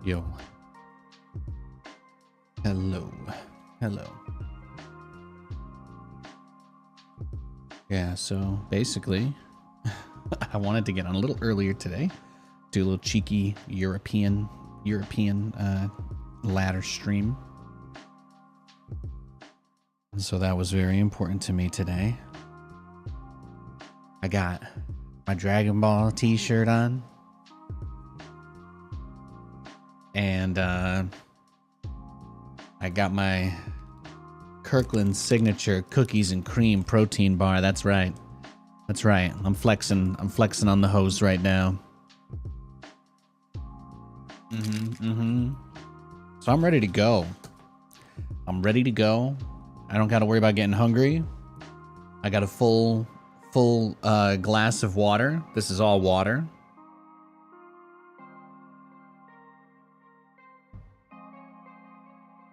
Yo. Hello. Hello. Yeah, so basically, I wanted to get on a little earlier today, do a little cheeky European ladder stream. And so that was very important to me today. I got my Dragon Ball t-shirt on. And I got my Kirkland signature cookies and cream protein bar. That's right. That's right. I'm flexing on the host right now. So I'm ready to go. I don't got to worry about getting hungry. I got a full glass of water. This is all water.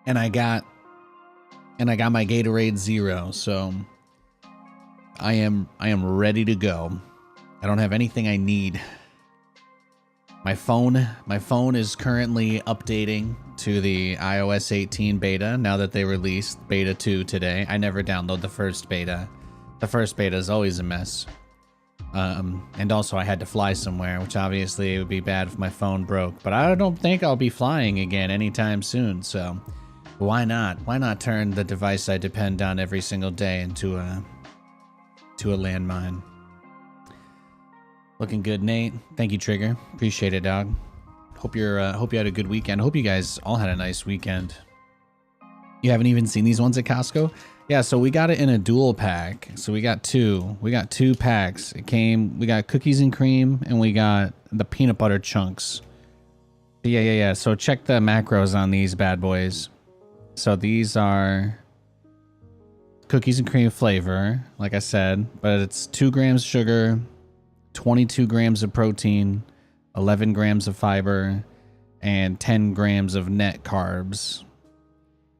And I got my Gatorade Zero, so I am ready to go. I don't have anything I need. My phone is currently updating to the iOS 18 beta now that they released beta 2 today. I never download the first beta. The first beta is always a mess. And also I had to fly somewhere, which obviously it would be bad if my phone broke, but I don't think I'll be flying again anytime soon, so why not? Why not turn the device I depend on every single day into a landmine? Looking good, Nate. Thank you, Trigger. Appreciate it, dog. Hope you had a good weekend. Hope you guys all had a nice weekend. You haven't even seen these ones at Costco? Yeah, so we got it in a dual pack. So we got two. We got 2 packs. We got cookies and cream, and we got the peanut butter chunks. Yeah. So check the macros on these bad boys. So these are cookies and cream flavor, like I said, but it's 2 grams sugar, 22 grams of protein, 11 grams of fiber, and 10 grams of net carbs.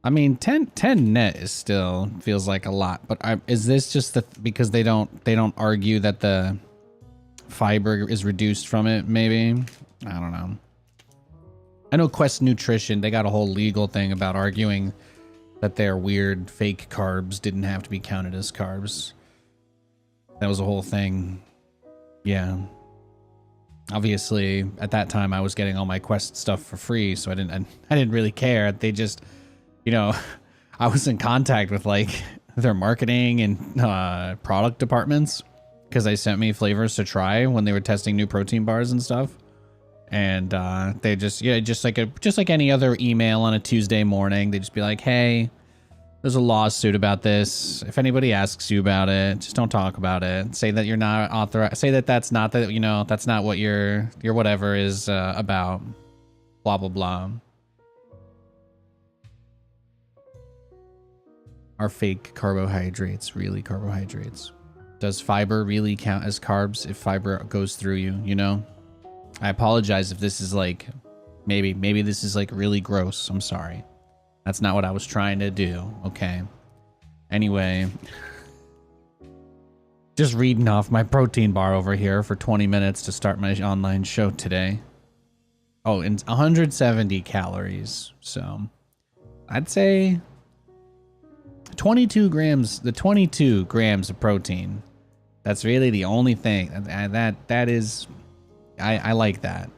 I mean, 10 net is still feels like a lot, but is this just because they don't argue that the fiber is reduced from it? Maybe, I don't know. I know Quest Nutrition, they got a whole legal thing about arguing that their weird fake carbs didn't have to be counted as carbs. That was a whole thing. Yeah. Obviously, at that time, I was getting all my Quest stuff for free, so I didn't really care. They just, I was in contact with like their marketing and product departments because they sent me flavors to try when they were testing new protein bars and stuff. And they just like any other email on a Tuesday morning, they just be like, hey, there's a lawsuit about this. If anybody asks you about it, just don't talk about it. Say that you're not authorized. Say that that's not what your whatever is about. Blah, blah, blah. Are fake carbohydrates really carbohydrates? Does fiber really count as carbs if fiber goes through you, I apologize if this is like, maybe this is like really gross. I'm sorry. That's not what I was trying to do. Okay. Anyway, just reading off my protein bar over here for 20 minutes to start my online show today. Oh, and 170 calories. So I'd say 22 grams, the 22 grams of protein. That's really the only thing that is, I like that.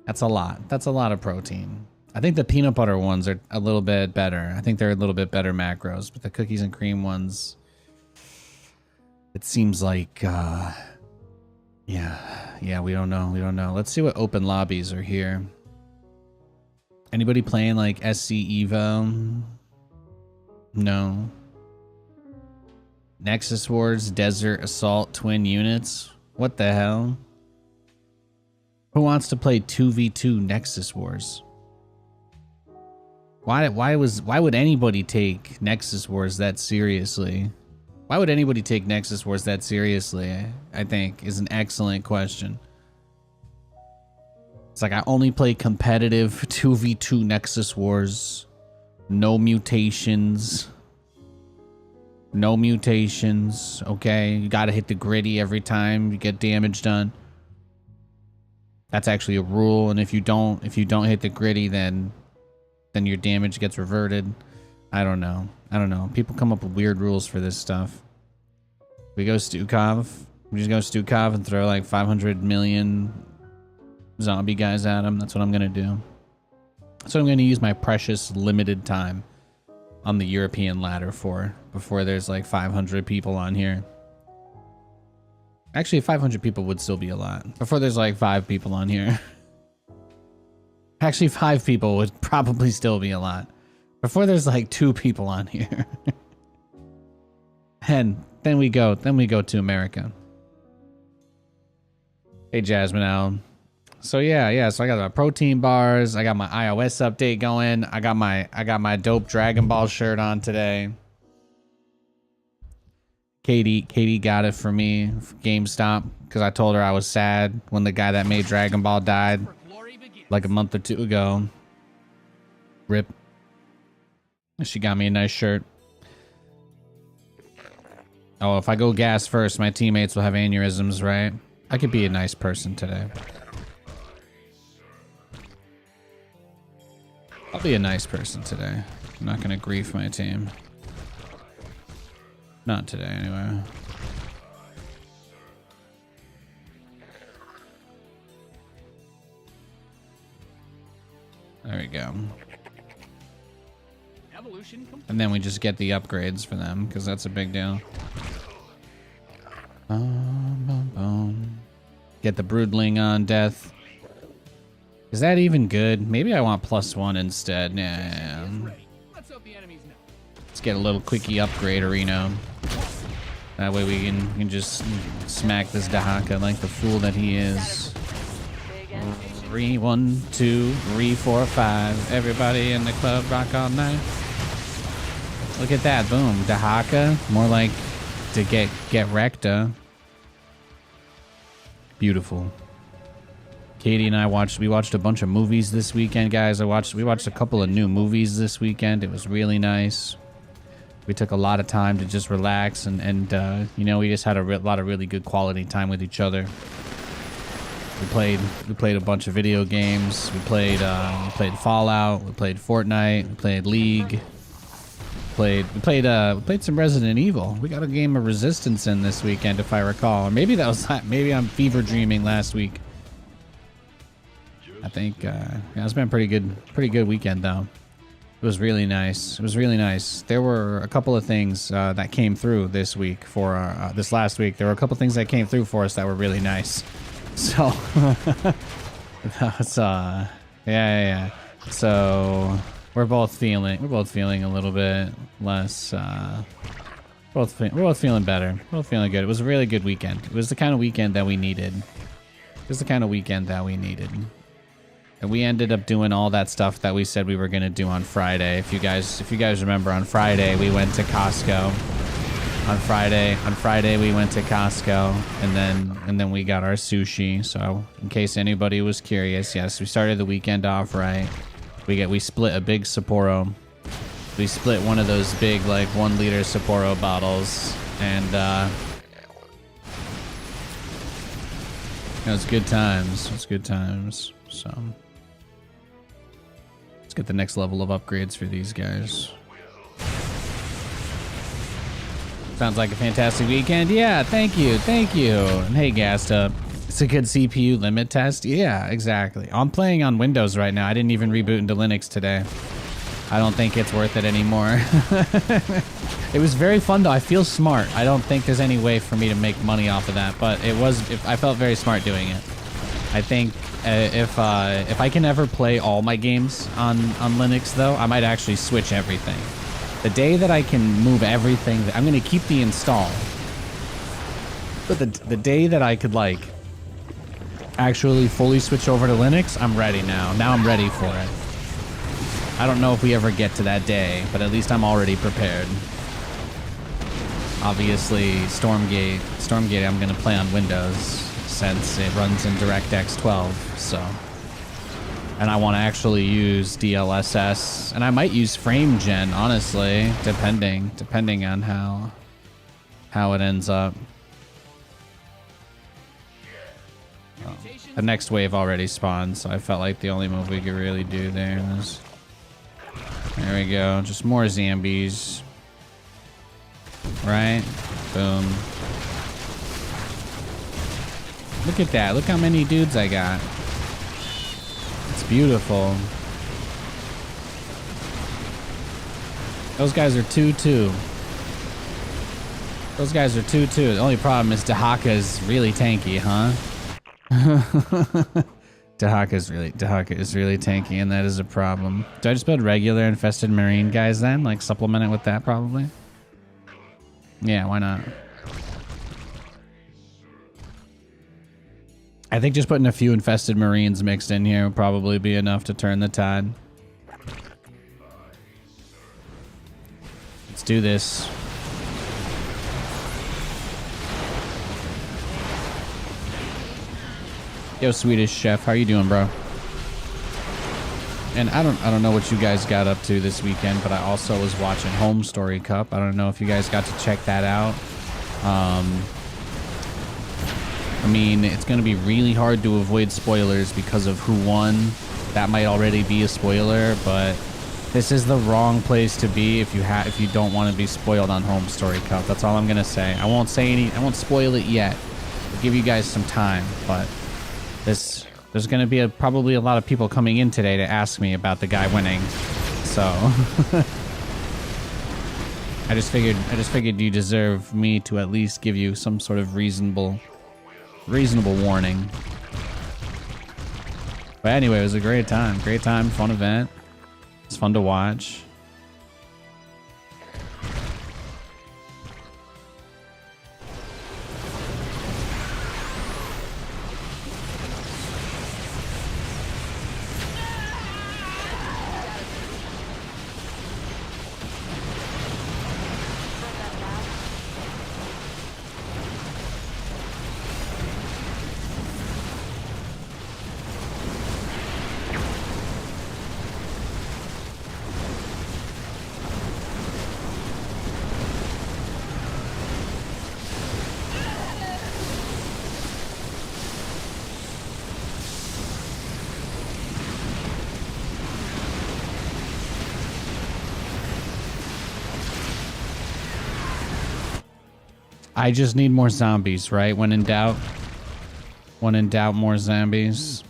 That's a lot. That's a lot of protein. I think the peanut butter ones are a little bit better. I think they're a little bit better macros, but the cookies and cream ones, it seems like, yeah, we don't know. Let's see what open lobbies are here. Anybody playing like SC Evo? No. Nexus Wars, Desert Assault, Twin Units. What the hell? Who wants to play 2v2 Nexus Wars? Why would anybody take Nexus Wars that seriously? Why would anybody take Nexus Wars that seriously? I think is an excellent question. It's like I only play competitive 2v2 Nexus Wars. No mutations. No mutations. Okay, you gotta hit the gritty every time you get damage done. That's actually a rule, and if you don't hit the gritty, then your damage gets reverted. I don't know. People come up with weird rules for this stuff. We go Stukov. We just go Stukov and throw like 500 million zombie guys at him. That's what I'm gonna do. So I'm gonna use my precious limited time on the European ladder for before there's like 500 people on here. Actually, 500 people would still be a lot. Before there's like 5 people on here. Actually, 5 people would probably still be a lot. Before there's like 2 people on here. And then we go to America. Hey, Jasmine Owl. So yeah, so I got my protein bars, I got my iOS update going, I got my dope Dragon Ball shirt on today. Katie got it for me for GameStop because I told her I was sad when the guy that made Dragon Ball died like a month or 2 ago. Rip. She got me a nice shirt. Oh, if I go gas first, my teammates will have aneurysms, right? I could be a nice person today. I'll be a nice person today. I'm not gonna grief my team. Not today, anyway. There we go. And then we just get the upgrades for them, because that's a big deal. Get the Broodling on death. Is that even good? Maybe I want +1 instead. Yeah. Let's get a little quickie upgrade arena. That way we can just smack this Dahaka like the fool that he is. 3, 1, 2, 3, 4, 5. Everybody in the club rock all night. Look at that, boom. Dahaka, more like to get wrecked. Beautiful. Katie and I watched a bunch of movies this weekend, guys. We watched a couple of new movies this weekend. It was really nice. We took a lot of time to just relax and you know, we just had a lot of really good quality time with each other. We played a bunch of video games. We played Fallout. We played Fortnite. We played League. We played some Resident Evil. We got a game of Resistance in this weekend, if I recall. Or maybe that was maybe I'm fever dreaming last week. I think yeah, it's been a pretty good weekend though. It was really nice. It was really nice. There were a couple of things that came through this week for this last week. There were a couple of things that came through for us that were really nice. So that's yeah. So we're both feeling a little bit less. We're both feeling better. We're both feeling good. It was a really good weekend. It was the kind of weekend that we needed. And we ended up doing all that stuff that we said we were gonna do on Friday. If you guys remember, on Friday we went to Costco. On Friday we went to Costco, and then we got our sushi. So in case anybody was curious, yes, we started the weekend off right. We split a big Sapporo. We split one of those big like 1 liter Sapporo bottles, and it was good times. It was good times. So let's get the next level of upgrades for these guys. Sounds like a fantastic weekend. Yeah, thank you. And hey, Gassed Up. It's a good CPU limit test. Yeah, exactly. I'm playing on Windows right now. I didn't even reboot into Linux today. I don't think it's worth it anymore. It was very fun though. I feel smart. I don't think there's any way for me to make money off of that, but I felt very smart doing it. I think if I can ever play all my games on Linux though, I might actually switch everything. The day that I can move everything, I'm gonna keep the install. But the day that I could like actually fully switch over to Linux, I'm ready now. Now I'm ready for it. I don't know if we ever get to that day, but at least I'm already prepared. Obviously, Stormgate I'm gonna play on Windows since it runs in DirectX 12, so. And I want to actually use DLSS, and I might use frame gen, honestly, depending on how it ends up. Oh. the next wave already spawned, so I felt like the only move we could really do there was... There we go, just more zombies. Right? Boom. Look at that, look how many dudes I got. It's beautiful. Those guys are 2-2. Those guys are 2-2. The only problem is Dahaka is really tanky, huh? Dahaka is really tanky, and that is a problem. Do I just build regular infested marine guys then? Like supplement it with that probably? Yeah, why not? I think just putting a few infested marines mixed in here would probably be enough to turn the tide. Let's do this. Yo, Swedish Chef, how you doing, bro? And I don't know what you guys got up to this weekend, but I also was watching Home Story Cup. I don't know if you guys got to check that out. I mean, it's going to be really hard to avoid spoilers because of who won. That might already be a spoiler, but this is the wrong place to be if you don't want to be spoiled on Home Story Cup. That's all I'm going to say. I won't spoil it yet. I'll give you guys some time, but there's going to be probably a lot of people coming in today to ask me about the guy winning. So I just figured you deserve me to at least give you some sort of reasonable warning. But anyway, it was a great time, fun event. It's fun to watch. I just need more zombies, right? When in doubt, more zombies.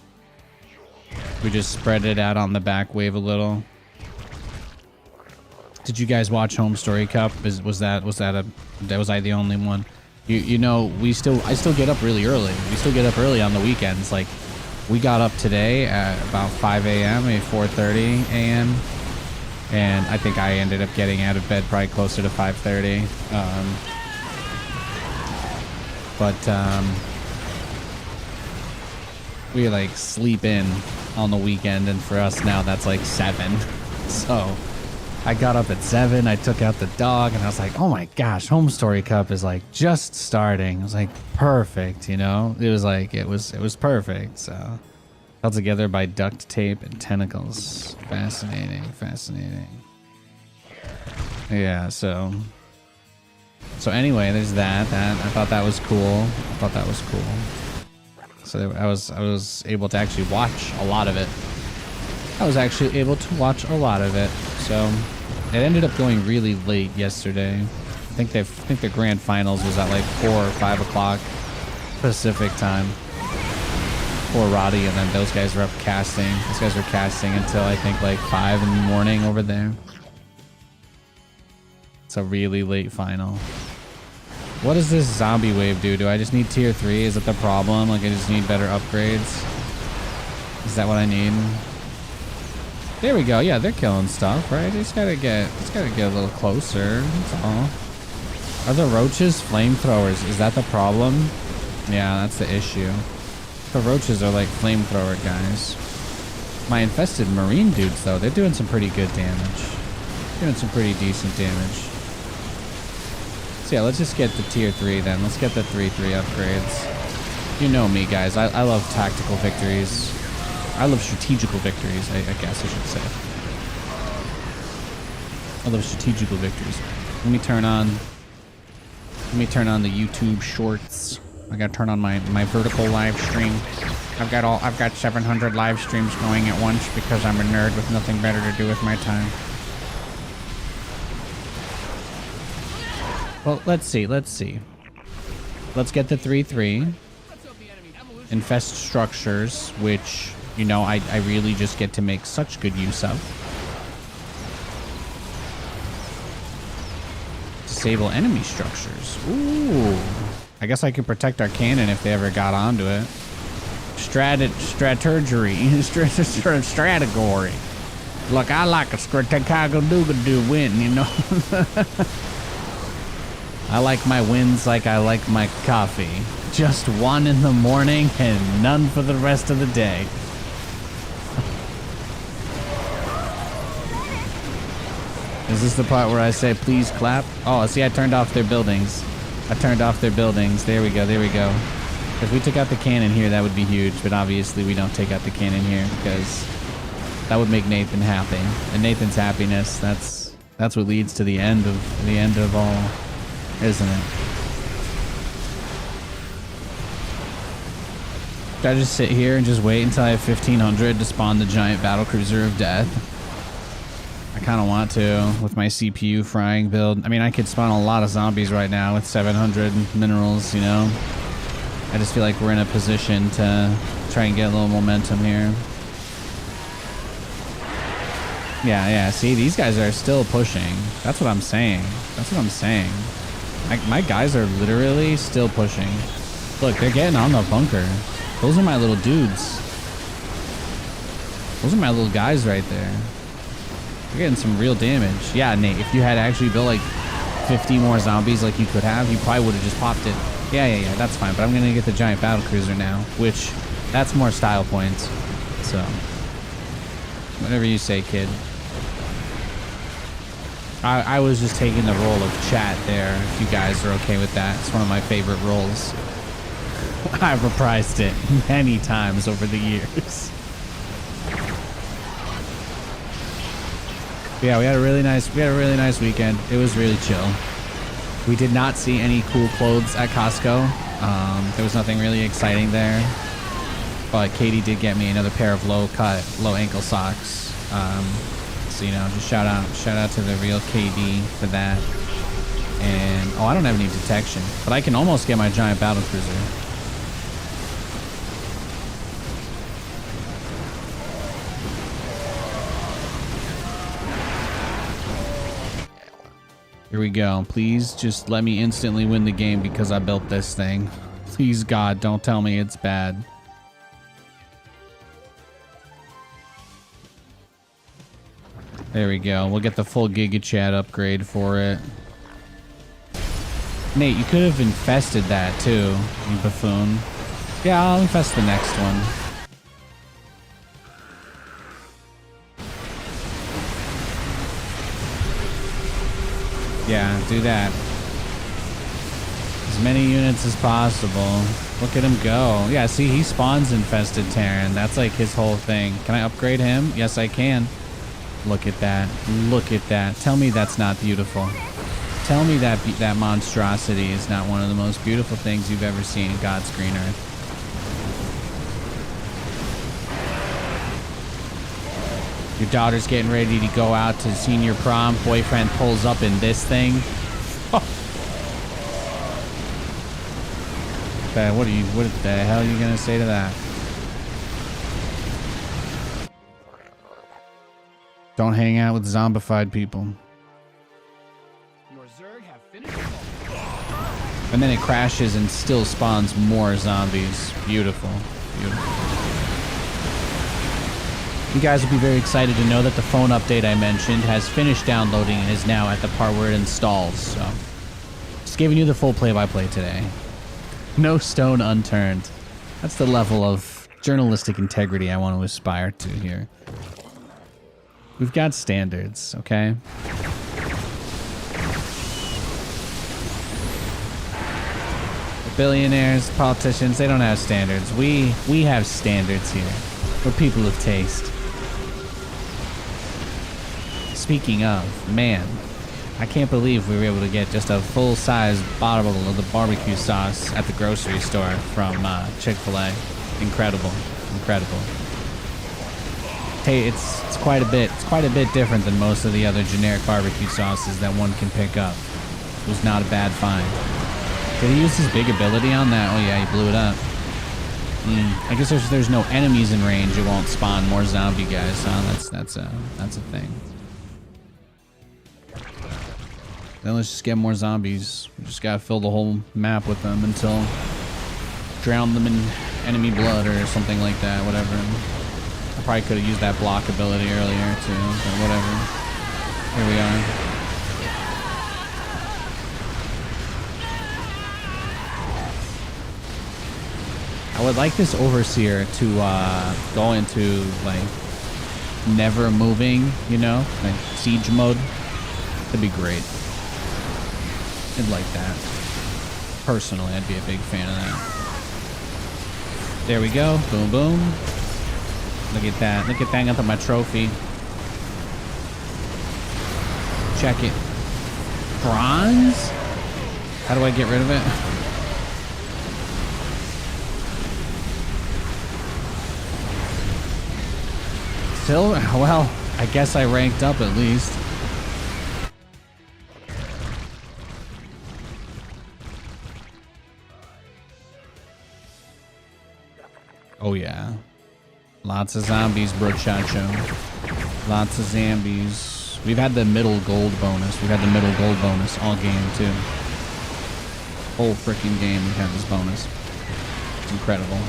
We just spread it out on the back wave a little. Did you guys watch Home Story Cup? Was I the only one? You know, I still get up really early. We still get up early on the weekends. Like, we got up today at about 5 a.m., maybe 4:30 a.m. And I think I ended up getting out of bed probably closer to 5:30. But we like sleep in on the weekend, and for us now that's like 7. So I got up at 7, I took out the dog, and I was like, oh my gosh, Home Story Cup is like just starting. It was like perfect, you know? It was like, it was perfect. So held together by duct tape and tentacles. Fascinating. Yeah, so anyway, there's that. I thought that was cool. So I was able to actually watch a lot of it. So it ended up going really late yesterday. I think the grand finals was at like 4 or 5 o'clock Pacific time. Poor Roddy, and then those guys were up casting. Those guys were casting until I think like 5 in the morning over there. It's a really late final. What does this zombie wave do? Do I just need tier 3? Is that the problem? Like, I just need better upgrades? Is that what I need? There we go. Yeah, they're killing stuff, right? Just gotta get a little closer. That's all. Are the roaches flamethrowers? Is that the problem? Yeah, that's the issue. The roaches are like flamethrower guys. My infested marine dudes, though, they're doing some pretty good damage. Doing some pretty decent damage. So yeah, let's just get the tier 3 then. Let's get the 3-3 upgrades. You know me, guys. I love tactical victories. I love strategical victories, I guess I should say. I love strategical victories. Let me turn on the YouTube shorts. I gotta turn on my vertical live stream. I've got 700 live streams going at once because I'm a nerd with nothing better to do with my time. Well, let's see. Let's get the 3-3. Infest structures, which, you know, I really just get to make such good use of. Disable enemy structures. Ooh. I guess I could protect our cannon if they ever got onto it. Strategery. Strategory. Look, I like a Chicago-doo-ga-doo win, you know? I like my wins like I like my coffee. Just one in the morning and none for the rest of the day. Is this the part where I say, please clap? Oh, see, I turned off their buildings. There we go, there we go. If we took out the cannon here, that would be huge, but obviously we don't take out the cannon here because that would make Nathan happy. And Nathan's happiness, that's what leads to the end of all, isn't it? Should I just sit here and just wait until I have 1500 to spawn the giant battlecruiser of death? I kind of want to with my CPU frying build. I mean, I could spawn a lot of zombies right now with 700 minerals, you know? I just feel like we're in a position to try and get a little momentum here. Yeah, see, these guys are still pushing. That's what I'm saying. My guys are literally still pushing. Look, they're getting on the bunker. Those are my little dudes. Those are my little guys right there. They're getting some real damage. Yeah, Nate, if you had actually built like 50 more zombies like you could have, you probably would have just popped it. Yeah, that's fine. But I'm going to get the giant battlecruiser now, which that's more style points. So, whatever you say, kid. I was just taking the role of chat there, if you guys are okay with that. It's one of my favorite roles. I've reprised it many times over the years. Yeah, we had a really nice weekend. It was really chill. We did not see any cool clothes at Costco. There was nothing really exciting there. But Katie did get me another pair of low ankle socks. So, you know, just shout out to the real KD for that. And oh, I don't have any detection, but I can almost get my giant battlecruiser. Here we go. Please just let me instantly win the game because I built this thing. Please, God, don't tell me it's bad. There we go. We'll get the full Giga Chat upgrade for it. Nate, you could have infested that too, you buffoon. Yeah, I'll infest the next one. Yeah, do that. As many units as possible. Look at him go. Yeah, see, he spawns infested Terran. That's like his whole thing. Can I upgrade him? Yes, I can. Look at that. Look at that. Tell me that's not beautiful. Tell me that that monstrosity is not one of the most beautiful things you've ever seen in God's green earth. Your daughter's getting ready to go out to senior prom. Boyfriend pulls up in this thing. Oh. What the hell are you gonna say to that? Don't hang out with zombified people. And then it crashes and still spawns more zombies. Beautiful. Beautiful. You guys will be very excited to know that the phone update I mentioned has finished downloading and is now at the part where it installs. So, just giving you the full play-by-play today. No stone unturned. That's the level of journalistic integrity I want to aspire to here. We've got standards, okay? The billionaires, politicians, they don't have standards. We have standards here. We're people of taste. Speaking of, man, I can't believe we were able to get just a full-size bottle of the barbecue sauce at the grocery store from Chick-fil-A. Incredible, incredible. Hey, it's quite a bit. It's quite a bit different than most of the other generic barbecue sauces that one can pick up. It was not a bad find. Did he use his big ability on that? Oh yeah, he blew it up. I guess there's no enemies in range. It won't spawn more zombie guys. Huh? That's a thing. Then let's just get more zombies. We just gotta fill the whole map with them until drown them in enemy blood or something like that. Whatever. I probably could have used that block ability earlier too, but whatever. Here we are. I would like this overseer to go into like never moving, you know, like siege mode. That'd be great. I'd like that. Personally, I'd be a big fan of that. There we go. Boom, boom. Look at that. Look at that. I got my trophy. Check it. Bronze? How do I get rid of it? Silver? Well, I guess I ranked up at least. Oh yeah. Lots of zombies, brochacho. Lots of zombies. We've had the middle gold bonus. We've had the middle gold bonus all game too. Whole freaking game we've had this bonus. It's incredible.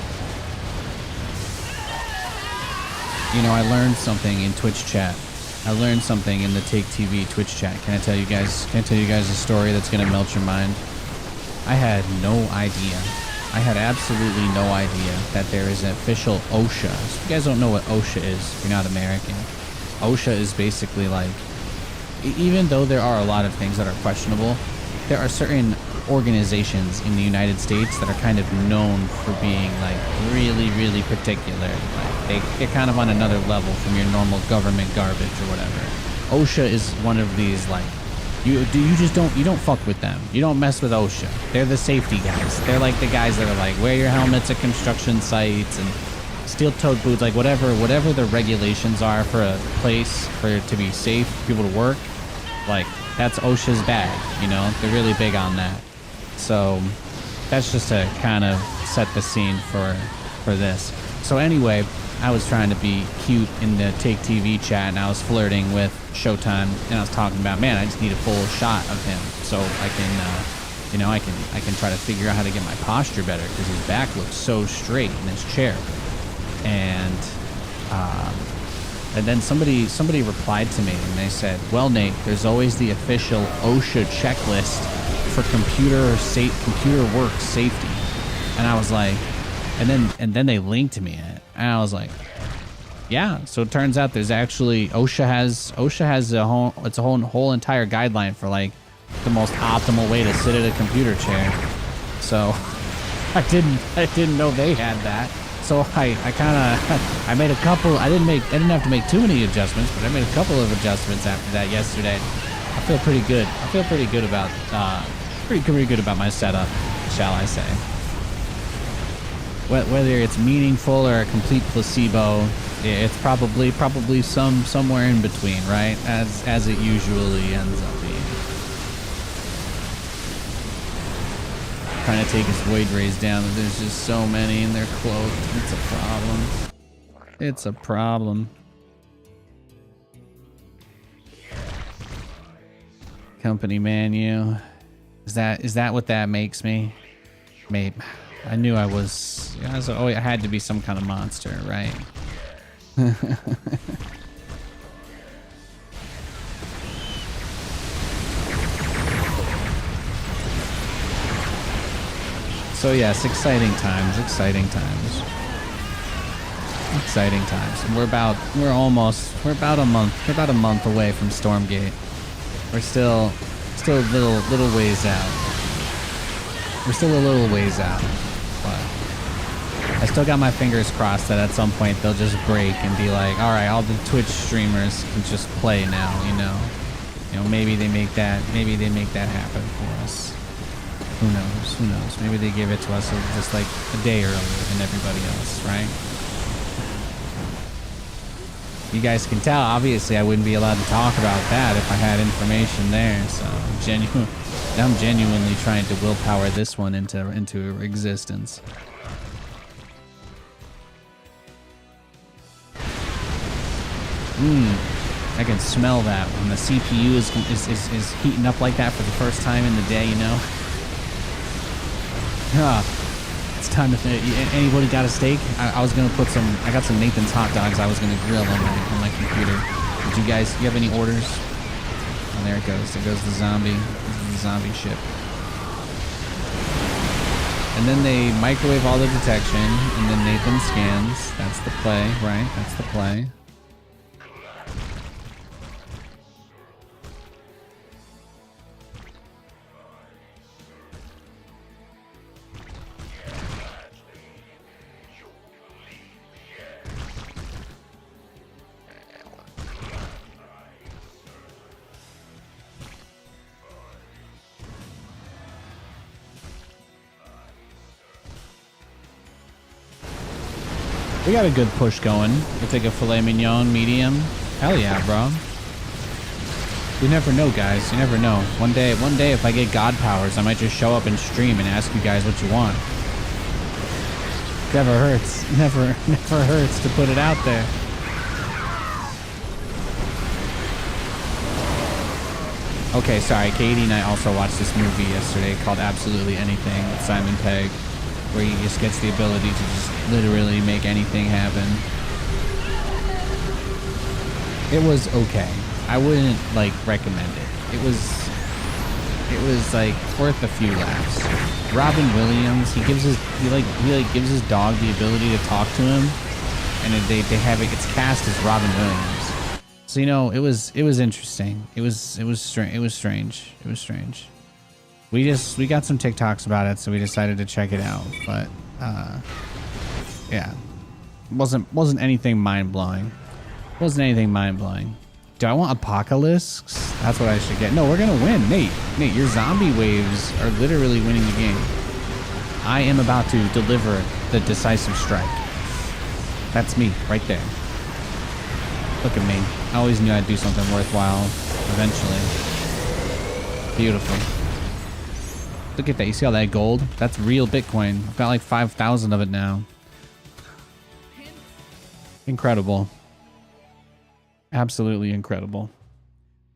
You know, I learned something in Twitch chat. I learned something in the Take TV Twitch chat. Can I tell you guys a story that's gonna melt your mind? I had no idea. I had absolutely no idea that there is an official OSHA. So if you guys don't know what OSHA is, if you're not American, OSHA is basically like, even though there are a lot of things that are questionable, there are certain organizations in the United States that are kind of known for being like really, really particular. Like they're kind of on another level from your normal government garbage or whatever. OSHA is one of these like, you don't fuck with them. You don't mess with OSHA. They're the safety guys. They're like the guys that are like, wear your helmets at construction sites and steel-toed boots, like whatever the regulations are for a place for it to be safe for people to work. Like that's OSHA's bag, you know. They're really big on that. So that's just to kind of set the scene for this. So anyway, I was trying to be cute in the Take TV chat, and I was flirting with Showtime, and I was talking about, man, I just need a full shot of him so I can, you know, I can try to figure out how to get my posture better because his back looks so straight in his chair. And then somebody replied to me and they said, well, Nate, there's always the official OSHA checklist for computer work safety. And I was like, and then they linked me it, and I was like, yeah. So it turns out there's actually OSHA has a whole entire guideline for like the most optimal way to sit at a computer chair. So I didn't know they had that. So I made a couple. I didn't have to make too many adjustments, but I made a couple of adjustments after that yesterday. I feel pretty good. I feel pretty good about my setup, shall I say. Whether it's meaningful or a complete placebo, it's probably somewhere in between, right? As it usually ends up being. Trying to take his void rays down, but there's just so many and they're cloaked. It's a problem. It's a problem. Company menu. Is that what that makes me? Maybe. I knew I was. Oh, it had to be some kind of monster, right? So yes, exciting times. And we're about a month away from Stormgate. We're still a little ways out. We're still a little ways out, but I still got my fingers crossed that at some point they'll just break and be like, all right, all the Twitch streamers can just play now, you know. You know, maybe they make that happen for us. Who knows? Who knows? Maybe they give it to us just like a day earlier than everybody else, right? You guys can tell, obviously, I wouldn't be allowed to talk about that if I had information there. So I'm genuinely trying to willpower this one into existence. I can smell that when the CPU is heating up like that for the first time in the day, you know? It's time to anybody got a steak? I was gonna I got some Nathan's hot dogs I was gonna grill on my computer. Did you have any orders? Oh, there it goes. There goes the zombie. This is the zombie ship. And then they microwave all the detection, and then Nathan scans. That's the play, right? That's the play. We got a good push going. We'll take a filet mignon, medium. Hell yeah, bro. You never know, guys. You never know. One day, if I get God powers, I might just show up and stream and ask you guys what you want. Never hurts. Never hurts to put it out there. Okay, sorry. Katie and I also watched this movie yesterday called Absolutely Anything with Simon Pegg, where he just gets the ability to just literally make anything happen. It was okay. I wouldn't like recommend it. It was like worth a few laughs. Robin Williams, he gives his dog the ability to talk to him, and they have it. It's cast as Robin Williams. So you know, it was interesting. It was strange. We got some TikToks about it, so we decided to check it out. But yeah, wasn't anything mind blowing. Do I want apocalypse? That's what I should get. No, we're gonna win, Nate. Your zombie waves are literally winning the game. I am about to deliver the decisive strike. That's me right there. Look at me. I always knew I'd do something worthwhile eventually. Beautiful. Look at that. You see all that gold? That's real Bitcoin. I've got like 5,000 of it now. Incredible. Absolutely incredible.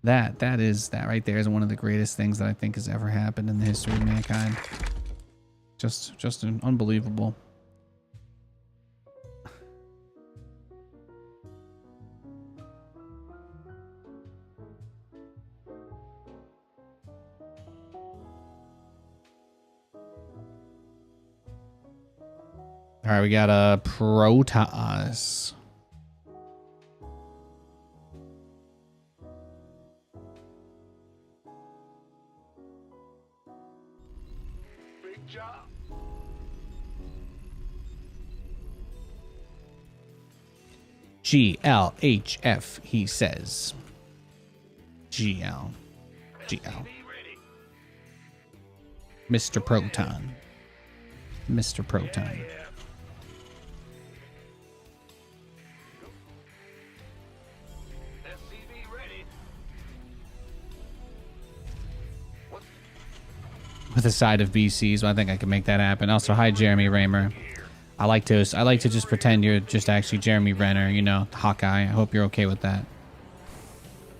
That right there is one of the greatest things that I think has ever happened in the history of mankind. Just unbelievable. All right, we got a Protoss. Big job. GLHF, he says. GL. Mr. Proton. Mr. Proton. With a side of BC, so I think I can make that happen. Also, hi Jeremy Raymer. I like to just pretend you're just actually Jeremy Renner, you know, Hawkeye. I hope you're okay with that.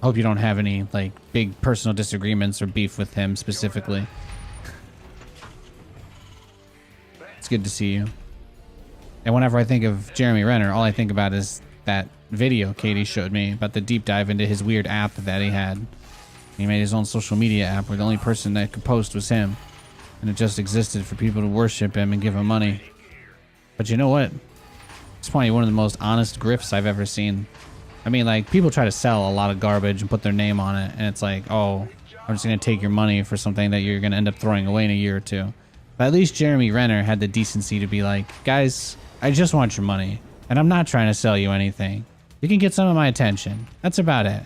I hope you don't have any like big personal disagreements or beef with him specifically. It's good to see you. And whenever I think of Jeremy Renner, all I think about is that video Katie showed me about the deep dive into his weird app that he had. He made his own social media app where the only person that could post was him. And it just existed for people to worship him and give him money. But you know what? It's probably one of the most honest grifts I've ever seen. I mean, like, people try to sell a lot of garbage and put their name on it. And it's like, oh, I'm just going to take your money for something that you're going to end up throwing away in a year or two. But at least Jeremy Renner had the decency to be like, guys, I just want your money. And I'm not trying to sell you anything. You can get some of my attention. That's about it.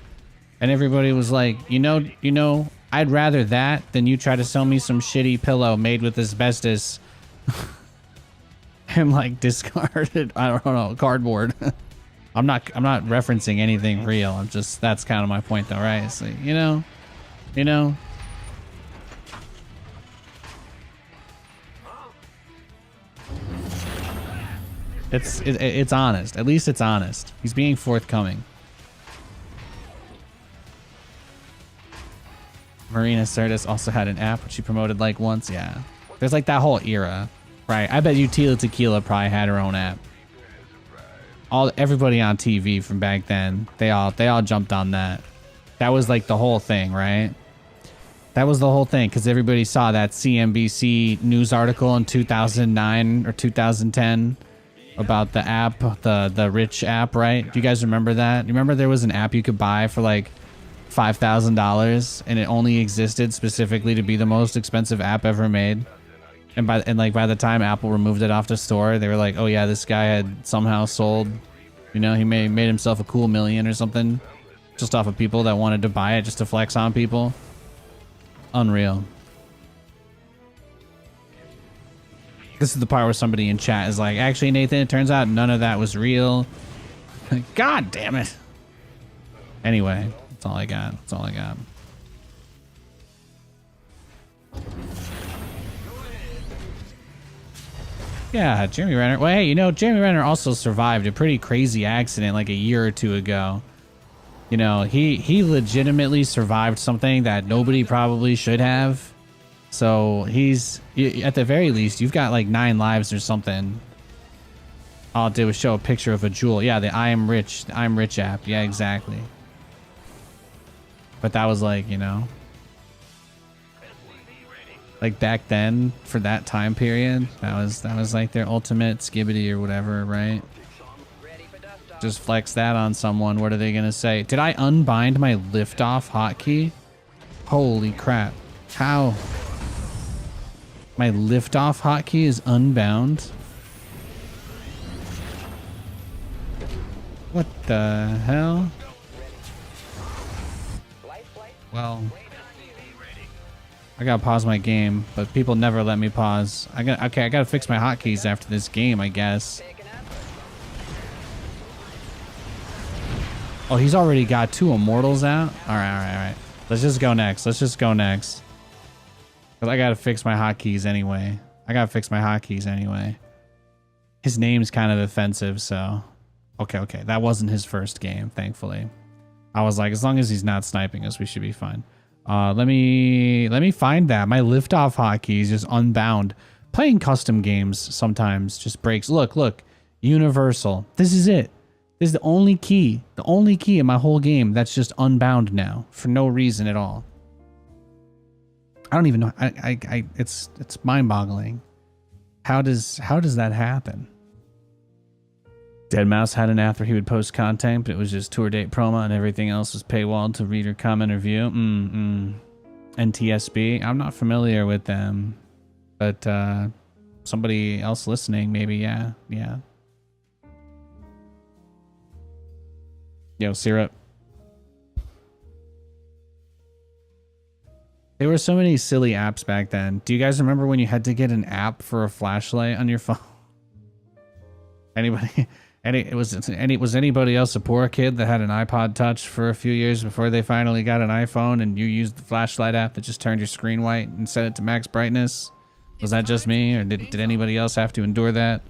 And everybody was like, you know, I'd rather that than you try to sell me some shitty pillow made with asbestos and like discarded, I don't know, cardboard. I'm not referencing anything real. I'm just, that's kind of my point though, right? It's like, you know, it's honest. At least it's honest. He's being forthcoming. Marina Sirtis also had an app which she promoted like once. Yeah, there's like that whole era, right? I bet you Tila Tequila probably had her own app. Everybody on TV from back then, they all jumped on that. That was like the whole thing, right? That was the whole thing because everybody saw that CNBC news article in 2009 or 2010 about the app, the Rich app, right? Do you guys remember that? You remember there was an app you could buy for like $5,000 and it only existed specifically to be the most expensive app ever made? And by the time Apple removed it off the store, they were like, oh yeah, this guy had somehow sold, you know, he made himself a cool million or something just off of people that wanted to buy it just to flex on people. Unreal. This is the part where somebody in chat is like, actually, Nathan, it turns out none of that was real. God damn it. Anyway, that's all I got. That's all I got. Yeah, Jeremy Renner. Well, hey, you know, Jeremy Renner also survived a pretty crazy accident like a year or two ago. You know, he legitimately survived something that nobody probably should have. So he's, at the very least, you've got like 9 lives or something. All it did was show a picture of a jewel. Yeah, the I'm Rich app. Yeah, exactly. But that was like, you know, like back then for that time period, that was like their ultimate skibbity or whatever, right? Just flex that on someone. What are they gonna say? Did I unbind my liftoff hotkey? Holy crap. How? My liftoff hotkey is unbound? What the hell? Well, I gotta pause my game, but people never let me pause. I gotta fix my hotkeys after this game, I guess. Oh, he's already got 2 immortals out? Alright. Let's just go next. Cause I gotta fix my hotkeys anyway. His name's kind of offensive, so... Okay. That wasn't his first game, thankfully. I was like, as long as he's not sniping us, we should be fine. Let me find that. My liftoff hotkey is just unbound. Playing custom games sometimes just breaks. Look. Universal. This is it. This is the only key in my whole game that's just unbound now for no reason at all. I don't even know. It's mind-boggling. How does that happen? Deadmau5 had an app where he would post content, but it was just tour date promo and everything else was paywalled to read or comment or view. NTSB. I'm not familiar with them, but somebody else listening, maybe, yeah. Yo, Syrup. There were so many silly apps back then. Do you guys remember when you had to get an app for a flashlight on your phone? Anybody? Was anybody else a poor kid that had an iPod Touch for a few years before they finally got an iPhone and you used the flashlight app that just turned your screen white and set it to max brightness? Was that just me, or did anybody else have to endure that?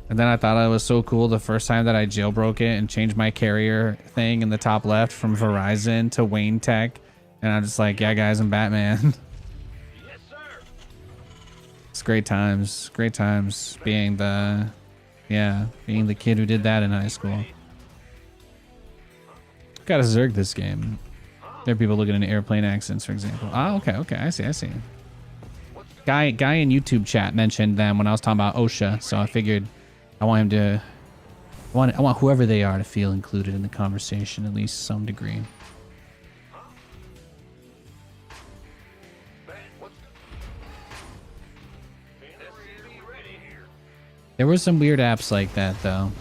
And then I thought it was so cool the first time that I jailbroke it and changed my carrier thing in the top left from Verizon to Wayne Tech. And I'm just like, yeah, guys, I'm Batman. Yes, sir. It's great times being the kid who did that in high school. Gotta zerg this game. There are people looking into airplane accents, for example. Oh, okay, I see. Guy in YouTube chat mentioned them when I was talking about OSHA, so I figured I want him to, I want whoever they are to feel included in the conversation, at least some degree. There were some weird apps like that, though.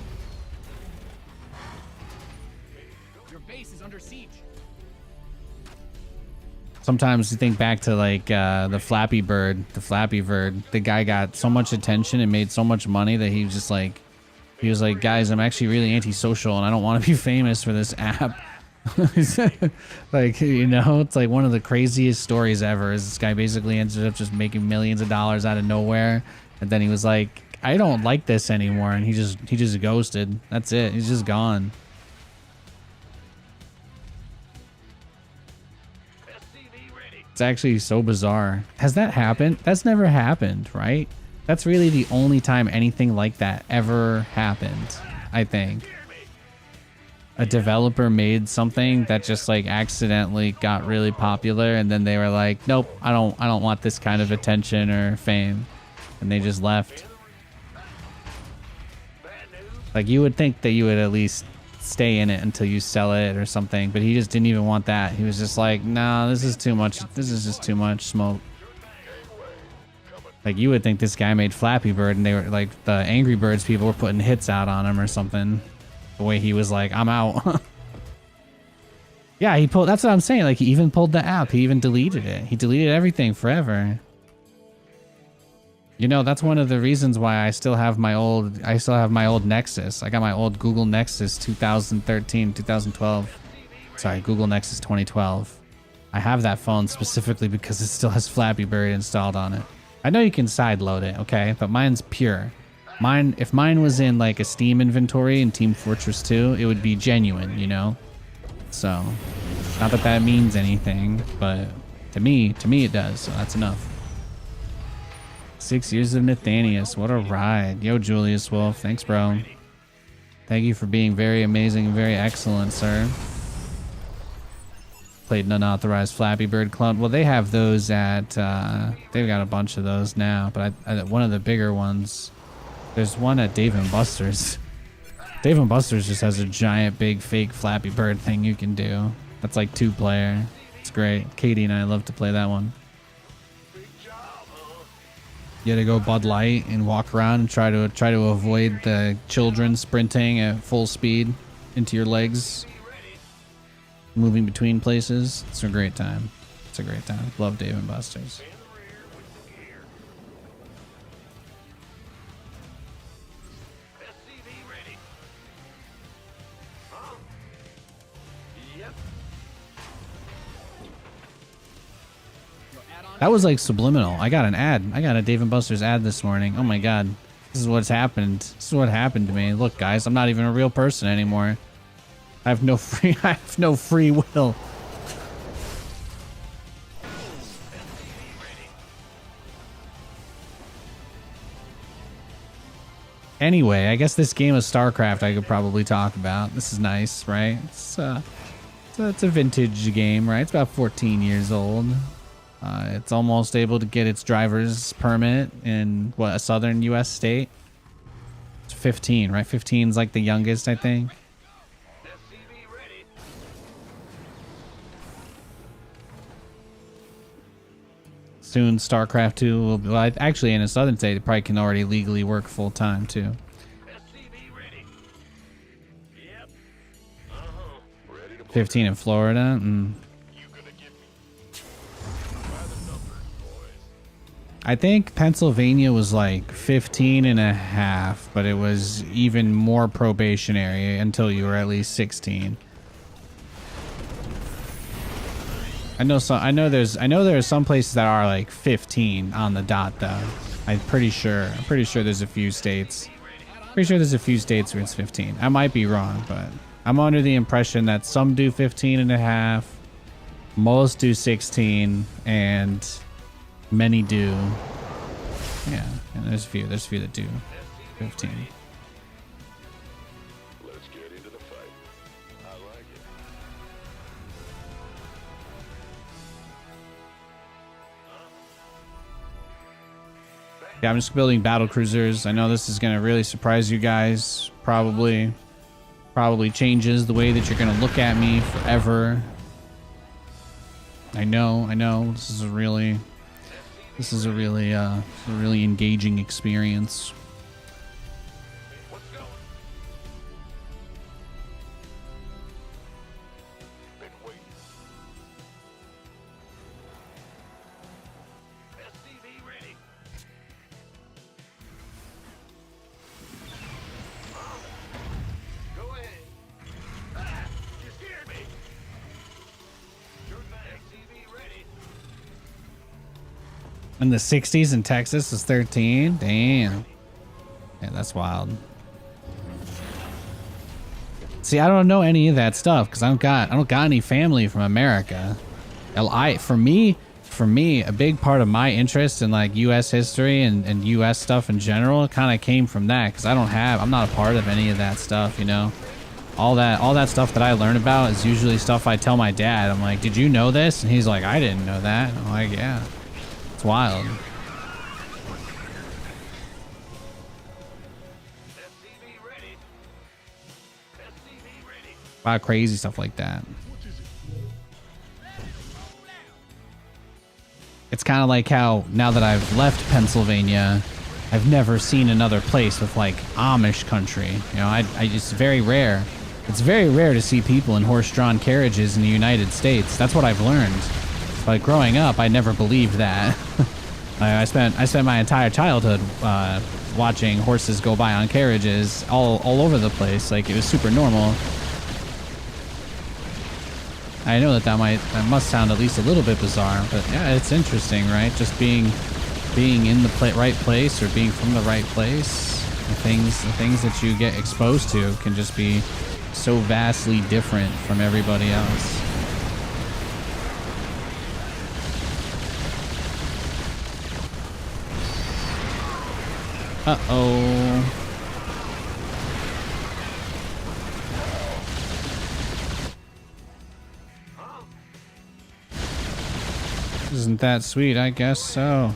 Sometimes you think back to like the Flappy Bird, the guy got so much attention and made so much money that he was like, guys, I'm actually really antisocial and I don't want to be famous for this app. Like, you know, it's like one of the craziest stories ever is this guy basically ended up just making millions of dollars out of nowhere. And then he was like, I don't like this anymore. And he just ghosted. That's it. He's just gone. It's actually so bizarre. Has that happened? That's never happened, right? That's really the only time anything like that ever happened, I think. A developer made something that just like accidentally got really popular and then they were like, nope, I don't want this kind of attention or fame. And they just left. Like you would think that you would at least stay in it until you sell it or something, but he just didn't even want that. He was just like, no, this is too much. This is just too much smoke. Like you would think this guy made Flappy Bird and they were like the Angry Birds people were putting hits out on him or something. The way he was like, I'm out. Yeah, he pulled, that's what I'm saying. Like he even pulled the app. He even deleted it. He deleted everything forever. You know, that's one of the reasons why I still have my old Nexus. I got my old Google Nexus 2013, 2012. Sorry, Google Nexus 2012. I have that phone specifically because it still has Flappy Bird installed on it. I know you can sideload it, okay? But mine's pure. If mine was in like a Steam inventory in Team Fortress 2, it would be genuine, you know? So, not that that means anything, but to me it does, so that's enough. 6 years of Nathanias. What a ride. Yo, Julius Wolf. Thanks, bro. Thank you for being very amazing and very excellent, sir. Played an unauthorized Flappy Bird clone. Well, they have those at... they've got a bunch of those now, but one of the bigger ones... There's one at Dave & Buster's. Dave & Buster's just has a giant, big, fake Flappy Bird thing you can do. That's like 2-player. It's great. Katie and I love to play that one. You gotta go Bud Light and walk around and try to avoid the children sprinting at full speed into your legs, moving between places. It's a great time. It's a great time. Love Dave & Buster's. That was like subliminal. I got an ad. I got a Dave & Buster's ad this morning. Oh my god. This is what's happened. This is what happened to me. Look, guys, I'm not even a real person anymore. I have no free will. Anyway, I guess this game of StarCraft I could probably talk about. This is nice, right? It's a vintage game, right? It's about 14 years old. It's almost able to get its driver's permit in, what, a southern U.S. state? It's 15, right? 15 is like the youngest, I think. Soon, StarCraft 2 will be... Well, actually, in a southern state, it probably can already legally work full-time, too. 15 in Florida? I think Pennsylvania was like 15 and a half, but it was even more probationary until you were at least 16. I know there are some places that are like 15 on the dot though. I'm pretty sure there's a few states. Pretty sure there's a few states where it's 15. I might be wrong, but I'm under the impression that some do 15 and a half, most do 16, and many do. Yeah, and there's a few that do 15. Let's get into the fight. I like it. Yeah, I'm just building battlecruisers. I know this is gonna really surprise you guys. Probably changes the way that you're gonna look at me forever. I know. This is a really engaging experience. In the 60s in Texas is 13. Damn. Yeah, that's wild. See, I don't know any of that stuff because I don't got any family from America. For me, a big part of my interest in like U.S. history and U.S. stuff in general kind of came from that because I'm not a part of any of that stuff, you know. All that stuff that I learn about is usually stuff I tell my dad. I'm like, did you know this? And he's like, I didn't know that. I'm like, yeah, it's wild. A lot of crazy stuff like that. It's kind of like how now that I've left Pennsylvania, I've never seen another place with like Amish country. You know, I it's very rare. It's very rare to see people in horse-drawn carriages in the United States. That's what I've learned. But growing up, I never believed that. I spent my entire childhood watching horses go by on carriages all over the place. Like it was super normal. I know that must sound at least a little bit bizarre, but yeah, it's interesting, right? Just being in the right place or being from the right place. The things that you get exposed to can just be so vastly different from everybody else. Uh-oh. Isn't that sweet? I guess so.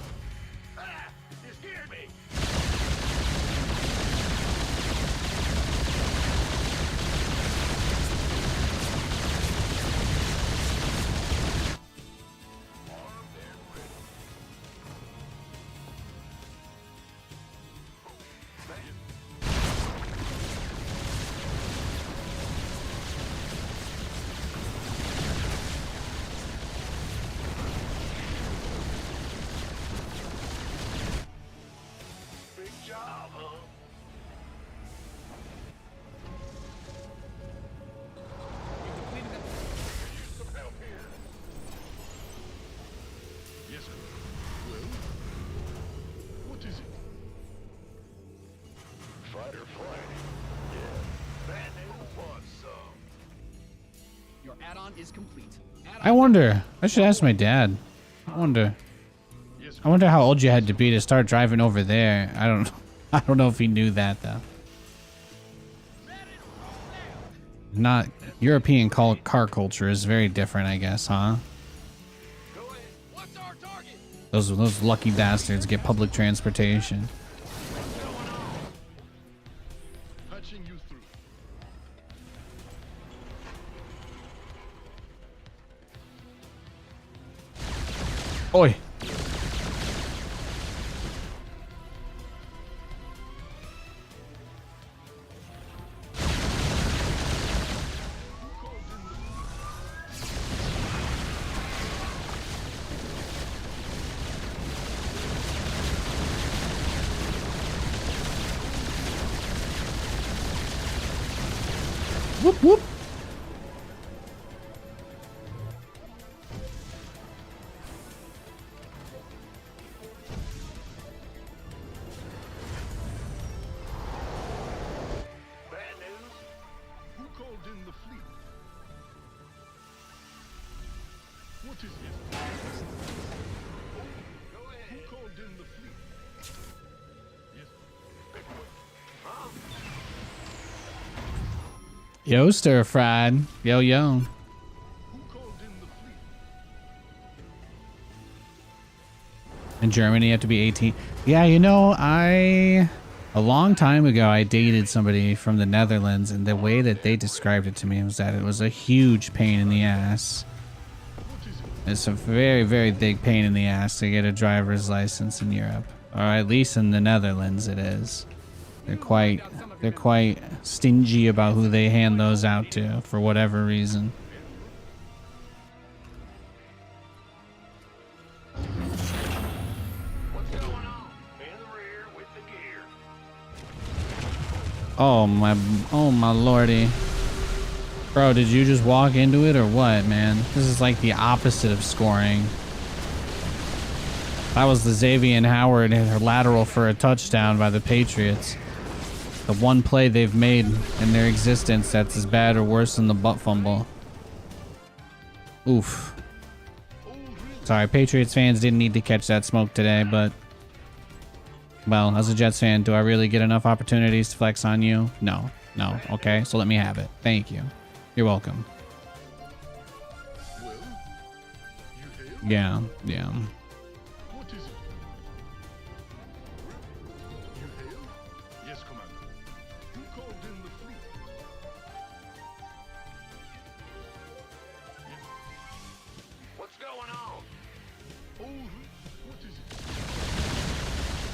I wonder. I should ask my dad. I wonder how old you had to be to start driving over there. I don't know if he knew that though. Not European car culture is very different, I guess, huh? Those lucky bastards get public transportation. Oi. Whoop whoop. Yo, stir fried. Yo, yo. In Germany, you have to be 18. Yeah, you know, a long time ago, I dated somebody from the Netherlands, and the way that they described it to me was that it was a huge pain in the ass. It's a very, very big pain in the ass to get a driver's license in Europe, or at least in the Netherlands it is. They're quite stingy about who they hand those out to for whatever reason. Oh my lordy. Bro, did you just walk into it or what, man? This is like the opposite of scoring. That was the Xavier Howard lateral for a touchdown by the Patriots. The one play they've made in their existence that's as bad or worse than the butt fumble. Oof. Sorry, Patriots fans didn't need to catch that smoke today, but... Well, as a Jets fan, do I really get enough opportunities to flex on you? No. No. Okay, so let me have it. Thank you. You're welcome. Yeah, yeah.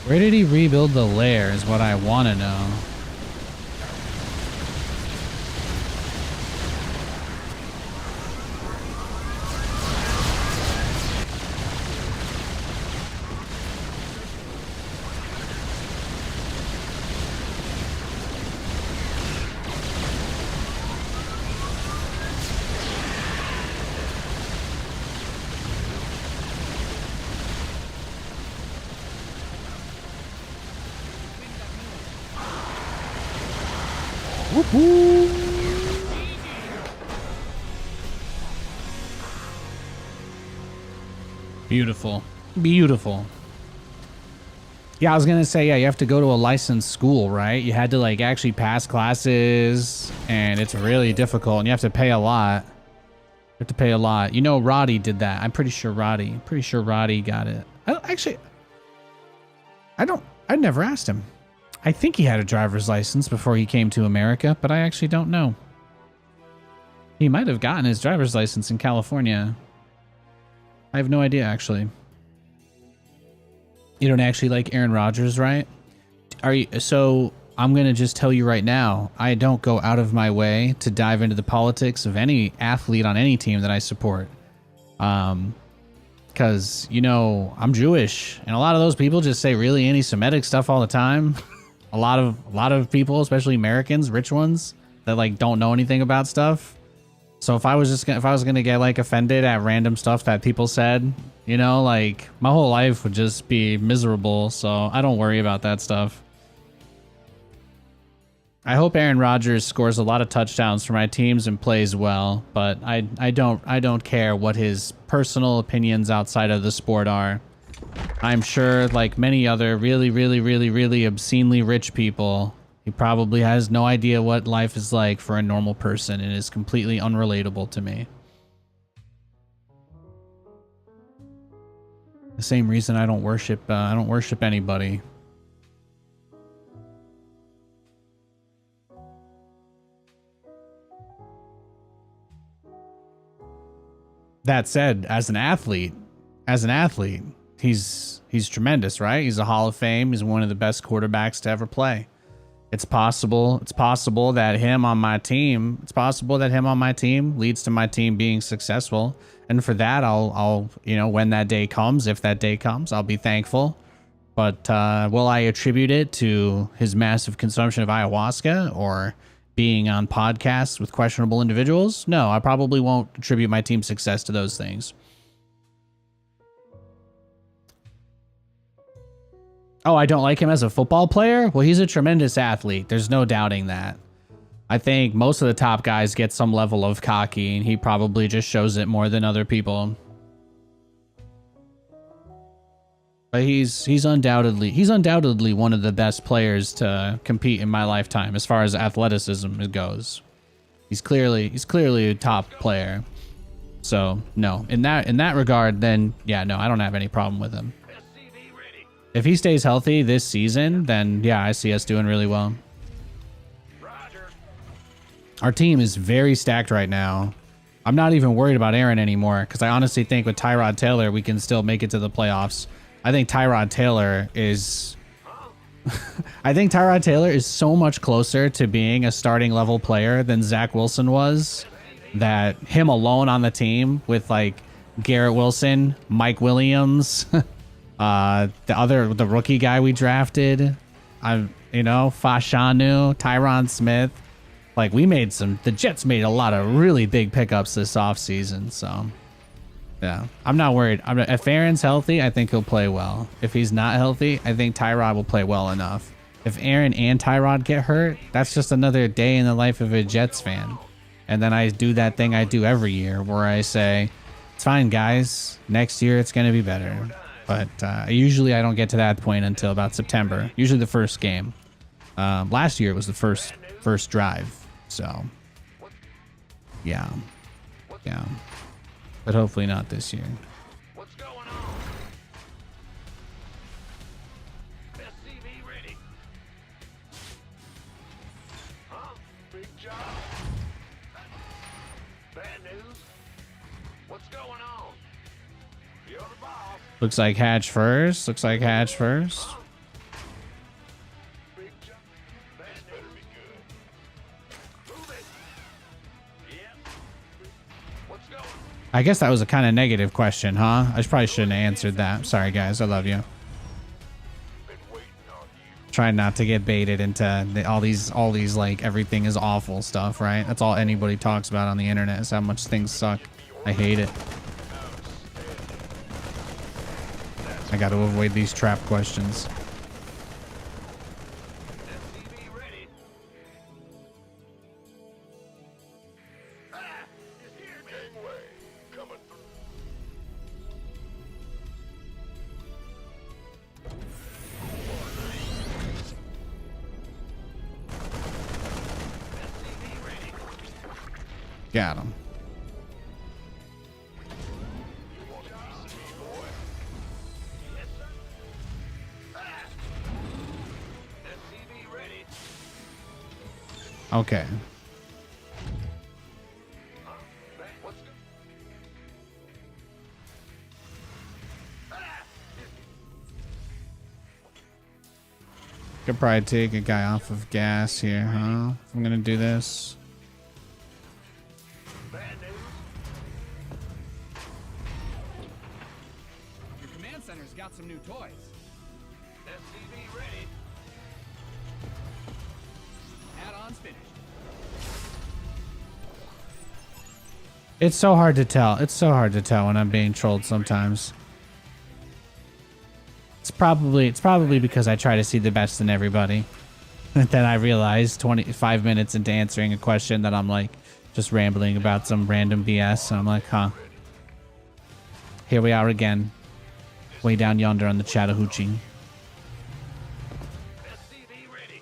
Where did he rebuild the lair is what I want to know. Beautiful. Beautiful. Yeah, I was gonna say, yeah, you have to go to a licensed school, right? You had to like actually pass classes, and it's really difficult, and you have to pay a lot. You have to pay a lot. You know, Roddy did that. I'm pretty sure Roddy got it. I never asked him. I think he had a driver's license before he came to America, but I actually don't know. He might have gotten his driver's license in California. I have no idea, actually. You don't actually like Aaron Rodgers, right? Are you? So I'm going to just tell you right now, I don't go out of my way to dive into the politics of any athlete on any team that I support. Because, you know, I'm Jewish, and a lot of those people just say really anti-Semitic stuff all the time. A lot of people, especially Americans, rich ones, that like don't know anything about stuff. So if I was gonna get like offended at random stuff that people said, you know, like my whole life would just be miserable. So I don't worry about that stuff. I hope Aaron Rodgers scores a lot of touchdowns for my teams and plays well, but I don't care what his personal opinions outside of the sport are. I'm sure, like many other really obscenely rich people, he probably has no idea what life is like for a normal person and is completely unrelatable to me. The same reason I don't worship anybody. That said, as an athlete, he's tremendous, right? He's a Hall of Fame. He's one of the best quarterbacks to ever play. It's possible that him on my team leads to my team being successful. And for that, I'll you know, when that day comes, if that day comes, I'll be thankful. But will I attribute it to his massive consumption of ayahuasca or being on podcasts with questionable individuals? No, I probably won't attribute my team's success to those things. Oh, I don't like him as a football player? Well, he's a tremendous athlete. There's no doubting that. I think most of the top guys get some level of cocky, and he probably just shows it more than other people. But he's undoubtedly one of the best players to compete in my lifetime as far as athleticism goes. He's clearly a top player. So, no, in that regard, then yeah, no, I don't have any problem with him. If he stays healthy this season, then yeah, I see us doing really well. Our team is very stacked right now. I'm not even worried about Aaron anymore because I honestly think with Tyrod Taylor, we can still make it to the playoffs. I think Tyrod Taylor is so much closer to being a starting level player than Zach Wilson was, that him alone on the team with like Garrett Wilson, Mike Williams, the rookie guy we drafted, Fashanu, Tyron Smith. Like the Jets made a lot of really big pickups this offseason, so Yeah, I'm not worried. If Aaron's healthy, I think he'll play well. If he's not healthy, I think Tyrod will play well enough. If Aaron and Tyrod get hurt, that's just another day in the life of a Jets fan. And then I do that thing I do every year where I say, it's fine, guys. Next year, it's going to be better. But usually I don't get to that point until about September. Usually the first game. Last year, it was the first drive. So, yeah. Yeah. But hopefully not this year. What's going on? SCV ready. Huh? Big job. Bad news. What's going on? You're the boss. Looks like Hatch first. Looks like Hatch first. Big job. Bad news. Better be good. Move it. Yep. What's going on? I guess that was a kind of negative question, huh? I probably shouldn't have answered that. Sorry, guys. I love you. Been waiting on you. Trying not to get baited into all these like everything is awful stuff, right? That's all anybody talks about on the internet is how much things suck. I hate it. I got to avoid these trap questions. SCV ready. Ah! It's here, Gangway. Coming through. SCV ready. Got him. You want a piece of me, boy? Yes, sir. Ah! SCV ready. Okay. Huh? What's good? Ah! Could probably take a guy off of gas here, huh? If I'm gonna do this. Bad news. Your command center's got some new toys. SCV ready. Add-ons finished. It's so hard to tell. It's so hard to tell when I'm being trolled sometimes. It's probably because I try to see the best in everybody. And then I realize 25 minutes into answering a question that I'm like just rambling about some random BS, and I'm like, huh. Here we are again. Way down yonder on the Chattahoochee. SCV ready.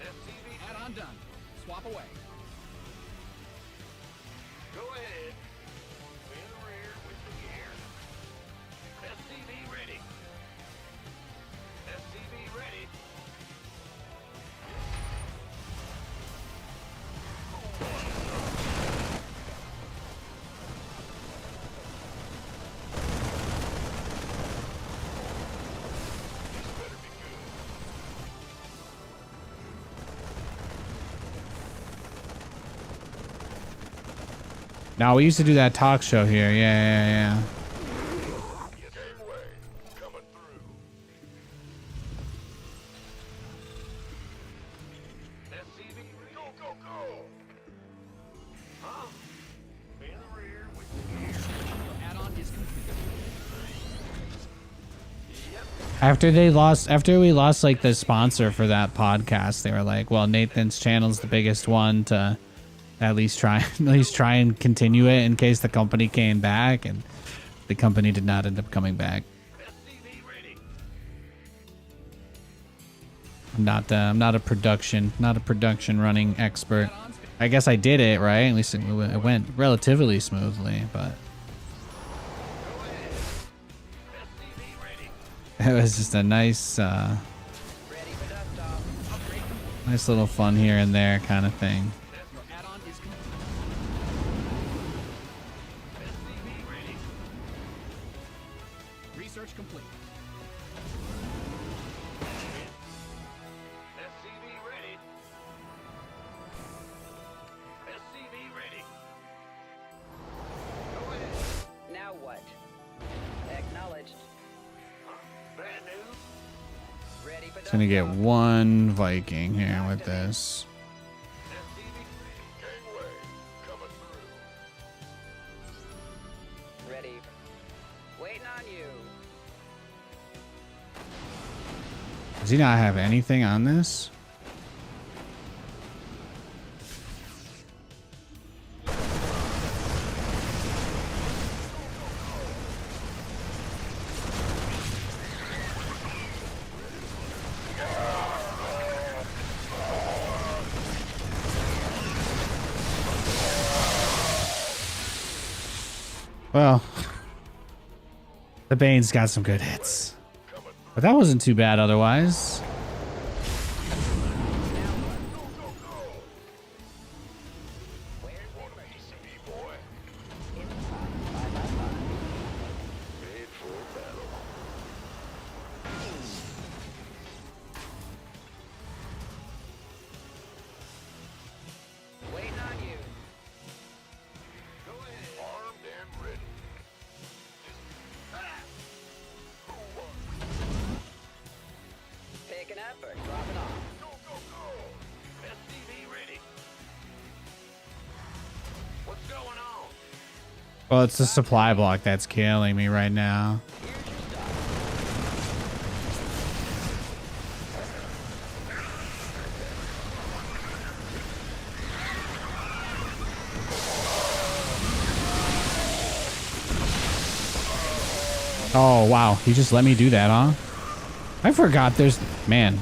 SCV. Add-on done. Swap away. Go ahead. In the rear with the gear. SCV ready. SCV ready. Now we used to do that talk show here. Yeah. Gangway coming through. SCV go, go, go. Huh? In the rear with the gear. Your add-on is complete. Yep. After we lost like the sponsor for that podcast, they were like, well, Nathan's channel's the biggest one to at least try and continue it in case the company came back, and the company did not end up coming back. SCV ready. I'm not a production running expert. I guess I did it right. At least it went relatively smoothly, but Go ahead. SCV ready. it was just a nice Ready for dust-off. Upgrade. nice little fun here and there kind of thing. Your add-on is complete. SCV ready. Research complete. SCV ready. SCV ready. Go ahead. Now what? Acknowledged. Bad news. Ready for Just gonna get one Viking here with this. SCV ready. Gangway coming through. Does he not have anything on this? Well, the Bane's got some good hits. But that wasn't too bad otherwise. Waiting on you. Go ahead. Armed and ready. Picking up or dropping off? Go, go, go. SCV ready. What's going on? Well, it's the supply block that's killing me right now. Here's your stuff. Oh, wow. You just let me do that, huh? I forgot there's... Man.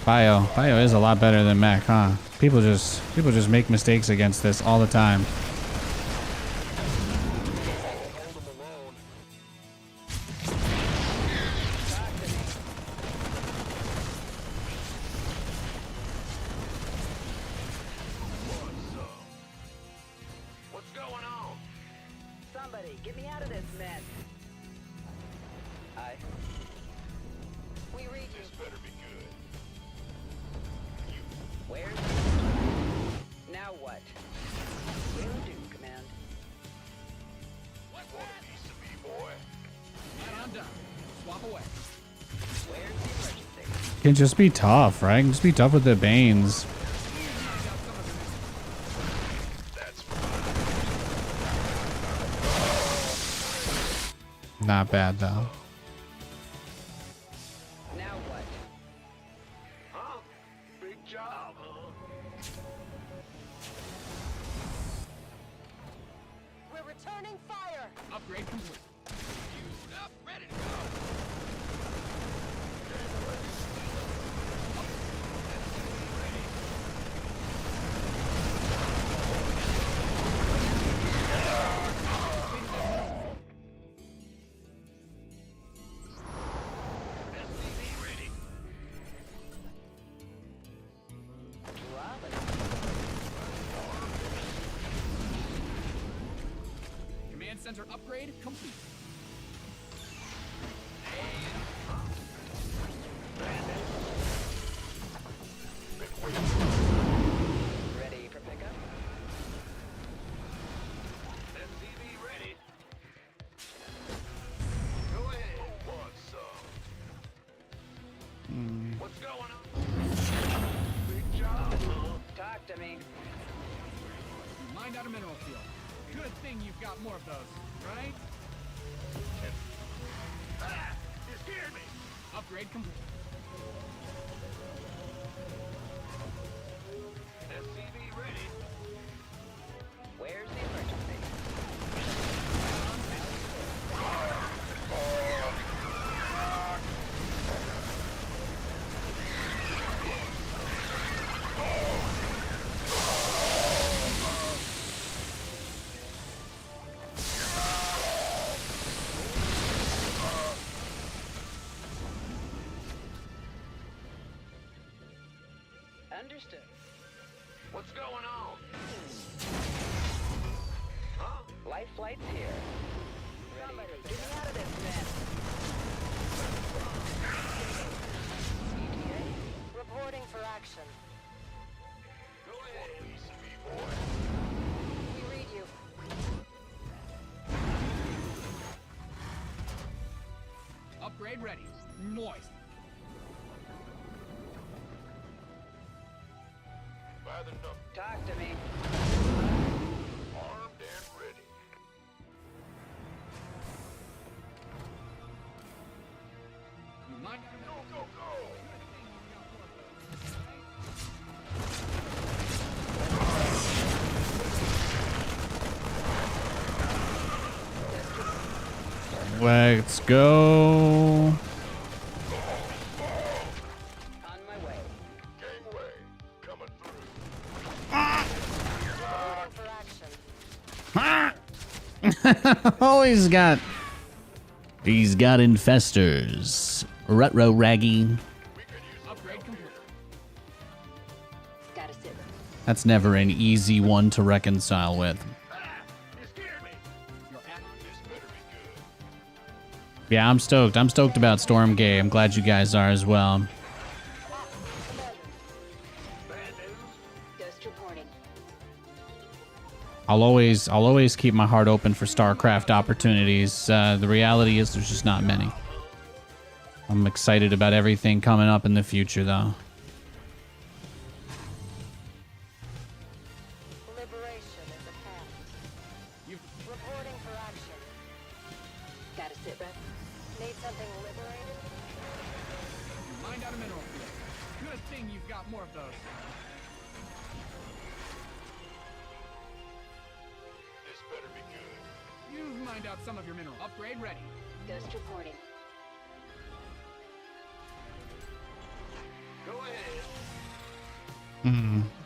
Bio is a lot better than mech, huh? People just make mistakes against this all the time. What's going on? Somebody, get me out of this mess. We read you. This better be good. Where's now what? Will do, Command. Want a piece of me, boy? Add-on done. Swap away. Where's the emergency? Can just be tough, right? Can just be tough with the Banes. That's Not bad, though. Now what? huh? Big job, huh? We're returning fire! Upgrade complete. Queued up, ready to go. SCV ready. Drop it. Command center upgrade complete. Ready for pickup? SCV ready. Go ahead. Want some? What's going on? Big job, huh? Talk to me. You mined out a mineral field. Good thing you've got more of those, right? Ah! You scared me. Upgrade complete. SCV ready. Where's the emergency? Understood. What's going on? Huh? Life flight's here. Somebody, get me out of this mess. ETA? Reporting for action. Go ahead. Piece of me, boy. We read you. Upgrade ready. Moist. By the number. Talk to me. Armed and ready. You Mind out a mineral field. Let's go. On my way. Gangway, coming through. Reporting for action. Oh, he's got infestors. Retro raggy. Upgrade complete. Gotta sit. That's never an easy one to reconcile with. You scared me. Your add-on. This better be good. Yeah, I'm stoked. I'm stoked about Stormgate. I'm glad you guys are as well. Bad news. Ghost reporting. I'll always keep my heart open for StarCraft opportunities. The reality is there's just not many. I'm excited about everything coming up in the future, though. Liberation is at hand. You've Reporting for action. Gotta sit, Red. Need something liberated? mined out a mineral field. Good thing you've got more of those. This better be good. You've mined out some of your mineral. Upgrade ready. Ghost reporting. Go ahead.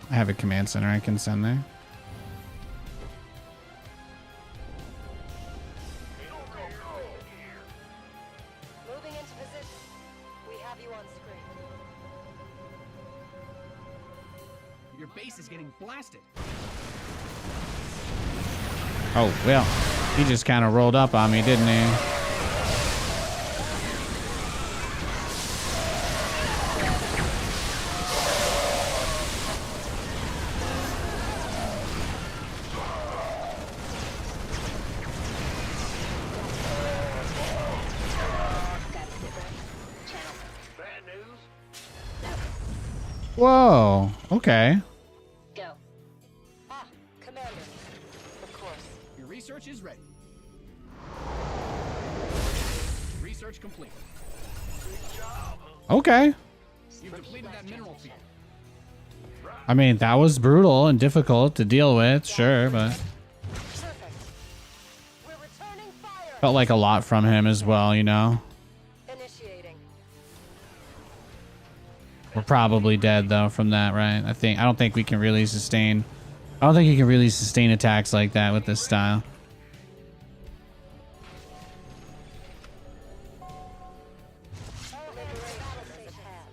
I have a command center I can send there. Moving into position. We have you on screen. Your base is getting blasted. Oh, well, he just kind of rolled up on me, didn't he? Gotta sit, Red. Channel. Bad news. Whoa, okay. Go. Ah, Commander. Of course. Your research is ready. Research complete. Okay. You've depleted that mineral field. I mean, that was brutal and difficult to deal with, sure, but Perfect. We're returning fire. felt like a lot from him as well, you know? Initiating. We're probably dead, though, from that, right? I don't think we can really sustain... I don't think you can really sustain attacks like that with this style. Liberation is at hand.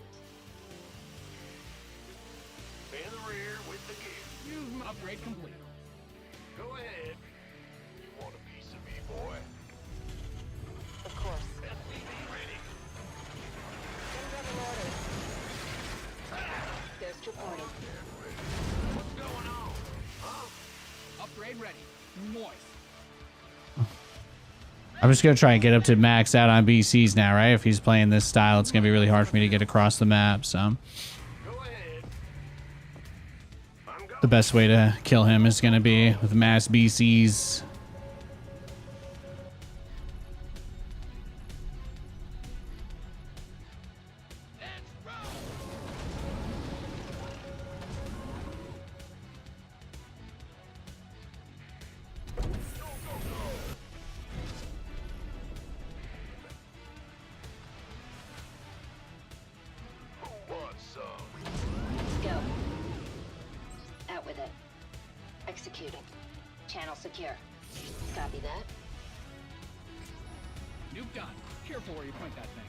In the rear with the gear. You've upgrade complete. Go ahead. You want a piece of me, boy? Of course. SCV ready. Incoming orders. Ghost reporting. What's going on? Huh? Upgrade ready. Moist. I'm just going to try and get up to max out on BCs now, right? If he's playing this style, it's going to be really hard for me to get across the map, so... Go ahead. I'm going. The best way to kill him is going to be with mass BCs. Who wants some? Go. Out with it. Executing. Channel secure. Copy that. Nuke done. Careful where you point that thing.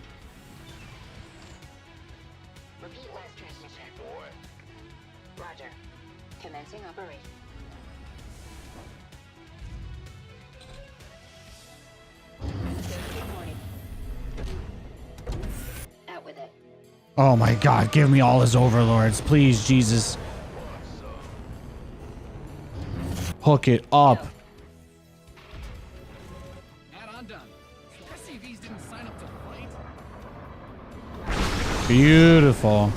Repeat last transmission. Boy. Roger. Commencing operation. Ghost reporting. Out with it. Oh my god, give me all his overlords, please, Jesus. Hook it up. Add-on done. SCVs didn't sign up to fight. Beautiful.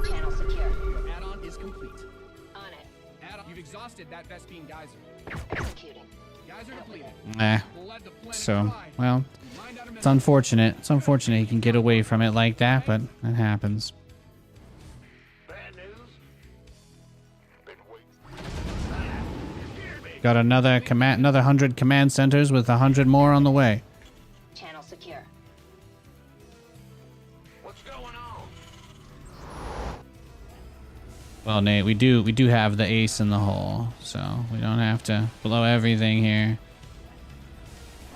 Channel secure. Your add-on is complete. On it. Add-on. You've exhausted that Vespine geyser. Executing. Geyser depleted. Eh. We'll let the planet So, dry. well, Mind out a it's minute. unfortunate. It's unfortunate he can get away from it like that, but it happens. Bad news? Been waiting. You scared me. Got another 100 command centers with 100 more on the way. Channel secure. What's going on? Well, Nate, we do have the ace in the hole, so we don't have to blow everything here.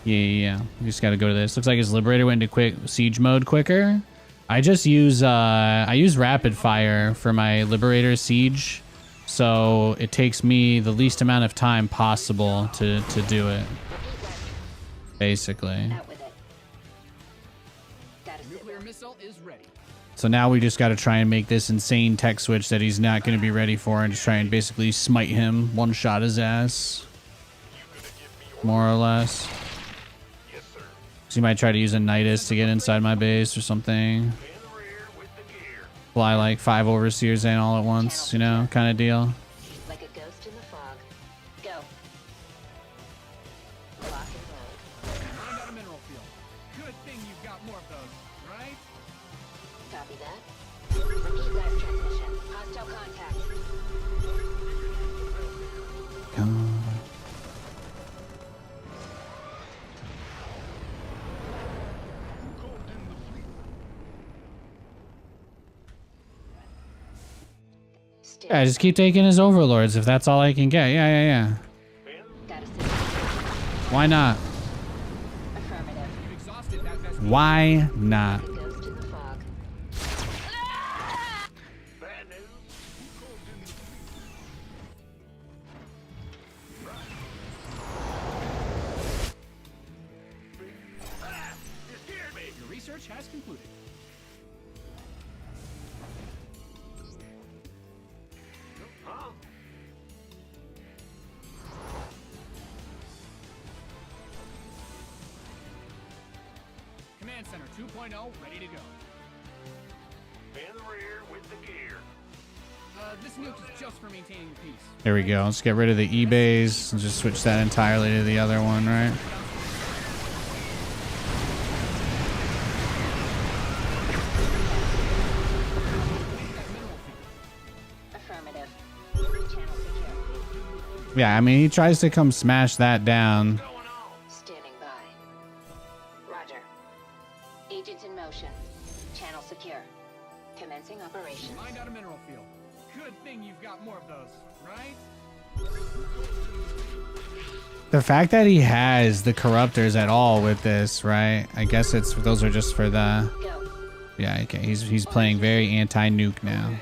Yeah. We just got to go to this. Looks like his Liberator went into quick siege mode quicker. I just use I use rapid fire for my Liberator siege, so it takes me the least amount of time possible to do it. Basically. Out with it. Status Nuclear missile is ready. So now we just got to try and make this insane tech switch that he's not going to be ready for, and just try and basically smite him, one shot his ass, more or less. Yes, sir. So you might try to use a Nidus to get inside my base or something. In the rear with the gear. Fly like 5 overseers in all at once, you know, kind of deal. like a ghost in the fog. Go. Lock and load. Mind out a mineral field. Good thing you've got more of those, right? Copy that. Repeat last transmission. Hostile contact. Come. Still. Yeah, just keep taking his overlords if that's all I can get. Yeah. Status secure. Why not? Affirmative. You've exhausted that Vespine. Why not? Like a ghost in the fog. Bad news? Ah, you scared me. Your research has concluded. Huh? Command Center 2.0 ready to go. In the rear with the gear. This nuke is just for maintaining the peace. There we go. Let's get rid of the eBays and just switch that entirely to the other one, right? Affirmative. Channel secure. Yeah, I mean, he tries to come smash that down. Going on? Standing by. Roger. Agents in motion. Channel secure. Commencing operations. Mind out a mineral field. Good thing you've got more of those, right? The fact that he has the corruptors at all with this, right? I guess those are just for the. Go. Yeah, okay. He's playing very anti-nuke now. In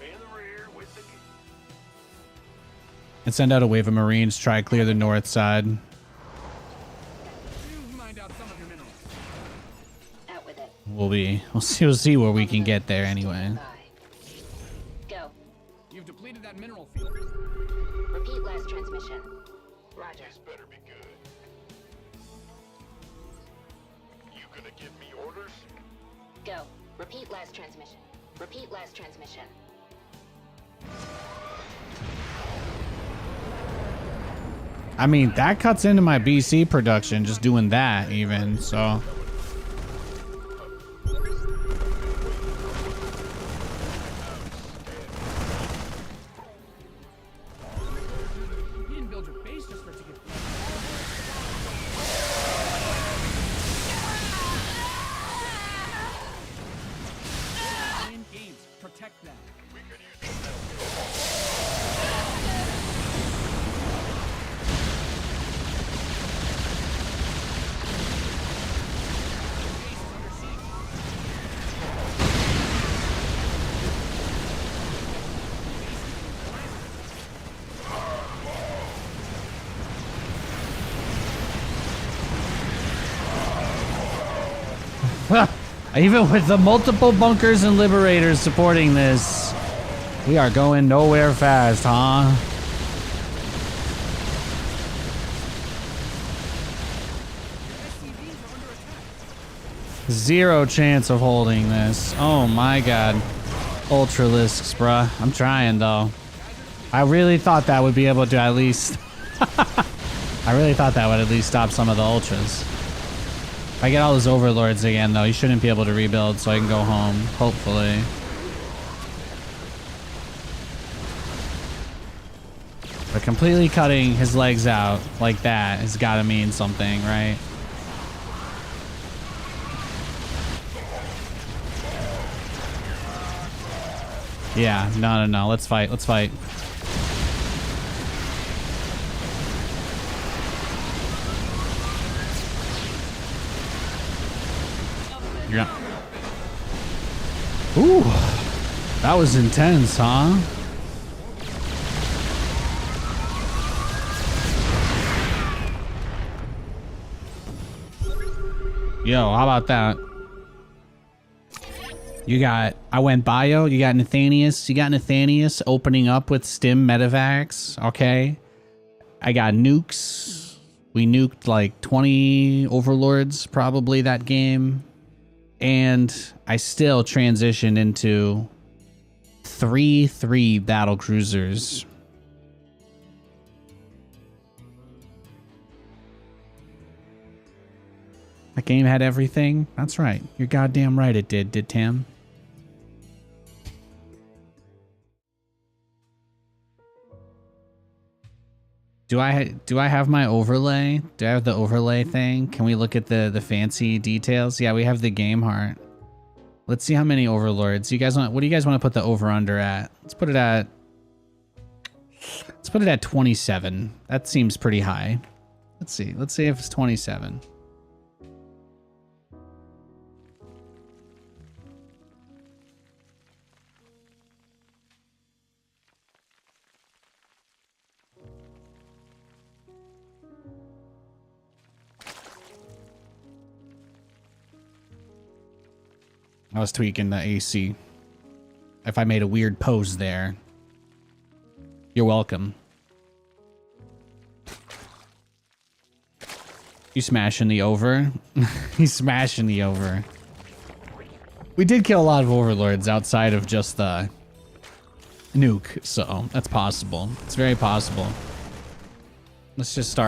the rear with the gear. And send out a wave of Marines. Try clear the north side. You mind out some of your minerals. Out with it. We'll see where we can get there anyway. Standing by. Go. You've depleted that mineral field. Repeat last transmission. Roger. This better be good. You gonna give me orders? Go. Repeat last transmission. Repeat last transmission. I mean, that cuts into my BC production just doing that even, so. You didn't build your base just for it to get win games. Protect them. We could use some help. Base is under siege. Even with the multiple bunkers and liberators supporting this, we are going nowhere fast, huh? SCVs are under attack. Zero chance of holding this. Oh my god. Ultralisks, bruh. I'm trying though. I really thought that would be able to at least... I really thought that would at least stop some of the ultras. If I get all those overlords again, though, he shouldn't be able to rebuild, so I can go home, hopefully. But completely cutting his legs out like that has got to mean something, right? Yeah, no. Let's fight. Let's fight. Yeah. Ooh, that was intense, huh? Yo, how about that? You got, I went bio, you got Nathanias opening up with stim medevacs, okay? I got nukes. We nuked like 20 overlords probably that game. And I still transitioned into 3 battle cruisers. That game had everything? That's right. You're goddamn right it did Tam? Do I have my overlay? Do I have the overlay thing? Can we look at the fancy details? Yeah, we have the game heart. Let's see how many overlords. You guys want, what do you guys want to put the over under at? Let's put it at 27. That seems pretty high. Let's see. Let's see if it's 27. I was tweaking the AC. If I made a weird pose there, you're welcome. You smashing the over? He's smashing the over. We did kill a lot of overlords outside of just the nuke, so that's possible. It's very possible. Let's just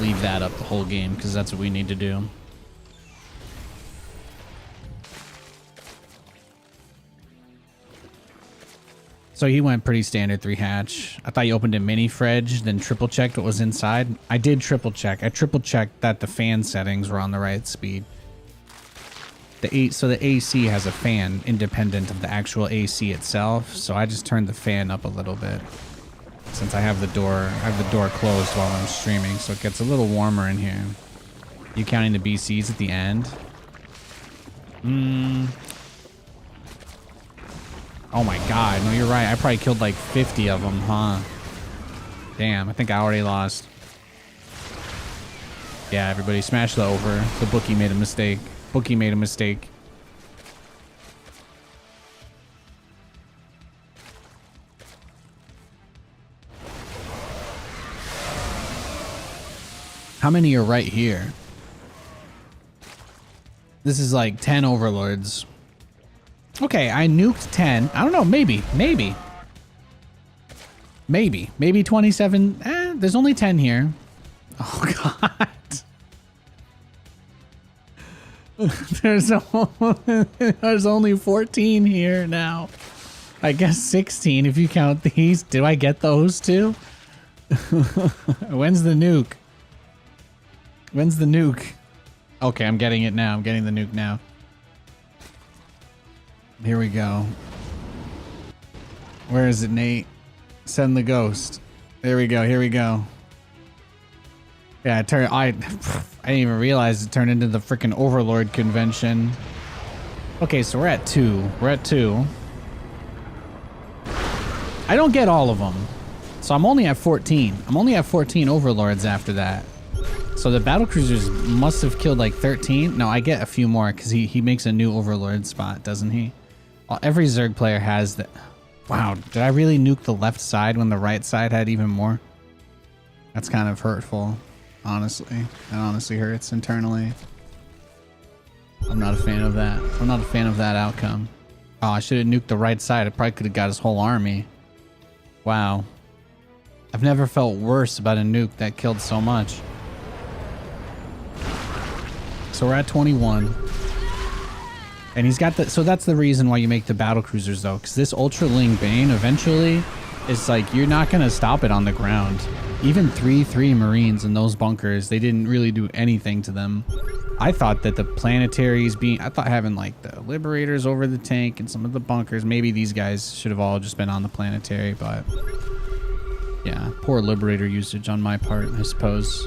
leave that up the whole game because that's what we need to do. So he went pretty standard 3 hatch. I thought you opened a mini fridge, then triple checked what was inside. I did triple check. I triple checked that the fan settings were on the right speed. So the AC has a fan independent of the actual AC itself. So I just turned the fan up a little bit since I have the door closed while I'm streaming, so it gets a little warmer in here. You counting the BCs at the end? Oh my god, no, you're right. I probably killed like 50 of them, huh? Damn, I think I already lost. Yeah, everybody smash the over. The bookie made a mistake. Bookie made a mistake. How many are right here? This is like 10 overlords. Okay, I nuked 10. I don't know, maybe 27. There's only 10 here. Oh god. There's only 14 here now. I guess 16 if you count these. Did I get those too? When's the nuke? When's the nuke? Okay, I'm getting it now. I'm getting the nuke now. Here we go. Where is it, Nate? Send the ghost. There we go. Here we go. Yeah, I didn't even realize it turned into the freaking Overlord convention. Okay, so we're at 2. We're at 2. I don't get all of them. So I'm only at 14. I'm only at 14 Overlords after that. So the battlecruisers must have killed like 13. No, I get a few more because he makes a new Overlord spot, doesn't he? Well, every Zerg player has that. Wow, did I really nuke the left side when the right side had even more? That's kind of hurtful, honestly. That honestly hurts internally. I'm not a fan of that. I'm not a fan of that outcome. Oh, I should have nuked the right side. I probably could have got his whole army. Wow. I've never felt worse about a nuke that killed so much. So we're at 21. And he's got the... So that's the reason why you make the battlecruisers, though. Because this Ultraling Bane, eventually, is like, you're not going to stop it on the ground. Even 3-3 Marines in those bunkers, they didn't really do anything to them. I thought that the planetaries being... I thought having, like, the Liberators over the tank and some of the bunkers, maybe these guys should have all just been on the planetary, but... Yeah, poor Liberator usage on my part, I suppose.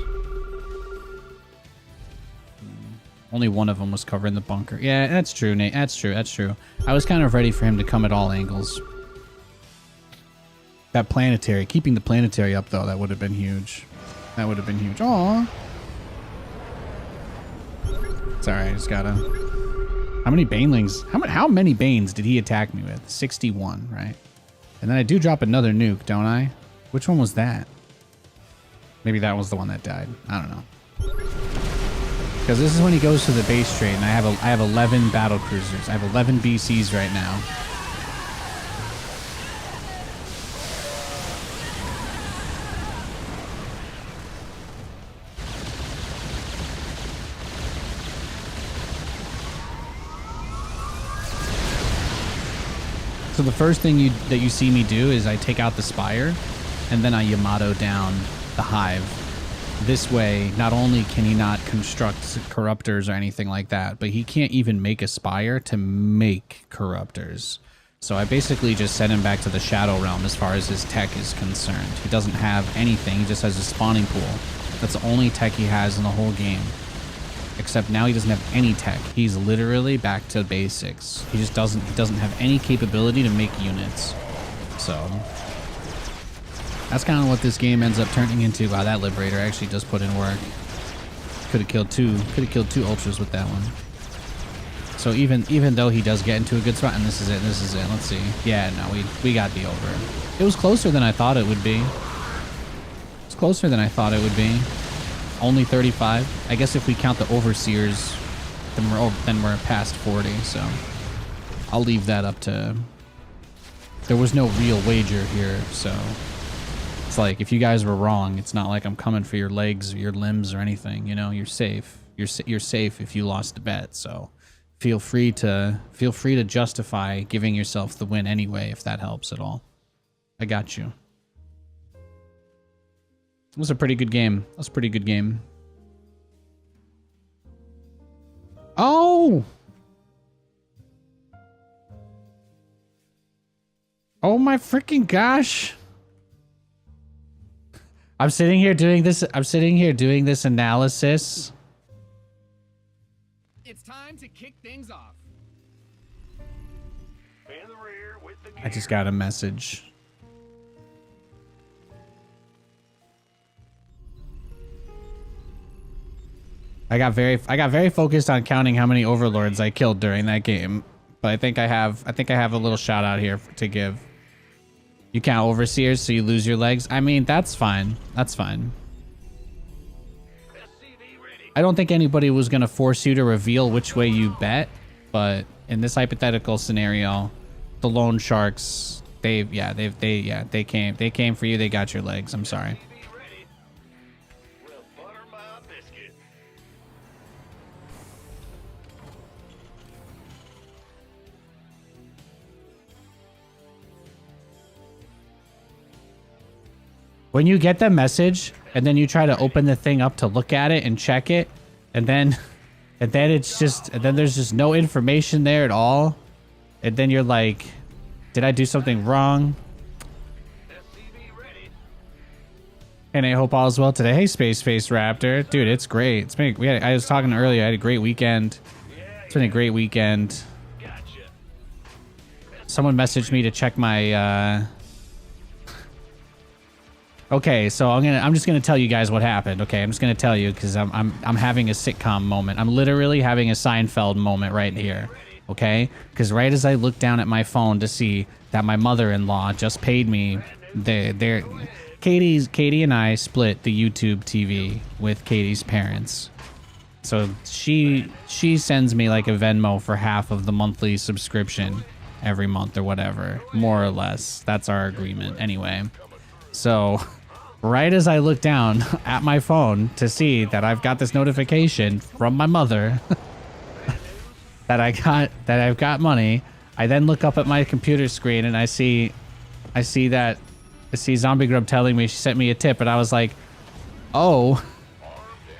Only one of them was covering the bunker. Yeah, that's true, Nate. That's true. That's true. I was kind of ready for him to come at all angles. That planetary. Keeping the planetary up, though, that would have been huge. That would have been huge. Aww. It's alright. I just gotta... How many Banelings? How many Banes did he attack me with? 61, right? And then I do drop another nuke, don't I? Which one was that? Maybe that was the one that died. I don't know. Because this is when he goes to the base trade, and I have 11 battle cruisers. I have 11 BCs right now. So the first thing that you see me do is I take out the Spire, and then I Yamato down the Hive. This way, not only can he not construct corruptors or anything like that, but he can't even make a Spire to make corruptors. So I basically just send him back to the Shadow Realm as far as his tech is concerned. He doesn't have anything, he just has a spawning pool. That's the only tech he has in the whole game. Except now he doesn't have any tech. He's literally back to basics. He doesn't have any capability to make units. So that's kind of what this game ends up turning into. Wow, that Liberator actually does put in work. Could have killed two ultras with that one. So even though he does get into a good spot, and this is it. Let's see. Yeah, no, we got the over. It was closer than I thought it would be. It's closer than I thought it would be. Only 35. I guess if we count the Overseers, then we're past 40. So I'll leave that up to. There was no real wager here, so. It's like, if you guys were wrong, it's not like I'm coming for your legs or your limbs or anything. You know, you're safe. You're safe if you lost the bet. So feel free to justify giving yourself the win anyway, if that helps at all. I got you. It was a pretty good game. That was a pretty good game. Oh! Oh my freaking gosh! I'm sitting here doing this analysis. It's time to kick things off. In the rear with the gear. I just got a message. I got very focused on counting how many overlords I killed during that game, but I think I have a little shout out here to give. You count Overseers, so you lose your legs. I mean, that's fine. That's fine. I don't think anybody was gonna force you to reveal which way you bet, but in this hypothetical scenario, the loan sharks, they came for you. They got your legs. I'm sorry. When you get the message and then you try to open the thing up to look at it and check it, and then there's just no information there at all, and then you're like, did I do something wrong? And I hope all is well today. Hey, Space Raptor, dude, it's great. It's been I was talking earlier. I had a great weekend. It's been a great weekend. Someone messaged me to check my. Okay, so I'm just gonna tell you guys what happened. Okay, I'm just gonna tell you because I'm having a sitcom moment. I'm literally having a Seinfeld moment right here. Okay, because right as I look down at my phone to see that my mother-in-law just paid me, Katie and I split the YouTube TV with Katie's parents. So she sends me like a Venmo for half of the monthly subscription every month or whatever, more or less. That's our agreement anyway. So right as I look down at my phone to see that I've got this notification from my mother that I've got money, I then look up at my computer screen and I see Zombie Grub telling me she sent me a tip, and I was like, oh,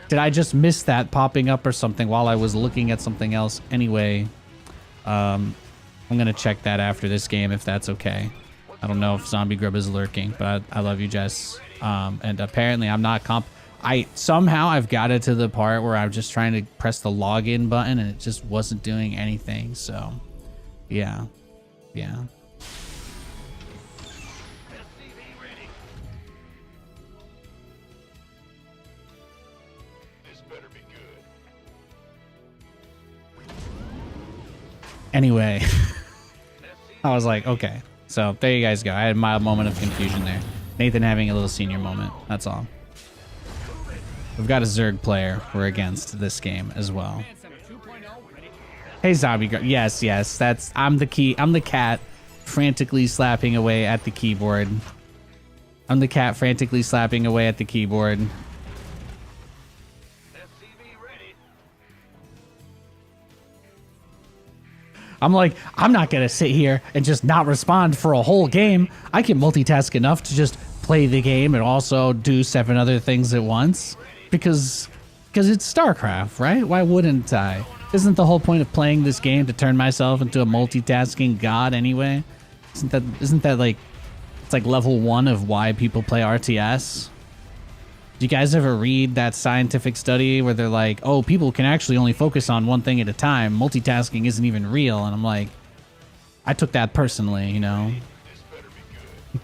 did I just miss that popping up or something while I was looking at something else? Anyway, I'm gonna check that after this game if that's okay. I don't know if Zombie Grub is lurking, but I love you, Jess. And apparently I'm not somehow I've got it to the part where I'm just trying to press the login button and it just wasn't doing anything. So yeah. This better be good. Anyway, I was like, okay. So there you guys go. I had a mild moment of confusion there. Nathan having a little senior moment. That's all. We've got a Zerg player we're against this game as well. Hey, Zombie Girl. Yes, that's I'm the cat frantically slapping away at the keyboard. I'm the cat frantically slapping away at the keyboard. I'm like, I'm not gonna sit here and just not respond for a whole game. I can multitask enough to just play the game and also do 7 other things at once. Because it's StarCraft, right? Why wouldn't I? Isn't the whole point of playing this game to turn myself into a multitasking god anyway? Isn't that like, it's like level 1 of why people play RTS? Do you guys ever read that scientific study where they're like, oh, people can actually only focus on one thing at a time. Multitasking isn't even real. And I'm like, I took that personally, you know? This better be good.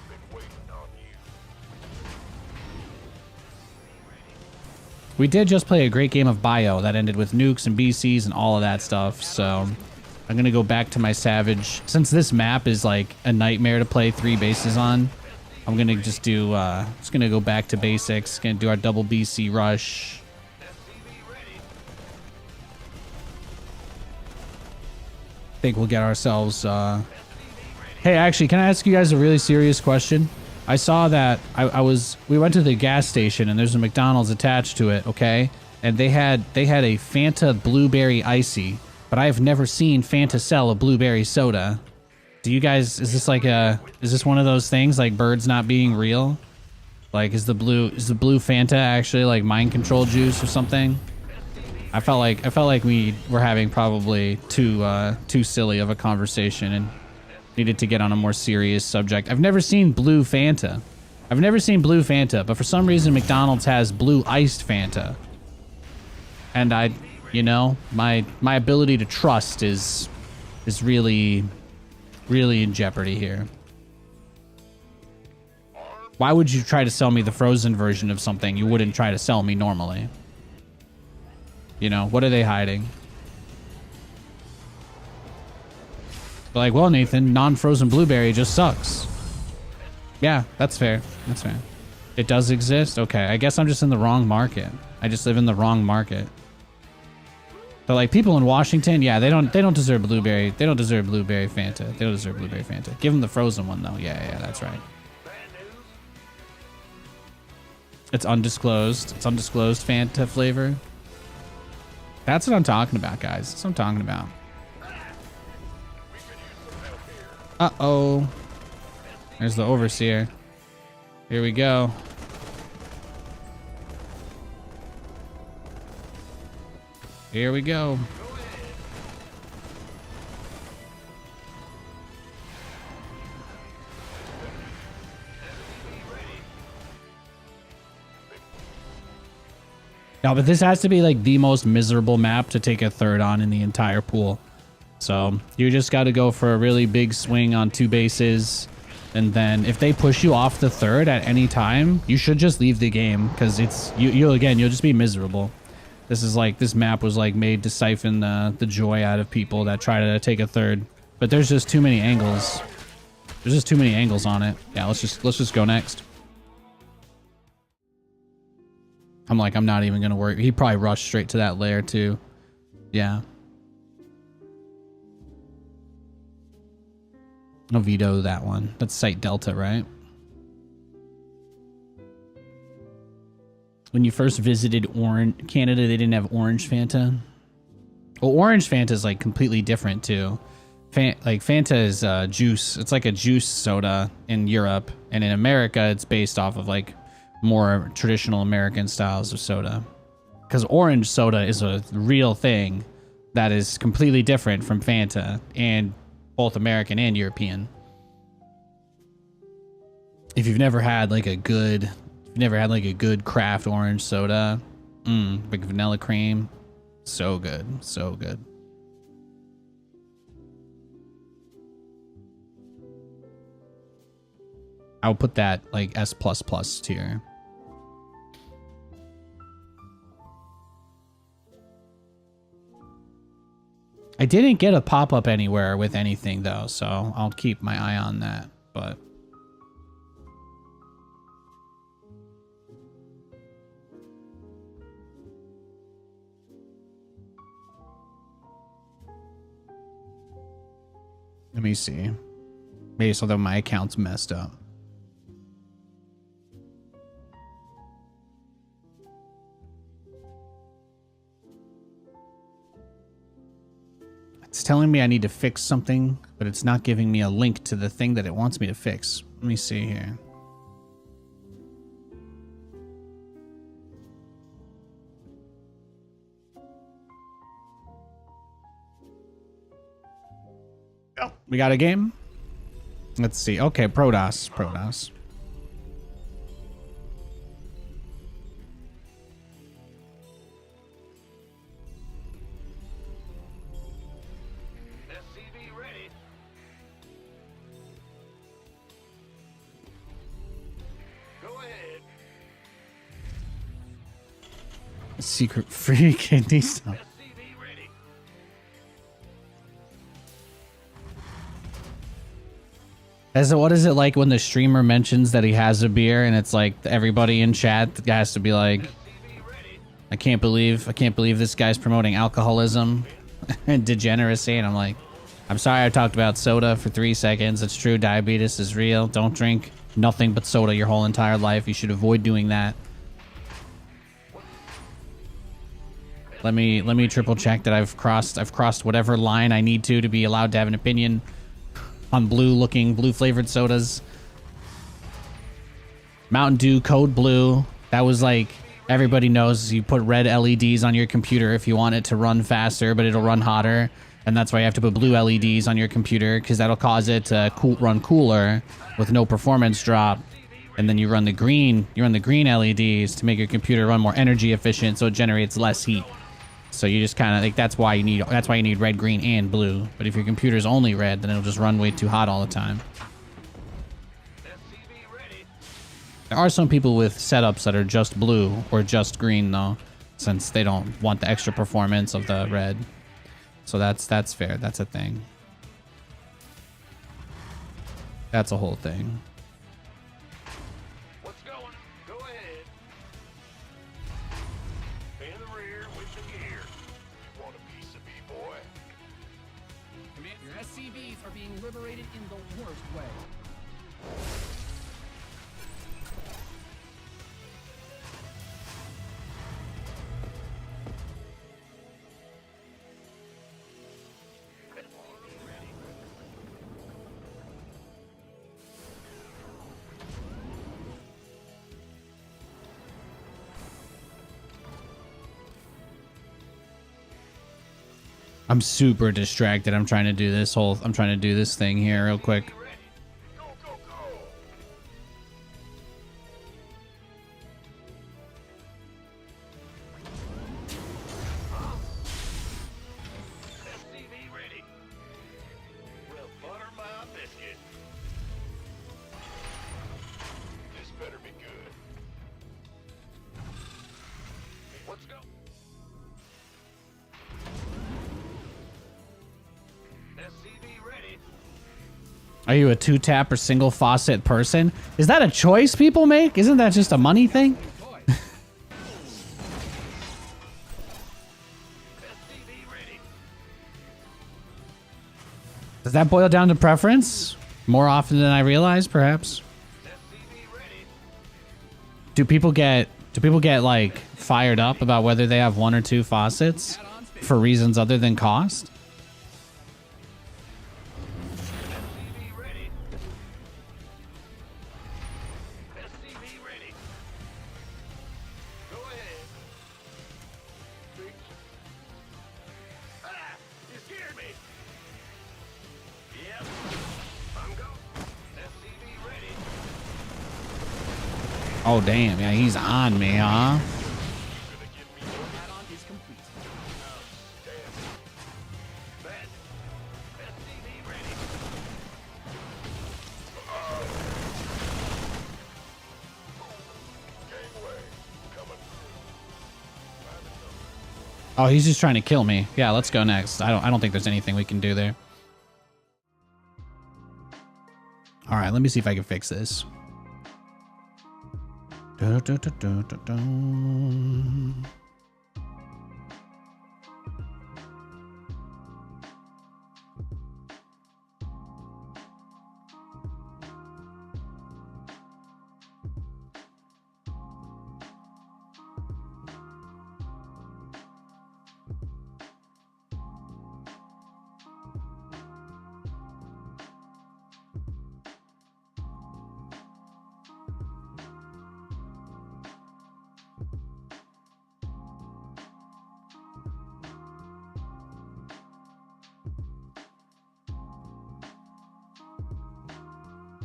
Been waiting on you. We did just play a great game of Bio that ended with nukes and BCs and all of that stuff. So I'm going to go back to my Savage. Since this map is like a nightmare to play 3 bases on, I'm going to just do, just going to go back to basics. Going to do our double BC rush. I think we'll get ourselves, Hey, actually, can I ask you guys a really serious question? I saw that we went to the gas station and there's a McDonald's attached to it, okay? And they had a Fanta Blueberry Icy, but I have never seen Fanta sell a blueberry soda. Do you guys, is this one of those things like birds not being real? Like, is the blue Fanta actually like mind control juice or something? I felt like we were having probably too silly of a conversation and needed to get on a more serious subject. I've never seen blue Fanta. But for some reason McDonald's has blue iced Fanta. And my ability to trust is really in jeopardy here. Why would you try to sell me the frozen version of something you wouldn't try to sell me normally? You know, what are they hiding? But like, well, Nathan, non-frozen blueberry just sucks. Yeah, that's fair. That's fair. It does exist? Okay, I guess I'm just in the wrong market. I just live in the wrong market. But like people in Washington, yeah, they don't deserve blueberry. They don't deserve blueberry Fanta. They don't deserve blueberry Fanta. Give them the frozen one though. Yeah, that's right. It's undisclosed. It's undisclosed Fanta flavor. That's what I'm talking about, guys. That's what I'm talking about. Uh-oh. There's the overseer. Here we go. Here we go. No, but this has to be like the most miserable map to take a third on in the entire pool. So you just got to go for a really big swing on 2 bases. And then if they push you off the third at any time, you should just leave the game because you'll just be miserable. This map was like made to siphon the joy out of people that try to take a third. But there's just too many angles. There's just too many angles on it. Yeah, let's just go next. I'm not even gonna worry. He probably rushed straight to that lair too. Yeah. I'll veto that one. That's Site Delta, right? When you first visited Canada, they didn't have orange Fanta. Well, orange Fanta is like completely different too. Like Fanta is juice. It's like a juice soda in Europe, and in America, it's based off of like more traditional American styles of soda. Because orange soda is a real thing that is completely different from Fanta, and both American and European. If you've never had like a good craft orange soda, big vanilla cream, so good, so good. I'll put that like S++ tier. I didn't get a pop-up anywhere with anything though, so I'll keep my eye on that, but let me see. Maybe so that my account's messed up. It's telling me I need to fix something, but it's not giving me a link to the thing that it wants me to fix. Let me see here. Oh, we got a game? Let's see. Okay, Protoss. SCV ready. Go ahead. Secret free kidney stuff. SCV ready. What is it like when the streamer mentions that he has a beer and it's like everybody in chat has to be like, SCV ready. I can't believe this guy's promoting alcoholism and degeneracy, and I'm like, I'm sorry I talked about soda for 3 seconds. It's true, diabetes is real. Don't drink nothing but soda your whole entire life. You should avoid doing that. Let me triple check that I've crossed whatever line I need to be allowed to have an opinion on blue flavored sodas. Mountain Dew Code Blue. That was like, everybody knows you put red LEDs on your computer if you want it to run faster, but it'll run hotter. And that's why you have to put blue LEDs on your computer, because that'll cause it to run cooler with no performance drop. And then you run the green LEDs to make your computer run more energy efficient, so it generates less heat. So you just kind of like, that's why you need red, green, and blue. But if your computer's only red, then it'll just run way too hot all the time. SCV ready. There are some people with setups that are just blue or just green though, since they don't want the extra performance of the red. So that's fair. That's a thing. That's a whole thing. What's going? Go ahead. In the rear with the gear. You want a piece of me, boy? Command, your SCVs are being liberated in the worst way. I'm super distracted. I'm trying to do this thing here real quick. Ready. Go, go, go. SCV ready. Well, butter my biscuit. This better be good. Let's go. SCV ready. Are you a 2-tap or single faucet person? Is that a choice people make? Isn't that just a money thing? Boy, SCV ready. Does that boil down to preference? More often than I realize, perhaps. SCV ready. Do people get Do people get like fired up about whether they have 1 or 2 faucets for reasons other than cost? SCV ready. SCV ready. Go ahead. Big. Ah! You scared me. Yep. I'm go. SCV ready. Oh damn, yeah, he's on me, huh? Gonna give me your Add-on is complete. damn. Bad. SCV ready. Gangway coming. Oh, he's just trying to kill me. Yeah, let's go next. I don't think there's anything we can do there. All right, let me see if I can fix this. Dun-dun-dun-dun-dun-dun.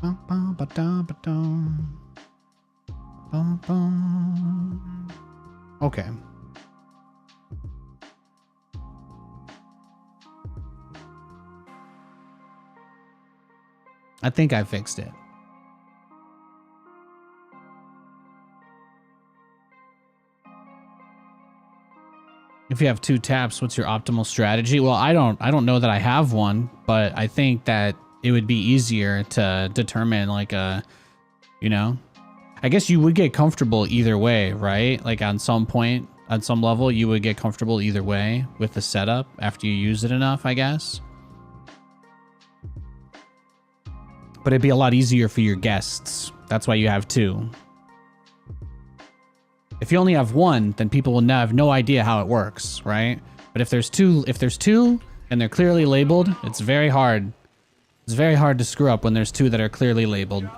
Bum, bum, ba-dum, ba-dum. Bum, bum. Okay. I think I fixed it. If you have 2 taps, what's your optimal strategy? Well, I don't know that I have one, but I think that it would be easier to determine like a, you know, I guess you would get comfortable either way, right? Like on some point, on some level, you would get comfortable either way with the setup after you use it enough, I guess. But it'd be a lot easier for your guests. That's why you have 2. If you only have 1, then people will have no idea how it works, right? But if there's 2 and they're clearly labeled, it's very hard. It's very hard to screw up when there's 2 that are clearly labeled.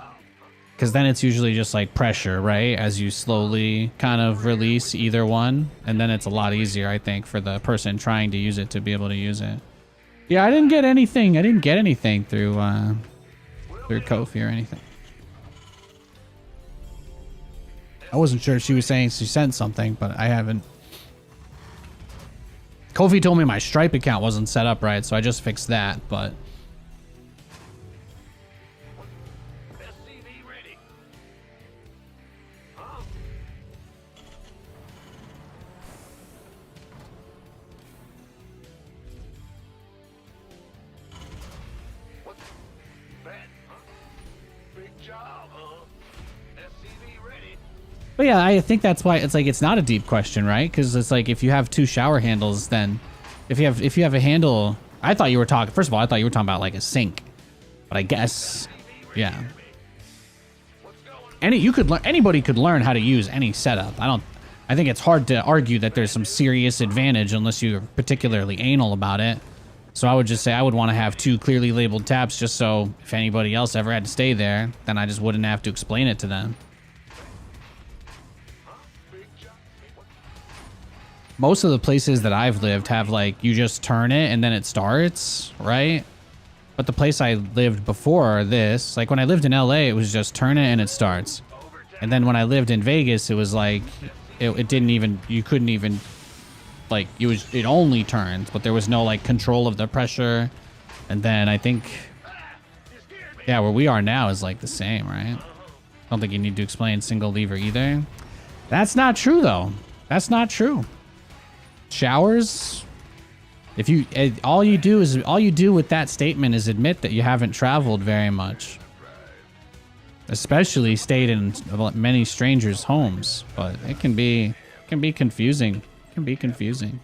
Because then it's usually just like pressure, right? As you slowly kind of release either one. And then it's a lot easier, I think, for the person trying to use it to be able to use it. Yeah, I didn't get anything. I didn't get anything through Kofi or anything. I wasn't sure she was saying she sent something, but I haven't. Kofi told me my Stripe account wasn't set up right, so I just fixed that, but... SCV ready. Huh? What? Bad, huh? Big job, huh? SCV ready. But yeah, I think that's why it's like it's not a deep question, right? Because it's like if you have 2 shower handles, then if you have a handle, I thought you were talking. First of all, I thought you were talking about like a sink, but I guess, yeah. Anybody could learn how to use any setup. I think it's hard to argue that there's some serious advantage unless you're particularly anal about it. So I would just say I would want to have 2 clearly labeled taps just so if anybody else ever had to stay there, then I just wouldn't have to explain it to them. Most of the places that I've lived have like you just turn it and then it starts, right? But the place I lived before this, like when I lived in LA, it was just turn it and it starts. And then when I lived in Vegas, it was like it didn't even, you couldn't even, like it only turns, but there was no like control of the pressure. And then I think, yeah, where we are now is like the same, right? I don't think you need to explain single lever either. That's not true though. That's not true. Showers, if you all you do with that statement is admit that you haven't traveled very much, especially stayed in many strangers' homes. But it can be confusing. It can be confusing.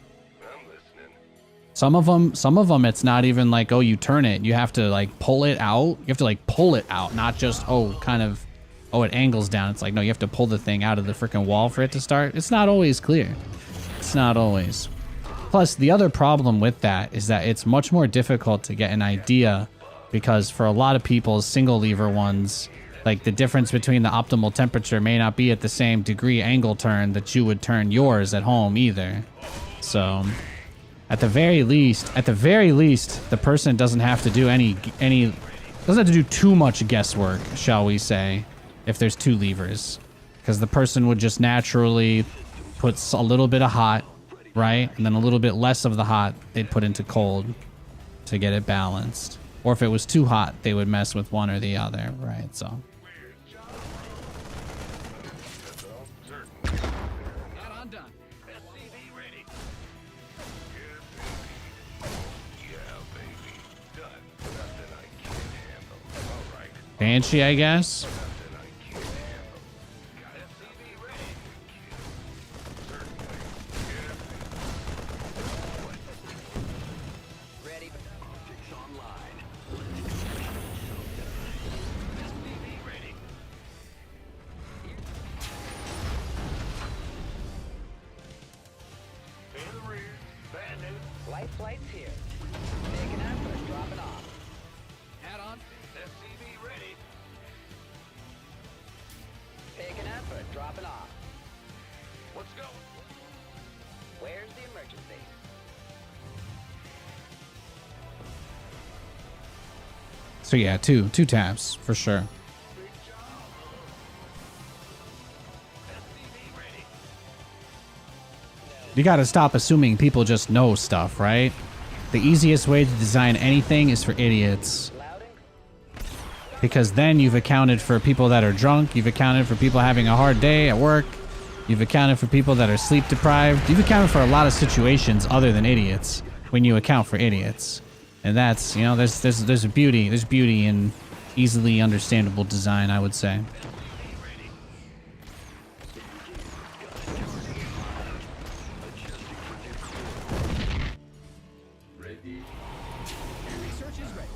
Some of them it's not even like, oh, you turn it, you have to like pull it out. You have to like pull it out, not just, oh, kind of oh, it angles down. It's like, no, you have to pull the thing out of the freaking wall for it to start. It's not always clear. It's not always. Plus, the other problem with that is that it's much more difficult to get an idea because for a lot of people, single lever ones, like the difference between the optimal temperature may not be at the same degree angle turn that you would turn yours at home either. So at the very least, the person doesn't have to do doesn't have to do too much guesswork, shall we say, if there's two levers, because the person would just naturally put a little bit of hot, right? And then a little bit less of the hot they'd put into cold to get it balanced. Or if it was too hot, they would mess with one or the other, right? So Add-on done. SCV ready. Yeah, baby. Done. Nothing I can't handle. All right. Banshee, I guess. Nothing I can't handle. Got SCV ready. Certainly. Ready. Optics online. SCV ready. In the rear. Bad news. Light flight's here. Taking out, but dropping off. Add-on. SCV ready. Taking out, but dropping off. Let's go. Where's the emergency? So yeah, two taps for sure. Big job. SCV ready. You gotta stop assuming people just know stuff, right? The easiest way to design anything is for idiots. Louding? Because then you've accounted for people that are drunk, you've accounted for people having a hard day at work, you've accounted for people that are sleep deprived, you've accounted for a lot of situations other than idiots when you account for idiots. And that's, you know, there's beauty in easily understandable design, I would say. Research is ready.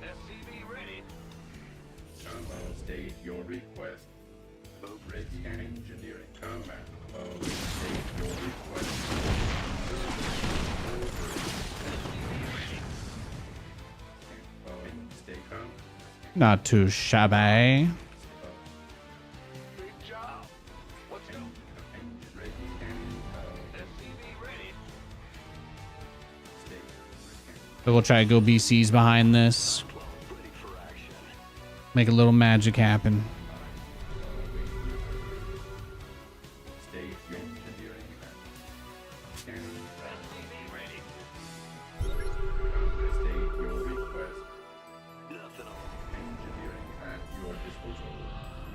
SCV ready. State your request. Ready engineering. Command. State your request. Stay calm. Not too shabby. Big job. Let's go. Ready SCV ready. So we'll try to go BCs behind this. Ready for action. Make a little magic happen. State your engineering. Scanning. SCV ready. State your request. Nothing on. Engineering at your disposal.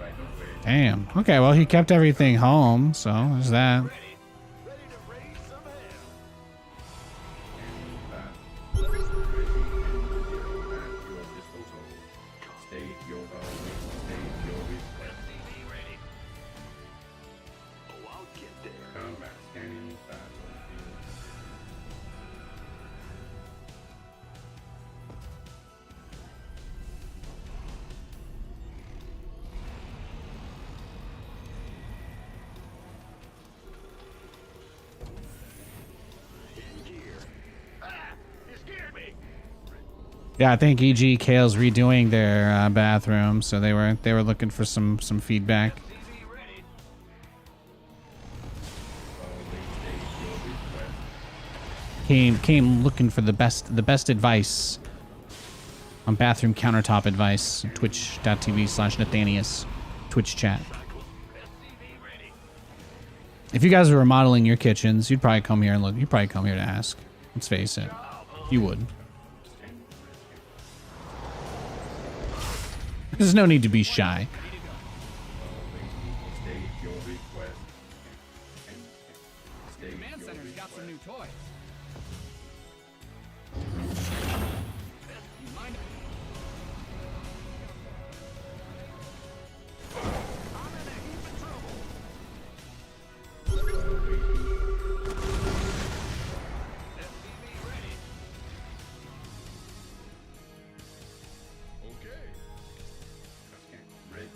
Right away. Damn. Okay, well, he kept everything home, so there's that. Ready. Ready to raise some hell. State your request. SCV ready. Oh, I'll get there. Combat scanning battlefield. In gear. Ah! You scared me. Yeah, I think EG Kale's redoing their bathroom, so they were looking for some feedback. SCV ready. Came looking for the best advice on bathroom countertop advice. Twitch.tv/Nathanias Twitch chat. SCV ready. If you guys were remodeling your kitchens, you'd probably come here and look. You'd probably come here to ask. Let's face it, you would. There's no need to be shy. State your request. State Command your center's got some new toys. You mind? SCV ready. Okay. ready.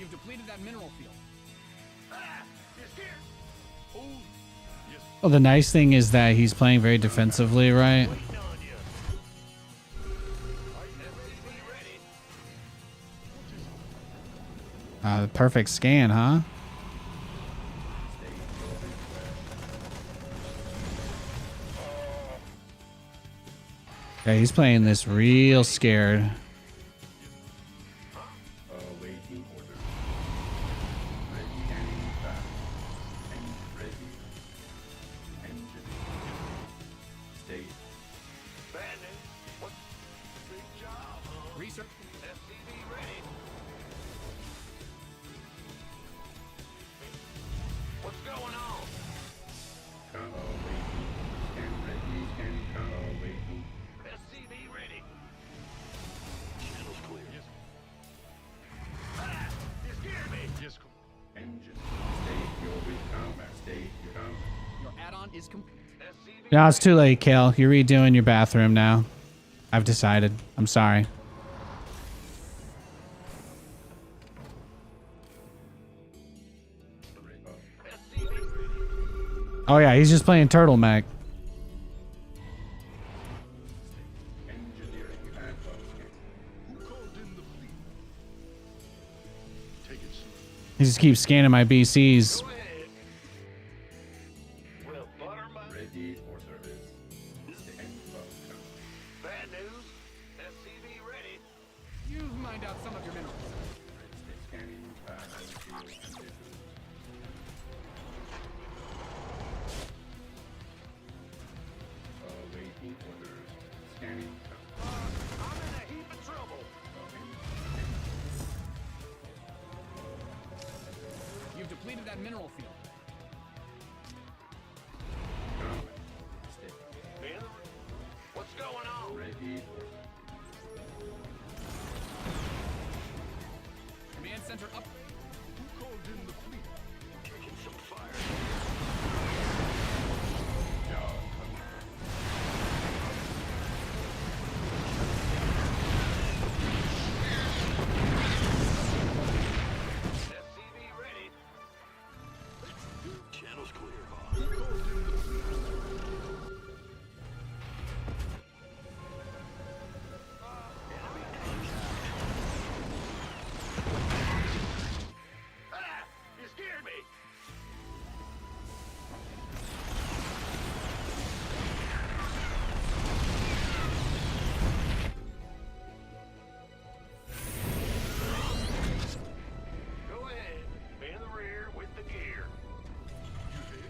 You've depleted that mineral field. Ah, you scared? Oh, yes. Well, the nice thing is that he's playing very defensively, right? Waiting on you. SCV ready. The perfect scan, huh? Yeah, he's playing this real scared. Awaiting orders. Ready and fast. And ready. Engine. State. Bad news. What? Big job, huh? Research. SCV ready. What's going on? Come awaiting. And ready and come awaiting. SCV ready. Channel's clear. Yes. Ah, you scared me. Yes. Engine. State your with combat. State your combat. Your add-on is complete. SCV. No, it's too late, Kale. You're redoing your bathroom now. I've decided. I'm sorry. SCV ready. Oh yeah, he's just playing Turtle Mech. Engineering and function. Who called in the fleet? Take it slow. He just keeps scanning my BCs. Go ahead. Well, butter my Ready for service. And function. bad news. SCV ready. You've mined out some of your minerals. Scanning battlefield conditions. Awaiting orders. Scanning. I'm in a heap of trouble. You've depleted that mineral field. Ben, what's going on? Ready for Command center up. Who called in the fleet? Taking some fire. job. SCV ready. Channel's clear, boss. Who called in the fleet? Ah, you scared me. Go ahead. Be in the rear with the gear.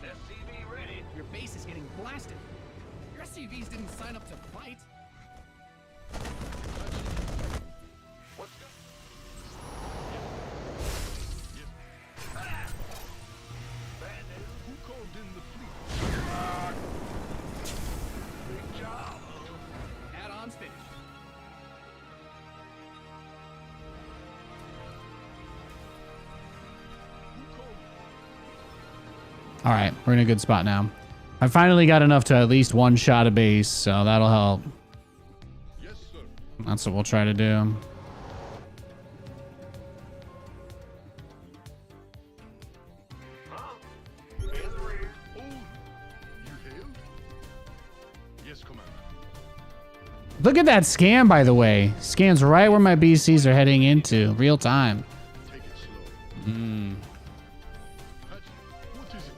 SCV ready. Your base is getting blasted. Your SCVs didn't sign up to fight. What's go? Ah! Bad news. Who called in the fleet? Big job. Add-ons finished. Who called? All right, we're in a good spot now. I finally got enough to at least one shot a base, so that'll help. Yes, sir. That's what we'll try to do. Huh? Be in the rear. Oh, you hailed? Yes, Commander. Look at that scan, by the way. Scans right where my BCs are heading into, real time. Take it slow. Mm. Patch, what is it?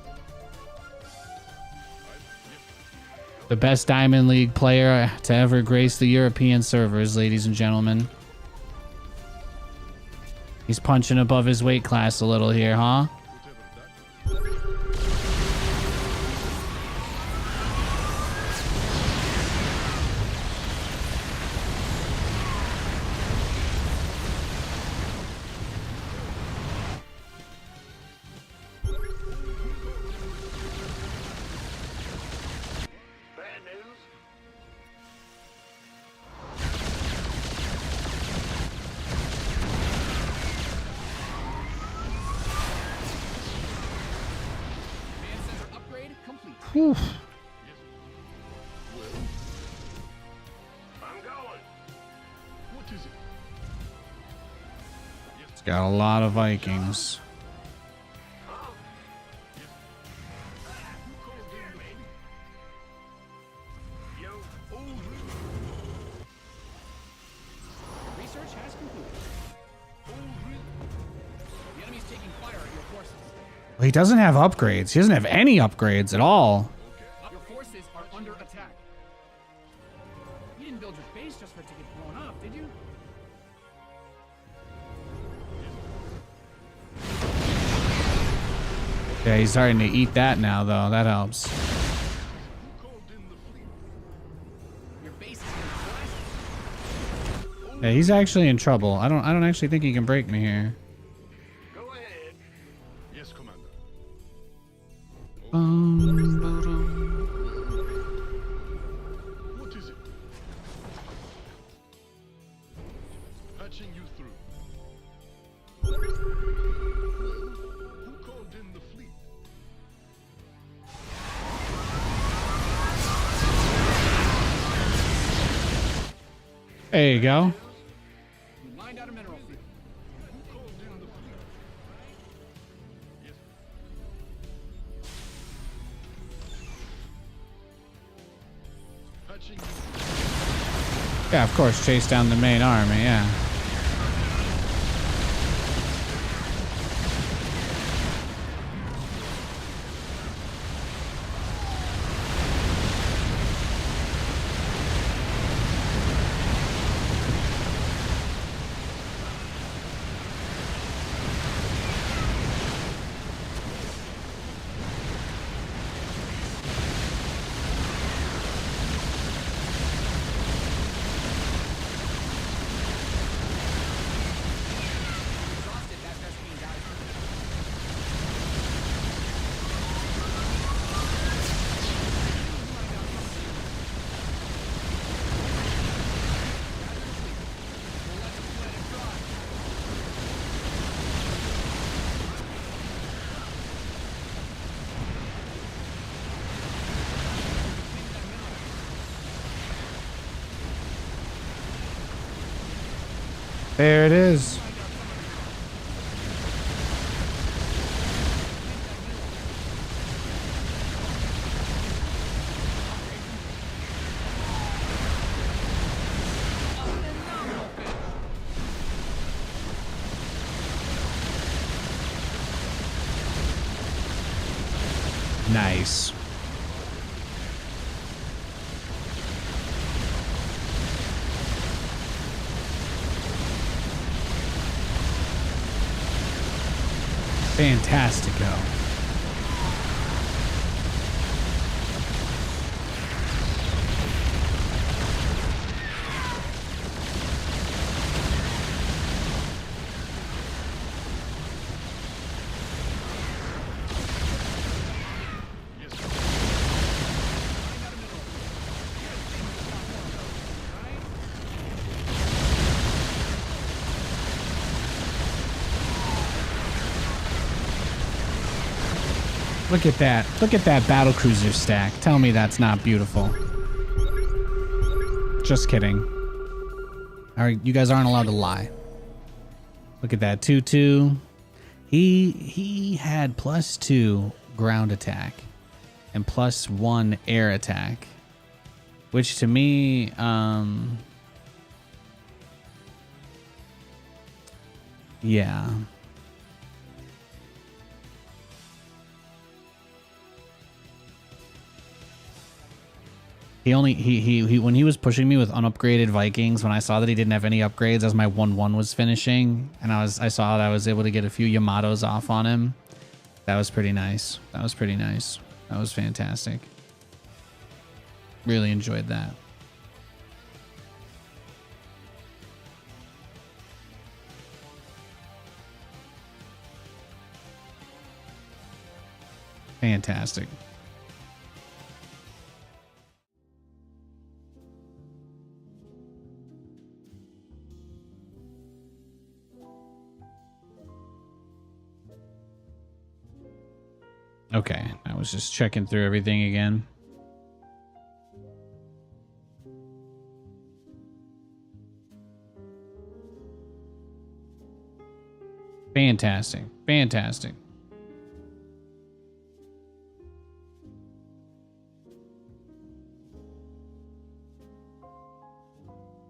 The best Diamond League player to ever grace the European servers, ladies and gentlemen. He's punching above his weight class a little here, huh? Whatever that. Bad news. Command center upgrade complete. Whew. I'm going. What is it? Got a lot of Vikings. Research has concluded. The enemy's taking fire at your forces. Well, he doesn't have upgrades. He doesn't have any upgrades at all. Your forces are under attack. You didn't build your base just for it to get blown up, did you? Yeah, he's starting to eat that now, though. That helps. Your base is gonna blast. Yeah, he's actually in trouble. I don't actually think he can break me here. Go ahead. Yes, Commander. What is it? Patching you through. Who called in the fleet? There you go. You mined out a mineral field. Who called in the fleet? Yes. Patching you. Yeah, of course, chase down the main army, yeah. Exhausted, that best being died. There it is. Nice. Fantastico. Look at that. Look at that battlecruiser stack. Tell me that's not beautiful. Just kidding. All right, you guys aren't allowed to lie. Look at that 2-2. He had +2 ground attack and +1 air attack, which to me, yeah. He when he was pushing me with unupgraded Vikings, when I saw that he didn't have any upgrades as my 1-1 was finishing, and I saw that I was able to get a few Yamatos off on him. That was pretty nice. That was pretty nice. That was fantastic. Really enjoyed that. Fantastic. Okay, I was just checking through everything again. Fantastic. Fantastic.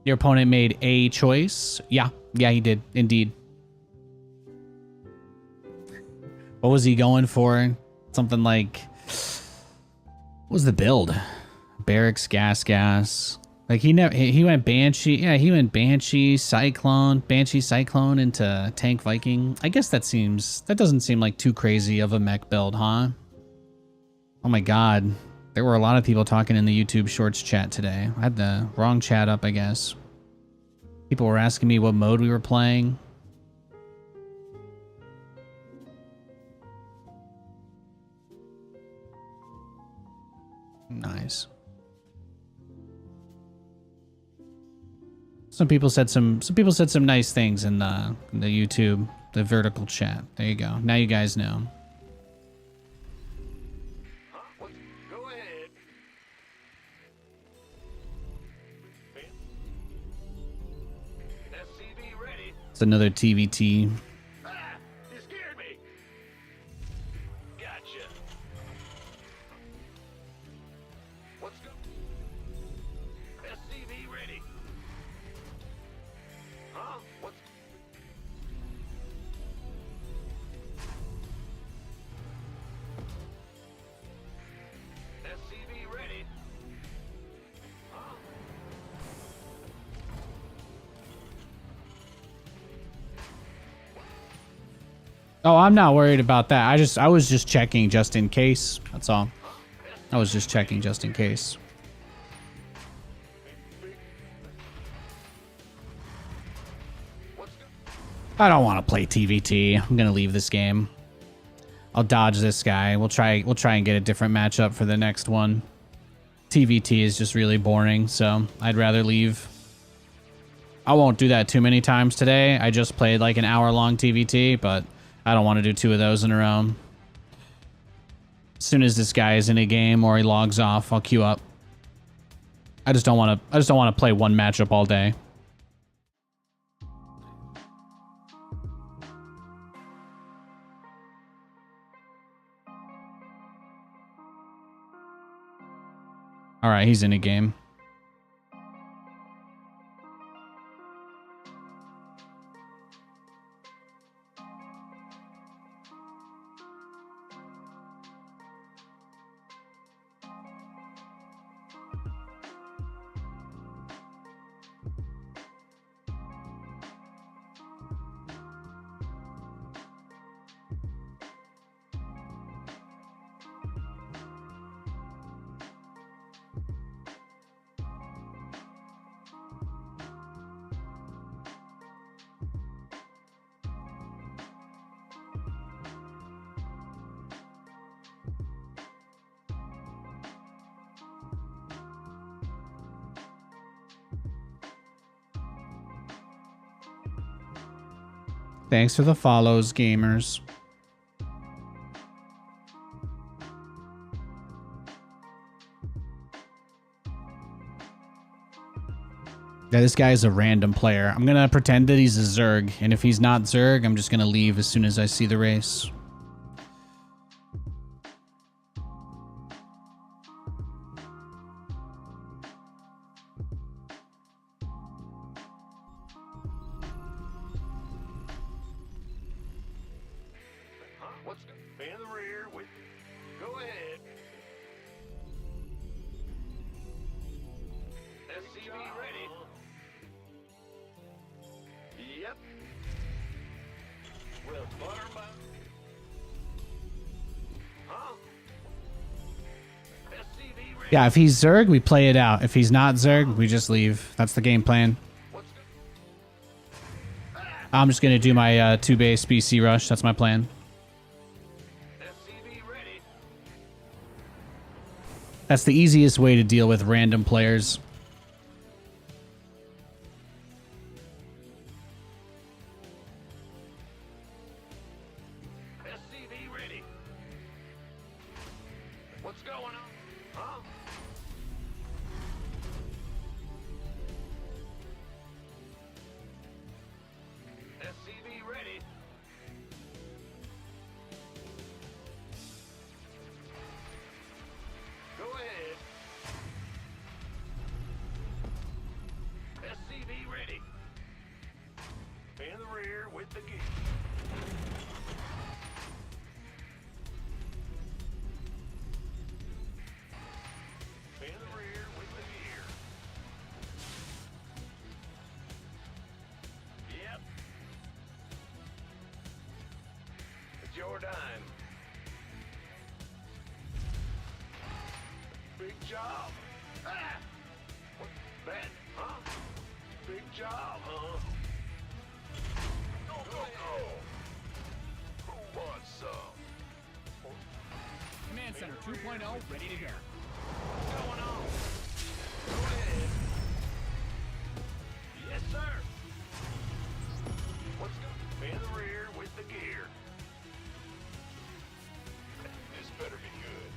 Your opponent made a choice? Yeah. Yeah, he did. Indeed. What was he going for? Something like... What was the build? Barracks, gas. Like he went Banshee. Yeah, he went Banshee, Cyclone into Tank Viking. I guess that doesn't seem like too crazy of a mech build, huh? Oh my god. There were a lot of people talking in the YouTube Shorts chat today. I had the wrong chat up, I guess. People were asking me what mode we were playing. Nice. Some people said some nice things in the YouTube, the vertical chat. There you go. Now you guys know. Go ahead. SCV ready. It's another TVT. Ah, you scared me. Gotcha. Let's go. SCV ready. Huh? What's... SCV ready. Huh? Oh, I'm not worried about that. I was just checking just in case. That's all. I was just checking just in case. I don't want to play TVT. I'm gonna leave this game. I'll dodge this guy. We'll try and get a different matchup for the next one. TVT is just really boring, so I'd rather leave. I won't do that too many times today. I just played like an hour-long TVT, but I don't want to do 2 of those in a row. As soon as this guy is in a game or he logs off, I'll queue up. I just don't want to play one matchup all day. All right, he's in a game. Thanks for the follows, gamers. Yeah, this guy is a random player. I'm gonna pretend that he's a Zerg, and if he's not Zerg, I'm just gonna leave as soon as I see the race. What's in the rear with... Go ahead. SCV ready. Yep. Well, Buttermouth. Huh? SCV ready. Yeah, if he's Zerg, we play it out. If he's not Zerg, we just leave. That's the game plan. What's good? I'm just gonna do my 2-base BC rush. That's my plan. SCV ready. That's the easiest way to deal with random players. SCV ready. What's going on? Huh? SCV ready. rear with the gear. In the rear with the gear. Yep. It's your dime. Big job. Ah! What? That? Huh? Big job, huh? Go, go, go! Who wants some? Command Center 2.0 ready to go. What's going on? Go ahead. Yes, sir. What's going? In the rear with the gear. This better be good.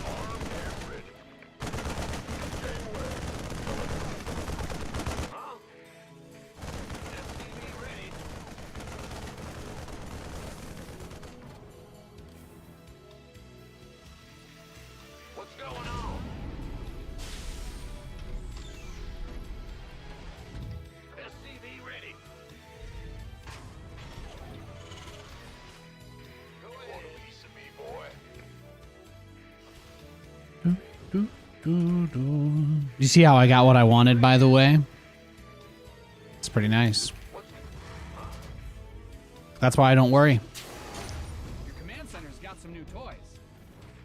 Armed and ready. Anywhere. Huh? SCV ready. What's going on? SCV ready. Go ahead. Want a piece of me, boy? You see how I got what I wanted, by the way? It's pretty nice. What's That's why I don't worry. Your command center's got some new toys.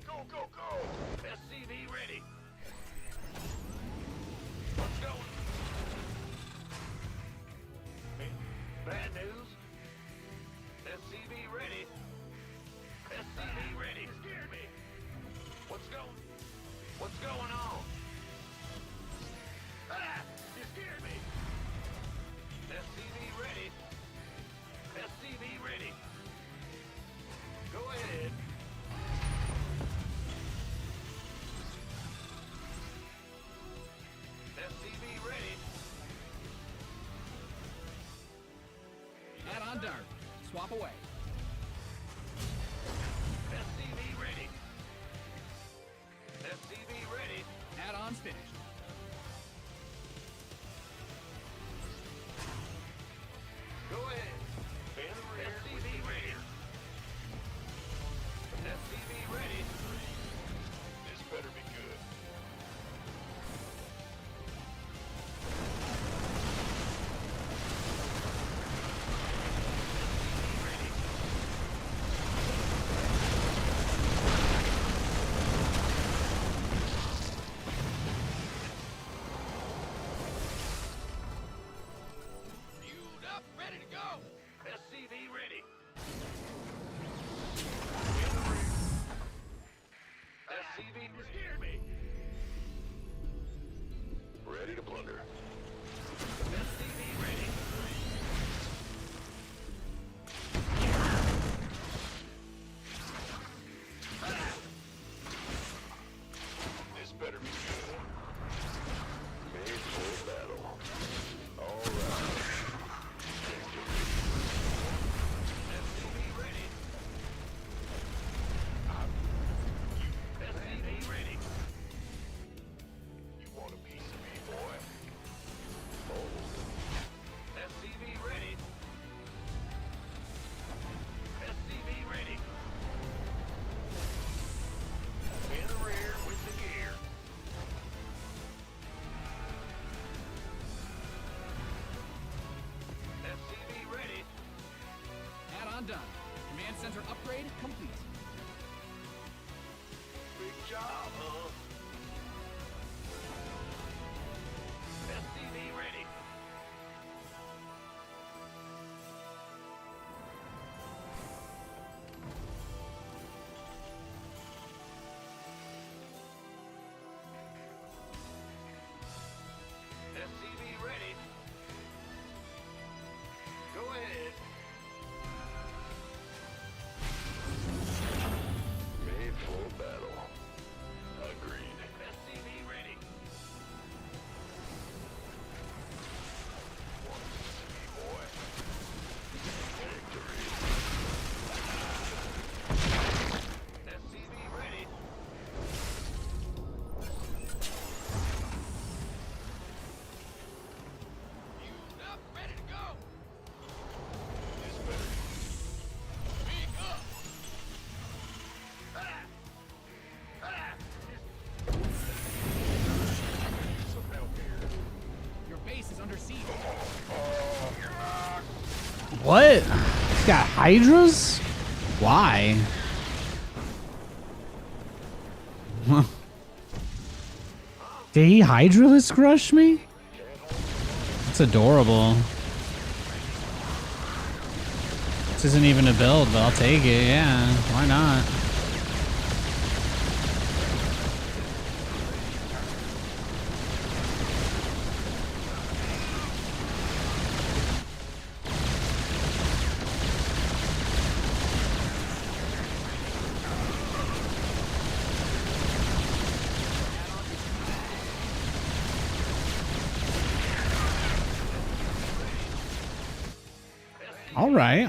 go, go, go? SCV ready. What's going? Bad news. SCV ready. SCV ready. You scared me. What's going on? Ah! You scared me. SCV ready. SCV ready. Go ahead. SCV ready. Add on dart. Swap away. SCV ready. SCV ready. Add-ons finished. Go ahead. SCV ready. SCV ready. This better be good. SCV ready. Fueled up, ready to go. SCV ready. In the rear. SCV you scared me. Ready to plunder. SCV ready. This better be good. Made for battle. All right. SCV ready. SCV ready. You want a piece of me, boy? Oh. SCV ready. SCV ready. In the rear with the gear. SCV ready. Add-on done. Command center upgrade complete. Big job, huh? SCV ready. SCV ready. Go ahead. Made for battle. Agreed. What? He's got hydras? Why? Did he hydralisk rush me? That's adorable. This isn't even a build, but I'll take it. Yeah, why not?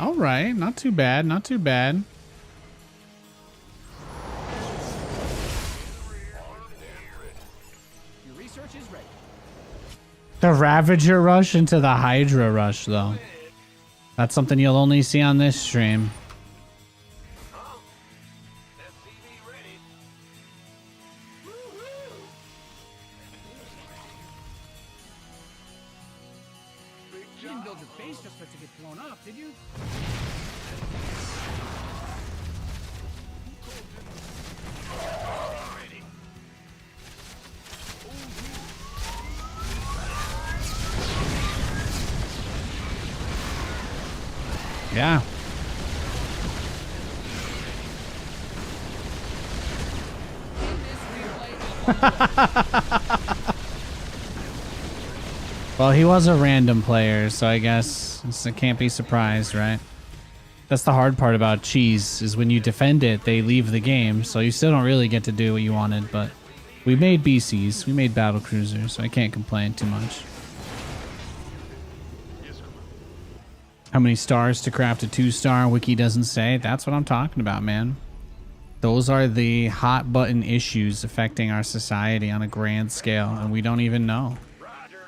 All right. Not too bad, not too bad. Your research is ready. The Ravager rush into the Hydra rush, though. That's something you'll only see on this stream. SCV ready. Big You didn't job. build your base just for it to get blown up, did you? Ready. Yeah. Well, he was a random player, so I guess it can't be surprised, right? That's the hard part about cheese, is when you defend it, they leave the game, so you still don't really get to do what you wanted, but we made BCs, we made battlecruisers, so I can't complain too much. How many stars to craft a 2-star? Wiki doesn't say. That's what I'm talking about, man. Those are the hot button issues affecting our society on a grand scale, and we don't even know.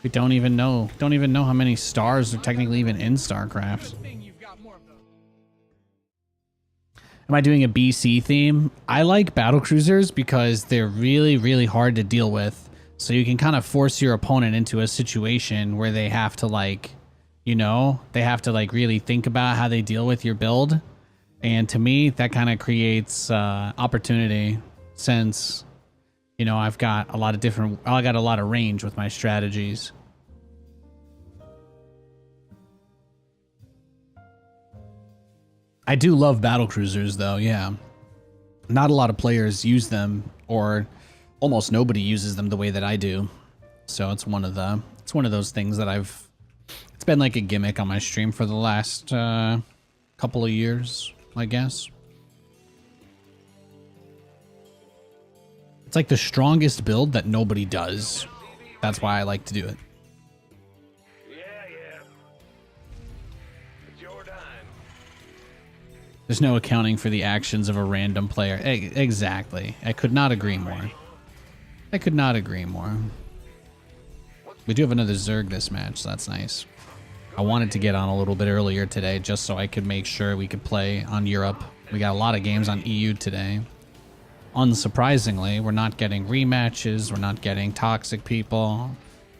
We don't even know. Don't even know how many stars are technically even in StarCraft. Thing you've got more of those. Am I doing a BC theme? I like battlecruisers because they're really, really hard to deal with. So you can kind of force your opponent into a situation where they have to, like, you know, they have to like really think about how they deal with your build. And to me, that kind of creates opportunity, since, you know, I got a lot of range with my strategies. I do love battlecruisers though, yeah. Not a lot of players use them, or almost nobody uses them the way that I do. So it's one of those things that it's been like a gimmick on my stream for the last couple of years, I guess. It's like the strongest build that nobody does. That's why I like to do it. Yeah. It's your time. There's no accounting for the actions of a random player. Exactly. I could not agree more. I could not agree more. We do have another Zerg this match, so that's nice. I wanted to get on a little bit earlier today just so I could make sure we could play on Europe. We got a lot of games on EU today. Unsurprisingly, we're not getting rematches. We're not getting toxic people.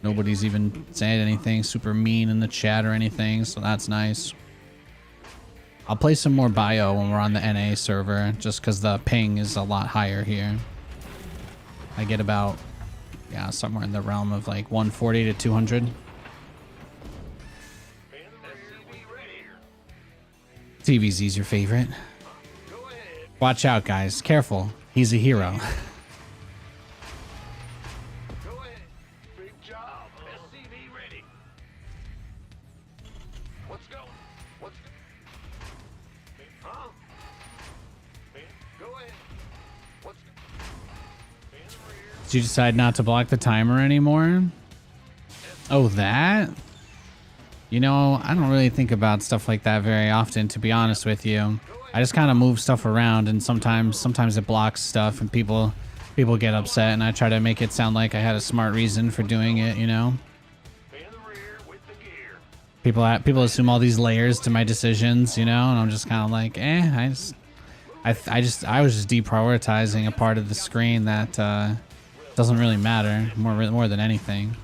Nobody's even saying anything super mean in the chat or anything, so that's nice. I'll play some more bio when we're on the NA server, just because the ping is a lot higher here. I get about, yeah, somewhere in the realm of like 140 to 200. TVZ's your favorite. Watch out, guys. Careful. He's a hero. Go ahead. Big job. SCV ready. Let's go. Huh? Go ahead. Let's go. In the rear. Did you decide not to block the timer anymore? Oh, that? You know, I don't really think about stuff like that very often, to be honest with you. I just kind of move stuff around, and sometimes it blocks stuff, and people get upset, and I try to make it sound like I had a smart reason for doing it, you know? In the rear with the gear. People assume all these layers to my decisions, you know, and I'm just kind of like, I was just deprioritizing a part of the screen that doesn't really matter more than anything.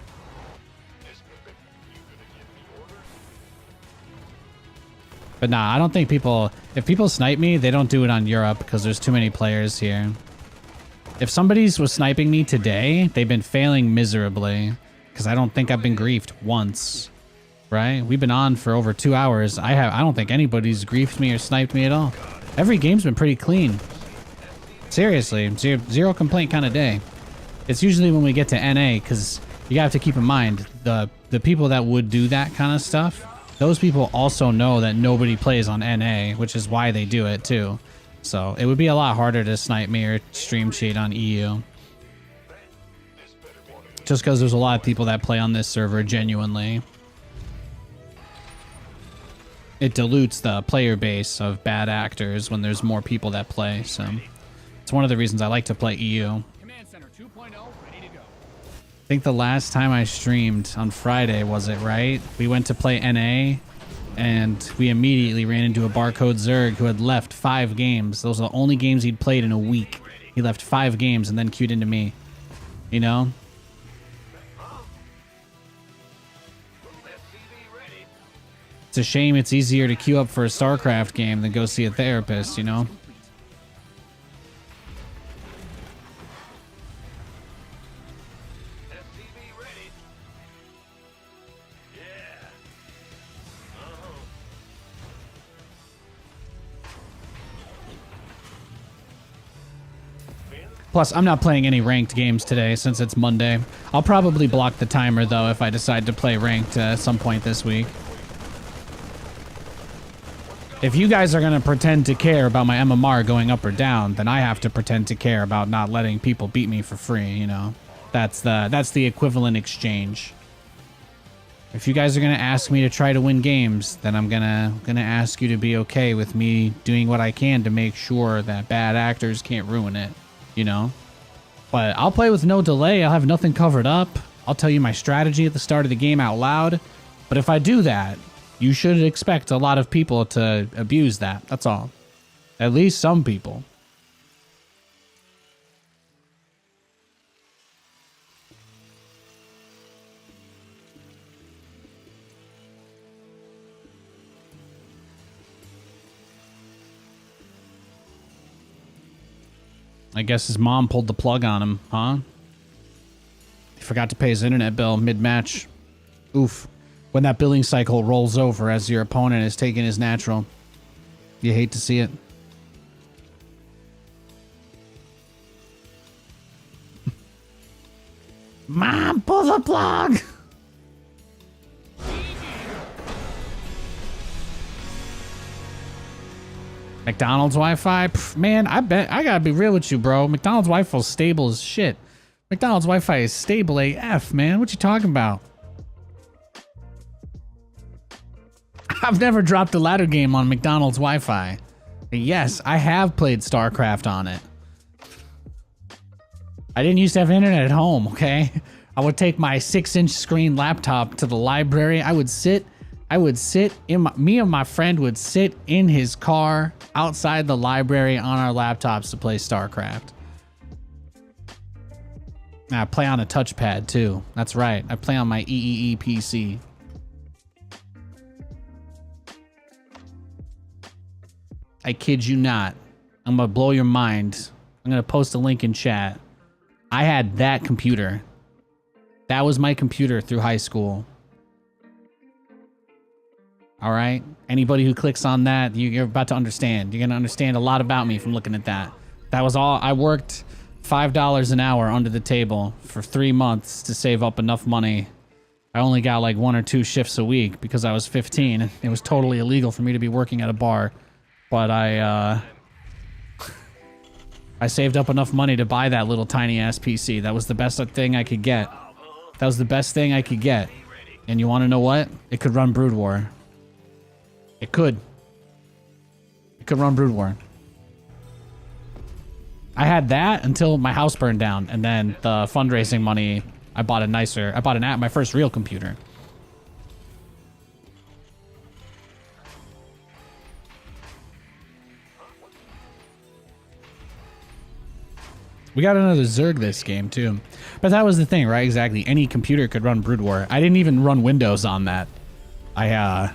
But nah, I don't think people... If people snipe me, they don't do it on Europe because there's too many players here. If somebody's was sniping me today, they've been failing miserably because I don't think I've been griefed once. Right? We've been on for over 2 hours. I don't think anybody's griefed me or sniped me at all. Every game's been pretty clean. Seriously, zero complaint kind of day. It's usually when we get to NA, because you have to keep in mind, the people that would do that kind of stuff, those people also know that nobody plays on NA, which is why they do it too. So it would be a lot harder to snipe me or stream cheat on EU. Just because there's a lot of people that play on this server genuinely. It dilutes the player base of bad actors when there's more people that play, so it's one of the reasons I like to play EU. Command Center 2.0 ready to go. I think the last time I streamed on Friday, was it, right? We went to play NA, and we immediately ran into a barcode Zerg who had left 5 games. Those are the only games he'd played in a week. He left 5 games and then queued into me. You know? It's a shame it's easier to queue up for a StarCraft game than go see a therapist, you know? Plus, I'm not playing any ranked games today since it's Monday. I'll probably block the timer, though, if I decide to play ranked at some point this week. If you guys are going to pretend to care about my MMR going up or down, then I have to pretend to care about not letting people beat me for free, you know? That's the equivalent exchange. If you guys are going to ask me to try to win games, then I'm gonna ask you to be okay with me doing what I can to make sure that bad actors can't ruin it. You know, but I'll play with no delay. I'll have nothing covered up. I'll tell you my strategy at the start of the game out loud. But if I do that, you should expect a lot of people to abuse that. That's all. At least some people. I guess his mom pulled the plug on him, huh? He forgot to pay his internet bill mid-match. Oof. When that billing cycle rolls over as your opponent is taking his natural. You hate to see it. Mom, pull the plug! McDonald's Wi-Fi? Pff, man, I gotta be real with you, bro. McDonald's Wi-Fi is stable as shit. McDonald's Wi-Fi is stable AF, man. What you talking about? I've never dropped a ladder game on McDonald's Wi-Fi. Yes, I have played StarCraft on it. I didn't used to have internet at home, okay? I would take my 6-inch screen laptop to the library. Me and my friend would sit in his car outside the library on our laptops to play StarCraft. I play on a touchpad too. That's right. I play on my EEE PC. I kid you not. I'm gonna blow your mind. I'm gonna post a link in chat. I had that computer. That was my computer through high school. All right. Anybody who clicks on that, you're about to understand. You're going to understand a lot about me from looking at that. That was all. I worked $5 an hour under the table for 3 months to save up enough money. I only got like 1 or 2 shifts a week because I was 15. It was totally illegal for me to be working at a bar. But I saved up enough money to buy that little tiny ass PC. That was the best thing I could get. That was the best thing I could get. And you want to know what? It could run Brood War. It could. It could run Brood War. I had that until my house burned down, and then the fundraising money, I bought my first real computer. We got another Zerg this game too. But that was the thing, right? Exactly. Any computer could run Brood War. I didn't even run Windows on that. I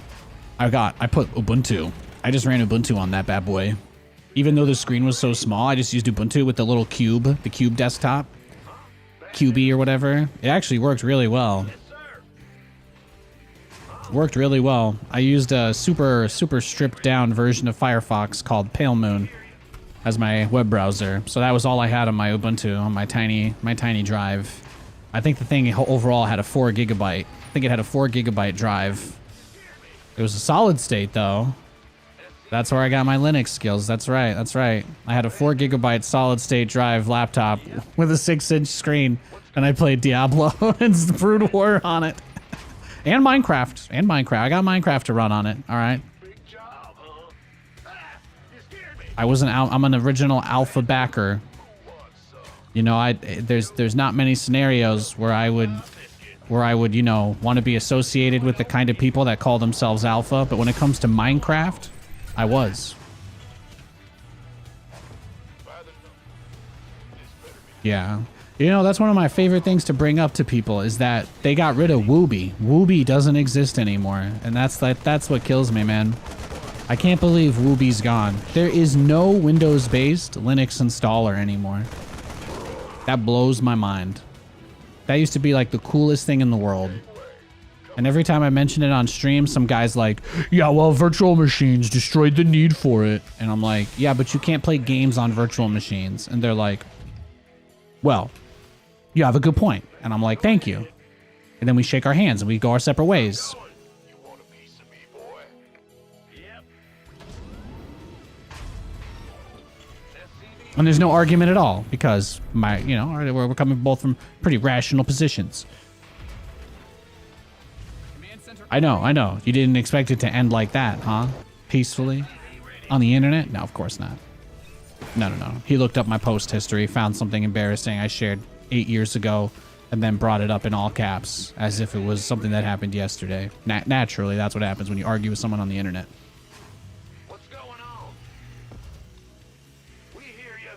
I put Ubuntu. I just ran Ubuntu on that bad boy. Even though the screen was so small, I just used Ubuntu with the little cube, the cube desktop. QB or whatever. It actually worked really well. Worked really well. I used a super stripped down version of Firefox called Pale Moon as my web browser. So that was all I had on my Ubuntu, on my tiny drive. I think the thing overall had a 4 gigabyte. I think it had a 4 gigabyte drive. It was a solid state though. That's where I got my Linux skills. That's right. That's right. I had a 4 gigabyte solid state drive laptop with a 6-inch screen, and I played Diablo and Brood War on it, and Minecraft. I got Minecraft to run on it. All right. Big job, huh? Ah, you scared me. I'm an original alpha backer. You know, there's not many scenarios where I would, you know, want to be associated with the kind of people that call themselves alpha. But when it comes to Minecraft, I was. Yeah. You know, that's one of my favorite things to bring up to people is that they got rid of Wooby. Wooby doesn't exist anymore. And that's what kills me, man. I can't believe Wooby's gone. There is no Windows-based Linux installer anymore. That blows my mind. That used to be like the coolest thing in the world. And every time I mention it on stream, some guy's like, yeah, well, virtual machines destroyed the need for it. And I'm like, yeah, but you can't play games on virtual machines. And they're like, well, you have a good point. And I'm like, thank you. And then we shake our hands and we go our separate ways. You want a piece of me, boy? Yep. And there's no argument at all because we're coming both from pretty rational positions. I know. You didn't expect it to end like that, huh? Peacefully? On the internet? No, of course not. No. He looked up my post history, found something embarrassing I shared 8 years ago, and then brought it up in all caps as if it was something that happened yesterday. Naturally, that's what happens when you argue with someone on the internet. What's going on? We hear you.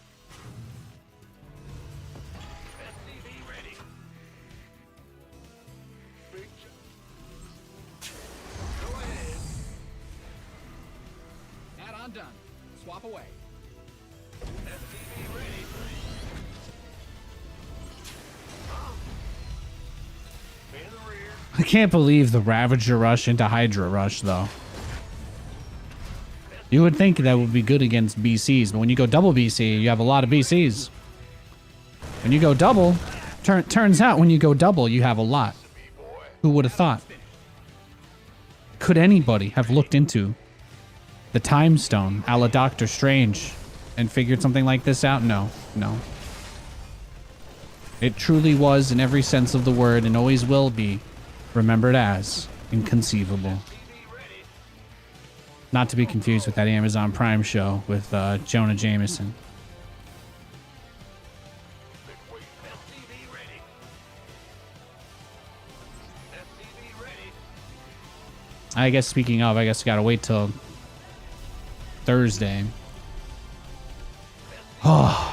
SCV ready. Big job. Go ahead. Add-on done. Swap away. SCV ready. In the rear. I can't believe the Ravager rush into Hydra rush, though. You would think that would be good against BCs, but when you go double BC, you have a lot of BCs. When you go double, turns out when you go double, you have a lot. Who would have thought? Could anybody have looked into the Time Stone a la Doctor Strange and figured something like this out? No. It truly was, in every sense of the word, and always will be, remembered as inconceivable. Not to be confused with that Amazon Prime show with Jonah Jameson. SCV ready. SCV ready. I guess speaking of, I guess you gotta wait till Thursday. Oh.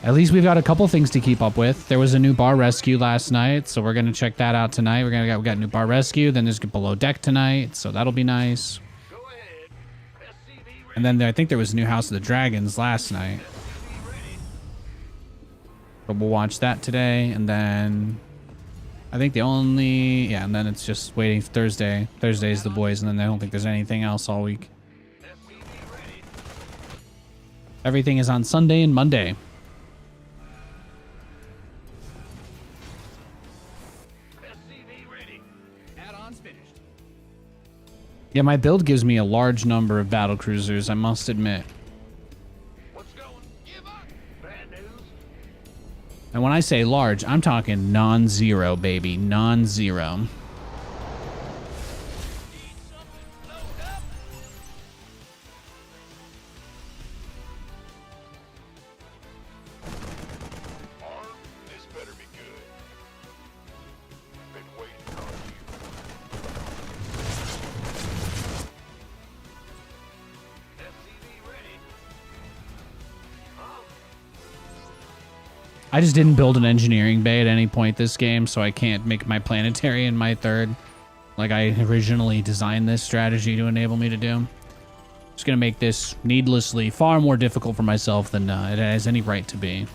At least we've got a couple things to keep up with. There was a new bar rescue last night, so we're gonna check that out tonight. We got a new bar rescue. Then there's Below Deck tonight, so that'll be nice. Go ahead. SCV ready. And then I think there was a new House of the Dragons last night, SCV ready. but we'll watch that today. And then I think and then it's just waiting for Thursday. Thursday's the boys, and then I don't think there's anything else all week. SCV ready. Everything is on Sunday and Monday. SCV ready. Add-on's finished. Yeah, my build gives me a large number of battlecruisers, I must admit. What's going? Give up. Bad news. And when I say large, I'm talking non-zero, baby. Non-zero. Need something? Load up. Arm, this better be good. Been waiting on you. SCV ready. Huh? I just didn't build an engineering bay at any point this game, so I can't make my planetary in my third. like I originally designed this strategy to enable me to do. Just gonna make this needlessly far more difficult for myself than it has any right to be.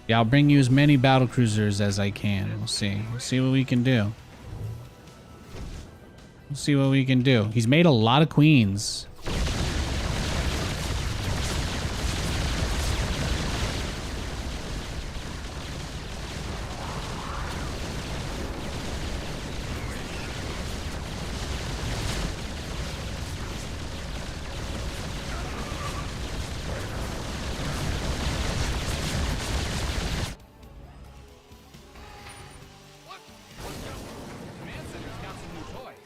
Yeah, I'll bring you as many battlecruisers as I can. We'll see. We'll see what we can do. We'll see what we can do. He's made a lot of queens. Command center's got some new toys.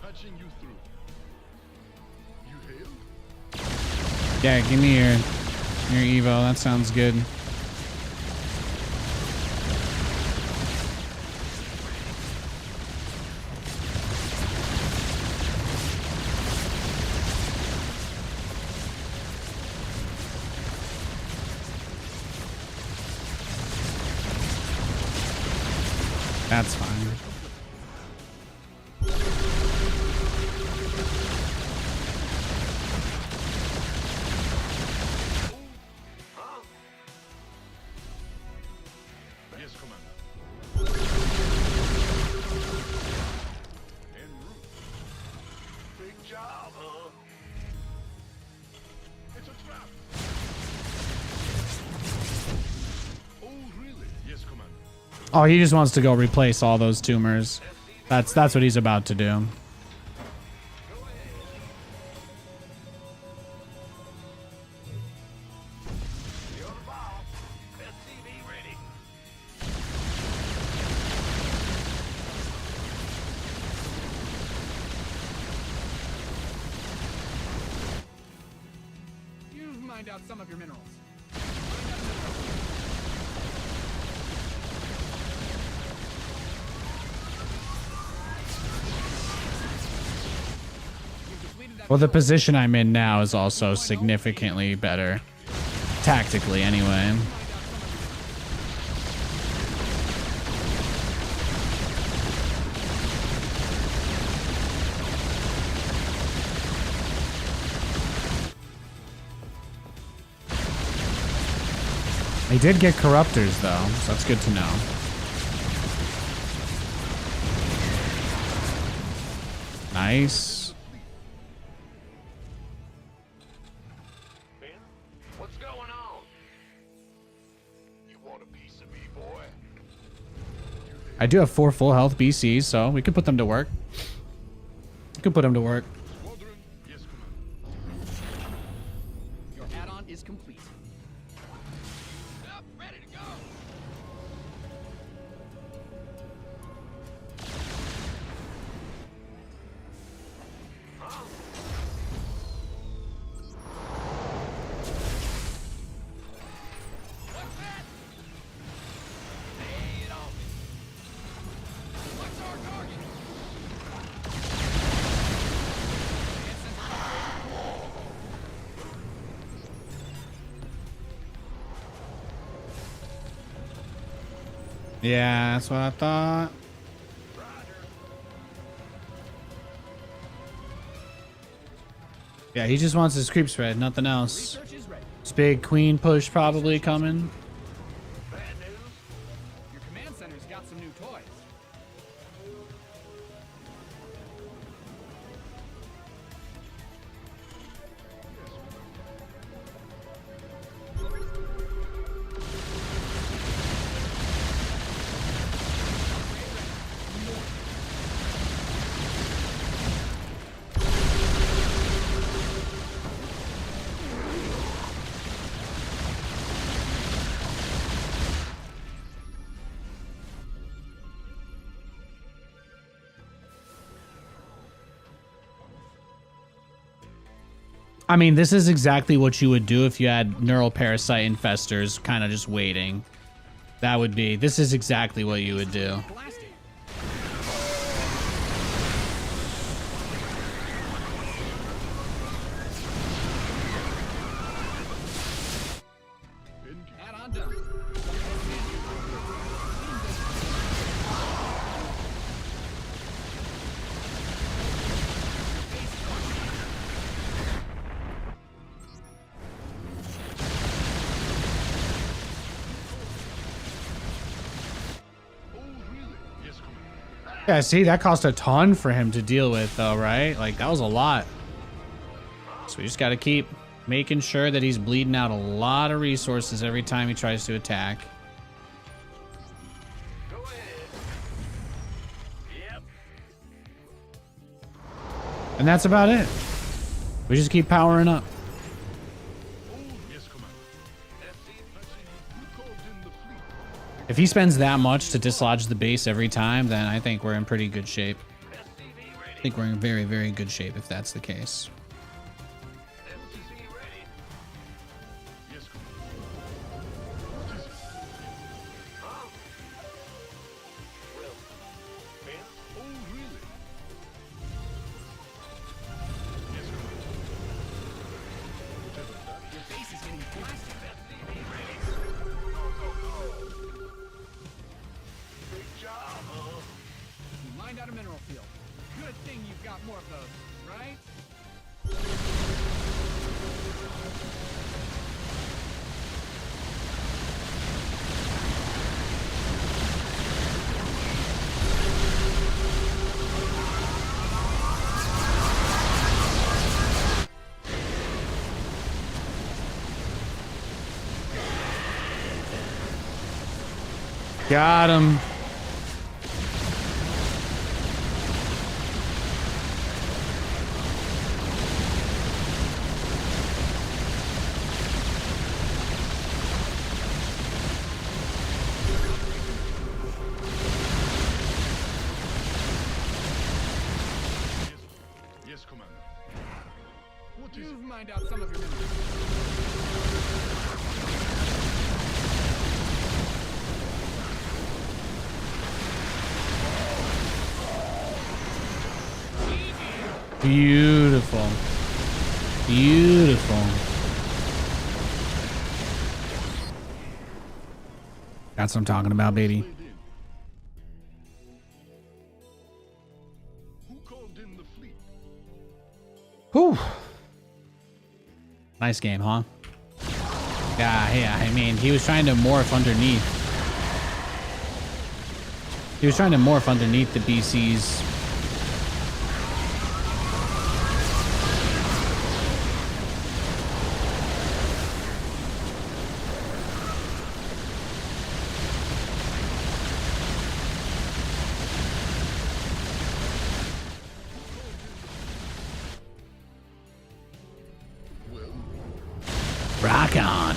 Patching you through. You hail? Yeah, give me your Evo. That sounds good. That's fine. Yes, Commander. En route. Big job, huh? It's a trap. Oh, really? Yes, Commander. Oh, he just wants to go replace all those tumors. That's what he's about to do. You're the boss. SCV ready. You've mined out some of your minerals. You've depleted that Well, the mineral. position I'm in now is also significantly better. Tactically, anyway. They did get corruptors, though, so that's good to know. Nice. Ben, what's going on? You want a piece of me, boy? I do have 4 full health BCs, so we could put them to work. We could put them to work. Squadron? Yes, Commander. Your add-on is complete. Up, ready to go. What's that? Lay it on me. What's our target? Yeah, that's what I thought. Yeah, he just wants his creep spread, nothing else. Research is ready. This big queen push probably coming. Bad news? Your command center's got some new toys. I mean, this is exactly what you would do if you had neural parasite infestors kind of just waiting. That would be, this is exactly what you would do. Blasting. Yeah, see, that cost a ton for him to deal with, though, right? Like, that was a lot. So we just got to keep making sure that he's bleeding out a lot of resources every time he tries to attack. Go ahead. Yep. And that's about it. We just keep powering up. Yes, Commander. Who called in the fleet? If he spends that much to dislodge the base every time, then I think we're in pretty good shape. SCV I ready. think we're in very, very good shape if that's the case. SCV ready. Yes, Commander. What is it? Huh? Well, Ben? Oh, really? Yes, Commander. Whatever that. Your base is getting blasted. SCV ready. Go, go, go. Big job, huh? You mined out a mineral field. Good thing you've got more of those, right? Got him. Yes, Commander. What is it? You've mined out some of your minerals. Beautiful. Beautiful. That's what I'm talking about, baby. Laid in. Who called in the fleet? Whew. Nice game, huh? Yeah, I mean, he was trying to morph underneath. He was trying to morph underneath the BCs. Rock on.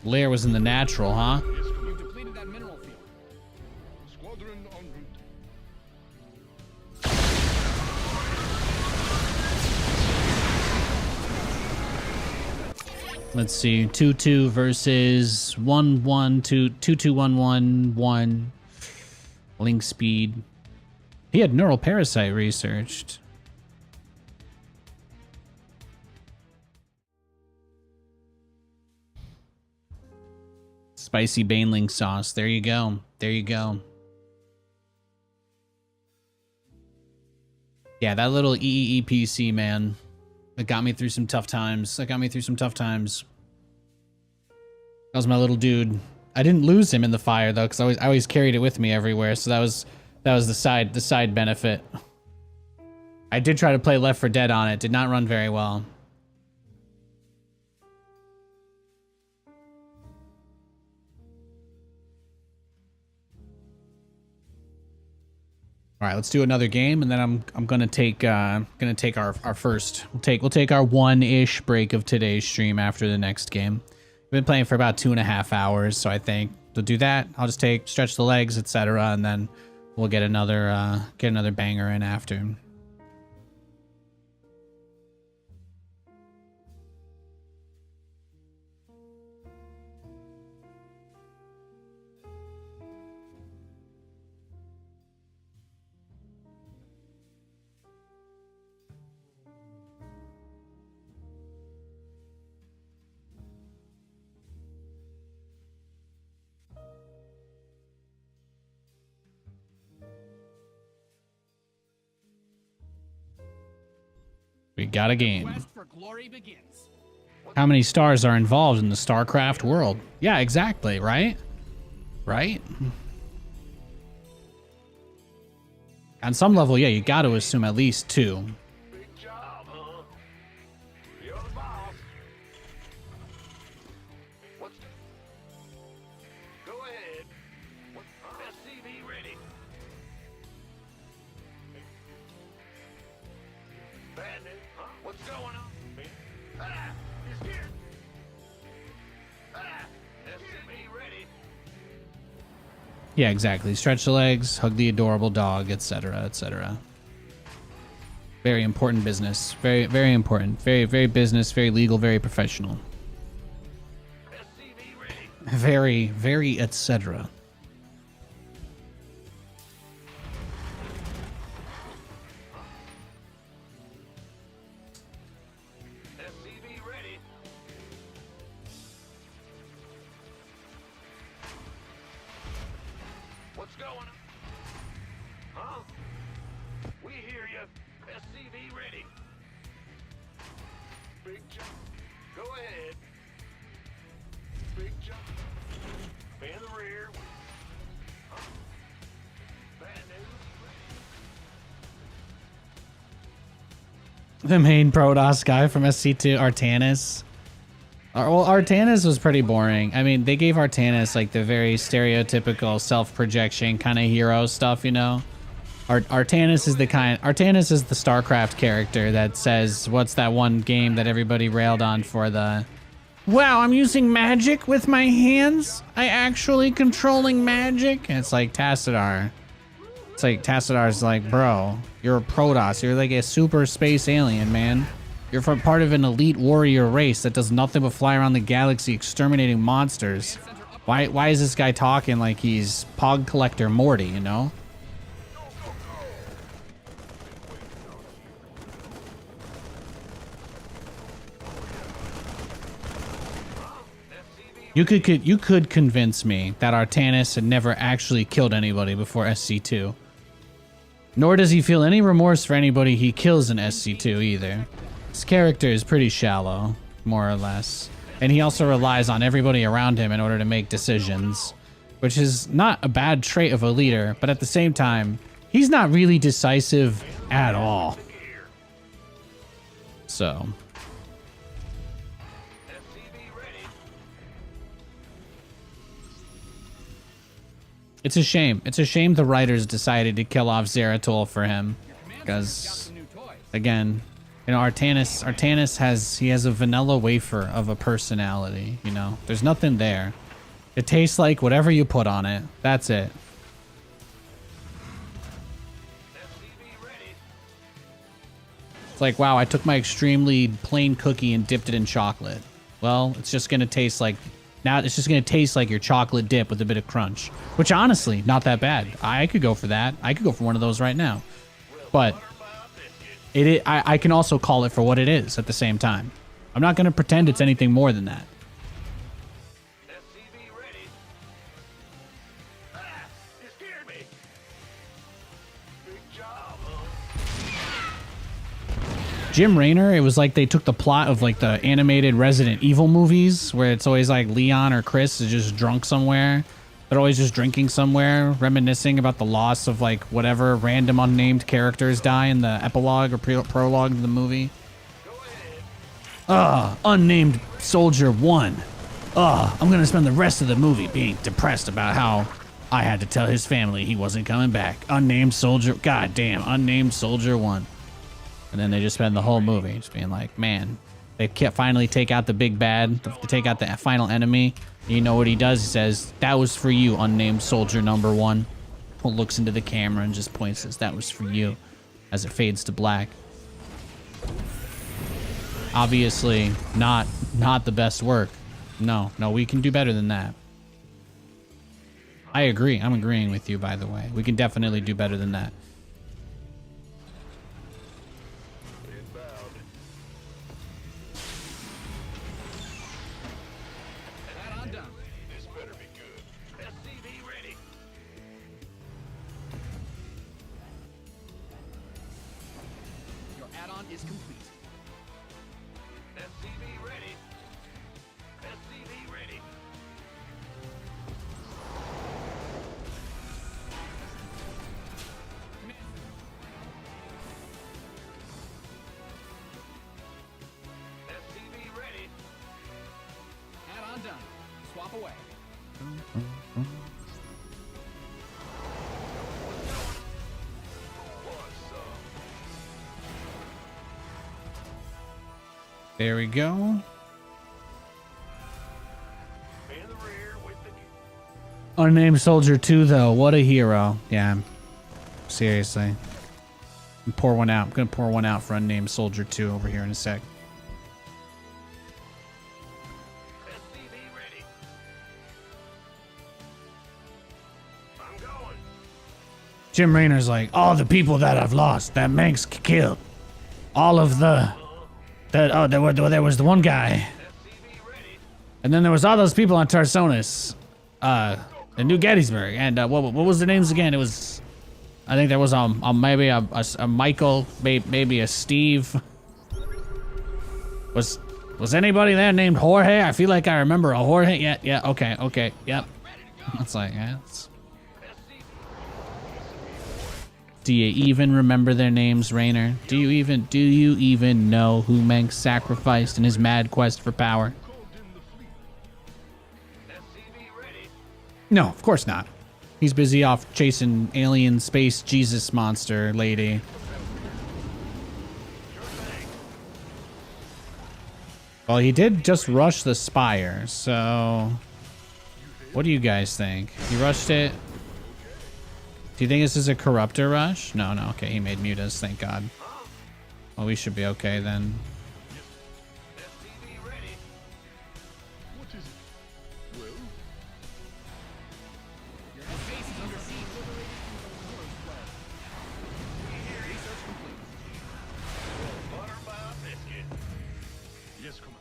Lair was in the natural, huh? Yes, Commander. You've depleted that mineral field. Squadron en route. Let's see. 2-2 versus 1-1, 2-2-1-1-1. Link speed. He had neural parasite researched. Spicy baneling sauce. There you go. There you go. Yeah, that little EEPC, man. That got me through some tough times. That was my little dude. I didn't lose him in the fire though, because I always carried it with me everywhere. So that was the side benefit. I did try to play Left 4 Dead on it. Did not run very well. All right, let's do another game, and then I'm gonna take our first. We'll take our 1-ish break of today's stream after the next game. We've been playing for about 2.5 hours, so I think we'll do that. I'll just stretch the legs, etc., and then we'll get another banger in after. We got a game. Quest for glory begins. How many stars are involved in the StarCraft world? Yeah, exactly, right? Right? On some level, yeah, you got to assume at least 2. Big job, huh? You're the boss. What's... Go ahead. What... SCV ready. Bad news, huh? What's going on? Ah! He's here! Ah! SCV ready. Yeah, exactly. Stretch the legs, hug the adorable dog, etc., etc. Very important business. Very, very important. Very, very business, very legal, very professional. SCV ready. Very, very, etc. SCV ready. What's going on? Huh? We hear you. SCV ready. Big jump. Go ahead. Big jump. In the rear. Huh? Bad news. The main Protoss guy from SC2, Artanis. Well, Artanis was pretty boring. I mean, they gave Artanis like the very stereotypical self-projection kind of hero stuff, you know? Artanis is the StarCraft character that says, what's that one game that everybody railed on for the... Wow, I'm using magic with my hands? I actually controlling magic? And it's like Tassadar. It's like Tassidar's like, bro, you're a Protoss. You're like a super space alien, man. You're from part of an elite warrior race that does nothing but fly around the galaxy exterminating monsters. Why is this guy talking like he's Pog Collector Morty, you know? You could convince me that Artanis had never actually killed anybody before SC2. Nor does he feel any remorse for anybody he kills in SC2 either. His character is pretty shallow, more or less. And he also relies on everybody around him in order to make decisions, which is not a bad trait of a leader, but at the same time, he's not really decisive at all. So... It's a shame. It's a shame the writers decided to kill off Zeratul for him. Because, again, you know, Artanis has a vanilla wafer of a personality, you know? There's nothing there. It tastes like whatever you put on it. That's it. It's like, wow, I took my extremely plain cookie and dipped it in chocolate. Well, it's just gonna taste like... Now it's just going to taste like your chocolate dip with a bit of crunch. Which, honestly, not that bad. I could go for that. I could go for one of those right now. But I can also call it for what it is at the same time. I'm not going to pretend it's anything more than that. Jim Raynor, it was like they took the plot of like the animated Resident Evil movies where it's always like Leon or Chris is just drunk somewhere. They're always just drinking somewhere, reminiscing about the loss of like whatever random unnamed characters die in the epilogue or prologue of the movie. Unnamed Soldier 1. I'm gonna spend the rest of the movie being depressed about how I had to tell his family he wasn't coming back. Unnamed Soldier, goddamn, Unnamed Soldier 1. And then they just spend the whole movie just being like, man, they can't finally take out the big bad, to take out the final enemy. And you know what he does? He says, that was for you, Unnamed Soldier number 1. Looks into the camera and just points, says, that was for you, as it fades to black. Obviously, not the best work. No, we can do better than that. I agree. I'm agreeing with you, by the way. We can definitely do better than that. Is complete. step away. There we go. In the rear with the... Unnamed Soldier 2, though. What a hero. Yeah. Seriously. Pour one out. I'm going to pour one out for Unnamed Soldier 2 over here in a sec. SCV ready. I'm going. Jim Raynor's like, all the people that I've lost, that Manx killed. All of the... there was the one guy. SCV ready. And then there was all those people on Tarsonis. In New Gettysburg. And what was the names again? It was... I think there was maybe a Michael, maybe a Steve. Was anybody there named Jorge? I feel like I remember a Jorge. Yeah, okay, yep. It's like, yeah. Do you even remember their names, Raynor? Do you even know who Manx sacrificed in his mad quest for power? SCV ready. No, of course not. He's busy off chasing alien space Jesus monster lady. Well, he did just rush the spire, so... What do you guys think? He rushed it? Do you think this is a corruptor rush? No, okay, he made mutas, thank God. Well, we should be okay then. SCV ready. What is it? Well, Your base is under siege. Research complete. Butter by a biscuit. yes, Commander.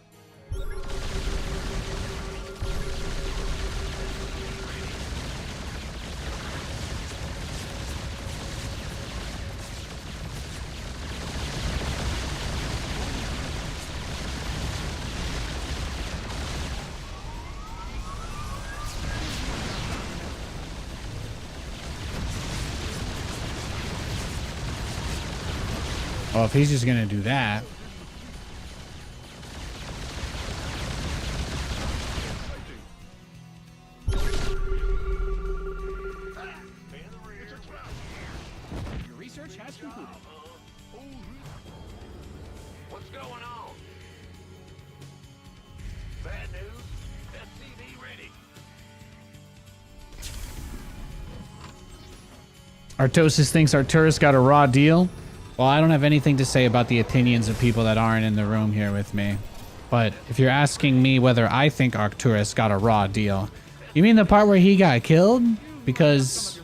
Well, if he's just gonna do that... Your research has concluded. What's going on? Bad news. SCV ready. Artosis thinks Arcturus got a raw deal. Well, I don't have anything to say about the opinions of people that aren't in the room here with me. But if you're asking me whether I think Arcturus got a raw deal, you mean the part where he got killed? Because,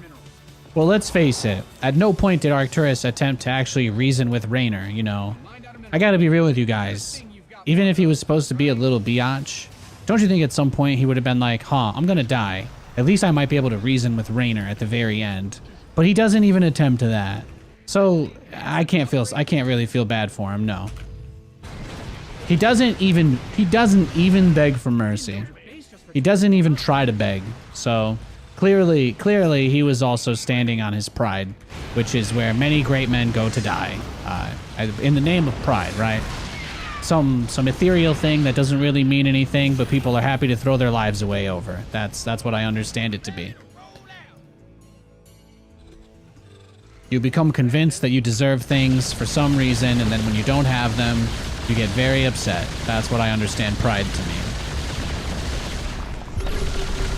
well, let's face it. At no point did Arcturus attempt to actually reason with Raynor, you know. I gotta be real with you guys. Even if he was supposed to be a little biatch, don't you think at some point he would have been like, huh, I'm gonna die. At least I might be able to reason with Raynor at the very end. But he doesn't even attempt to that. So I can't really feel bad for him, no. He doesn't even beg for mercy. He doesn't even try to beg. So clearly he was also standing on his pride, which is where many great men go to die. In the name of pride, right? Some ethereal thing that doesn't really mean anything, but people are happy to throw their lives away over. That's what I understand it to be. You become convinced that you deserve things for some reason, and then when you don't have them, you get very upset. That's what I understand pride to mean.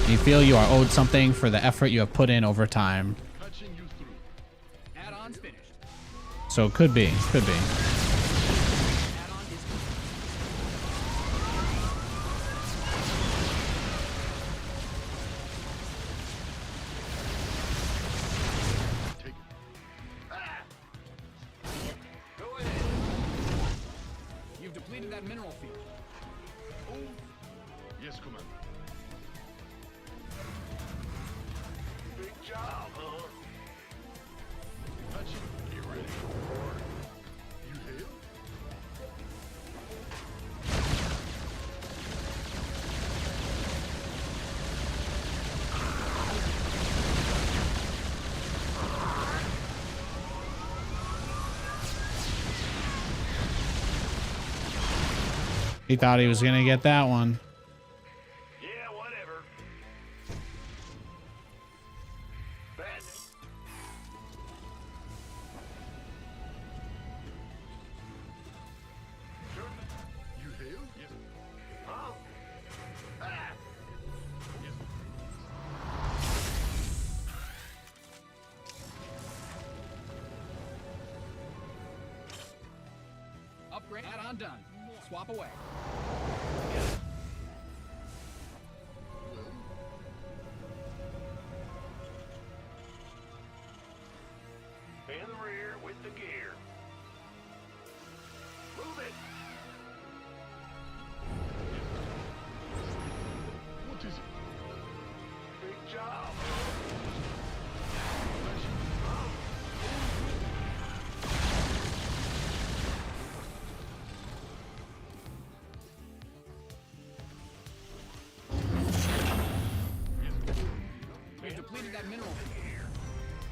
You feel you are owed something for the effort you have put in over time. Patching you through. Add-on's finished. So it could be. Add-on is complete. Take it. Go ahead. You've depleted that mineral field. Yes, Commander. Big job, huh? Patching. You ready? You hail? He thought he was gonna get that one. Yeah, whatever. Upgrade. Add-on done. Swap away. In the rear with the gear. Move it. What is it? Big job. We've depleted that mineral.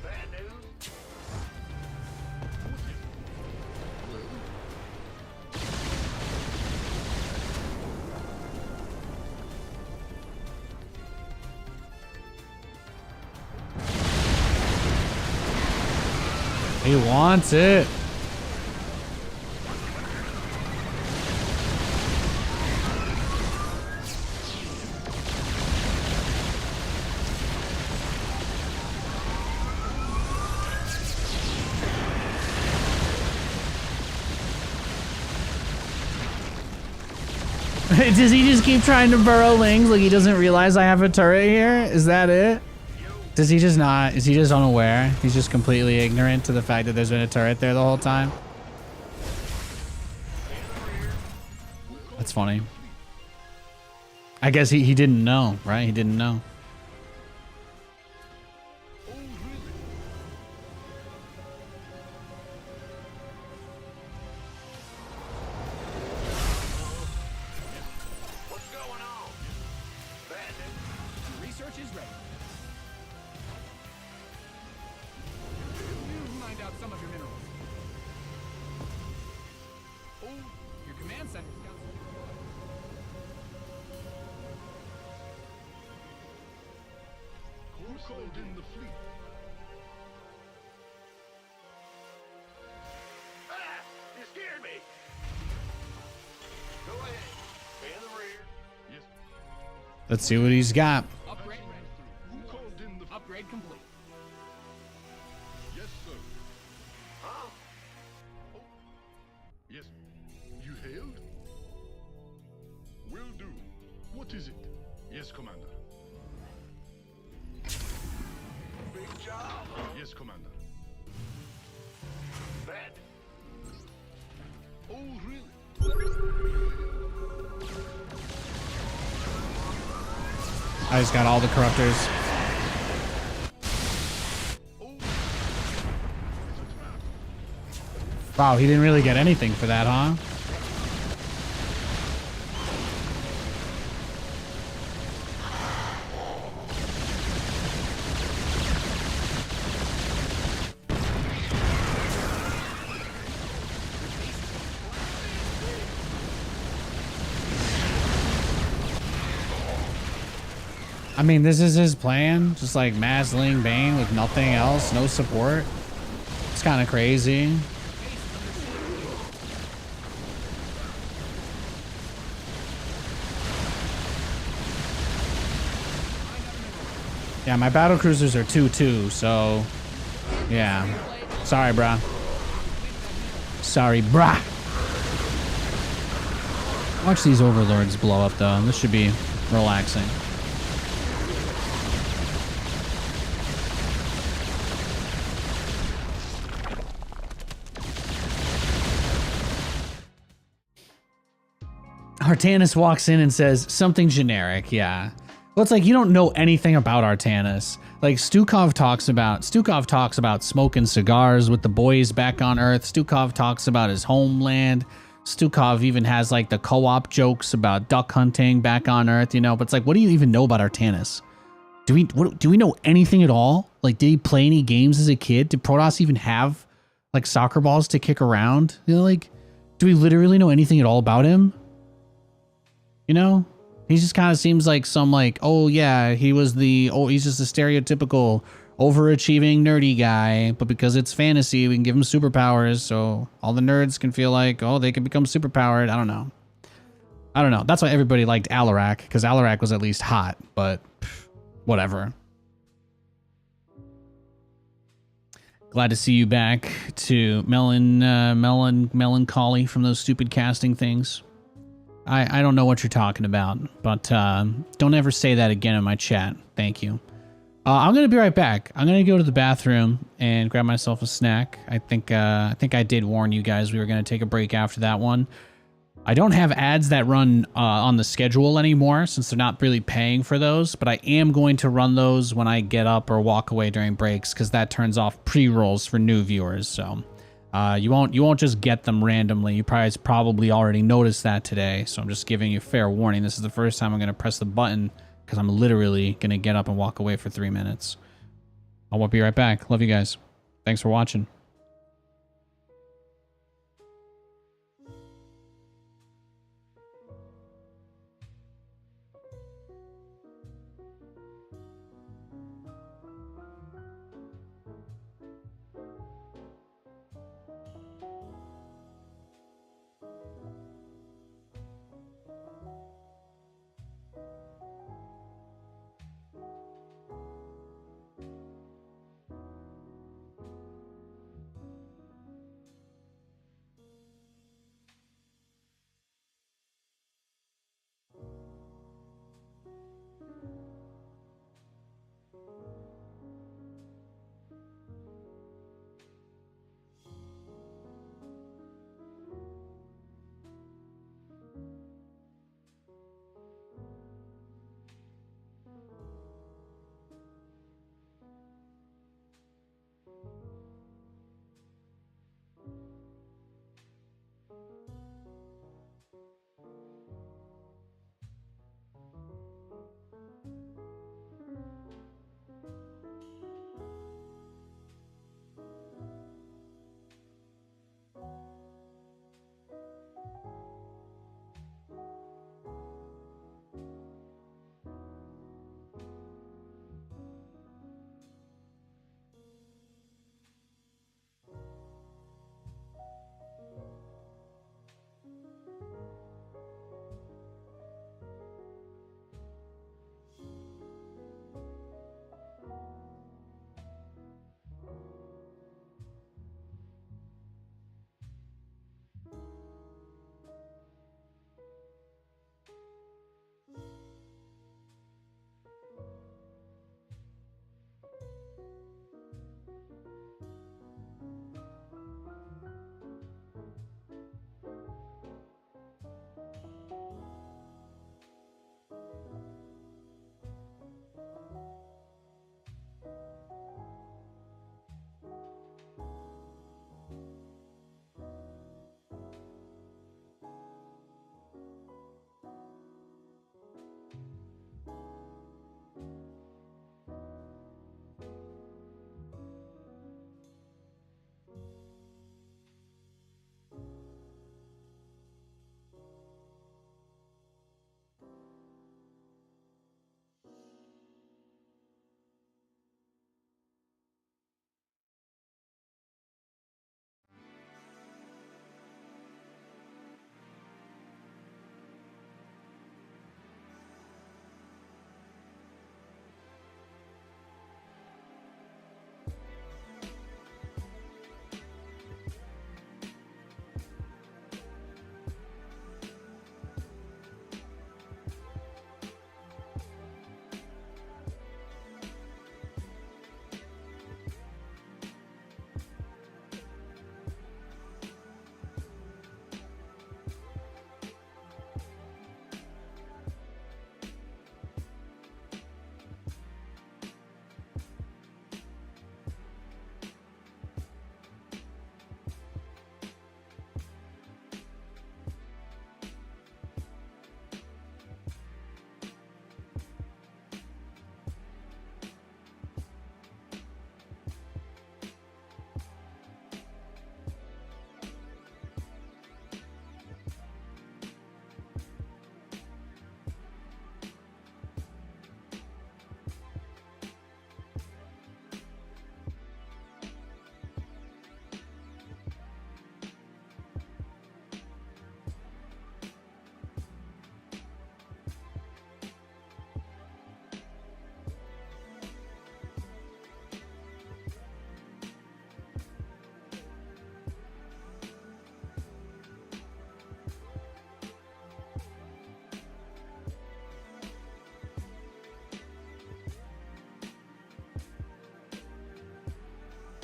Bad news. He wants it. Does he just keep trying to burrow lings like he doesn't realize I have a turret here? Is that it? Does he just not? Is he just unaware? He's just completely ignorant to the fact that there's been a turret there the whole time? That's funny. I guess he didn't know, right? He didn't know. What's going on? Bad news. Research is ready. Mined out some of your minerals. Your command center's got Who called in the fleet? Ah! You scared me. Go ahead. In the rear. Yes. Let's see what he's got. upgrade ready. Who called in the Upgrade complete. Yes, sir. Huh? Yes. You hailed? Will do. What is it? Yes, Commander. Big job. Yes, Commander. Bad. Oh, really? I just got all the corruptors. Wow, he didn't really get anything for that, huh? I mean, this is his plan. Just like mass Ling Bane with nothing else, no support. It's kind of crazy. Yeah, my battlecruisers are 2-2, so yeah. Sorry, brah. Sorry, brah. Watch these overlords blow up, though. This should be relaxing. Artanis walks in and says something generic. Yeah. Well, it's like you don't know anything about Artanis. Like Stukov talks about smoking cigars with the boys back on Earth. Stukov talks about his homeland. Stukov even has like the co-op jokes about duck hunting back on Earth, you know. But it's like, what do you even know about Artanis? Do we know anything at all? Like, did he play any games as a kid? Did Protoss even have like soccer balls to kick around? You know, like, do we literally know anything at all about him? You know, he just kind of seems like some like, oh yeah, he's just a stereotypical overachieving nerdy guy, but because it's fantasy, we can give him superpowers, so all the nerds can feel like, oh, they can become superpowered. I don't know. That's why everybody liked Alarak, because Alarak was at least hot, but whatever. Glad to see you back to melancholy from those stupid casting things. I don't know what you're talking about, but don't ever say that again in my chat. Thank you. I'm gonna be right back. I'm gonna go to the bathroom and grab myself a snack. I think I did warn you guys we were gonna take a break after that one. I don't have ads that run on the schedule anymore since they're not really paying for those, but I am going to run those when I get up or walk away during breaks because that turns off pre-rolls for new viewers. So you won't just get them randomly. You probably already noticed that today. So I'm just giving you fair warning. This is the first time I'm going to press the button because I'm literally going to get up and walk away for 3 minutes. I'll be right back. Love you guys. Thanks for watching.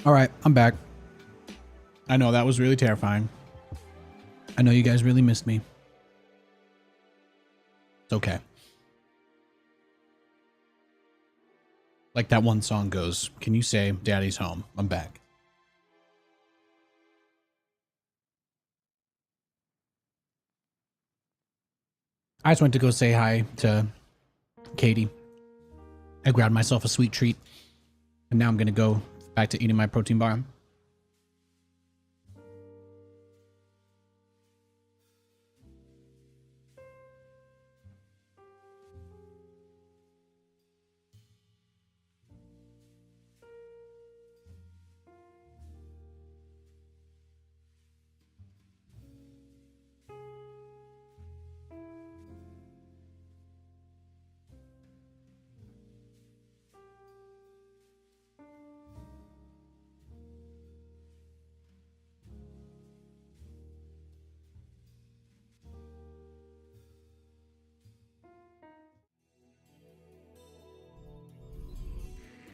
All right, I'm back. I know that was really terrifying. I know you guys really missed me. It's okay. Like that one song goes, can you say Daddy's home? I'm back. I just went to go say hi to Katie. I grabbed myself a sweet treat. And now I'm going to go back to eating my protein bar.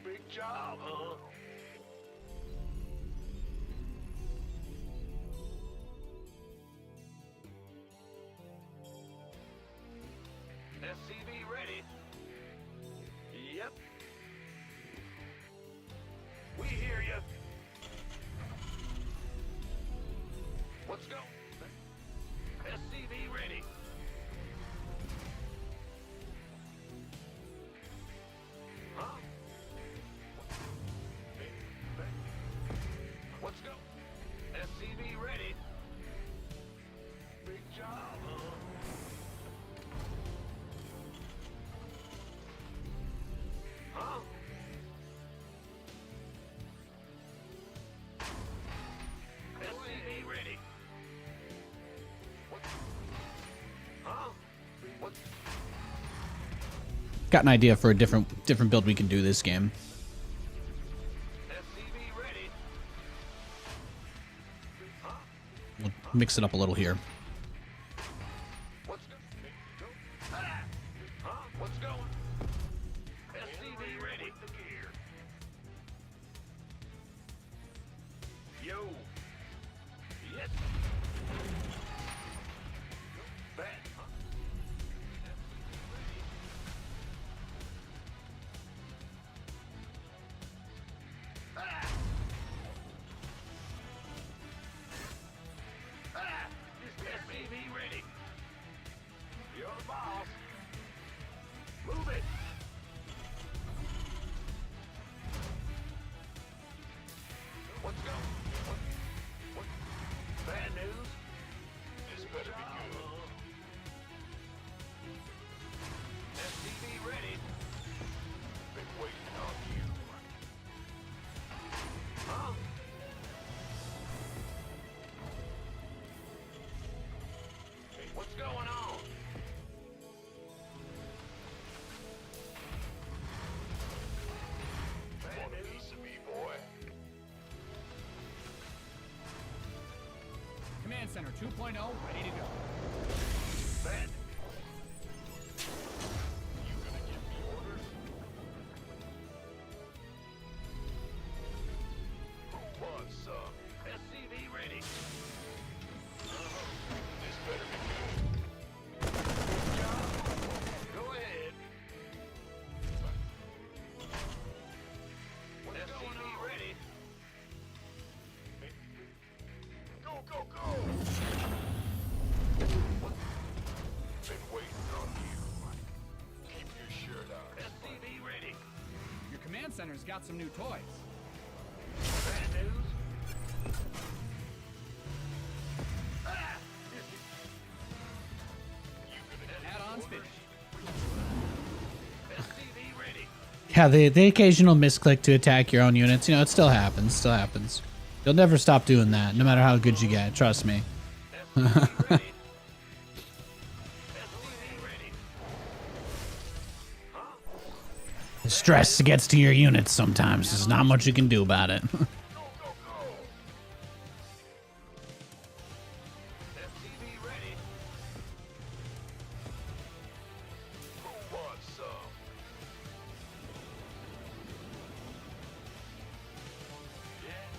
Big job, huh? SCV ready. Yep. We hear you. Let's go. SCV ready. Huh? Let's go. SCV ready. Big job, huh? Huh? SCV ready. What? Huh? What? Got an idea for a different build we can do this game. SCV ready. Huh? We'll mix it up a little here. What's go? Ah! Huh? What's going? SCV ready. The gear. Yo. Yes. Bad. Huh? Ah! Ah! SCV ready. You're the boss. Move it. Let's go. What? Bad news? This better be good. SCV ready. Been waiting on you. Huh? What's going on? Want a piece of me, boy? Command Center 2.0 ready to go. Ben. You gonna give me orders? Who wants some? SCV ready. This better be good. Good job. Go ahead. SCV ready. Go, go, go! Been waiting on you. Keep your shirt on. SCV ready. Your command center's got some new toys. Bad news? Ah! You gonna Add-ons finished. SCV ready. Yeah, the occasional misclick to attack your own units, you know, it still happens, still happens. You'll never stop doing that, no matter how good you get, trust me. SCV ready. SCV ready. Huh? Stress gets to your units sometimes, there's not much you can do about it. Go, go, go! SCV ready. Who wants some? Yeah.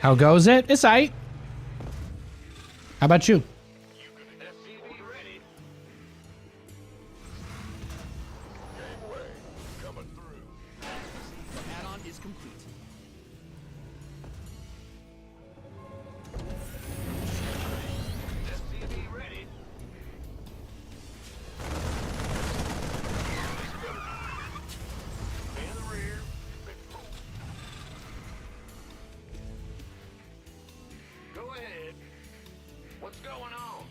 How goes it? It's aight. How about you? SCV ready. Gateway coming through. The add-on is complete. SCV ready. In the rear. Go ahead. What's going on?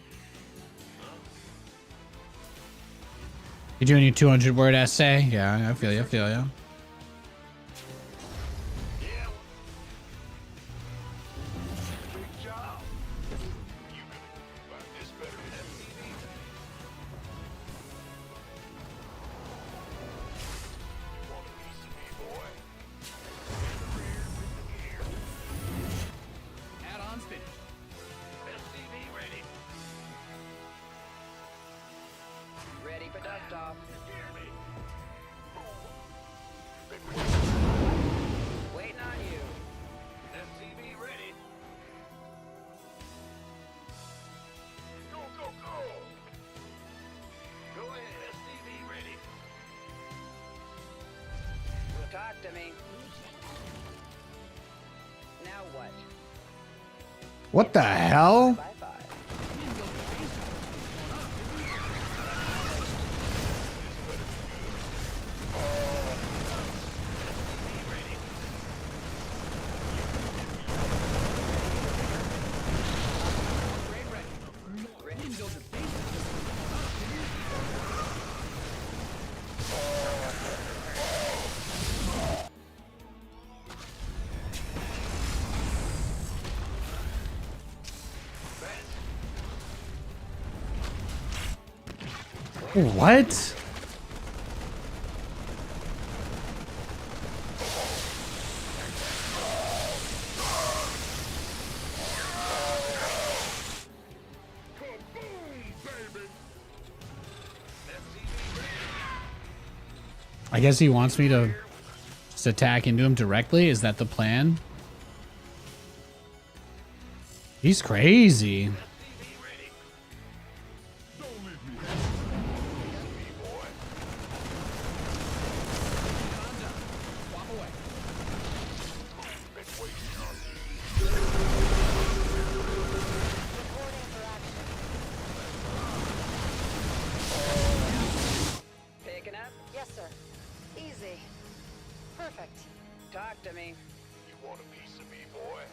You doing your 200-word essay? Yeah, I feel you. I feel you. Yeah. Big job. You can find this better than SCV. Want a piece of me, boy? In the rear with the gear. Add-on's finished. SCV ready. Ready for dust off. Hear me. Waiting on you. SCV ready. Go, go, go. Go ahead, SCV ready. Talk to me. Now what? What the hell? Bye-bye. Upgrade ready. You didn't build your base just for it blown up, did you? What? I guess he wants me to just attack into him directly. Is that the plan? He's crazy. Swap away. Reporting for action. Picking up. Yes, sir. Easy. Perfect. Talk to me. You want a piece of me, boy?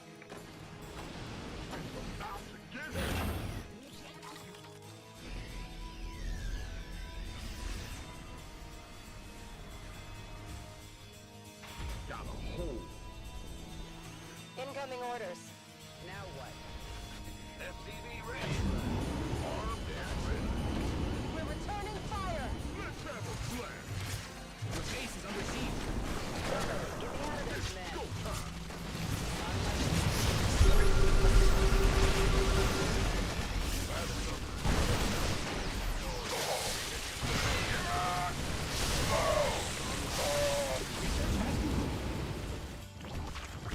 Out to get it. Got a hole. Incoming orders. Now what? SCV ready. Armed and ready. We're returning fire. Let's have a blast. Your base is under siege. Get me out of this mess.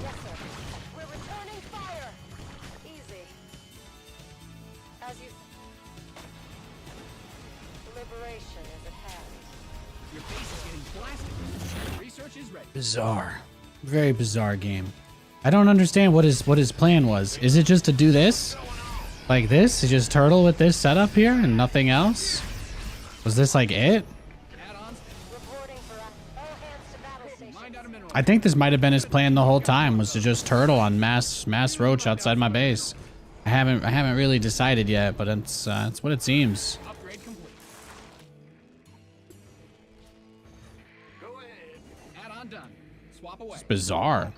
Yes, sir. We're returning fire. Easy. As you... Liberation is at hand. Your base is getting blasted. Research is ready. Bizarre. Very bizarre game. I don't understand what his plan was. Is it just to do this? Like this? Just turtle with this setup here and nothing else? Was this like it? Add-ons. Reporting for all hands to battle station. Mind out of mineral. I think this might have been his plan the whole time, was to just turtle on mass roach outside my base. I haven't really decided yet, but it's what it seems. Upgrade complete. Go ahead. Add-on done. Swap away. It's bizarre.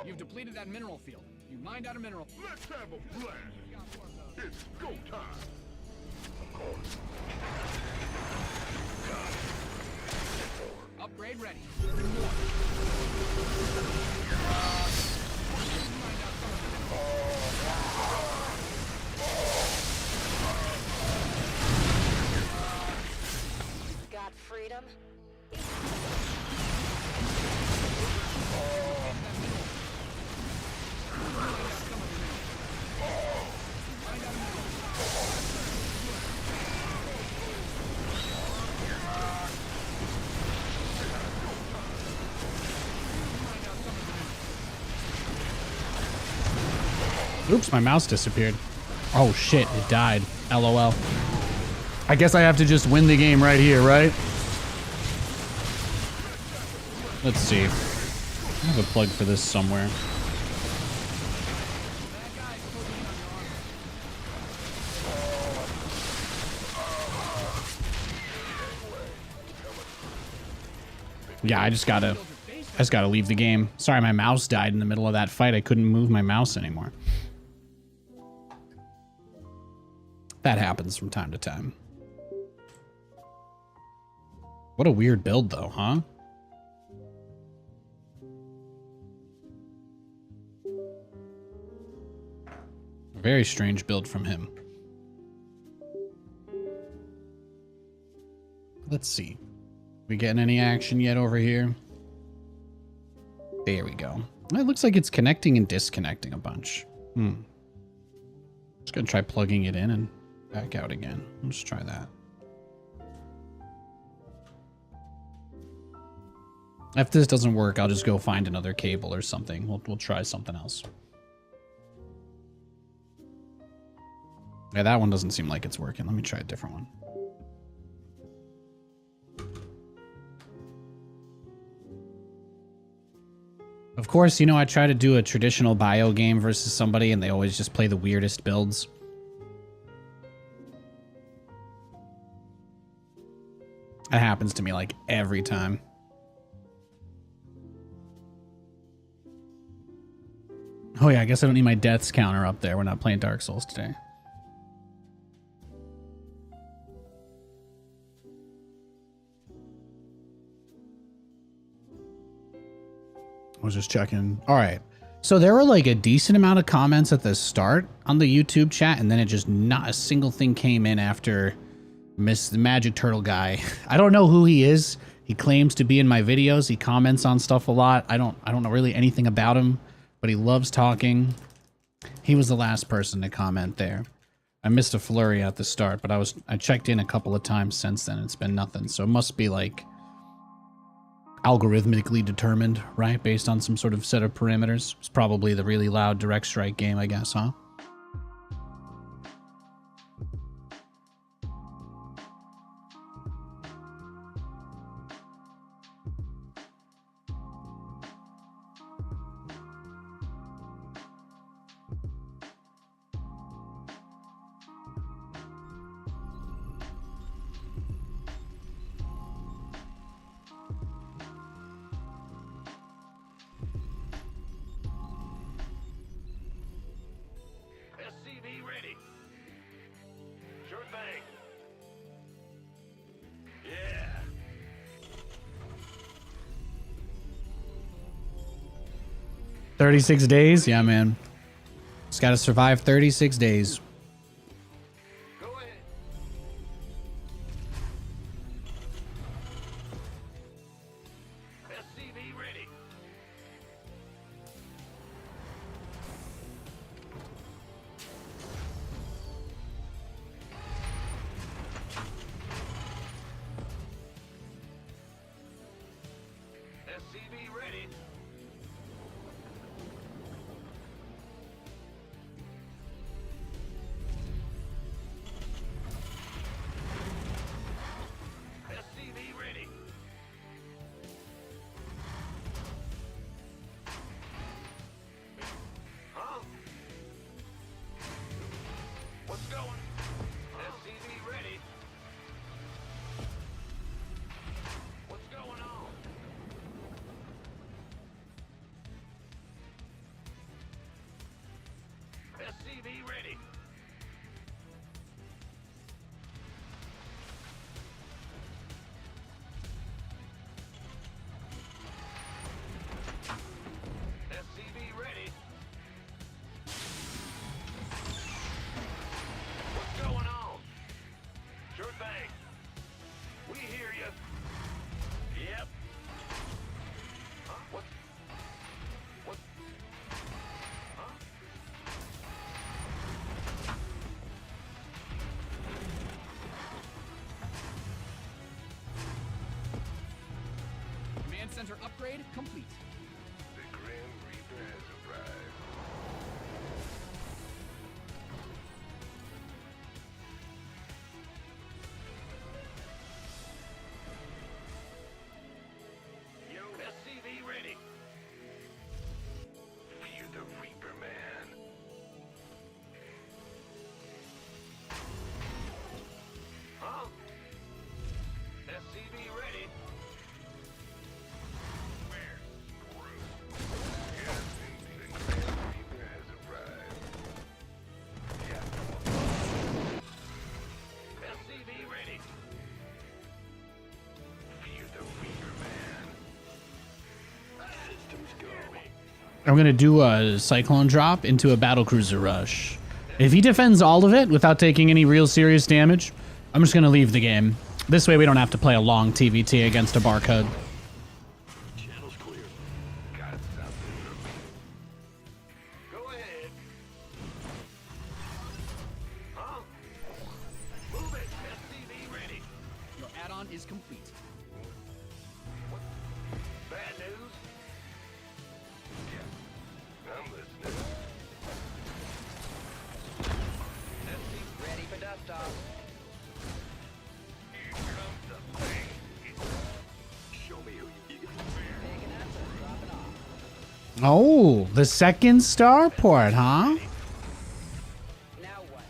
You've depleted that mineral field. You mined out a mineral. Let's have a blast. It's go time. Upgrade ready. Got freedom. Oops, my mouse disappeared. Oh shit, it died. LOL. I guess I have to just win the game right here, right? Let's see. I have a plug for this somewhere. Yeah, I just gotta leave the game. Sorry, my mouse died in the middle of that fight. I couldn't move my mouse anymore. That happens from time to time. What a weird build though, huh? Very strange build from him. Let's see. We getting any action yet over here? There we go. It looks like it's connecting and disconnecting a bunch. Just gonna try plugging it in and back out again. Let's try that. If this doesn't work, I'll just go find another cable or something. We'll try something else. Yeah, that one doesn't seem like it's working. Let me try a different one. Of course, you know, I try to do a traditional bio game versus somebody and they always just play the weirdest builds. That happens to me like every time. Oh yeah, I guess I don't need my deaths counter up there. We're not playing Dark Souls today. I was just checking. All right. So there were like a decent amount of comments at the start on the YouTube chat, and then it just not a single thing came in after the Magic Turtle guy. I don't know who he is. He claims to be in my videos. He comments on stuff a lot. I don't know really anything about him, but he loves talking. He was the last person to comment there. I missed a flurry at the start, but I checked in a couple of times since then. It's been nothing. So it must be like algorithmically determined, right? Based on some sort of set of parameters. It's probably the really loud Direct Strike game, I guess, huh? SCV ready. Sure thing. Yeah. 36 days? Yeah, man. Just gotta survive 36 days. Go ahead. SCV ready. SCV ready. SCV ready. Huh? What's going? SCV ready. What's going on? SCV ready. SCV ready. What's going on? Sure thing. We hear you. Yep. Huh? What? Huh? Command center upgrade complete. The Grim Reaper has arrived. I'm going to do a cyclone drop into a battlecruiser rush. If he defends all of it without taking any real serious damage, I'm just going to leave the game. This way we don't have to play a long TVT against a barcode. Channel's clear. Got it south there. Go ahead. Huh? Move it. SCV ready. Your add-on is complete. Bad news? Yeah. I'm listening. Ready for dust off. Here comes the thing. Show me who you get. Taking up and dropping off. Oh, the second starport, huh? Now what?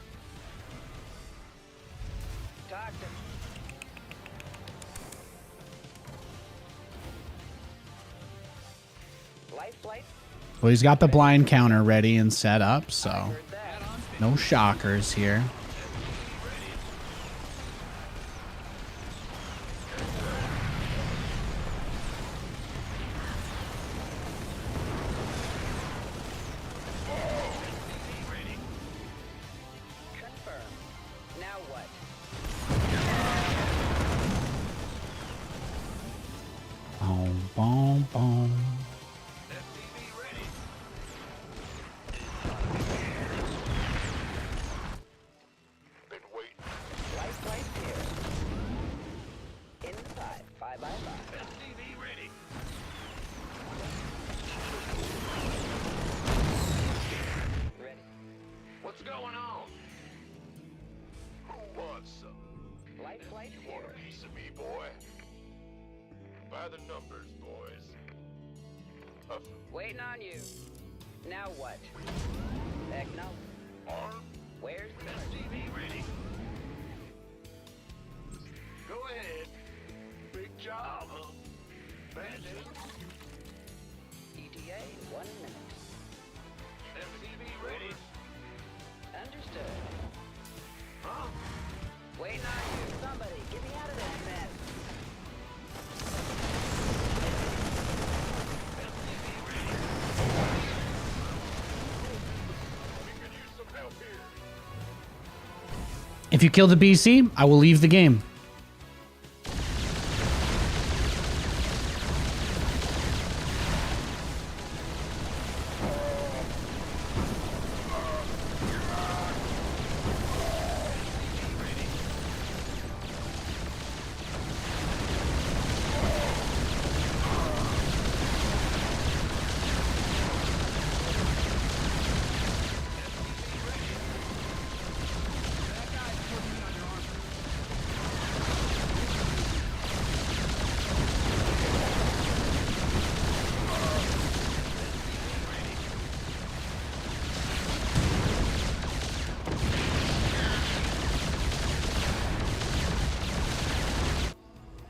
Talk to me. Life flight? Well, he's got the blind counter ready and set up, so Heard that. no shockers here. Confirm. Now what? Boom, boom, boom. SCV ready. Been waiting. Life flight here. In the 5 by 5. SCV ready. Ready. What's going on? Who wants some? Life flight You want here. a piece of me, boy? By the numbers, boys. Huff. Waiting on you. Now what? Heck no. Arm. Where's the SCV ready. Go ahead. Big job, huh? Bad news. ETA in 1 minute. SCV ready. Understood. Huh? Waiting on you. Somebody, get me out of this mess. SCV ready. We could use some help here. If you kill the BC, I will leave the game.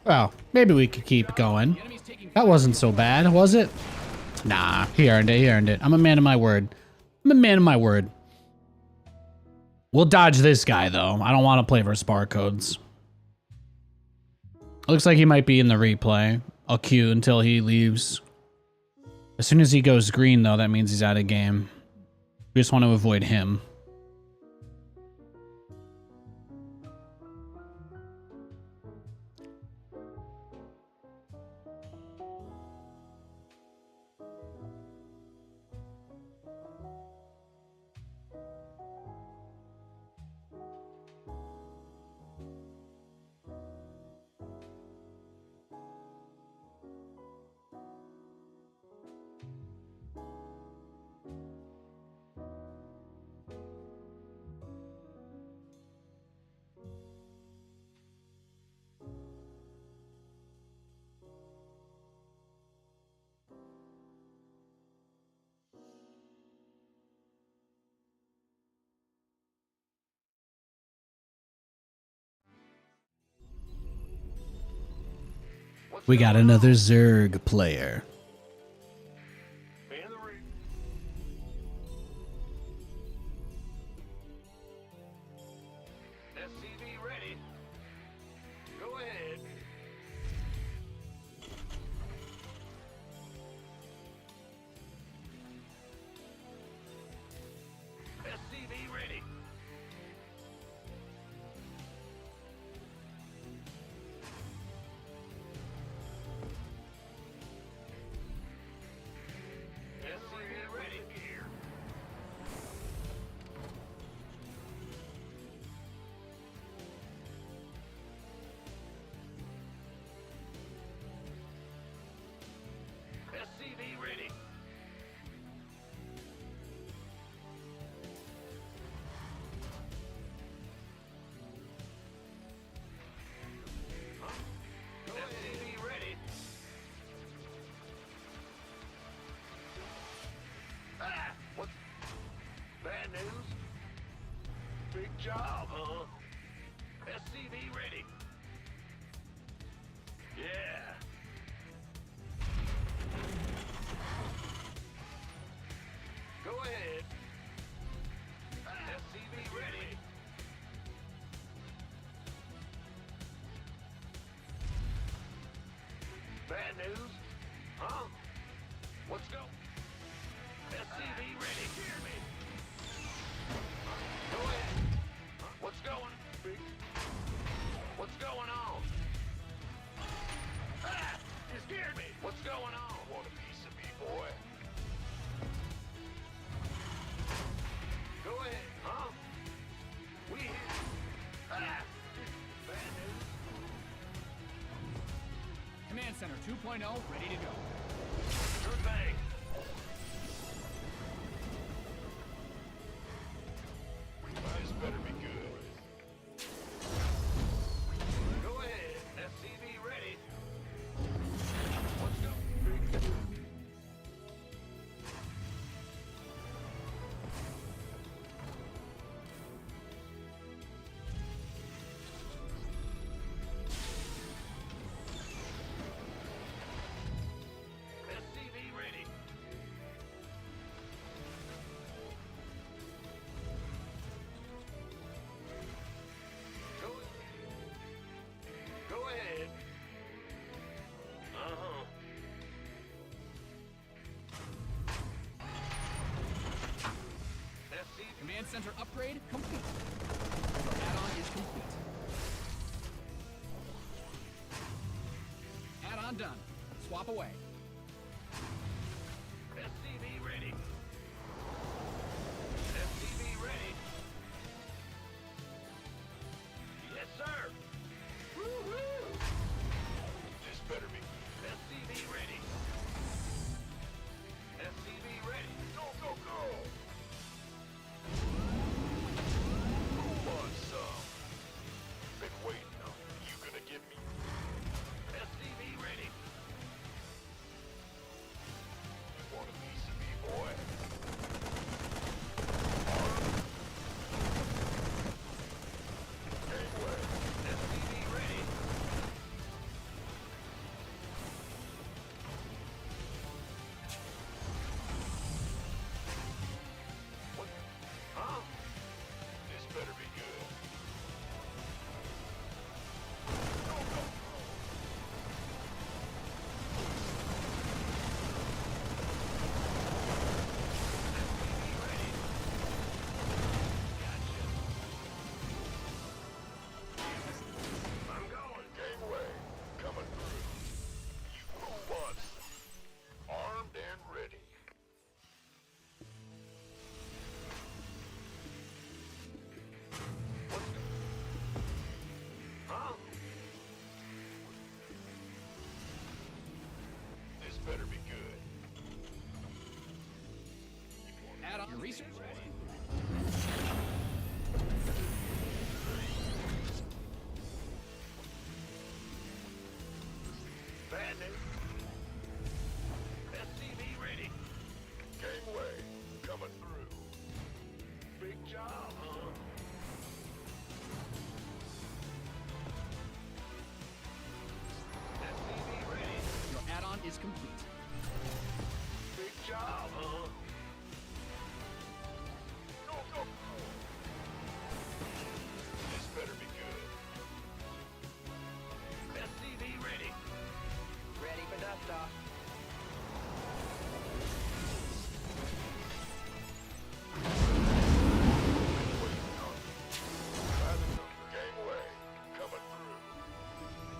Well, maybe we could keep going. That wasn't so bad, was it? Nah, he earned it, he earned it. I'm a man of my word. I'm a man of my word. We'll dodge this guy, though. I don't want to play versus barcodes. Looks like he might be in the replay. I'll queue until he leaves. As soon as he goes green, though, that means he's out of game. We just want to avoid him. We got another Zerg player. Man the ring. SCV ready. Go ahead. job, huh? SCV ready. Yeah. Go ahead. SCV ready. Bad news? Huh? Let's go. SCV ready. Hear me. Go ahead. What's going? What's going on? Ah! You scared me. What's going on? Want a piece of me, boy? Go ahead. Huh? We hit. Ah! Bad news. Command Center 2.0 ready to go. Sure thing. This better be good. Go ahead. SCV ready. Let's go. SCV ready. Go ahead. Uh-huh. SCV. Command Center upgrade complete. Your add-on is complete. Add-on done. Swap away. SCV ready. SCV ready. Yes, sir. Woo-hoo! This better be. SCV ready. SCV ready. Go, go, go! Who wants some? Been waiting on you. You gonna give me? SCV ready. You want a piece of me, boy? Gateway. SCV ready. What? Huh? This better be good. Go, go. SCV ready. Gotcha. I'm going. Gateway, coming through. You move once. Armed and ready. What's go- Huh? This better be good. Add-on your research. Bad news. SCV ready. Gateway, coming through. Big job, huh? SCV ready. Your add-on is complete. Big job, huh? Go, go, go. This better be good. SCV ready. Ready for dust off. Gateway, coming through.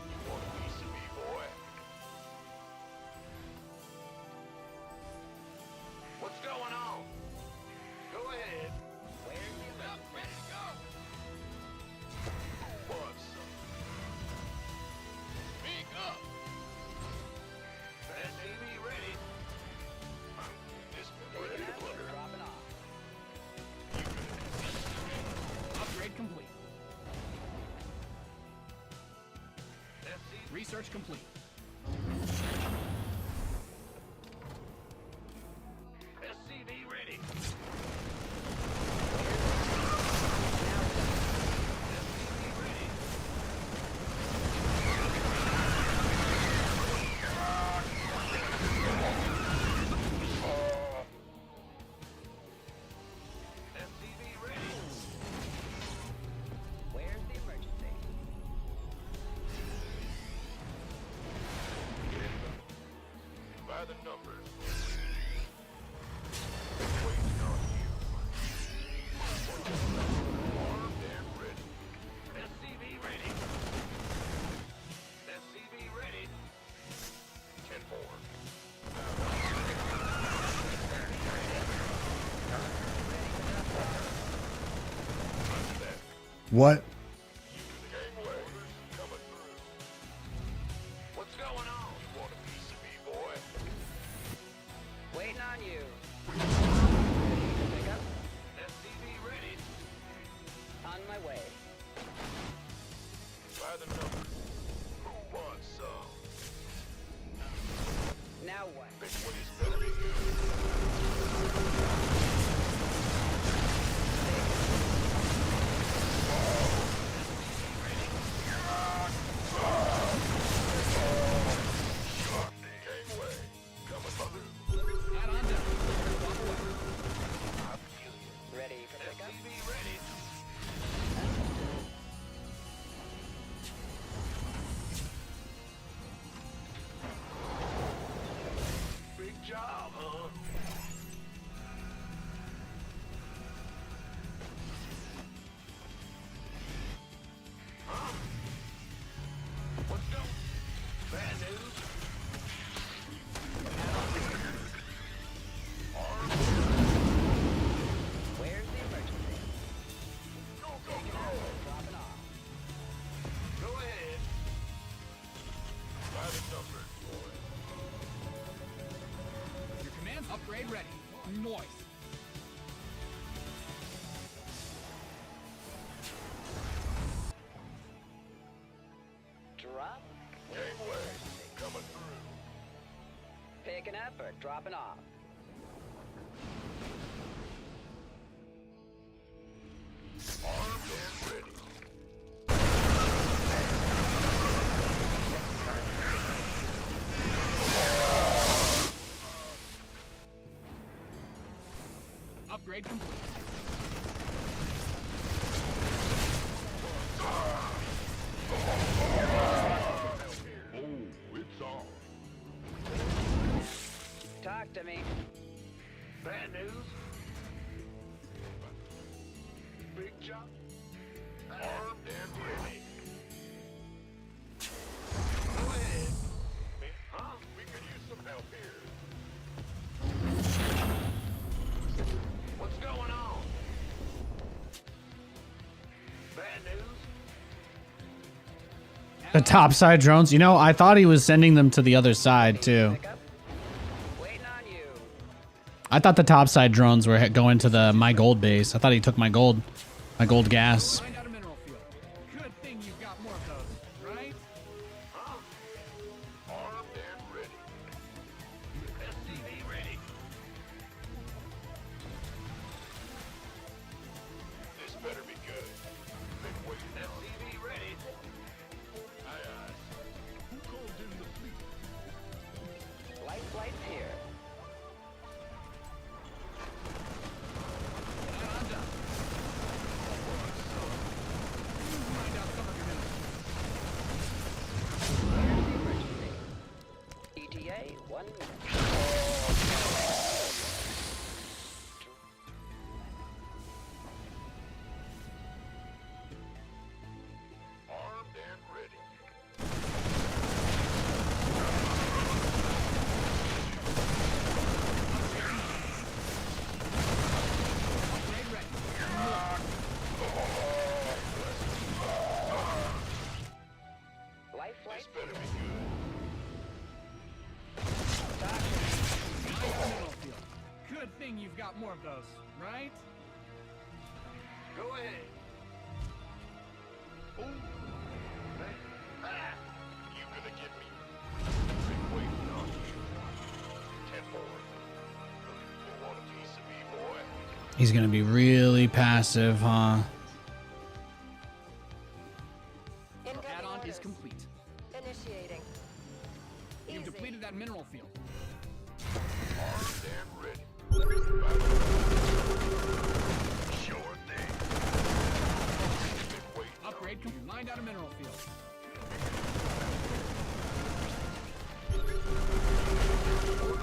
You want a piece of me, boy? What's going on? Go ahead. Where's you Up, ready to go. Who wants some? Speak up. SCV ready. This ready to plunder. dropping off? Upgrade complete. SCV Research complete. SCV ready. Now By the numbers. Waiting on you. Armed and ready. SCV ready. SCV ready. 10-4. What? Gangway coming through. What's going on? You want a piece of me, boy? Waiting on you. Ready to pick up? SCV ready. On my way. By the numbers. Who wants some? Now what? Big Woody's better be good. Gangway coming through. Add on down. Walk away. I feel you. Ready for pickup? SCV ready. Big job, huh? Huh? What's going? Bad news? Where's the emergency? Go, go, go! Dropping off. Go ahead. By the numbers, boy. Your command's upgrade ready. Noise. Drop. Gangway coming through. Picking up or dropping off? Armed and ready. Upgrade complete. Oh, it's on. Talk to me. Bad news? Big job? Armed and ready. Go ahead. Huh? We could use some help here. What's going on? Bad news? The topside drones. You know, I thought he was sending them to the other side too. Pick up? Waiting on you. I thought the topside drones were going to the my gold base. I thought he took my gold gas. Find out a mineral field. Good thing you've got more of those, right? Huh? Armed and ready. SCV ready. This better be good. Big wait. SCV ready. Aye, aye. Who called in the fleet? Light flight's here. Add on down. Find out some of your minerals. Where's the emergency? ETA, 1 minute. Armed and ready. Upgrade ready. Life flight. This better be good. Talk to me. Find out a mineral field. Good thing you've got more of those, right? Go ahead. Oh, man. Ah, you gonna get me? Been waiting on you. 10-4. You want a piece of me, boy? He's gonna be really passive, huh? Add-on is complete. Initiating. You've Easy. depleted that mineral field. Armed and ready. Sure thing. Been waiting. Upgrade complete. Find out a mineral field. Order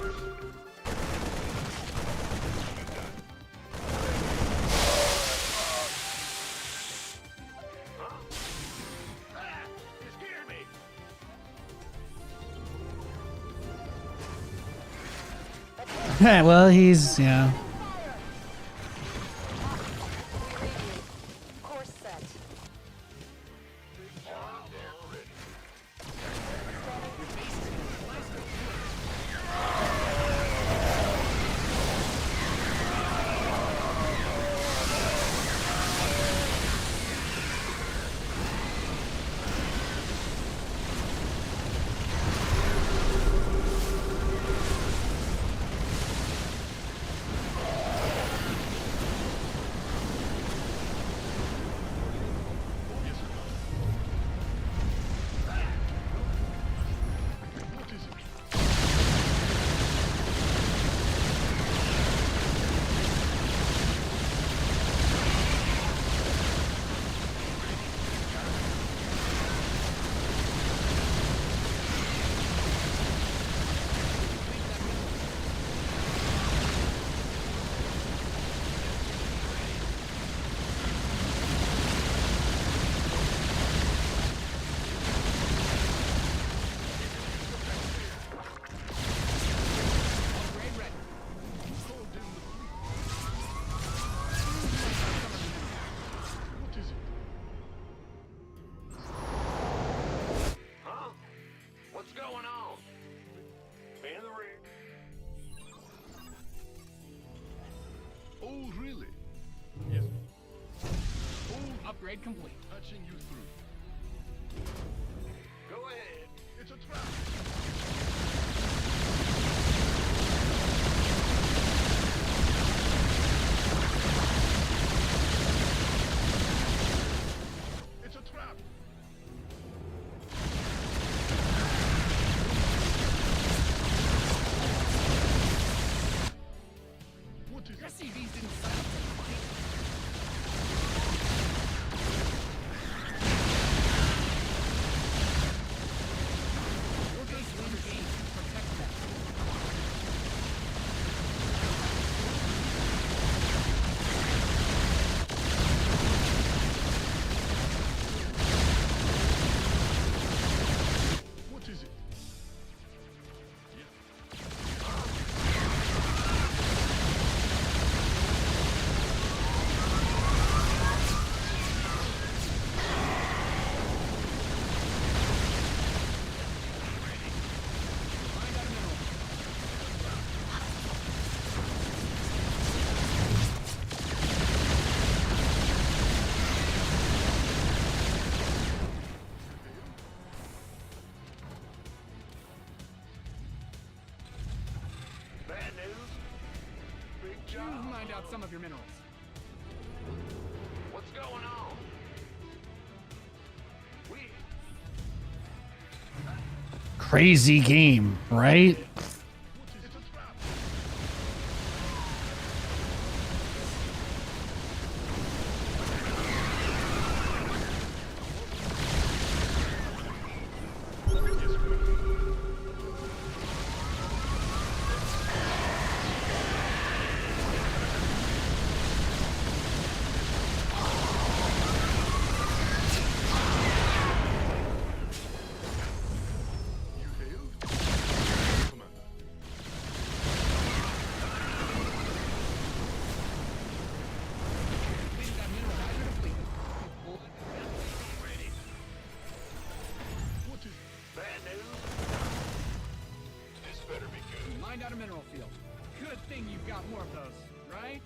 Well, he's, yeah. We read you. Course set. What is it? Upgrade ready. Call them the fleet. What is it? Huh? What's going on? In the rear. Oh, really? Yes. Oh, Upgrade complete. patching you through. Go ahead. It's a trap. It's a trap. What is Your it? CVs didn't sign up to fight. Your base will engage. Protect them. What is it? Find out a mineral. Bad news? Big You job. mined out some of your minerals. What's going on? We Crazy game, right? It's a trap. You hailed? Commander. Completed that mineral geyser depleted. ready. What is Bad news? This better be You good. mined out a mineral field. Good thing you've got more of those, right?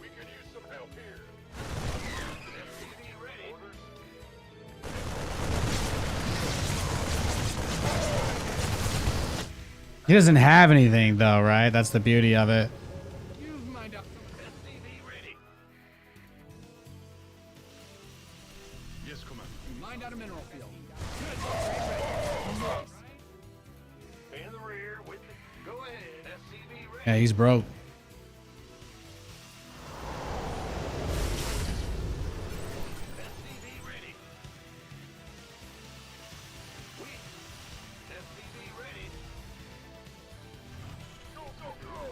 We could use some help here. SCV ready. Orders. He doesn't have anything though, right? That's the beauty of it. You've mined out some of this. SCV ready. Yes, Commander. You mined out a mineral field. Good. Upgrade ready. Nice. In the rear with me. Go ahead. SCV ready. Yeah, he's broke. SCV ready. We. SCV ready. Go, go, go.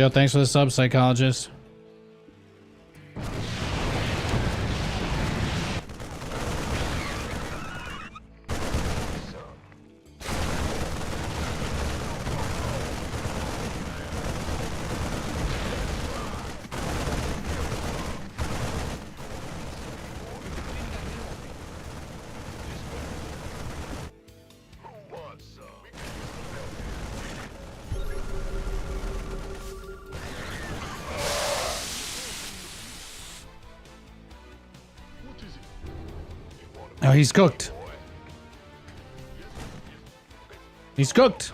Yo, thanks for the sub, psychologist. Oh, he's cooked. He's cooked.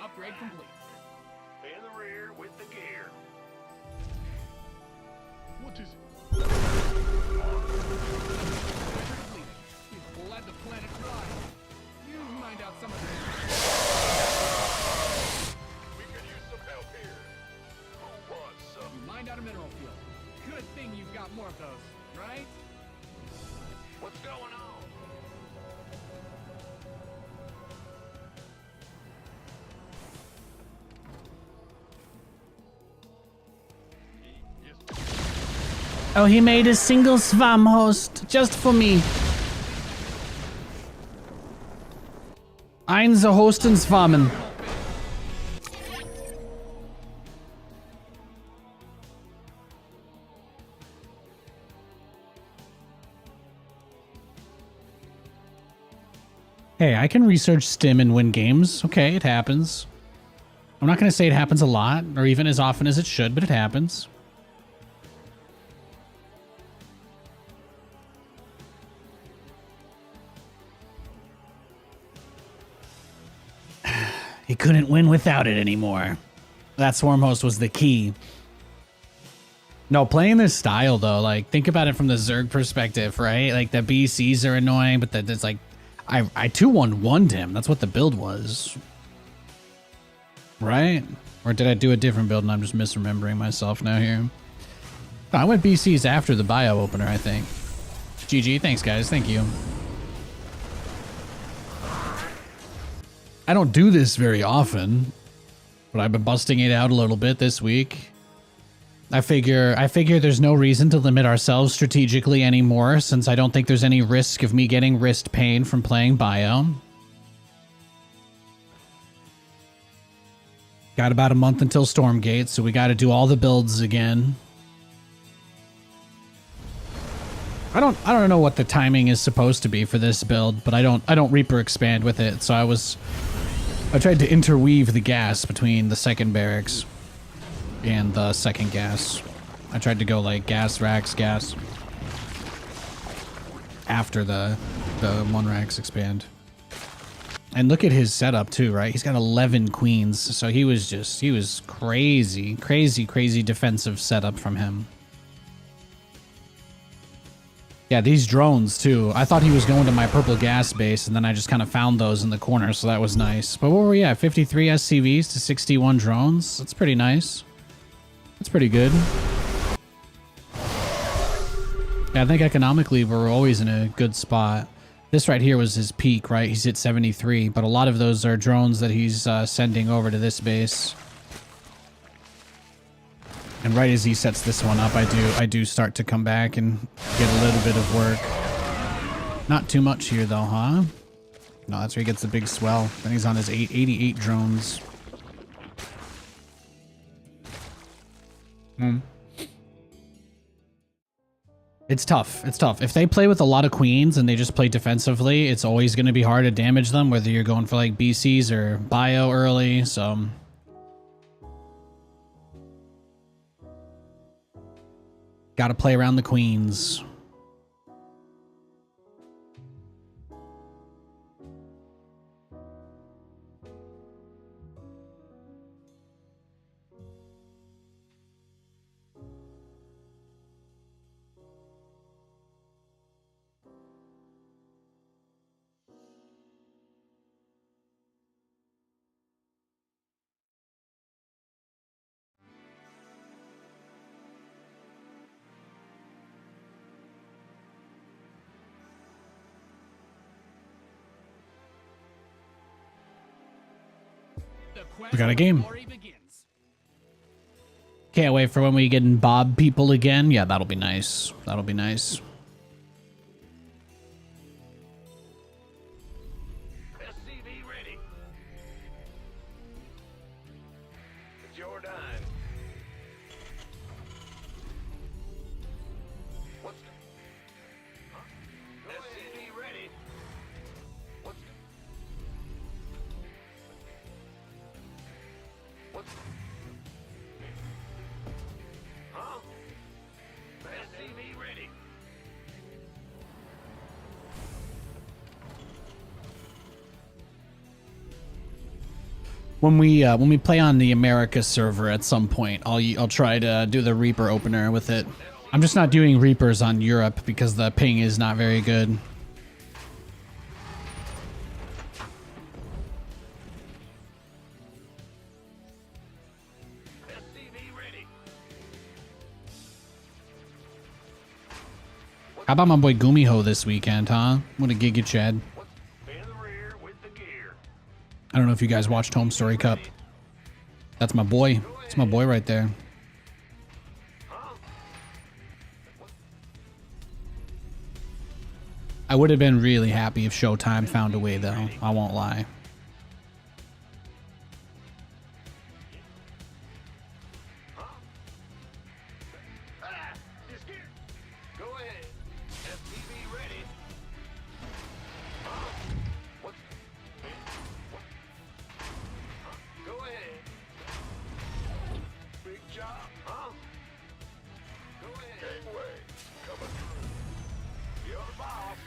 Upgrade complete. In the rear with the gear. What is it? We've let the planet fly. You mind out some of this. We can use some help here. Who wants some? You mind out a mineral field. Good thing you've got more of those, right? What's going on? Oh, he made a single swarm host just for me. Ein's a host in Swarmen. Hey, I can research stim and win games. Okay, it happens. I'm not going to say it happens a lot, or even as often as it should, but it happens. He couldn't win without it anymore. That swarm host was the key. No, playing this style though, like think about it from the Zerg perspective, right? Like the BCs are annoying, but it's like I 2-1-1'd him. That's what the build was. Right? Or did I do a different build and I'm just misremembering myself now here? Oh, I went BCs after the bio opener, I think. GG, thanks guys, thank you. I don't do this very often, but I've been busting it out a little bit this week. I figure there's no reason to limit ourselves strategically anymore, since I don't think there's any risk of me getting wrist pain from playing bio. Got about a month until Stormgate, so we got to do all the builds again. I don't know what the timing is supposed to be for this build, but I don't Reaper expand with it, so I tried to interweave the gas between the second barracks and the second gas. I tried to go like gas racks gas after the one racks expand. And look at his setup too, right? He's got 11 queens, so he was crazy defensive setup from him. Yeah, these drones too. I thought he was going to my purple gas base, and then I just kind of found those in the corner, so that was nice. But what were we at? 53 SCVs to 61 drones? That's pretty nice. That's pretty good. Yeah, I think economically we're always in a good spot. This right here was his peak, right? He's at 73, but a lot of those are drones that he's sending over to this base. And right as he sets this one up, I do start to come back and get a little bit of work. Not too much here though, huh? No, that's where he gets the big swell. Then he's on his 88 drones. It's tough. It's tough. If they play with a lot of queens and they just play defensively, it's always going to be hard to damage them, whether you're going for like BCs or bio early, so... Gotta play around the queens. The quest We got a for game. glory begins. Can't wait for when we get in Bob people again. Yeah, that'll be nice. That'll be nice. SCV ready. It's your time. What's SCV ready. What's huh? SCV ready. When we play on the America server at some point, I'll try to do the Reaper opener with it. I'm just not doing Reapers on Europe because the ping is not very good. SCV ready. How about my boy Gumiho this weekend, huh? What a gig at Chad. What's in the rear with the gear? I don't know if you guys watched Home Story Cup. That's my boy. It's my boy right there. I would have been really happy if Showtime found a way, though. I won't lie. Just gear. Go ahead. SCV ready. What's go ahead. Big job, huh? Go ahead. Gateway coming through. You're the boss.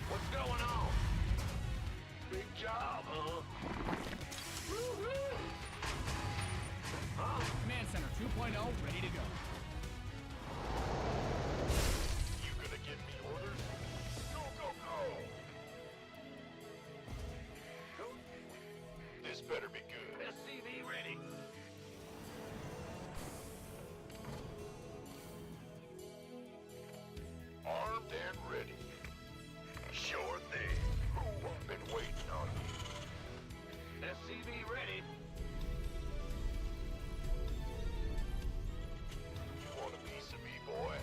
What's going on? Big job, huh? Woo-hoo. Huh? Command Center 2.0 ready to go. You gonna give me orders? Go, go, go! Go. This better be good. SCV ready. Armed and ready. Sure thing. Ooh, I've been waiting on you. SCV ready. You want a piece of me, boy?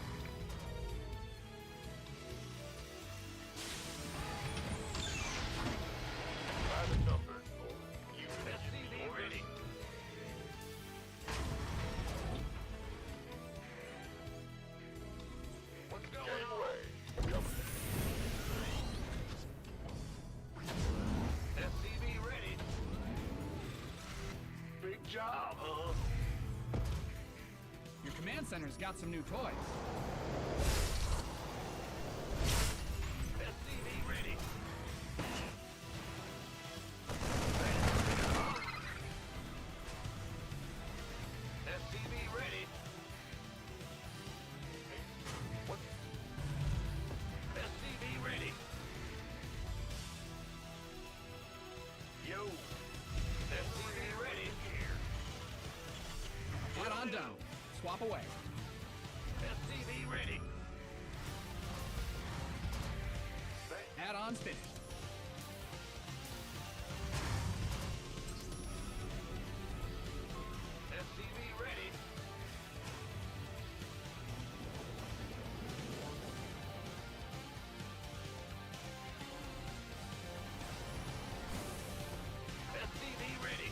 By the number. You SCV ready. What's going on? SCV ready. Big job, huh? Your command center's got some new toys. SCV ready. SCV ready. What? SCV ready. Yo. SCV ready. Head on down. Swap away. SCV ready. Add-ons finished. SCV ready. SCV ready.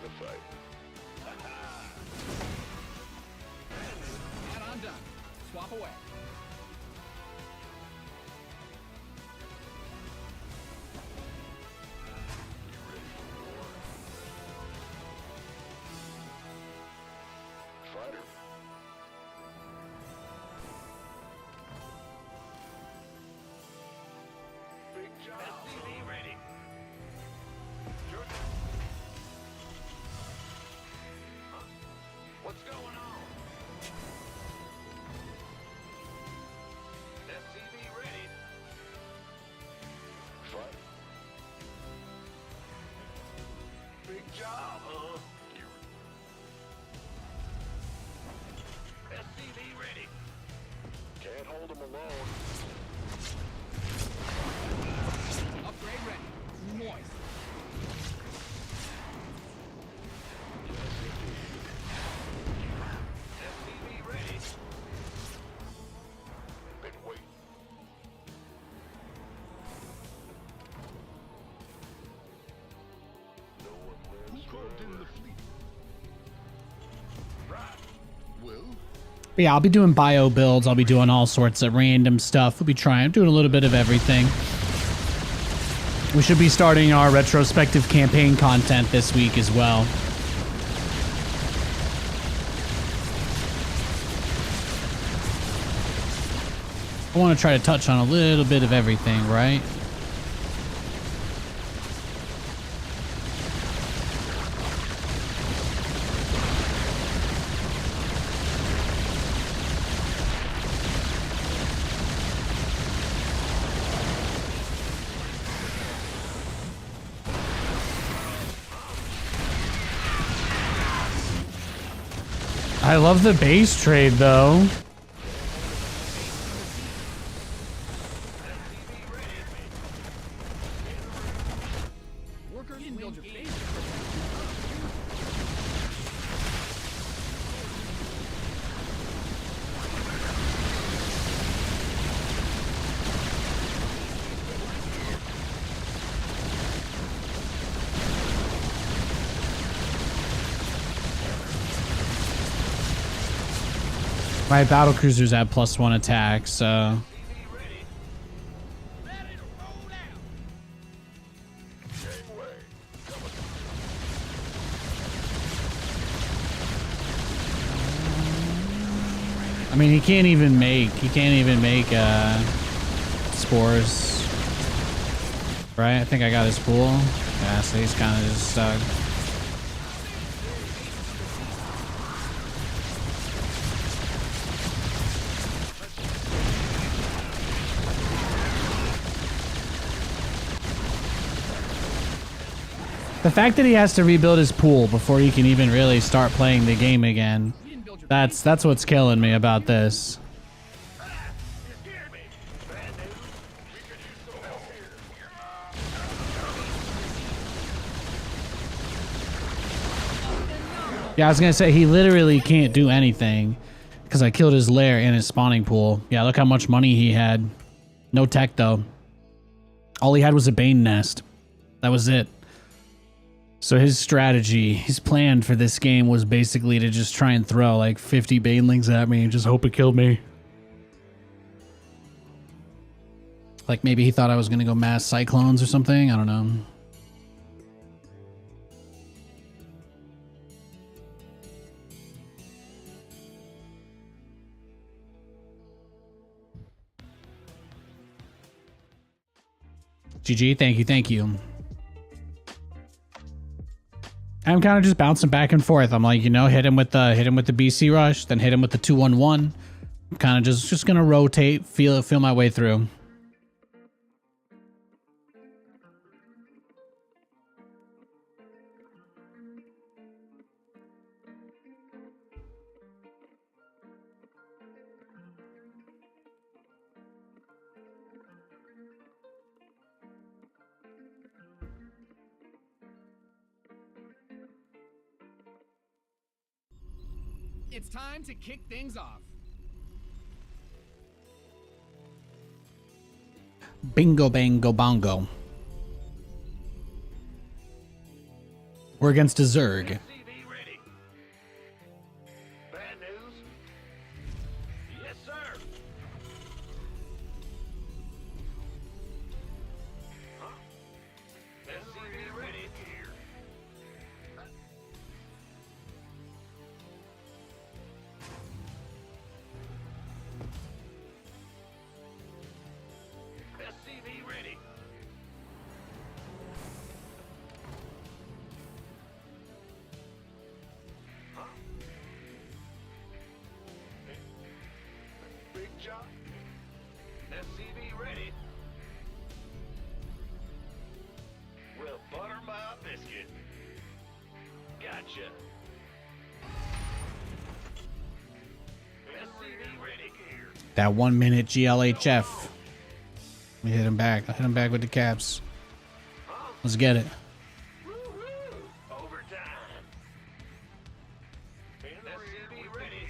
to fight. And I'm done. Swap away. You ready for war? Fighter. Big job. SCV ready. Sure. Huh? What's going on? SCV ready. Fight. Big job, huh? You. SCV ready. Can't hold him alone. Upgrade ready. Moist. SCV ready. Been waiting. No one Who lives called in the forever. fleet? Right. Well, But yeah, I'll be doing bio builds. I'll be doing all sorts of random stuff. We'll be doing a little bit of everything. We should be starting our retrospective campaign content this week as well. I want to try to touch on a little bit of everything, right? I love the base trade though. Workers you build your base. My battlecruisers have +1 attack, so I mean he can't even make spores. Right? I think I got his pool. Yeah, so he's kind of just stuck. The fact that he has to rebuild his pool before he can even really start playing the game again, that's what's killing me about this. Yeah, I was gonna say he literally can't do anything because I killed his lair and his spawning pool. Yeah, look how much money he had. No tech though. All he had was a Bane nest. That was it. So his strategy, his plan for this game was basically to just try and throw like 50 banelings at me and just hope it killed me. Like maybe he thought I was gonna go mass cyclones or something. I don't know. GG, thank you, thank you. I'm kind of just bouncing back and forth. I'm like, you know, hit him with the BC rush, then hit him with the 211. I'm kind of just gonna rotate, feel my way through. It's time to kick things off. Bingo bango bongo. We're against a Zerg. SCV ready. Bad news? Yes, sir. Huh? SCV ready. Here. SCV ready. Huh? Big job. SCV ready. Well, butter my biscuit. Gotcha. SCV ready. That 1 minute GLHF. We hit him back. I hit him back with the caps. Let's get it. Woo-hoo! Overtime. SCV ready.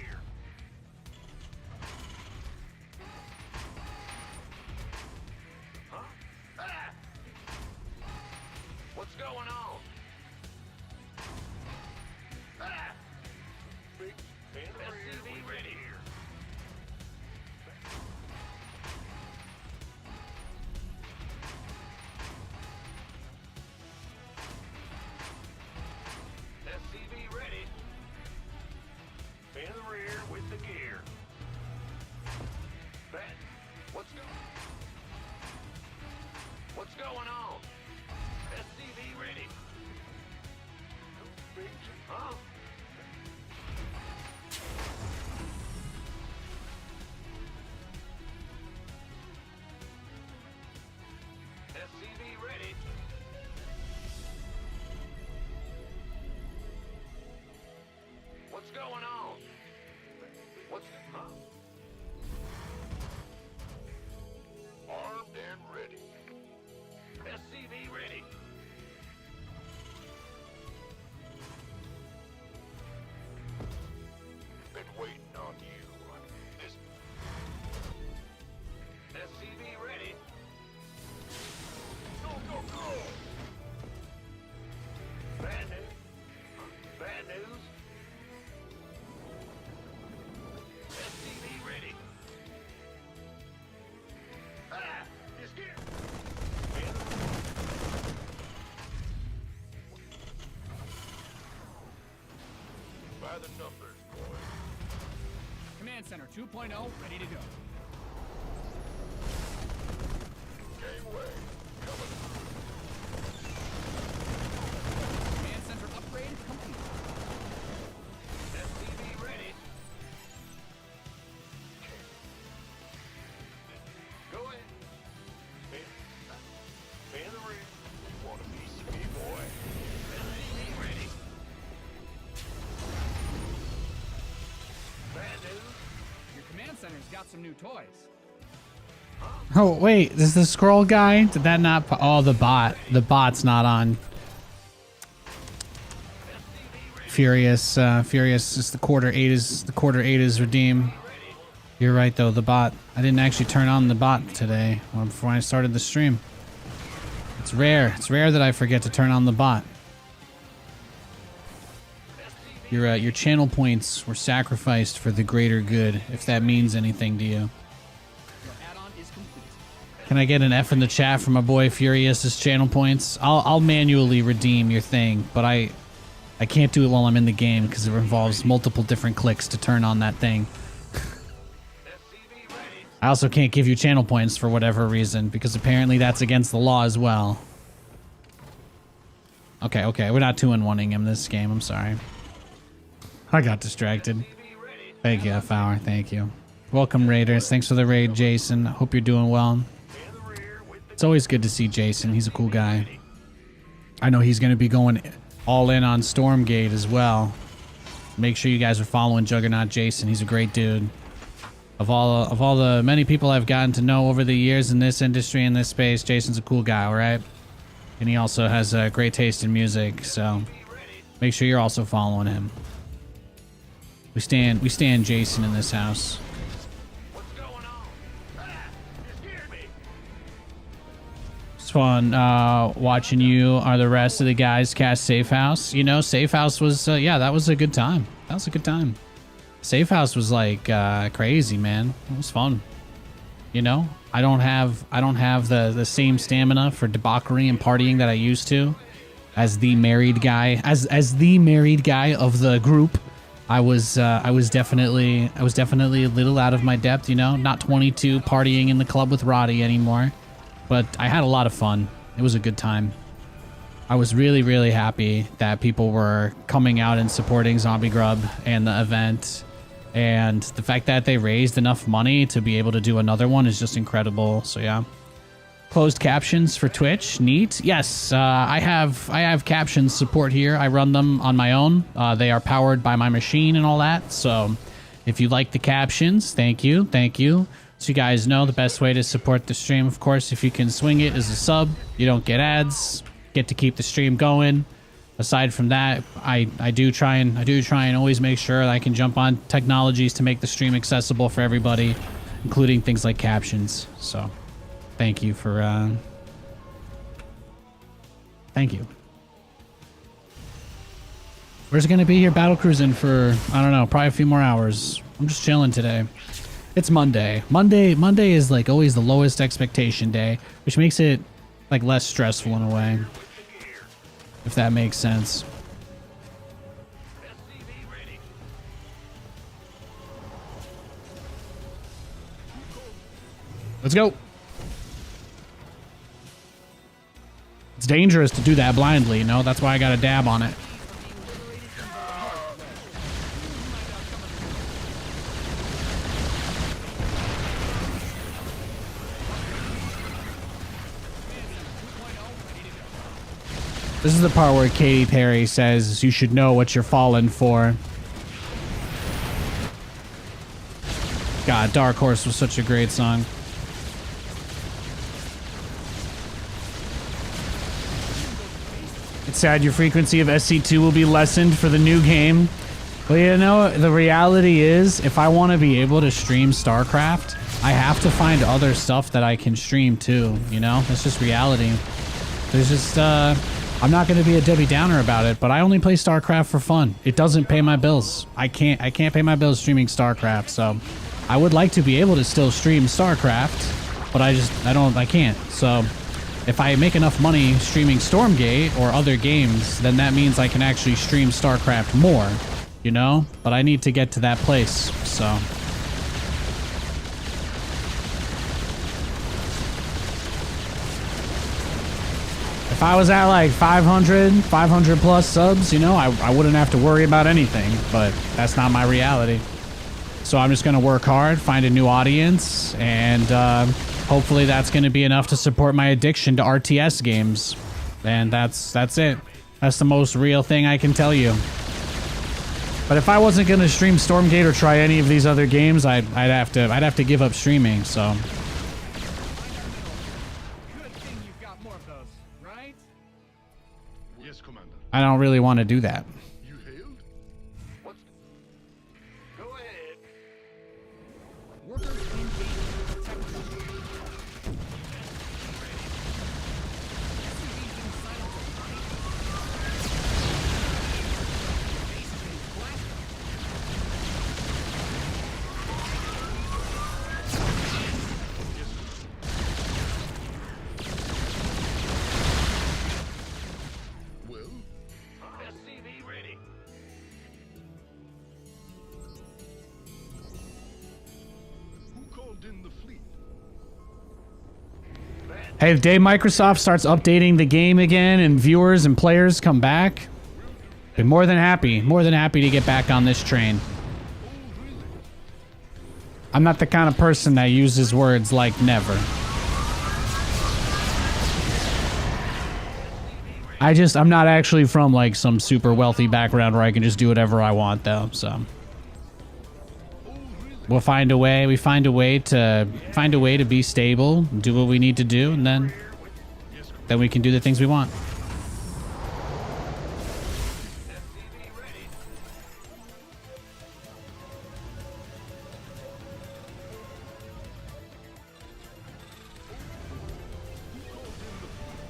Huh? Ah! What's going on? Ah! Big SCV ready. SCV ready. In the rear with the gear. Bat, what's going on? SCV ready. Huh? SCV ready. What's going on? Huh? Armed and ready. SCV ready. Been waiting on you. This SCV ready. Go, go, go! Bad news. Bad news. SCV ready. Ah! It's here. By the numbers, boy. Command Center 2.0 ready to go. Gateway. Coming. Command Center upgrade complete. SCV ready. Go ahead. Man the rear. Want a piece of me, boy. SCV ready. Bad news. Your command center's got some new toys. Oh, wait. Is the scroll guy? Did that not... Oh, the bot. The bot's not on. Furious. Furious is the quarter 8 is... The quarter 8 is redeem. You're right, though. The bot. I didn't actually turn on the bot today before I started the stream. It's rare. It's rare that I forget to turn on the bot. Your channel points were sacrificed for the greater good, if that means anything to you. Your add-on is complete. Can I get an F in the chat for my boy Furious's channel points? I'll manually redeem your thing, but I can't do it while I'm in the game because it involves multiple different clicks to turn on that thing. I also can't give you channel points for whatever reason because apparently that's against the law as well. Okay, we're not 2-1-ing him this game. I'm sorry. I got distracted. Thank you, F-Hour. Thank you. Welcome, Raiders. Thanks for the raid, Jason. Hope you're doing well. It's always good to see Jason. He's a cool guy. I know he's going to be going all in on Stormgate as well. Make sure you guys are following Juggernaut Jason. He's a great dude. Of all the many people I've gotten to know over the years in this industry, in this space, Jason's a cool guy, all right? And he also has a great taste in music, so make sure you're also following him. We stand Jason in this house. fun watching you or the rest of the guys cast Safe House. You know, Safe House was, yeah, that was a good time. That was a good time. Safe House was like crazy, man. It was fun. You know, I don't have the same stamina for debauchery and partying that I used to. As the married guy, as the married guy of the group, I was definitely a little out of my depth, you know, not 22 partying in the club with Roddy anymore, but I had a lot of fun. It was a good time. I was really, really happy that people were coming out and supporting Zombie Grub and the event, and the fact that they raised enough money to be able to do another one is just incredible. So yeah. Closed captions for Twitch, neat. Yes, I have captions support here. I run them on my own. They are powered by my machine and all that. So if you like the captions, thank you, thank you. So you guys know the best way to support the stream, of course, if you can swing it, is a sub. You don't get ads, get to keep the stream going. Aside from that, I do try and always make sure that I can jump on technologies to make the stream accessible for everybody, including things like captions. So thank you for, thank you. We're just going to be here battlecruising for, I don't know, probably a few more hours. I'm just chilling today. It's Monday. Monday is like always the lowest expectation day, which makes it like less stressful in a way, if that makes sense. Let's go. It's dangerous to do that blindly, you know? That's why I got a dab on it. This is the part where Katy Perry says you should know what you're falling for. God, Dark Horse was such a great song. It's sad your frequency of SC2 will be lessened for the new game. Well, you know, the reality is, if I want to be able to stream StarCraft, I have to find other stuff that I can stream too, you know? That's just reality. There's just, I'm not going to be a Debbie Downer about it, but I only play StarCraft for fun. It doesn't pay my bills. I can't pay my bills streaming StarCraft, so I would like to be able to still stream StarCraft, but I can't. So if I make enough money streaming Stormgate or other games, then that means I can actually stream StarCraft more, you know? But I need to get to that place, so. If I was at like 500 plus subs, you know, I wouldn't have to worry about anything, but that's not my reality. So I'm just going to work hard, find a new audience, and hopefully that's going to be enough to support my addiction to RTS games. And that's it. That's the most real thing I can tell you. But if I wasn't going to stream Stormgate or try any of these other games, I'd have to give up streaming, so. Yes, Commander. I don't really want to do that. You hailed? What's... Go ahead. Workers engaged. Technical. SCV's been silent for 90. Base has been blasted. Well, SCV ready. who called in the fleet? Hey, the day Microsoft starts updating the game again and viewers and players come back, be more than happy to get back on this train. I'm not the kind of person that uses words like never. I'm not actually from like some super wealthy background where I can just do whatever I want though, so. We'll find a way, we find a way to be stable, do what we need to do, and then we can do the things we want.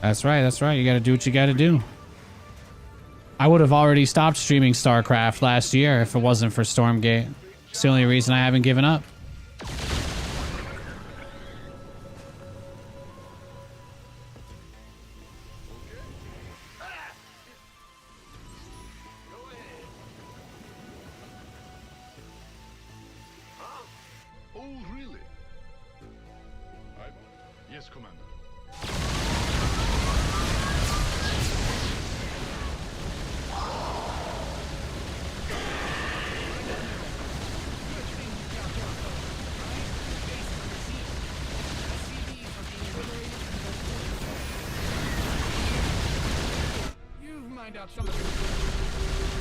That's right. That's right. You got to do what you got to do. I would have already stopped streaming StarCraft last year if it wasn't for Stormgate. It's the only reason I haven't given up. Oh, really? Yes, Commander. You've mined out some of your...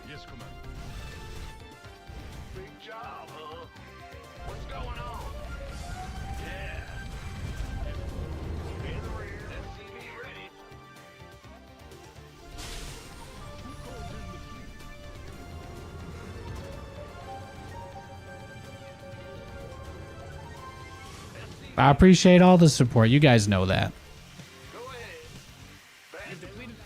Yes, Commander. Big job, huh? What's going on? Yeah. In the rear. SCV ready. I appreciate all the support. You guys know that. Go ahead. You've depleted...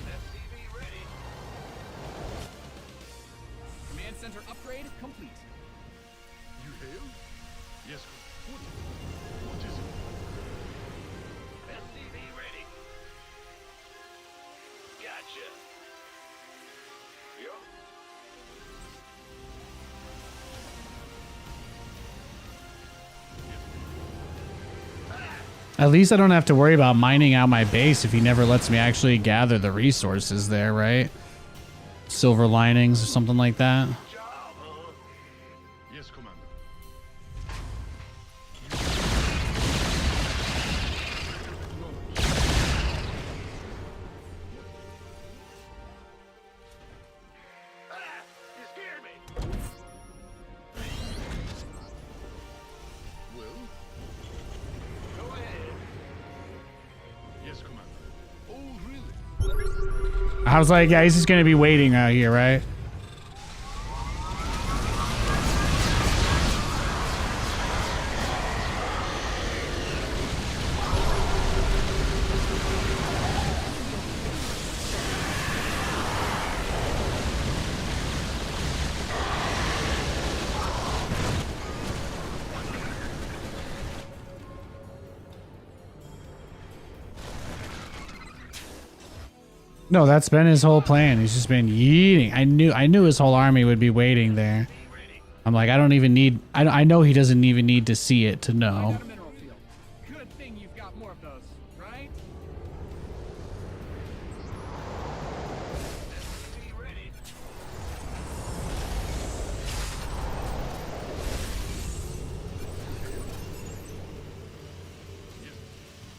SCV ready. Command center upgrade complete. You hail? Yes, what is it? SCV ready. Gotcha. Yup. At least I don't have to worry about mining out my base if he never lets me actually gather the resources there, right? Silver linings or something like that. Job, huh? Yes, Commander. You scared me. Well, Go ahead. yes, Commander. Oh, really? I was like, yeah, he's just going to be waiting out here, right? No, that's been his whole plan. He's just been yeeting. I knew his whole army would be waiting there. I'm like, I don't even need... I know he doesn't even need to see it to know. Got a mineral field. Good thing you've got more of those, right? SCV ready.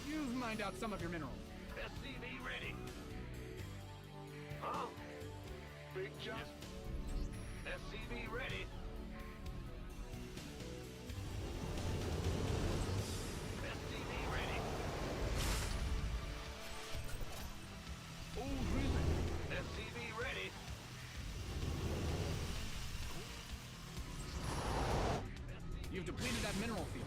You've mined out some of your minerals. SCV ready. Huh? Big job. SCV ready. SCV ready. Oh, really? SCV ready. You've depleted that mineral field.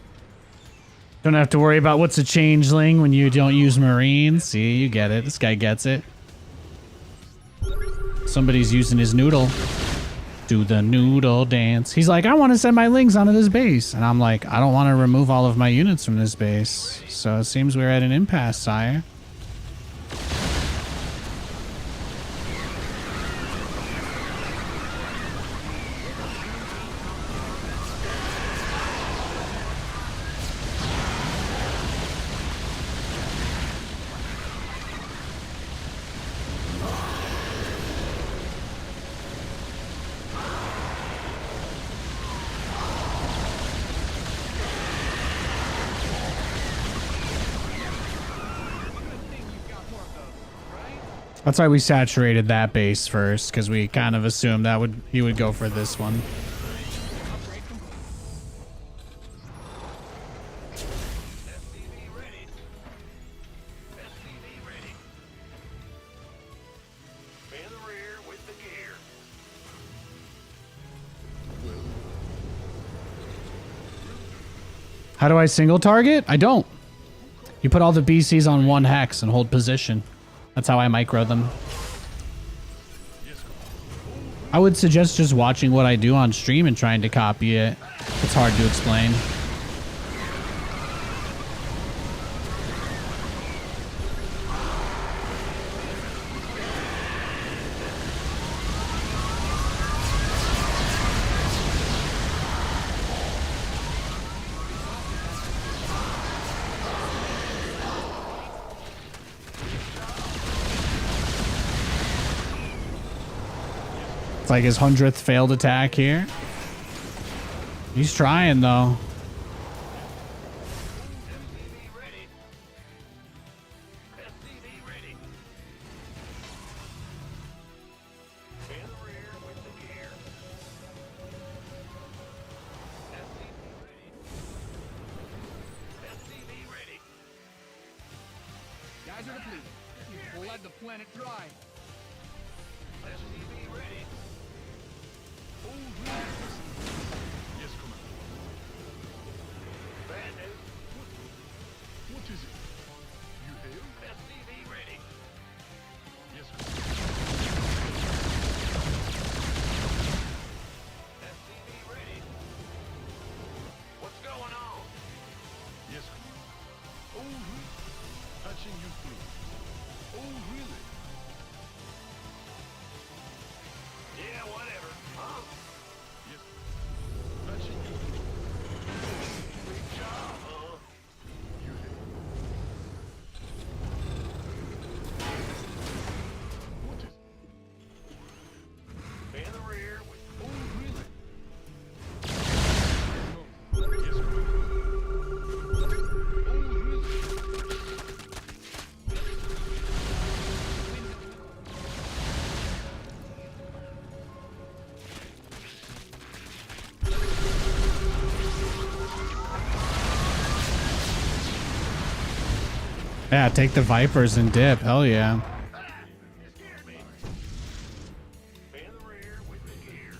Don't have to worry about what's a changeling when you don't use marines. See, you get it. This guy gets it. Somebody's using his noodle. Do the noodle dance. He's like, I want to send my lings onto this base. And I'm like, I don't want to remove all of my units from this base. So it seems we're at an impasse, sire. That's why we saturated that base first, because we kind of assumed that he would go for this one. Upgrade complete. SCV ready. SCV ready. In the rear with the gear. How do I single target? I don't. You put all the BCs on one hex and hold position. That's how I micro them. I would suggest just watching what I do on stream and trying to copy it. It's hard to explain. It's like his 100th failed attack here. He's trying though. SCV ready. SCV ready. In the rear with the gear. SCV ready. SCV ready. Guys are depleted. We'll let the planet dry. SCV ready. Yes, Commander. Bad news. What is it? You hail? SCV ready. Yes, Commander. SCV ready. What's going on? Yes, Commander. Oh, really? Patching you through. Oh, really? Yeah, whatever. Huh? Yes. Patching you through. Big job, huh? You hail? What is it? In the rear with Oh, really? No. Yes, Commander. Oh, really? Yeah, take the Vipers and dip. Hell yeah. you scared me. In the rear with the gear.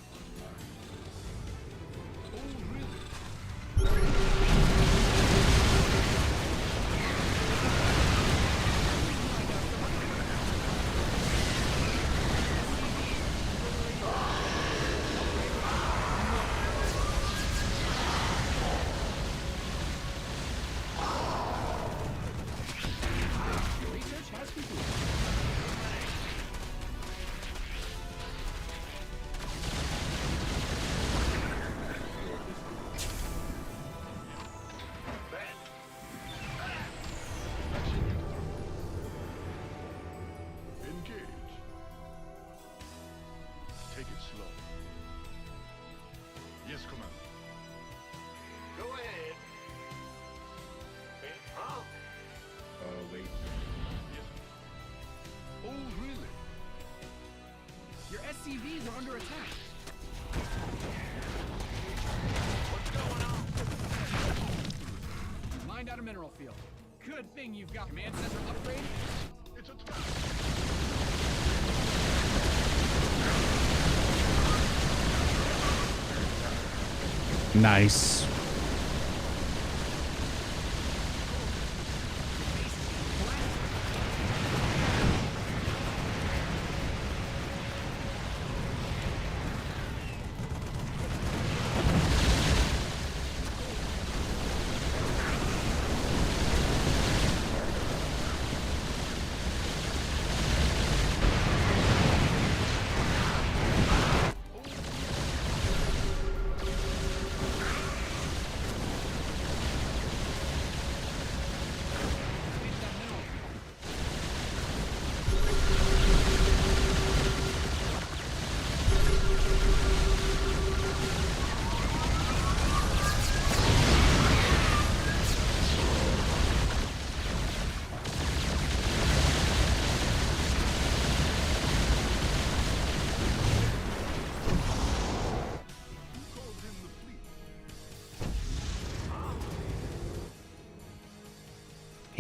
Research has concluded. Bad. Engage. Take it slow. Yes, Commander. Go ahead. Huh? Wait. Yes. Oh, really? Your SCVs are under attack. What's going on? Mined out a mineral field. Good thing you've got command center upgrade. It's a trap. Nice.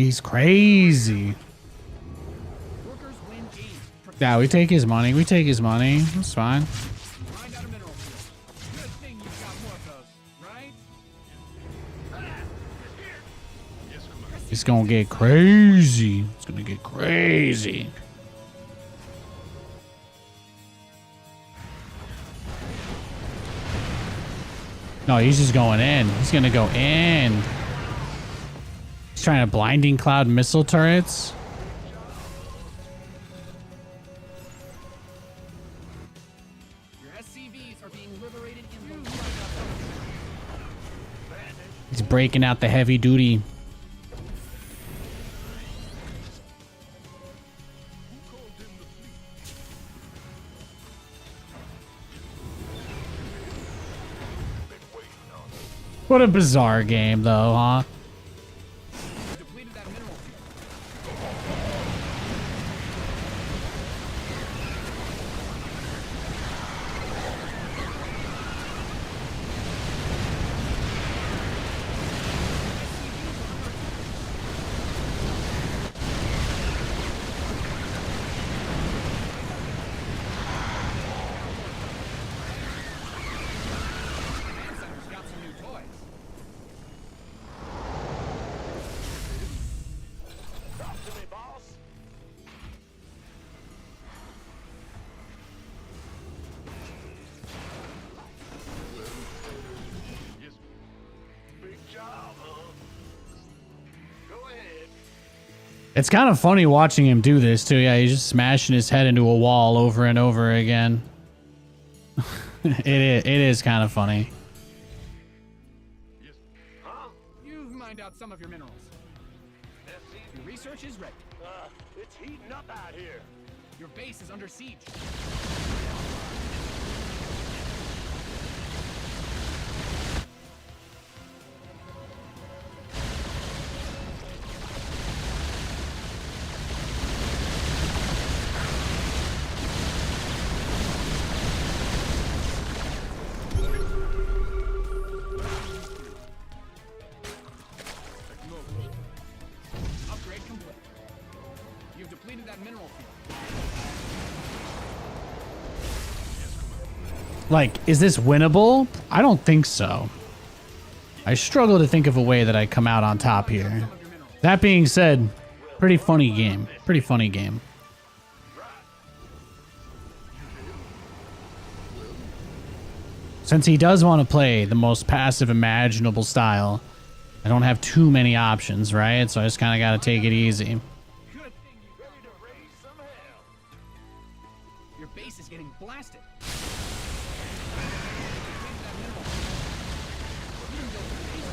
He's crazy. Workers win games. Yeah, we take his money. We take his money. That's fine. Grind out a mineral field. Good thing you've got more of those, right? Yes, Commander. It's gonna get crazy. It's gonna get crazy. No, he's just going in. He's gonna go in. He's trying to blinding cloud missile turrets. Your SCVs are being liberated in the He's breaking out the heavy duty. What a bizarre game, though, huh? depleted that mineral field. Command center's got some new toys. Talk to me, boss. Yes. Big job, huh? Go ahead. It's kind of funny watching him do this, too. Yeah, he's just smashing his head into a wall over and over again. It is kind of funny. Yes. Huh? You've mined out some of your minerals. Your research is ready. It's heating up out here. Your base is under siege. Upgrade complete. You've depleted that mineral field. Like, is this winnable? I don't think so. I struggle to think of a way that I come out on top here. Some of your minerals. That being said, pretty funny game. Pretty funny game. Since he does want to play the most passive imaginable style, I don't have too many options, right? So I just kind of got to take it easy. Good thing you ready to raise some hell. Your base is getting blasted. Depleted that mineral field. You didn't build your base.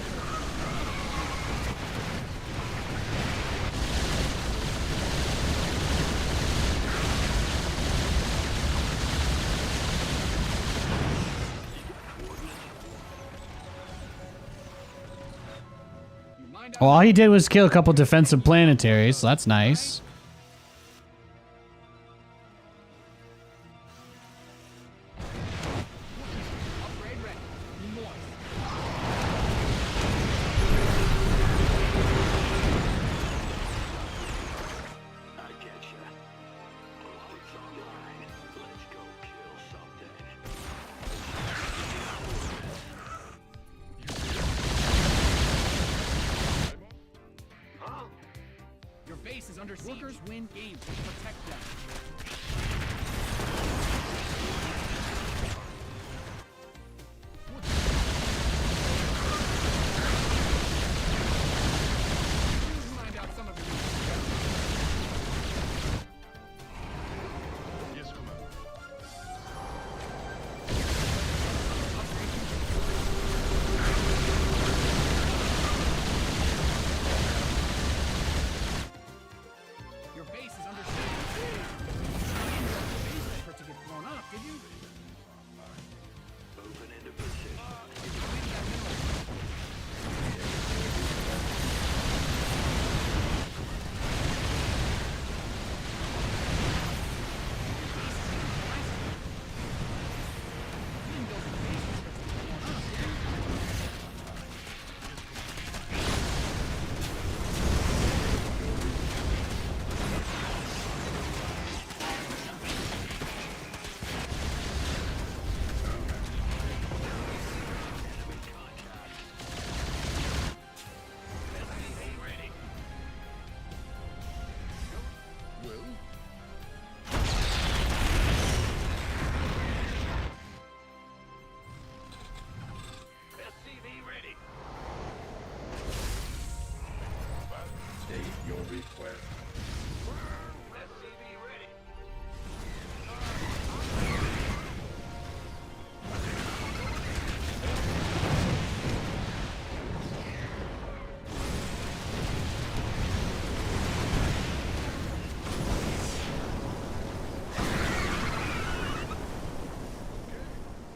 You mined out Well, all he did was kill a couple defensive planetaries, so that's nice. upgrade ready. Moist. I get you. It's online. Let's go kill something. Huh? Your base is under siege. Workers win games. Protect them. You've mined out some of your minerals. Yes, Commander. Your base is under siege. your request. SCV ready.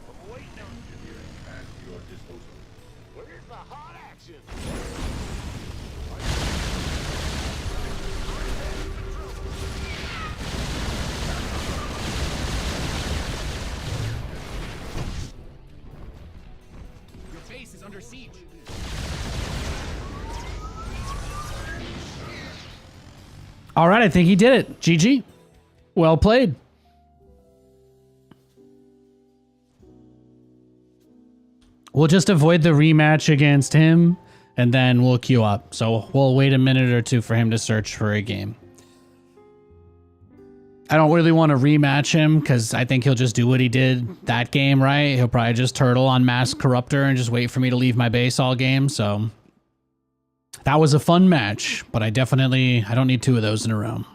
I'm waiting on you. At your disposal. Where's the hot action? Your base is under siege. All right, I think he did it. GG. Well played. We'll just avoid the rematch against him, and then we'll queue up. So we'll wait a minute or two for him to search for a game. I don't really want to rematch him because I think he'll just do what he did that game, right? He'll probably just turtle on Mass Corruptor and just wait for me to leave my base all game. So that was a fun match, but I don't need two of those in a row.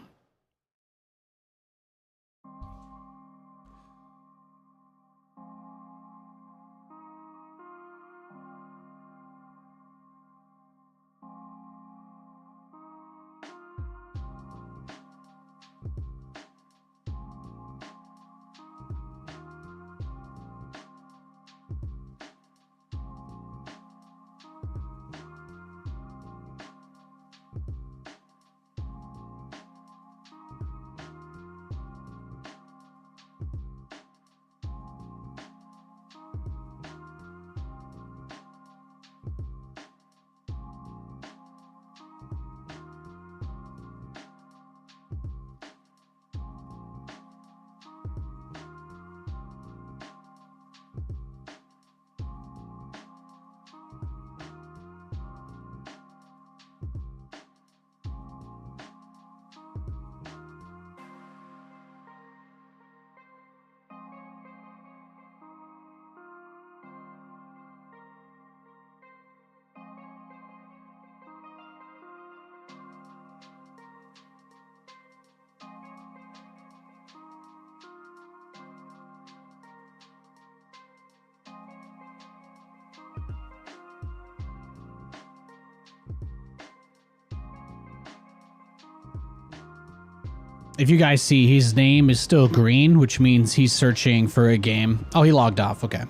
If you guys see, his name is still green, which means he's searching for a game. Oh, he logged off. Okay.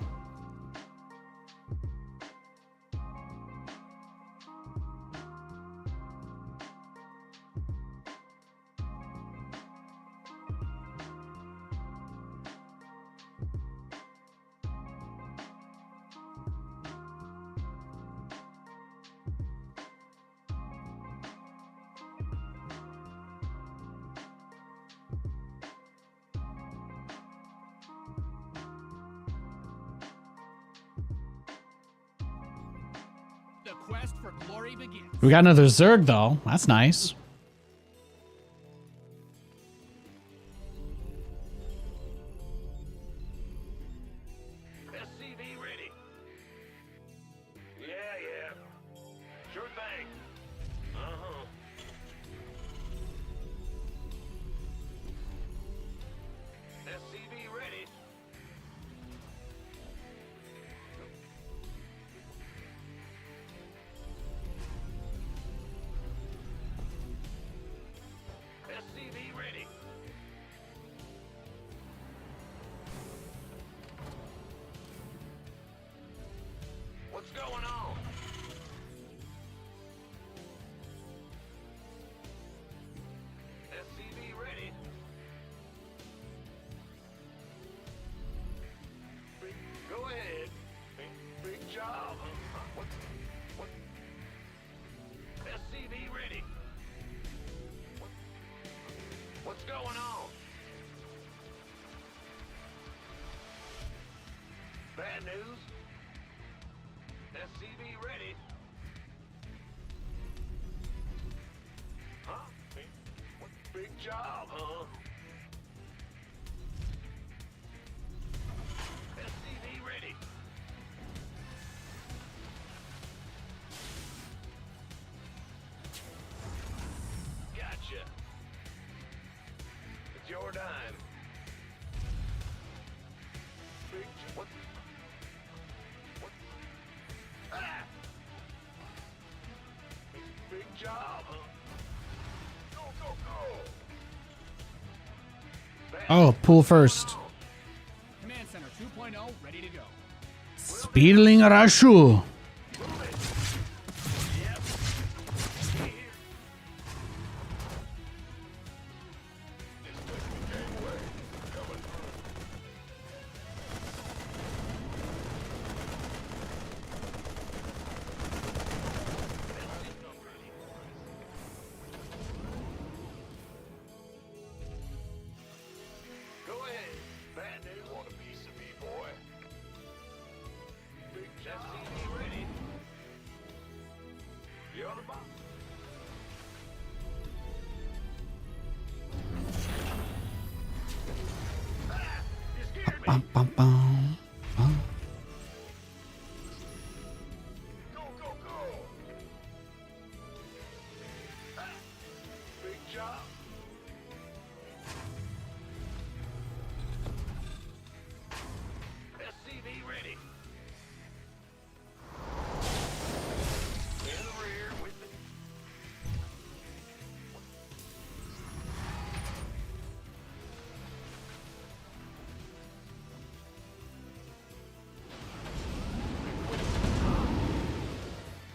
The quest for glory begins. We got another Zerg, though. That's nice. SCV ready. Yeah. Sure thing. Uh-huh. SCV ready. SCV ready. What's going on? SCV ready. Go ahead. Big job. What? SCV ready. What's going on? Bad news? SCV ready. Huh? What big job, huh? SCV ready. Oh, pool first. Command Center 2.0 ready to go. Speedling Rashu. Go ahead. Bad news. Want a piece of me, boy? Big SCV ready. You on the box? Ah, you scared me. Bum, bum, bum. Bum. Go, go, go. Ah, big job. SCV ready. In the rear with me.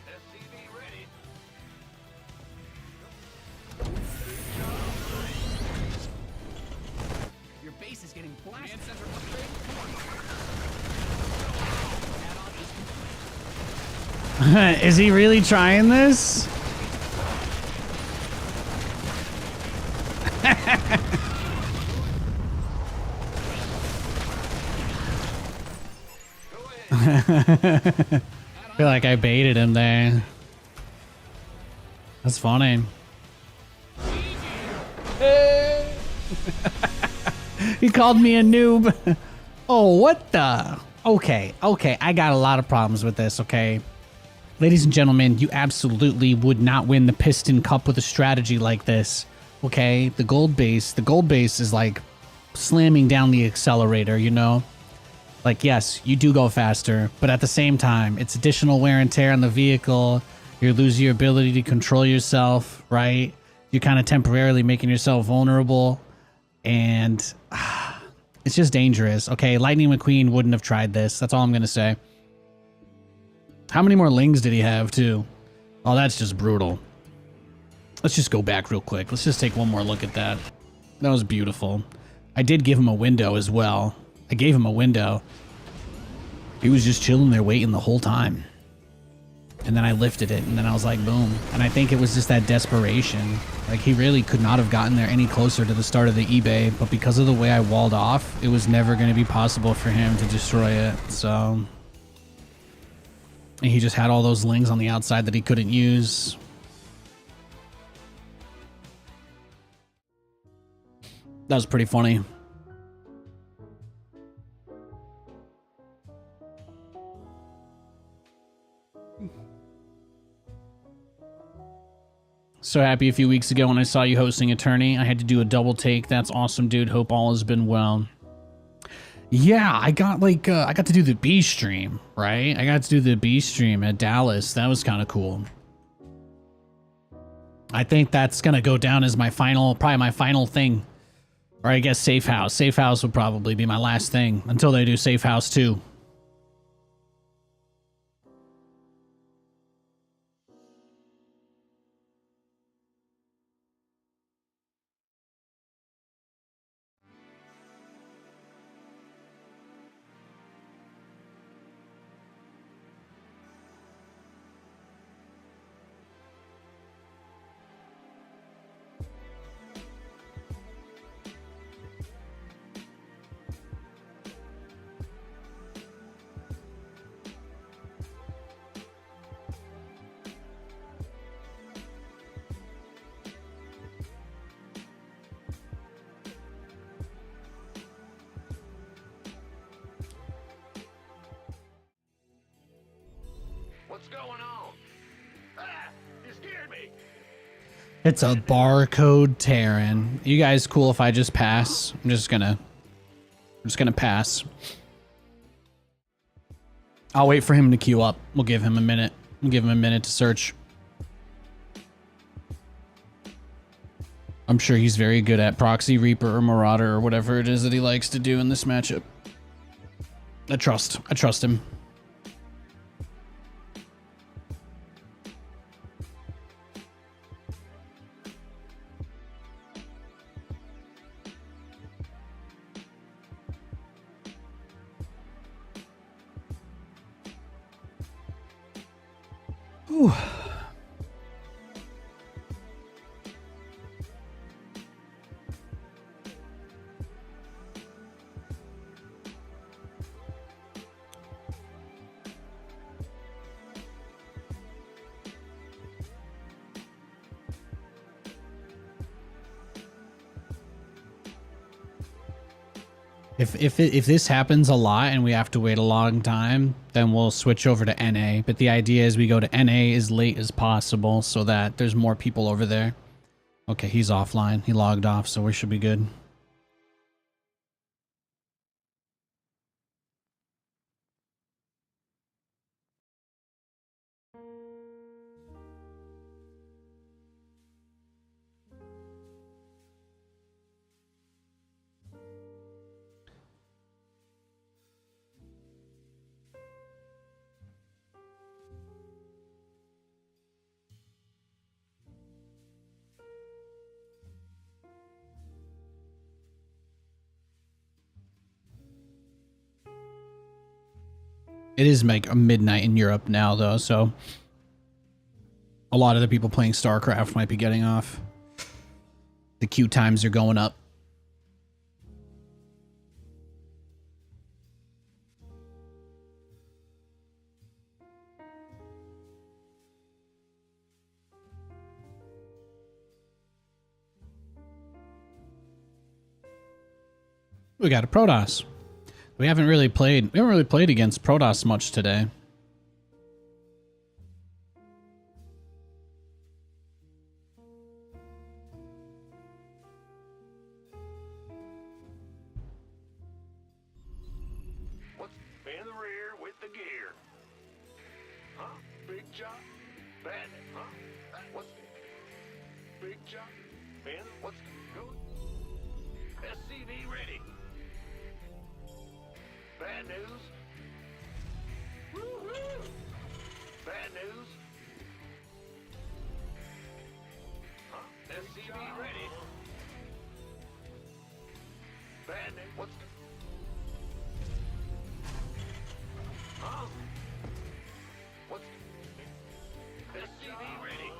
SCV ready. Your base is getting blasted. Command Center upgrade. Come on. Add-on is Is he really trying this? I feel like I baited him there. That's funny. He called me a noob. Oh, what the? Okay, I got a lot of problems with this, okay? Ladies and gentlemen, you absolutely would not win the Piston Cup with a strategy like this, okay? The gold base is like slamming down the accelerator, you know? Like, yes, you do go faster, but at the same time, it's additional wear and tear on the vehicle. You're losing your ability to control yourself, right? You're kind of temporarily making yourself vulnerable, and it's just dangerous. Okay, Lightning McQueen wouldn't have tried this. That's all I'm going to say. How many more lings did he have, too? Oh, that's just brutal. Let's just go back real quick. Let's just take one more look at that. That was beautiful. I did give him a window as well. I gave him a window. He was just chilling there waiting the whole time. And then I lifted it, and then I was like, boom. And I think it was just that desperation. Like, he really could not have gotten there any closer to the start of the eBay, but because of the way I walled off, it was never going to be possible for him to destroy it, so... And he just had all those lings on the outside that he couldn't use. That was pretty funny. So happy a few weeks ago when I saw you hosting Attorney. I had to do a double take. That's awesome, dude. Hope all has been well. Yeah, I got like, I got to do the B stream, right? I got to do the B stream at Dallas. That was kind of cool. I think that's going to go down as my final, probably my final thing. Or I guess Safe House. Safe House would probably be my last thing until they do Safe House 2. What's going on? Ah, you scared me. It's a barcode Terran. You guys cool if I just pass? I'm just gonna pass. I'll wait for him to queue up. We'll give him a minute. We'll give him a minute to search. I'm sure he's very good at Proxy, Reaper, or Marauder, or whatever it is that he likes to do in this matchup. I trust him. Whew. If this happens a lot and we have to wait a long time, then we'll switch over to NA. But the idea is we go to NA as late as possible so that there's more people over there. Okay, he's offline. He logged off, so we should be good. It is like a midnight in Europe now, though, so a lot of the people playing StarCraft might be getting off. The queue times are going up. We got a Protoss. We haven't really played against Protoss much today. What's in the rear with the gear? Huh? Big chop? Bad? Huh? What's big chop? Ben? What's going? SCV ready. Bad news. Woo-hoo! Bad news. Huh? SCV ready. Bad news. What's huh? What's SCV ready?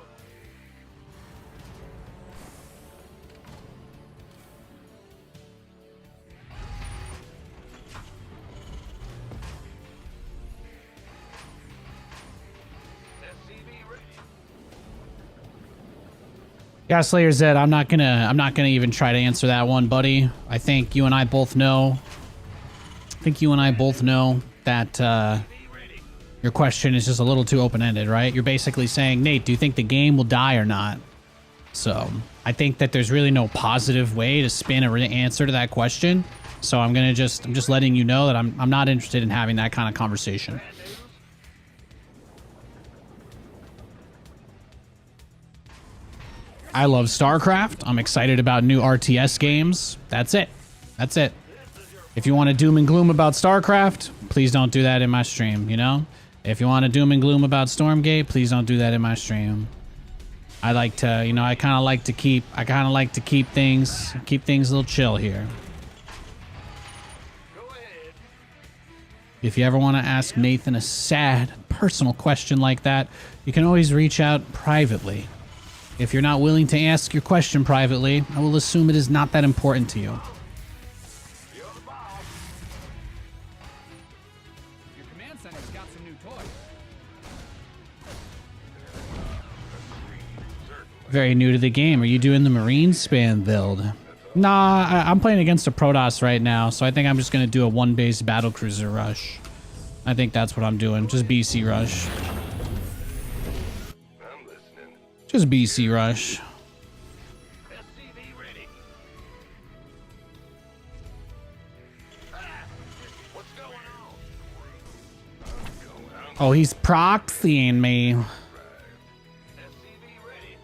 Yeah, Slayer Zed, I'm not gonna even try to answer that one, buddy. I think you and I both know. That your question is just a little too open-ended, right? You're basically saying, Nate, do you think the game will die or not? So I think that there's really no positive way to spin an answer to that question. So I'm just letting you know that I'm not interested in having that kind of conversation. I love StarCraft. I'm excited about new RTS games. That's it. That's it. If you want to doom and gloom about StarCraft, please don't do that in my stream, you know? If you want to doom and gloom about Stormgate, please don't do that in my stream. I like to, you know, I kind of like to keep things a little chill here. If you ever want to ask Nathan a sad, personal question like that, you can always reach out privately. If you're not willing to ask your question privately, I will assume it is not that important to you. Your command center's got some new toys. Very new to the game. Are you doing the Marine spam build? Nah, I'm playing against a Protoss right now, so I think I'm just going to do a one-base battlecruiser rush. I think that's what I'm doing. Just BC rush. Just BC rush. SCV ready. What's going on? Oh, he's proxying me. SCV ready.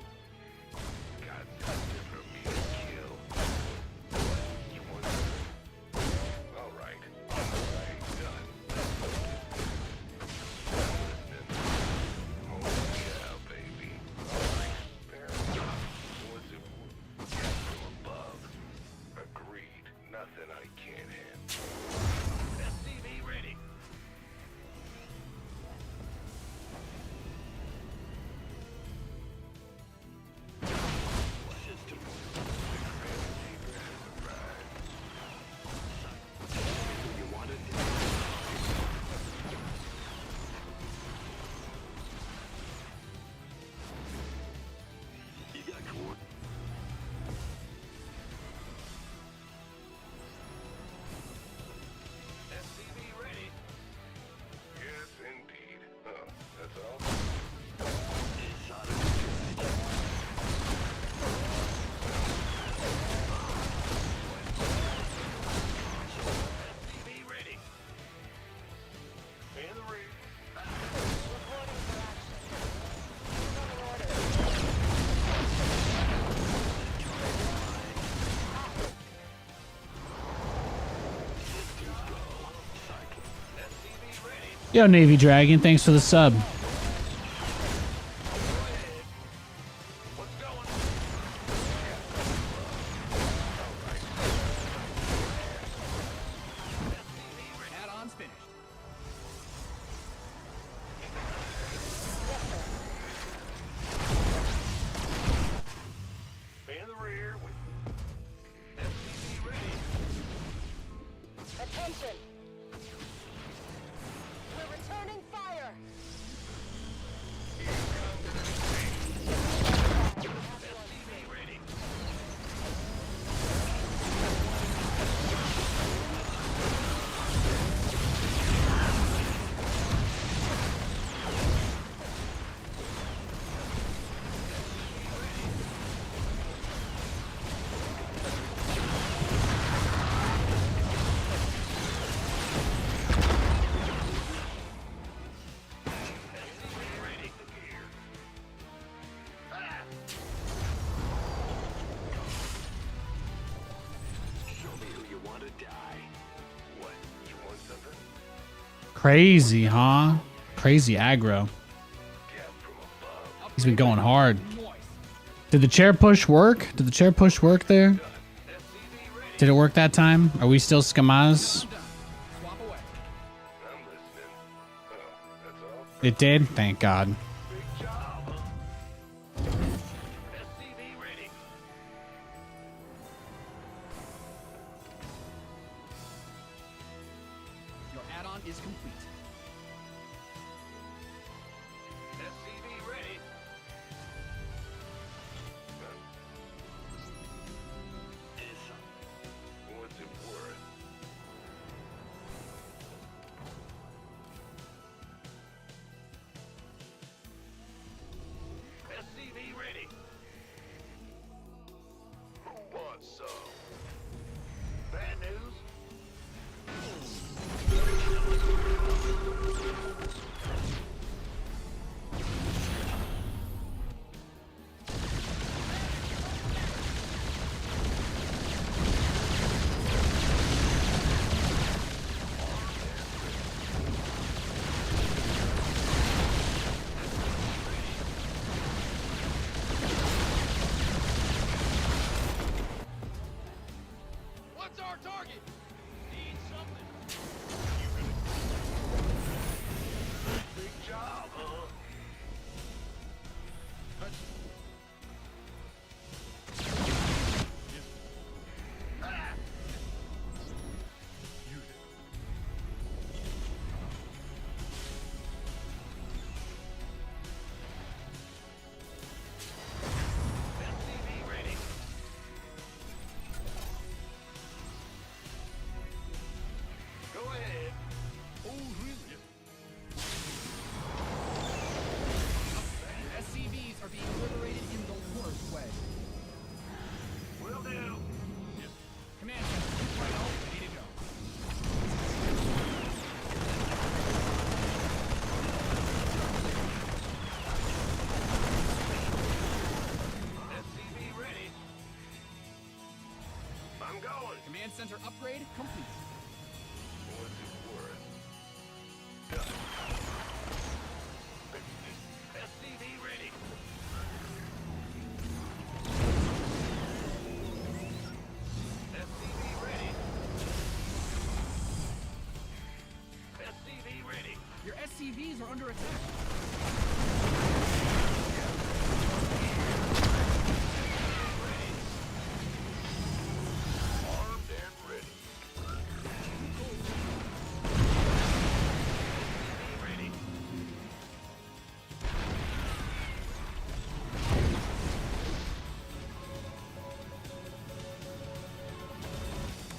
Yo, Navy Dragon, thanks for the sub. Add-on's finished. Man the rear with SCV ready. Attention! We're returning fire! SCV ready. Crazy, huh? Crazy aggro. He's been going hard. Did the chair push work? Did the chair push work there? Did it work that time? Are we still scamas? Swap away. I'm listening. That's all. It did? Thank God. Big job. SCV ready. Your add-on is complete. SCV ready. What's it worth? SCV ready. Who wants some? Bad news? What's our target? Need something. Big job, huh? SCV ready. Go ahead. SCVs are being liberated in the worst way. Will do. Command center, right out, ready to go. SCV ready. I'm going. Command center upgrade complete. What's it worth? SCV ready. SCV ready. SCV ready. Your SCVs are under attack. Armed and ready. SCV ready.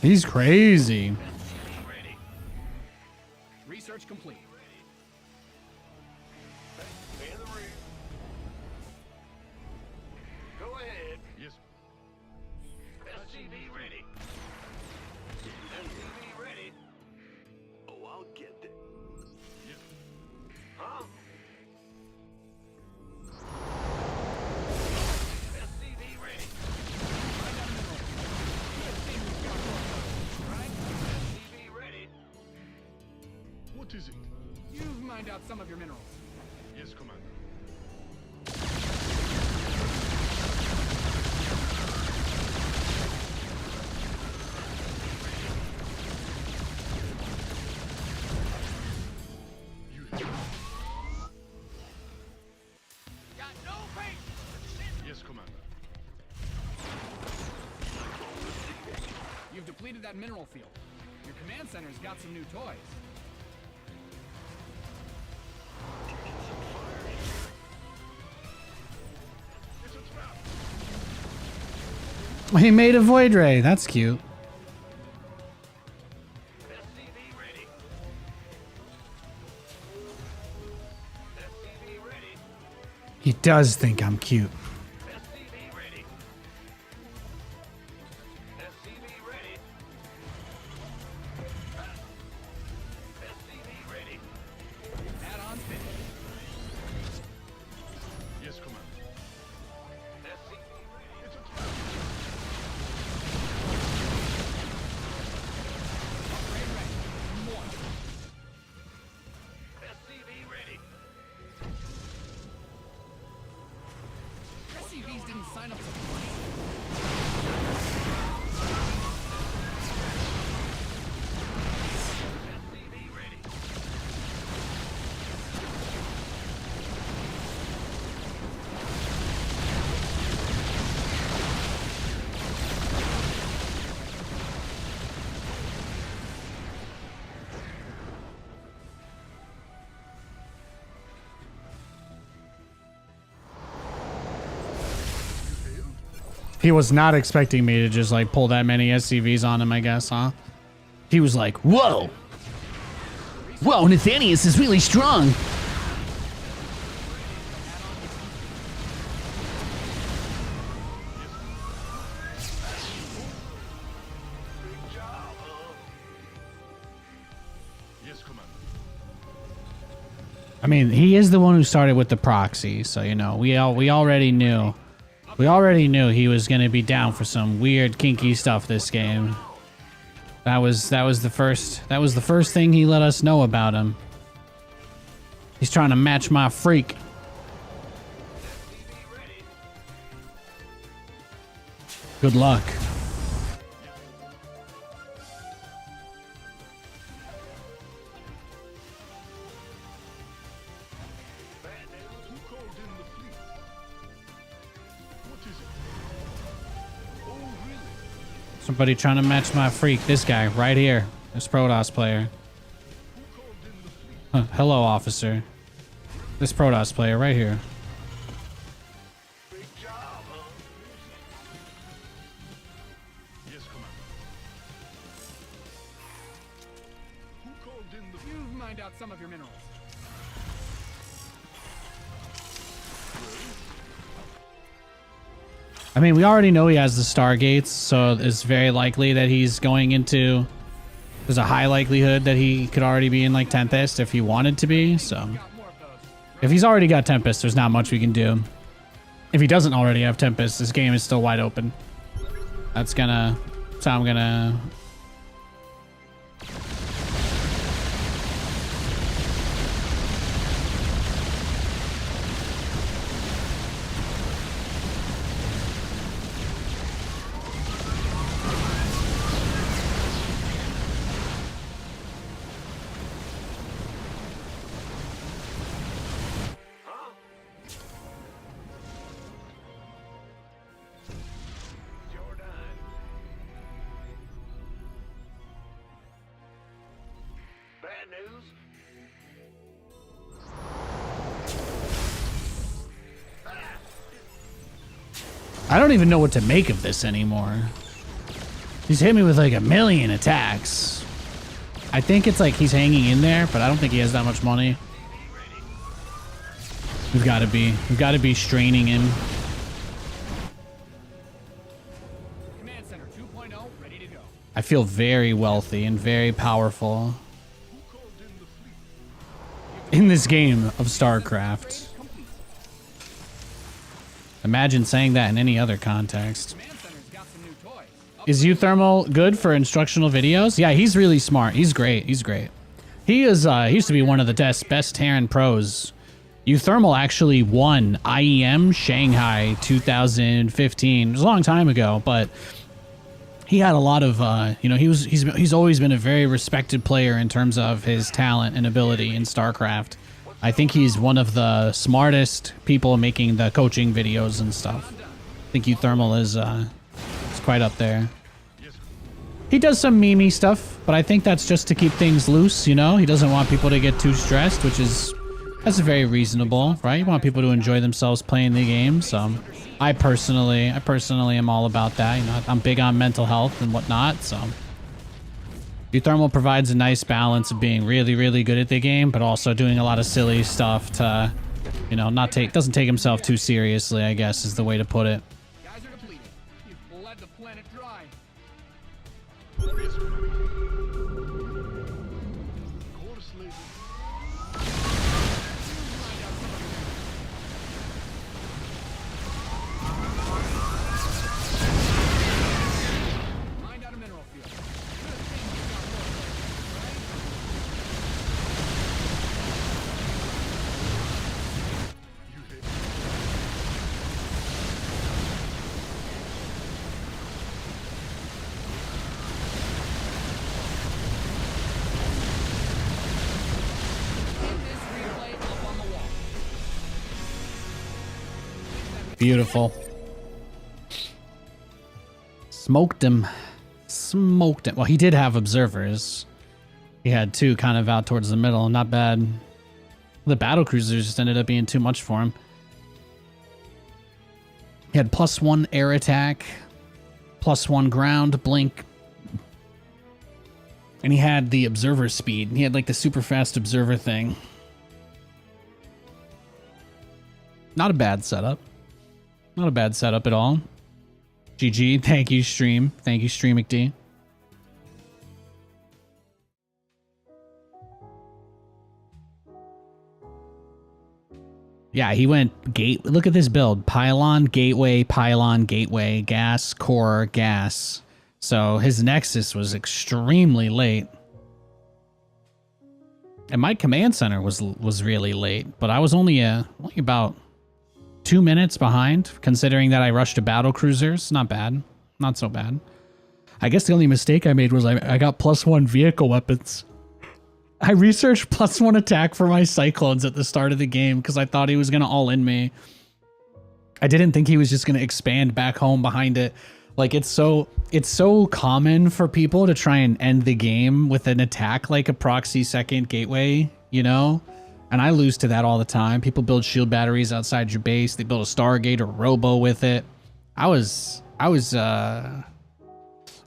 He's crazy. SCV ready. Research complete. Man the rear. Go ahead. Yes. SCV ready. SCV ready. Oh, I'll get there. Yes. Huh? SCV ready. SCV ready. What is it? You mined out some of your minerals. Yes, Commander. You hear? Got no faith. Yes, Commander. You've depleted that mineral field. Your command center's got some new toys. It's a trap. He made a void ray. That's cute. SCV ready. SCV ready. He does think I'm cute. SCV ready. SCV ready. SCV ready. Add-ons finished. Yes, Commander. SCV ready. It's a trap. Upgrade ready. More. SCV ready. SCVs didn't sign up to play. SCV ready. He was not expecting me to just like pull that many SCVs on him, I guess, huh? He was like, whoa. Whoa, Nathanias is really strong. Big job, huh? Yes, Commander. I mean, he is the one who started with the proxy, so you know, we already knew. We already knew he was gonna be down for some weird kinky stuff this game. That was the first thing he let us know about him. He's trying to match my freak. Good luck. Who called in the fleet? What is it? Oh, really? Somebody trying to match my freak. This guy right here. This Protoss player. Who called in the fleet? Hello, officer. This Protoss player right here. Big job, huh? Yes, Commander. Who called in the fleet? You've mined out some of your minerals. I mean, we already know he has the Stargates, so it's very likely that he's going into... There's a high likelihood that he could already be in, like, Tempest if he wanted to be, so... Got more of those. If he's already got Tempest, there's not much we can do. If he doesn't already have Tempest, this game is still wide open. That's how I'm gonna... Jordan. Bad news? I don't even know what to make of this anymore. He's hit me with like 1,000,000 attacks. I think it's like he's hanging in there, but I don't think he has that much money. We've got to be straining him. Command Center 2.0 ready to go. I feel very wealthy and very powerful in this game of StarCraft. Imagine saying that in any other context. Command Center's got some new toys. Is Uthermal good for instructional videos? Yeah, he's really smart. He's great. He's great. He is. He used to be one of the best Terran pros. Uthermal actually won IEM Shanghai 2015. It was a long time ago, but he had a lot of. You know, he's always been a very respected player in terms of his talent and ability in StarCraft. I think he's one of the smartest people making the coaching videos and stuff. I think Uthermal is quite up there. He does some meme stuff, but I think that's just to keep things loose, you know? He doesn't want people to get too stressed, which is, that's very reasonable, right? You want people to enjoy themselves playing the game, so I personally am all about that. You know, I'm big on mental health and whatnot, so Uthermal provides a nice balance of being really, really good at the game, but also doing a lot of silly stuff to, you know, doesn't take himself too seriously, I guess is the way to put it. Guys are depleted. You've bled the planet dry. Course, lady. Mind out a mineral field. Good thing you got more places, right? You hit. Pin this replay up on the wall. Beautiful. Smoked him. Smoked him. Well, he did have observers. He had two kind of out towards the middle. Not bad. The battlecruisers just ended up being too much for him. He had +1 air attack, +1 ground blink. And he had the observer speed. He had like the super fast observer thing. Not a bad setup. Not a bad setup at all. GG. Thank you, stream. Thank you, Stream McD. Yeah, he went gate. Look at this build. Pylon, gateway, gas, core, gas. So his Nexus was extremely late. And my command center was really late, but I was only about 2 minutes behind, considering that I rushed to battlecruisers. Not bad. Not so bad. I guess the only mistake I made was I got +1 vehicle weapons. I researched +1 attack for my Cyclones at the start of the game because I thought he was going to all-in me. I didn't think he was just going to expand back home behind it. Like, it's so common for people to try and end the game with an attack like a proxy second gateway, you know? And I lose to that all the time. People build shield batteries outside your base. They build a Stargate or Robo with it. I was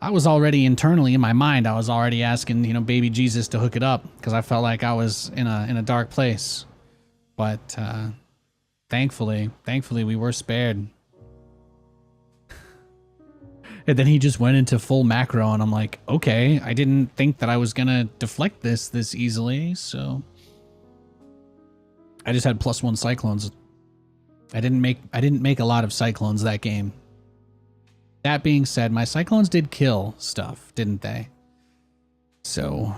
already internally in my mind. I was already asking, you know, baby Jesus to hook it up because I felt like I was in a dark place. But thankfully we were spared. And then he just went into full macro, and I'm like, okay, I didn't think that I was gonna deflect this easily, so I just had +1 Cyclones. I didn't make a lot of Cyclones that game. That being said, my Cyclones did kill stuff, didn't they? So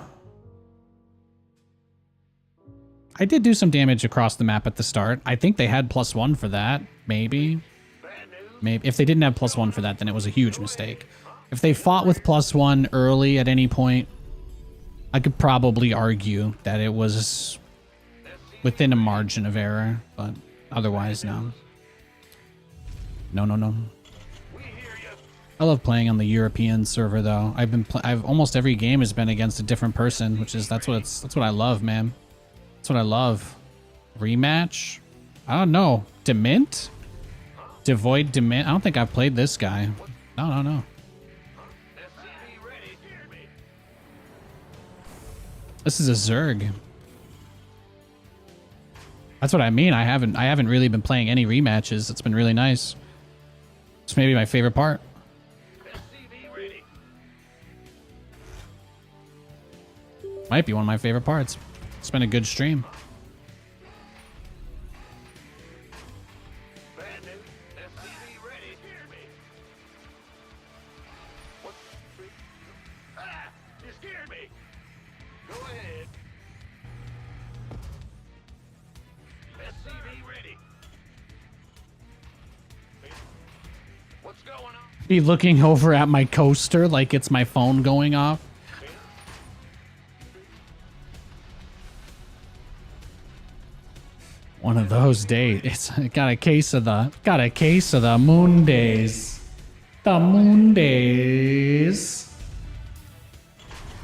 I did do some damage across the map at the start. I think they had +1 for that, maybe. Maybe if they didn't have +1 for that, then it was a huge mistake. If they fought with +1 early at any point, I could probably argue that it was within a margin of error, but otherwise, no. No. I love playing on the European server though. I've almost every game has been against a different person, which is that's what I love, man. That's what I love. Rematch? I don't know. Demint? Devoid Demint? I don't think I've played this guy. No. This is a Zerg. That's what I mean. I haven't really been playing any rematches. It's been really nice. It's maybe my favorite part. Might be one of my favorite parts. It's been a good stream. What's going on? Be looking over at my coaster like it's my phone going off. One of those days. It's got a case of the moon days. The moon days.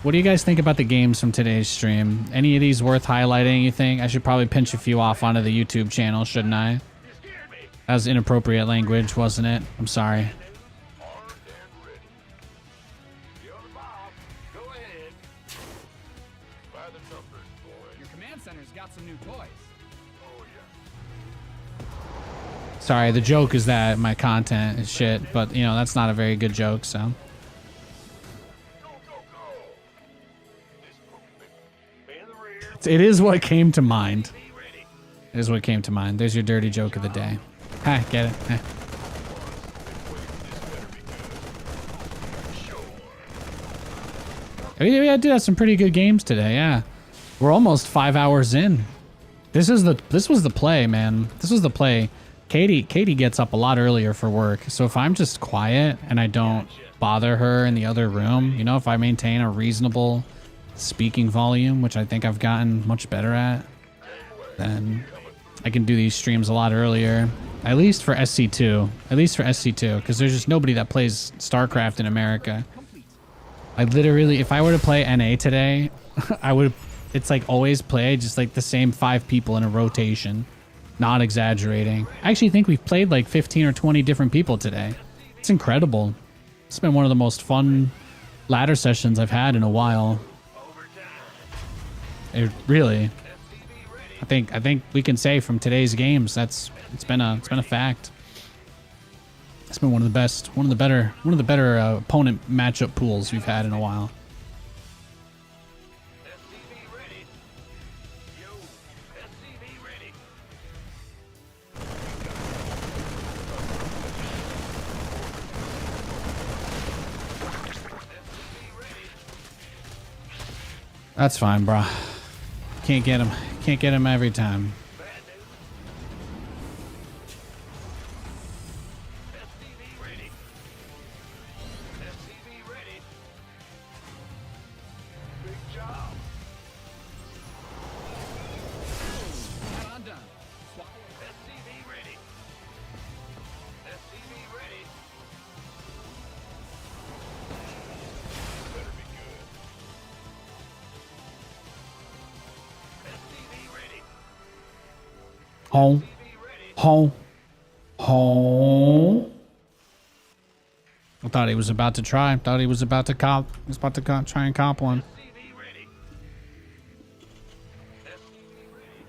What do you guys think about the games from today's stream? Any of these worth highlighting, you think? I should probably pinch a few off onto the YouTube channel, shouldn't I? That was inappropriate language, wasn't it? I'm sorry. Armed and ready. You're the boss. Go ahead. By the numbers, boys. Your command center's got some new toys. Oh, yeah. Sorry, the joke is that my content is shit, but, you know, that's not a very good joke, so. Go, go, go! This movement. Man in the rear. It is what came to mind. Be ready. It is what came to mind. There's your dirty joke of the day. Ha, get it? Ha. Yeah, I did have some pretty good games today, yeah. We're almost 5 hours in. This was the play, man. This was the play. Katie gets up a lot earlier for work, so if I'm just quiet and I don't bother her in the other room, you know, if I maintain a reasonable speaking volume, which I think I've gotten much better at, then I can do these streams a lot earlier. At least for SC2. At least for SC2, because there's just nobody that plays StarCraft in America. I literally, if I were to play NA today, I would, it's like always play just like the same 5 people in a rotation. Not exaggerating. I actually think we've played like 15 or 20 different people today. It's incredible. It's been one of the most fun ladder sessions I've had in a while. It really. I think we can say from today's games it's been a fact. It's been one of the better opponent matchup pools we've had in a while. SCV ready. Yo, SCV ready. SCV ready. That's fine, bro. Can't get him. Can't get him every time. Bad news. SCV ready. SCV ready. Big job. Not undone. Swap. SCV ready. SCV ready. Better be good. SCV ready. Home. SCV ready. Home. Home. I thought he was about to try. Thought he was about to cop. He was about to try and cop one. SCV ready. SCV ready.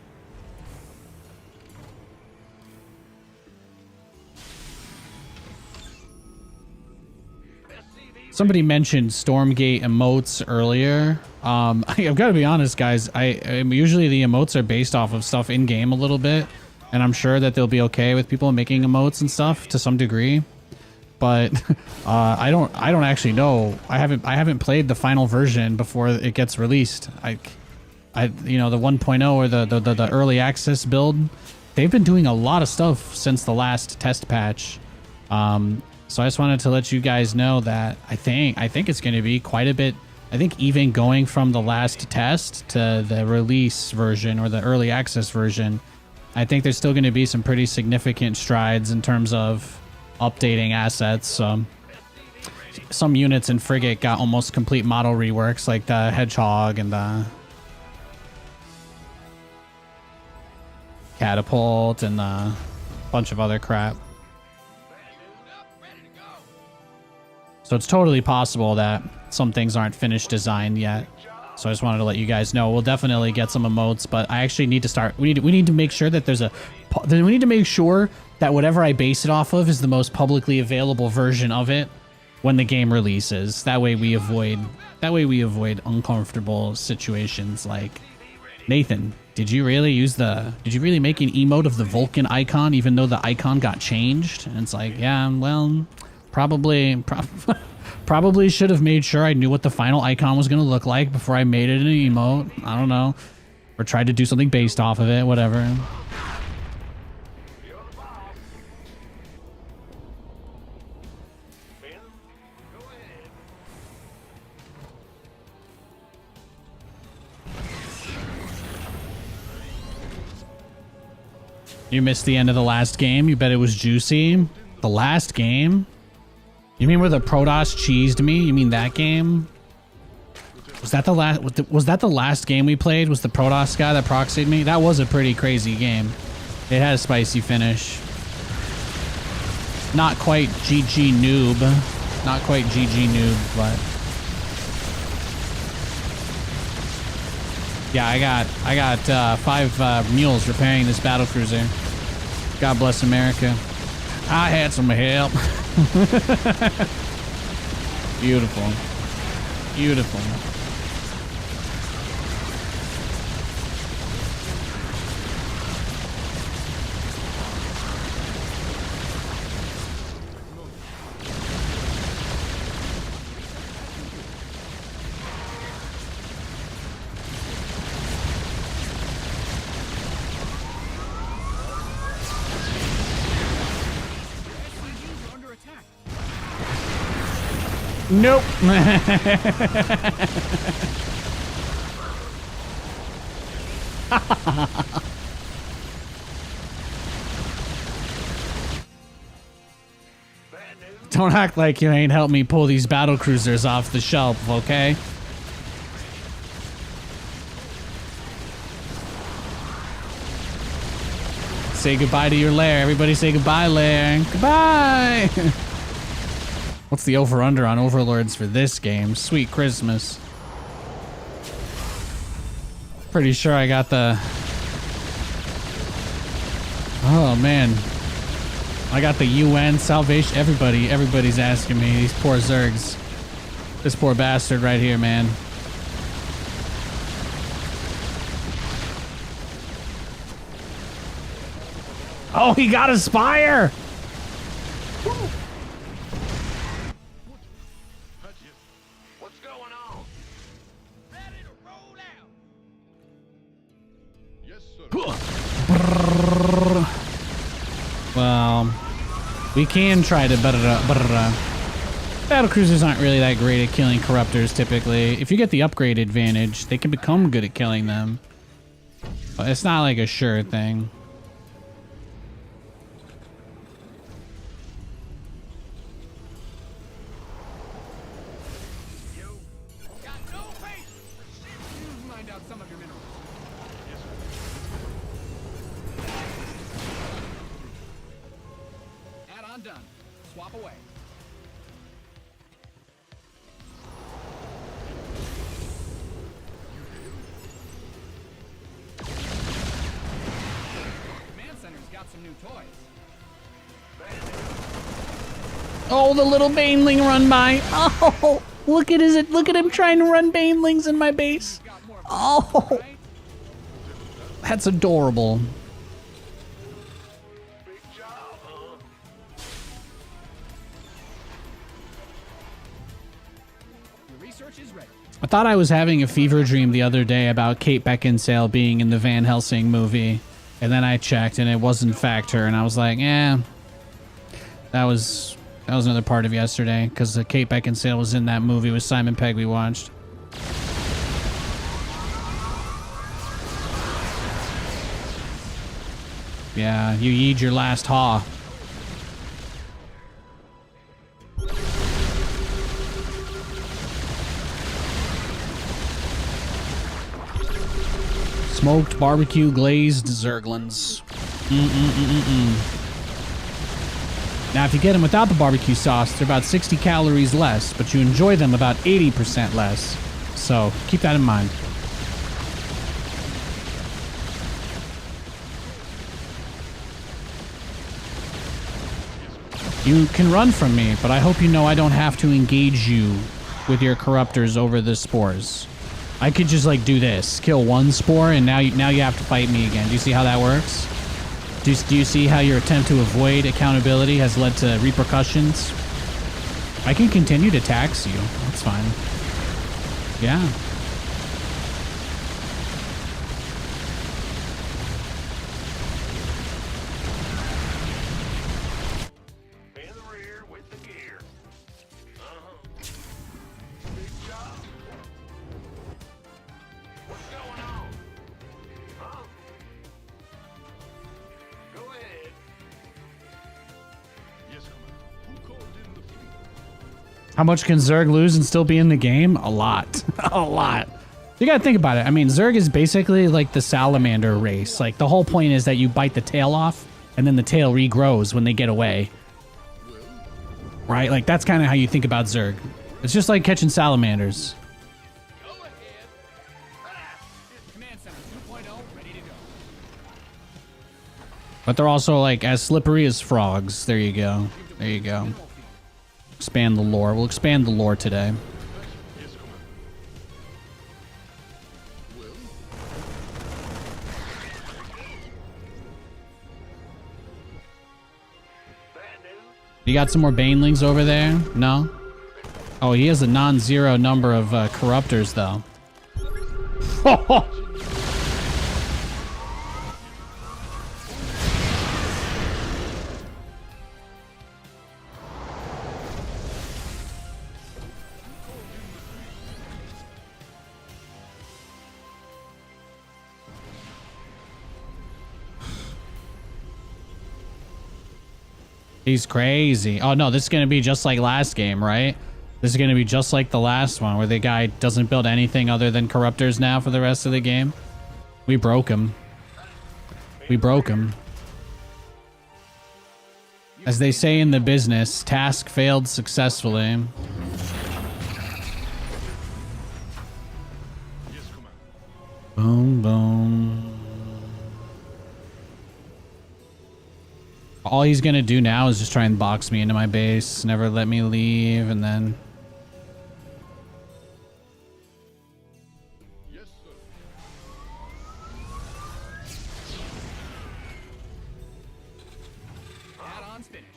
SCV Somebody mentioned Stormgate emotes earlier. I've got to be honest, guys. Usually the emotes are based off of stuff in game a little bit, and I'm sure that they'll be okay with people making emotes and stuff to some degree. But I don't actually know. I haven't played the final version before it gets released. You know, the 1.0 or the early access build. They've been doing a lot of stuff since the last test patch. So I just wanted to let you guys know that I think it's going to be quite a bit. I think even going from the last test to the release version or the early access version, I think there's still going to be some pretty significant strides in terms of updating assets. Some units in Frigate got almost complete model reworks, like the Hedgehog and the Catapult and a bunch of other crap. So it's totally possible that some things aren't finished design yet. So I just wanted to let you guys know. We'll definitely get some emotes, but I actually need to start. We need to make sure that we need to make sure that whatever I base it off of is the most publicly available version of it when the game releases. That way we avoid uncomfortable situations like, Nathan, did you really make an emote of the Vulcan icon even though the icon got changed? And it's like, yeah, well, probably should have made sure I knew what the final icon was going to look like before I made it an emote. I don't know. Or tried to do something based off of it, whatever. You missed the end of the last game? You bet it was juicy? The last game? You mean where the Protoss cheesed me? You mean that game? Was that the last game we played? Was the Protoss guy that proxied me? That was a pretty crazy game. It had a spicy finish. Not quite GG noob. Not quite GG noob, but yeah, I got 5 mules repairing this battlecruiser. God bless America. I had some help. Beautiful. Beautiful. SCGs are under attack. Nope. Don't act like you ain't helped me pull these battlecruisers off the shelf, okay? Say goodbye to your lair. Everybody say goodbye, lair. Goodbye! What's the over-under on overlords for this game? Sweet Christmas. Pretty sure I got the... Oh, man. I got the UN, Salvation, everybody's asking me. These poor Zergs. This poor bastard right here, man. Oh, he got a spire! What's going on? Yes, sir. Well, we can try to battlecruisers aren't really that great at killing corruptors typically. If you get the upgrade advantage, they can become good at killing them. But it's not like a sure thing. Mind out some of your minerals. Add-on done. Swap away. Command center's got some new toys. Oh, the little baneling run by. Oh, look at him trying to run banelings in my base. Got more Oh, right? that's adorable. Big job, huh? Your research is ready. I thought I was having a fever dream the other day about Kate Beckinsale being in the Van Helsing movie. And then I checked and it was in fact her. And I was like, eh, that was another part of yesterday. Because Kate Beckinsale was in that movie with Simon Pegg we watched. Yeah, you yeed your last haw. Smoked barbecue glazed zerglings. Now, if you get them without the barbecue sauce, they're about 60 calories less, but you enjoy them about 80% less. So keep that in mind. You can run from me, but I hope you know I don't have to engage you with your corruptors over the spores. I could just like do this, kill one spore, and now you have to fight me again. Do you see how that works? Do you see how your attempt to avoid accountability has led to repercussions? I can continue to tax you. That's fine. Yeah. In the rear with the gear. Big job. What's going on? Huh? Go How much can Zerg lose and still be in the game? A lot. A lot. You gotta think about it. I mean, Zerg is basically like the salamander race. Like, the whole point is that you bite the tail off, and then the tail regrows when they get away. Right? Like, that's kind of how you think about Zerg. It's just like catching salamanders. Command Center 2.0 ready to go. But they're also, like, as slippery as frogs. There you go. There you go. Expand the lore. We'll expand the lore today. Yes, Commander. Well, Bad news. You got some more banelings over there? No? Oh, he has a non-zero number of corruptors, though. He's crazy. Oh, no, this is going to be just like last game, right? This is going to be just like the last one where the guy doesn't build anything other than corruptors now for the rest of the game. We broke him. We broke him. As they say in the business, task failed successfully. yes, Commander. Boom, boom. All he's gonna do now is just try and box me into my base, never let me leave, and then... Yes, sir. Add-ons finished.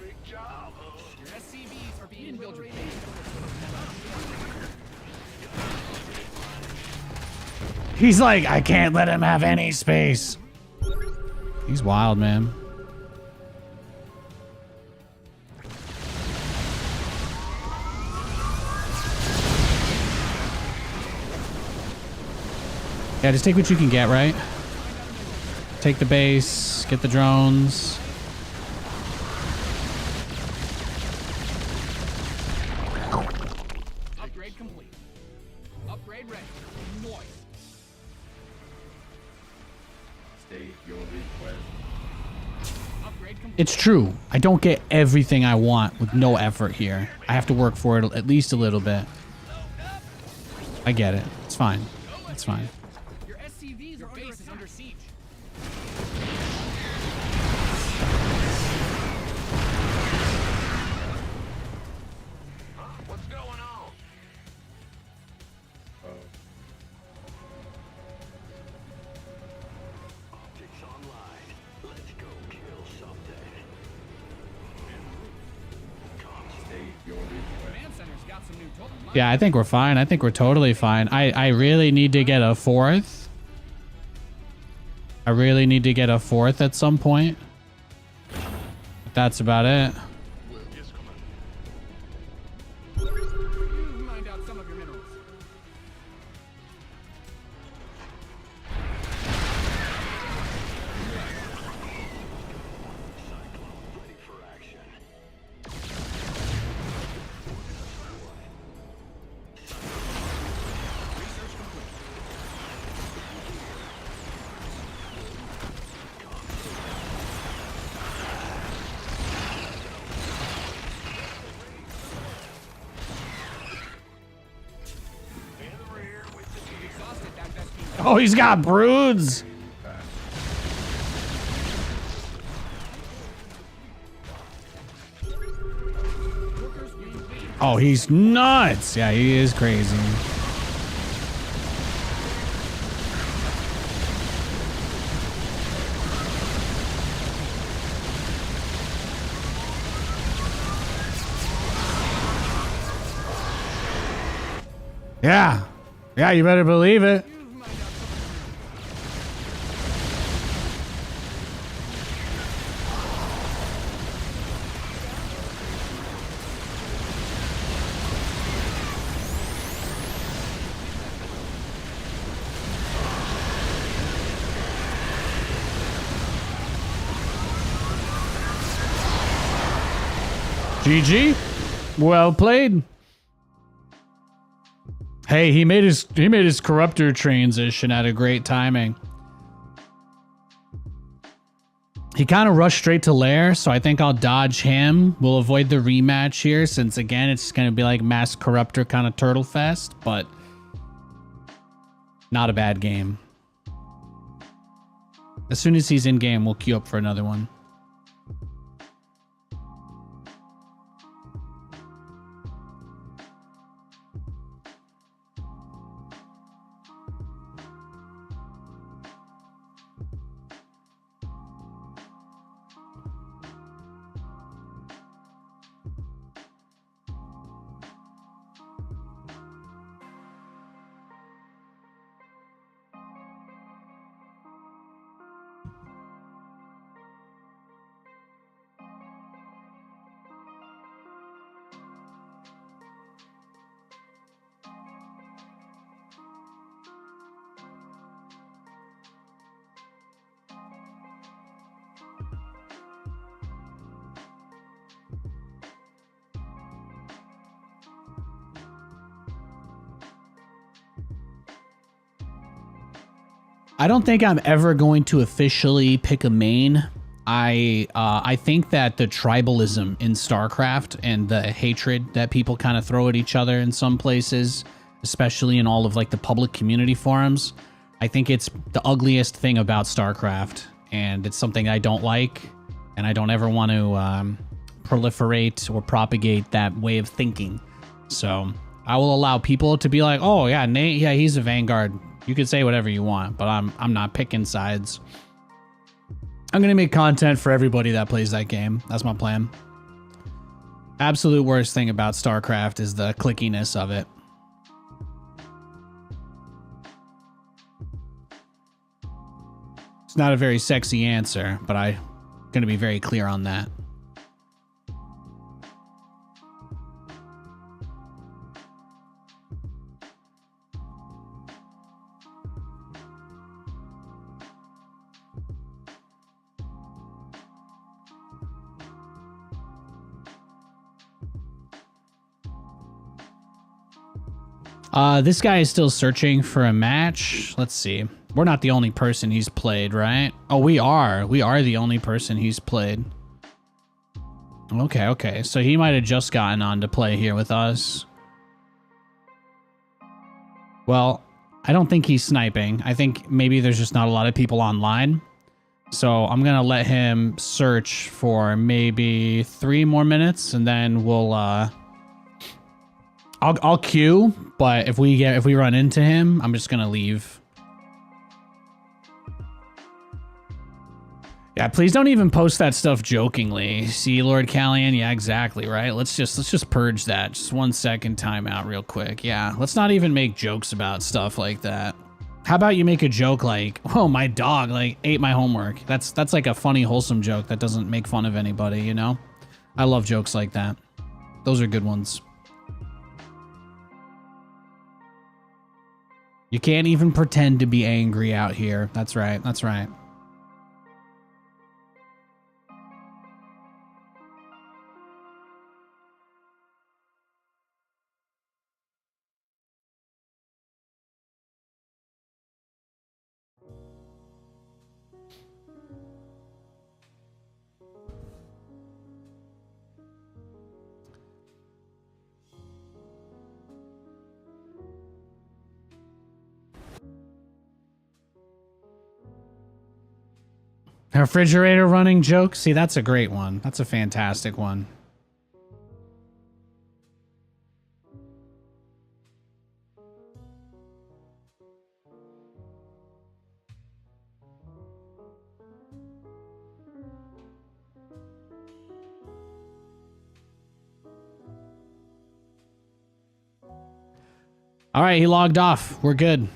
Big job, huh? Your SCVs are being built your base. He's like, I can't let him have any space. He's wild, man. Yeah, just take what you can get, right? Take the base, get the drones. Upgrade complete. Upgrade ready. Moist. Upgrade complete. It's true. I don't get everything I want with no effort here. I have to work for it at least a little bit. I get it. It's fine. It's fine. Your SCVs are base is under siege. What's going on? Optics online. Let's go kill something. Command Center's got some new total. Yeah, I think we're fine. I think we're totally fine. I really need to get a fourth. I really need to get a fourth at some point. But that's about it. Well, yes, Commander. You mined out some of your minerals. Ready for action. Research complete. In the rear with the gear. Exhausted that best team. Oh, he's got broods. Workers win lead. Oh, he's nuts. Yeah, he is crazy. Yeah. Yeah, you better believe it. You've mined out some of your minerals. GG. Well played. Hey, he made his corruptor transition at a great timing. He kind of rushed straight to Lair, so I think I'll dodge him. We'll avoid the rematch here, since again it's going to be like mass corruptor kind of turtle fest, but not a bad game. As soon as he's in game, we'll queue up for another one. I don't think I'm ever going to officially pick a main. I think that the tribalism in StarCraft and the hatred that people kind of throw at each other in some places, especially in all of like the public community forums, I think it's the ugliest thing about StarCraft, and it's something I don't like, and I don't ever want to proliferate or propagate that way of thinking. So I will allow people to be like, oh yeah, Nate, yeah, he's a Vanguard. You could say whatever you want, but I'm not picking sides. I'm going to make content for everybody that plays that game. That's my plan. Absolute worst thing about StarCraft is the clickiness of it. It's not a very sexy answer, but I'm going to be very clear on that. This guy is still searching for a match. Let's see. We're not the only person he's played, right? Oh, we are. We are the only person he's played. Okay, okay. So he might have just gotten on to play here with us. Well, I don't think he's sniping. I think maybe there's just not a lot of people online. So I'm going to let him search for maybe 3 more minutes, and then we'll... I'll queue, but if we run into him, I'm just gonna leave. Yeah, please don't even post that stuff jokingly. See, Lord Callian? Yeah, exactly, right? Let's just purge that. Just 1 second timeout real quick. Yeah, let's not even make jokes about stuff like that. How about you make a joke like, oh, my dog like ate my homework. That's like a funny, wholesome joke that doesn't make fun of anybody, you know? I love jokes like that. Those are good ones. You can't even pretend to be angry out here. That's right. That's right. A refrigerator running joke? See, that's a great one. That's a fantastic one. All right, he logged off. We're good.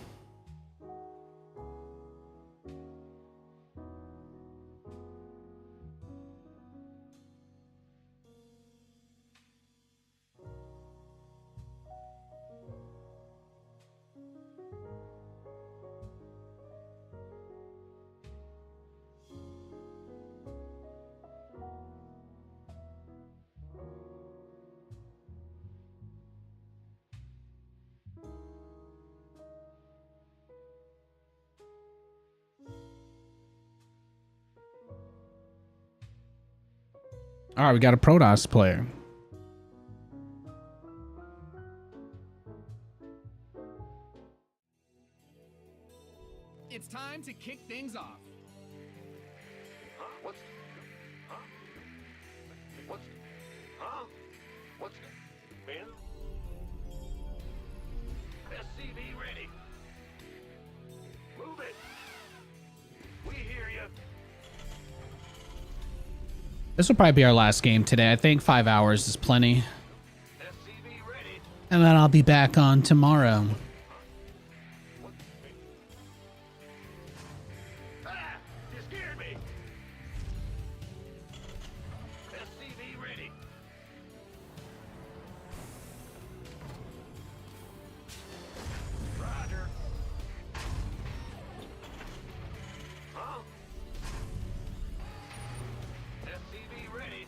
All right, we got a Protoss player. It's time to kick things off. Huh? What's... Huh? What's... Huh? What's... Ben? SCV ready. Move it. We hear you. This will probably be our last game today. I think 5 hours is plenty. SCV ready. And then I'll be back on tomorrow. Ah! You scared me. SCV ready. Roger. Huh? SCV ready.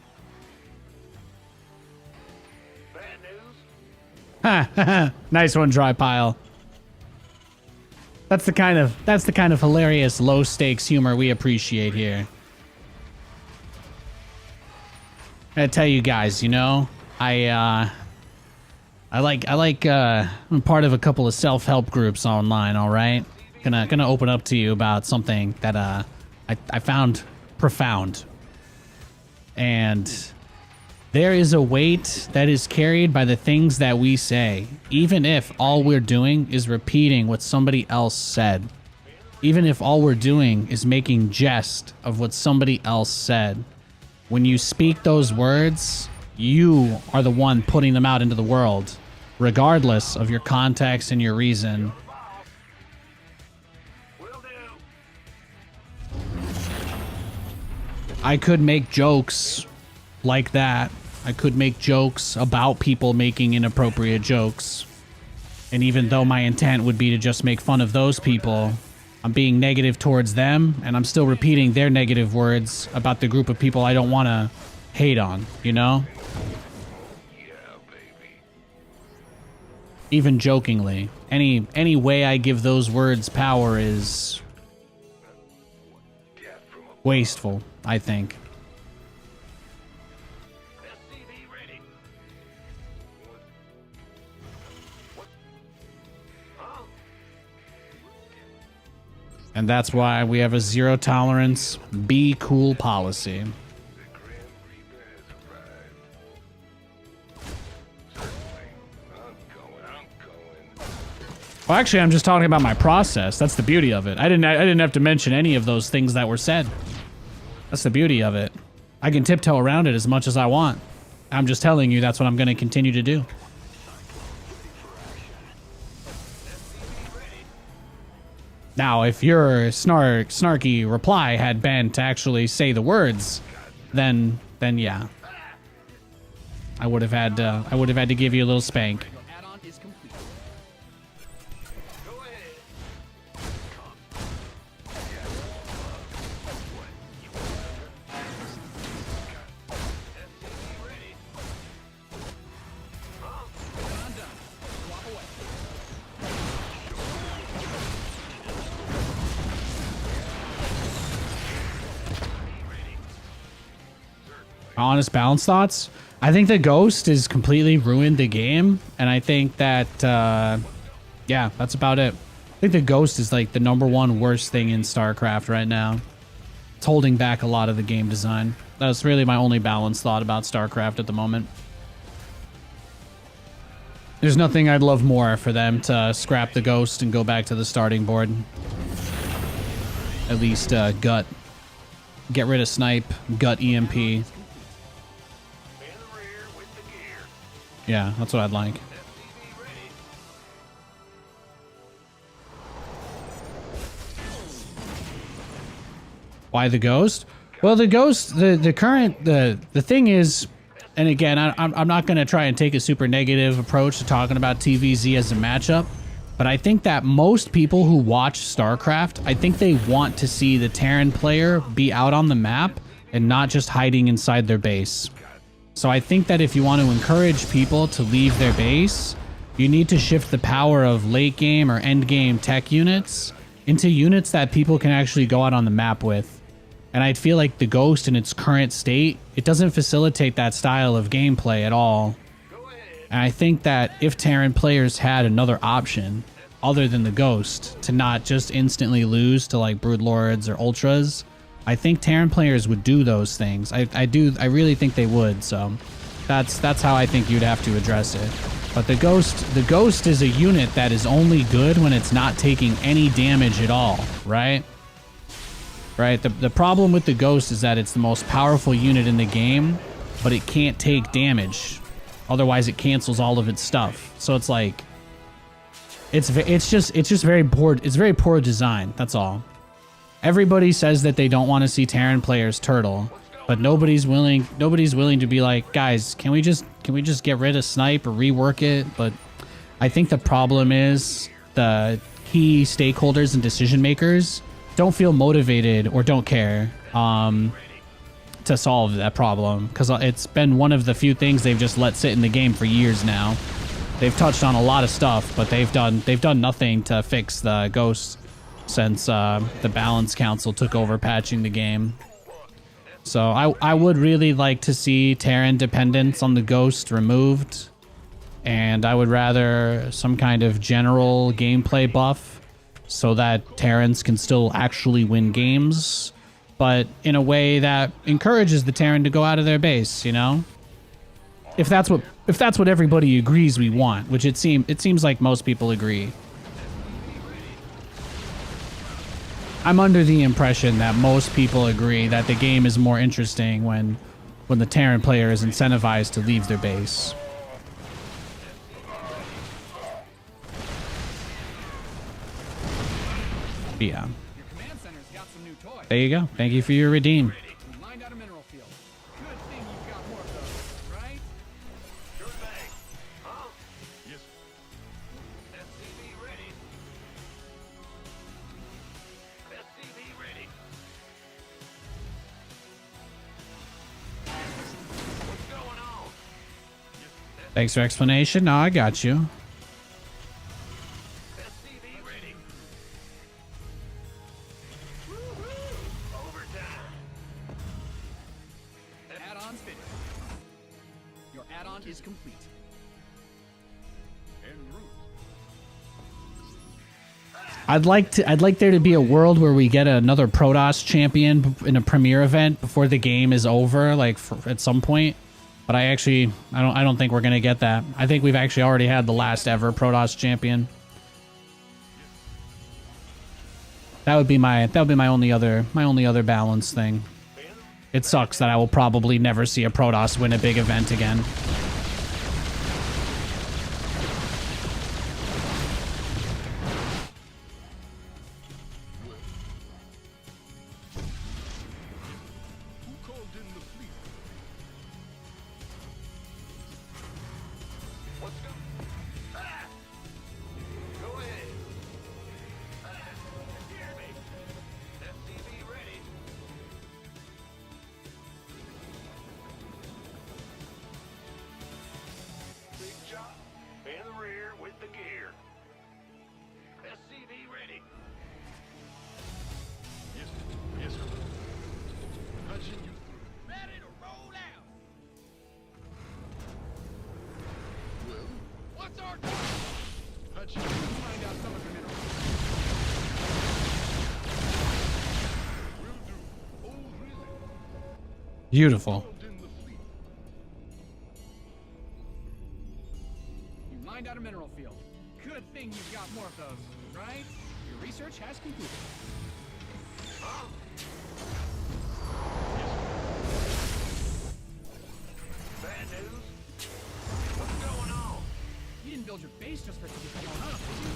Bad news? Nice one, Dry Pile. That's the kind of hilarious low stakes humor we appreciate here. I tell you guys, you know, I'm part of a couple of self-help groups online, all right? Gonna open up to you about something that I found profound. And there is a weight that is carried by the things that we say, even if all we're doing is repeating what somebody else said. Even if all we're doing is making jest of what somebody else said. When you speak those words, you are the one putting them out into the world, regardless of your context and your reason. Will do. I could make jokes like that. I could make jokes about people making inappropriate jokes. And even though my intent would be to just make fun of those people, I'm being negative towards them, and I'm still repeating their negative words about the group of people I don't want to hate on, you know? Yeah, baby. Even jokingly. Any way I give those words power is Death from a wasteful, I think. SCV ready. What? Huh? And that's why we have a zero tolerance, be cool policy. The Grim Reaper has arrived. Certainly. I'm going. Well, actually, I'm just talking about my process. That's the beauty of it. I didn't have to mention any of those things that were said. That's the beauty of it. I can tiptoe around it as much as I want. I'm just telling you that's what I'm going to continue to do. Now, if your snarky reply had been to actually say the words, then yeah, I would have had to give you a little spank. Your add-on is complete. Go ahead. SCV ready. Huh? Done, done. Walk away. Honest balance thoughts. I think the ghost has completely ruined the game, and I think that yeah, that's about it. I think the ghost is like the #1 worst thing in StarCraft right now. It's holding back a lot of the game design. That's really my only balanced thought about StarCraft at the moment. There's nothing I'd love more for them to scrap the ghost and go back to the starting board. At least gut. Get rid of snipe, gut EMP. In the rear with the gear. Yeah, that's what I'd like. SCV ready. Why the ghost? Well, the ghost, the thing is, and again, I'm not going to try and take a super negative approach to talking about TVZ as a matchup, but I think that most people who watch StarCraft, I think they want to see the Terran player be out on the map and not just hiding inside their base. So I think that if you want to encourage people to leave their base, you need to shift the power of late game or end game tech units into units that people can actually go out on the map with. And I feel like the Ghost in its current state, it doesn't facilitate that style of gameplay at all. And I think that if Terran players had another option other than the Ghost to not just instantly lose to like Broodlords or Ultras, I think Terran players would do those things. I really think they would. So that's how I think you'd have to address it. But the Ghost is a unit that is only good when it's not taking any damage at all, right? Right? The problem with the Ghost is that it's the most powerful unit in the game, but it can't take damage. Otherwise, it cancels all of its stuff. So it's like, it's just very poor. It's very poor design. That's all. Everybody says that they don't want to see Terran players turtle, but nobody's willing to be like, guys, can we just get rid of snipe or rework it? But I think the problem is the key stakeholders and decision makers don't feel motivated or don't care to solve that problem, because it's been one of the few things they've just let sit in the game for years now. They've touched on a lot of stuff, but they've done nothing to fix the Ghost since the Balance Council took over patching the game. So I would really like to see Terran dependence on the Ghost removed, and I would rather some kind of general gameplay buff so that Terrans can still actually win games, but in a way that encourages the Terran to go out of their base, you know? If that's what everybody agrees we want, which it seems like most people agree. I'm under the impression that most people agree that the game is more interesting when the Terran player is incentivized to leave their base. Yeah. Your command center's got some new toys. There you go. Thank you for your redeem. We mined out a mineral field. Good thing you've got more of those, right? Sure thing. Huh? Yes. SCV ready. SCV ready. What's going on? Thanks for explanation. No, I got you. SCV ready. Overtime. Add-on's finished. Your add-on is complete. En route. I'd like there to be a world where we get another Protoss champion in a premiere event before the game is over, like at some point. But I don't think we're gonna get that. I think we've actually already had the last ever Protoss champion. That would be my only other balance thing. It sucks that I will probably never see a Protoss win a big event again. Who called in the fleet? What's going on? Go ahead. Hear me. SCV ready. Big chop. In the rear with the gear. SCV ready. Yes, yes, sir. Patching you through. Ready to roll out. Well, What's our target? patching you Find out some of the minerals. will do. Oh, really? Beautiful. Called in the fleet. You mined out a mineral field. Good thing you've got more of those, right? Your research has concluded. Bad news. What's going on? You didn't build your base just for it to get blown up, did you?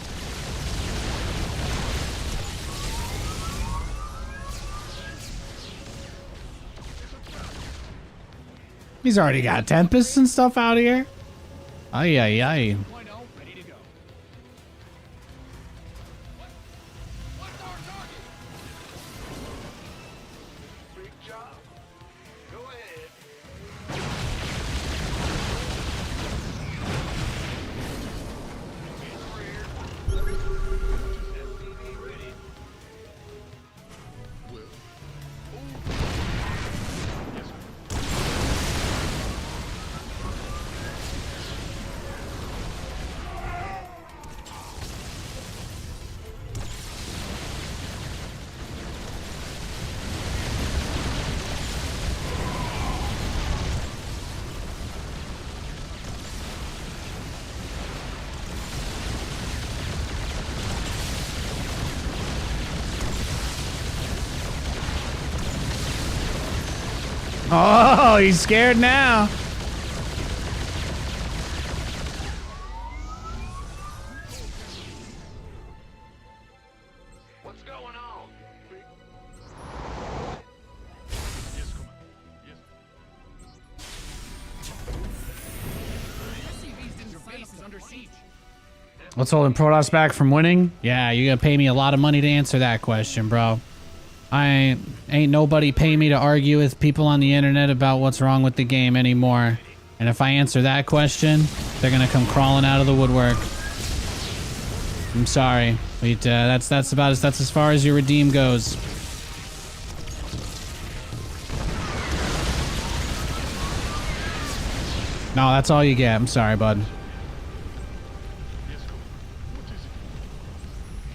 He's already got Tempests and stuff out here. Ay, ay, ay. 1.0 ready to go. What's our target? Big job. Go ahead. In the rear. SCV ready. Well, oh, Oh, he's scared now. What's going on? Big Yes, Commander. Yes. Your base is under siege. What's holding Protoss back from winning? Yeah, you're gonna pay me a lot of money to answer that question, bro. Ain't nobody paying me to argue with people on the internet about what's wrong with the game anymore. And if I answer that question, they're gonna come crawling out of the woodwork. I'm sorry, but that's as far as your redeem goes. No, that's all you get. I'm sorry, bud. Yes, Commander. What is it?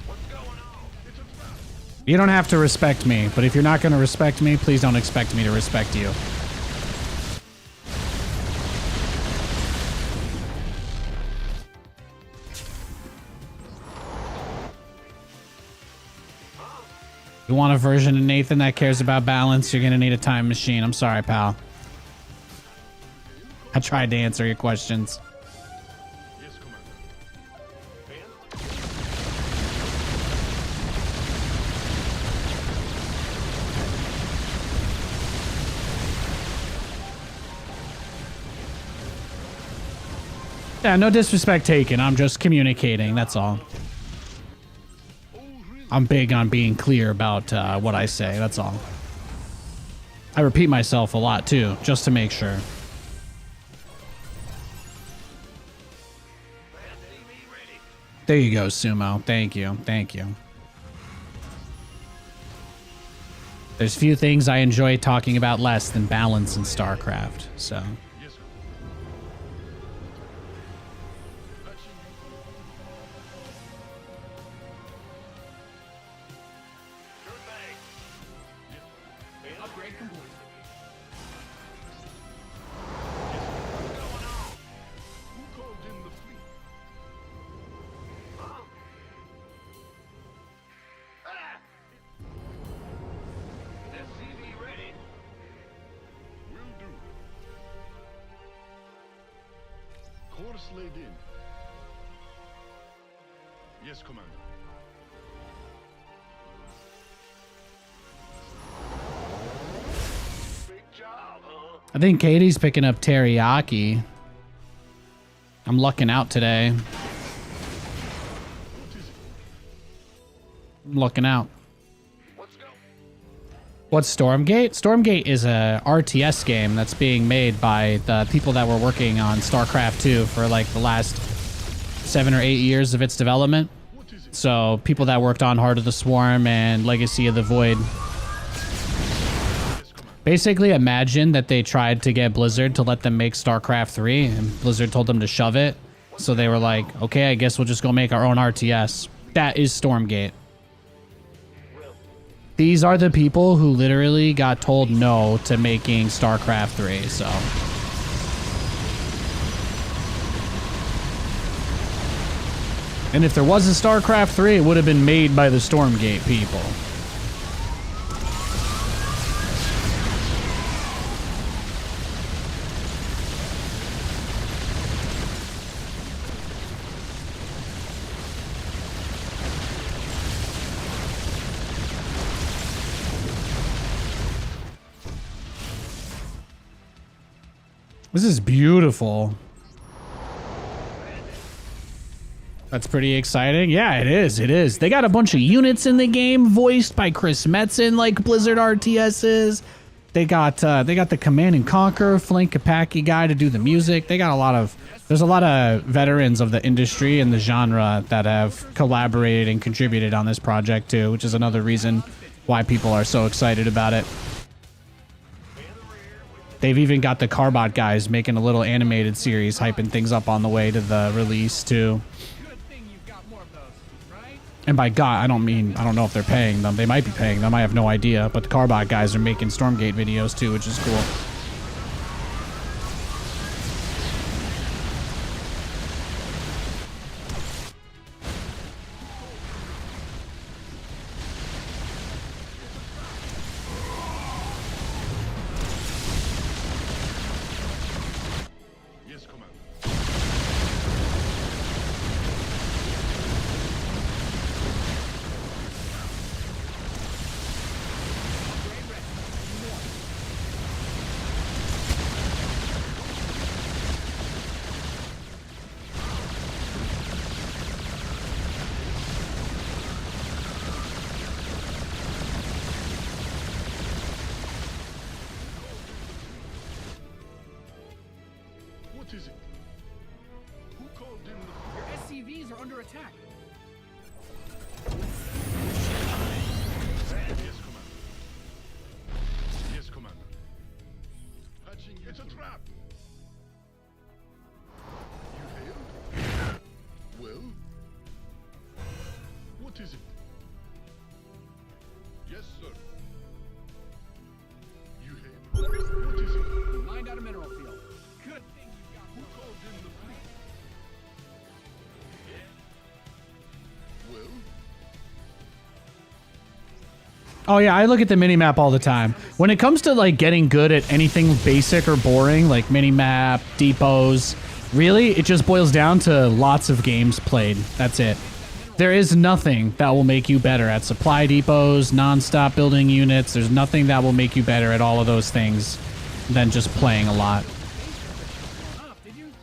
what's going on? It's a trap. You don't have to respect me, but if you're not gonna respect me, please don't expect me to respect you. You want a version of Nathan that cares about balance, you're gonna need a time machine. I'm sorry, pal. I tried to answer your questions. Yes, Commander. Yeah, no disrespect taken. I'm just communicating, that's all. I'm big on being clear about what I say, that's all. I repeat myself a lot too, just to make sure. There you go, Sumo. Thank you. Thank you. There's few things I enjoy talking about less than balance in StarCraft, so. Yes, sir. Patching Sure thing. Upgrade complete. What's going on? Who called in the fleet? Huh? Ah! SCV ready. Will do. Course laid in. Yes, Commander. Big job, huh? I think Katie's picking up teriyaki. I'm lucking out today. What is it? I'm lucking out. Let's go. What's Stormgate? Stormgate is a RTS game that's being made by the people that were working on StarCraft 2 for like the last 7 or 8 years of its development. What is it? So people that worked on Heart of the Swarm and Legacy of the Void. Yes, Commander. Basically, imagine that they tried to get Blizzard to let them make StarCraft 3, and Blizzard told them to shove it. So they were like, okay, I guess we'll just go make our own RTS. That is Stormgate. These are the people who literally got told no to making StarCraft 3, so. And if there was a StarCraft 3, it would have been made by the Stormgate people. This is beautiful. That's pretty exciting. Yeah, it is. It is. They got a bunch of units in the game voiced by Chris Metzen, like Blizzard RTSs. They got the Command and Conquer Flink Kapaki guy to do the music. They got a lot of. There's a lot of veterans of the industry and the genre that have collaborated and contributed on this project too, which is another reason why people are so excited about it. They've even got the Carbot guys making a little animated series, hyping things up on the way to the release too. Good thing you've got more of those, right? And by God, I don't know if they're paying them. They might be paying them. I have no idea. But the Carbot guys are making Stormgate videos too, which is cool. What is it? Who called in the... Your SCVs are under attack. Yes, Commander. Yes, Commander. Hatching, it's a trap. You hailed? Well? What is it? Yes, sir. You hailed? What is it? You mined out a mineral field. Good thing you got Who called in the fleet? Well? Oh yeah, I look at the minimap all the time. When it comes to like getting good at anything basic or boring, like minimap, depots, really, it just boils down to lots of games played. That's it. There is nothing that will make you better at supply depots, non-stop building units. There's nothing that will make you better at all of those things than just playing a lot.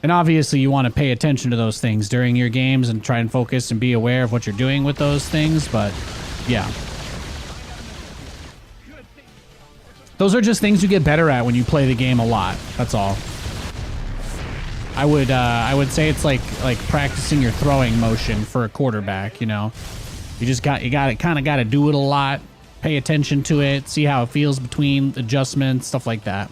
And obviously you want to pay attention to those things during your games and try and focus and be aware of what you're doing with those things, but yeah. Those are just things you get better at when you play the game a lot. That's all. I would say it's like practicing your throwing motion for a quarterback, you know. You kind of got to do it a lot, pay attention to it, see how it feels between adjustments, stuff like that.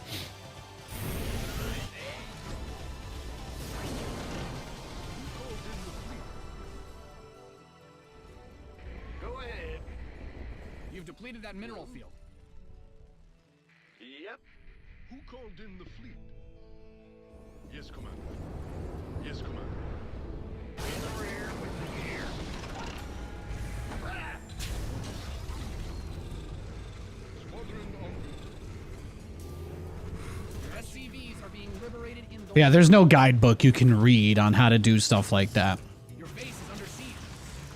Go ahead. You've depleted that mineral field. Yep. Who called in the fleet? Yes, Commander. Yes, Commander. In the rear with the gear. Ah! Squadron on Your SCVs are being liberated in the... Yeah, there's no guidebook you can read on how to do stuff like that. Your base is under siege.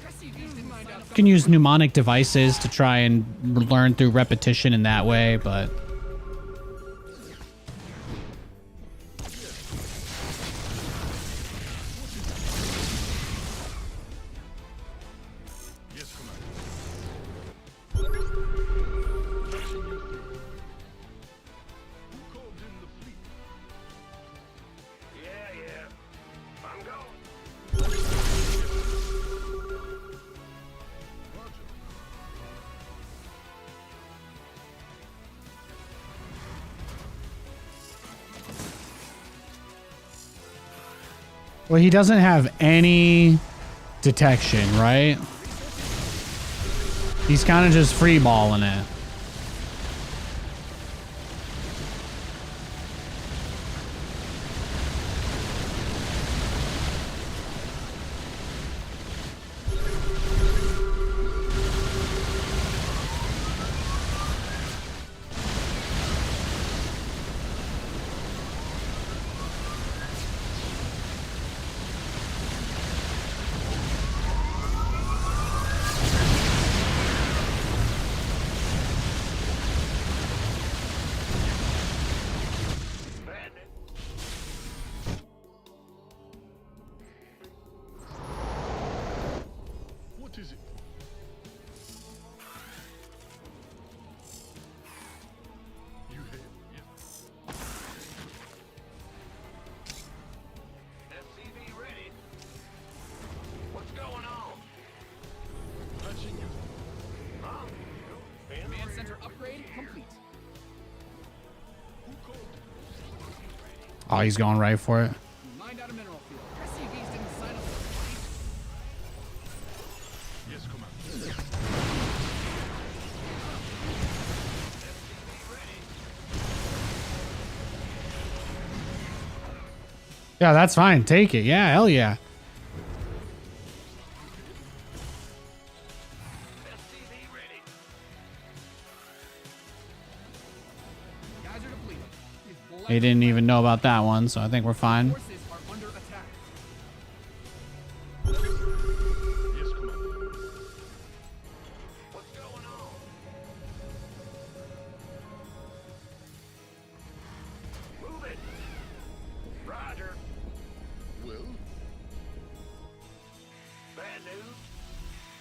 Your SCVs didn't mind out You can use mnemonic devices to try and learn through repetition in that way, but... Yes, Commander. Who called in the fleet? Yeah. I'm going. Roger. Well, he doesn't have any detection, right? He's kind of just free balling it. Bandit. What is it? You hail? Yes. SCV ready. What's going on? Hatching you. Huh? In the Command rear. center upgrade complete. Who called? Oh, he's going right for it. You mined out a mineral field. Your SCVs didn't sign up for the fight. Yes, Commander. SCV ready. Yeah, that's fine. Take it. Yeah, hell yeah. SCV ready. Guys are depleted. You've He didn't even know about that one, so I think we're fine. Forces are under attack. Yes, Commander. What's going on? Move it. Roger. Well, Bad news.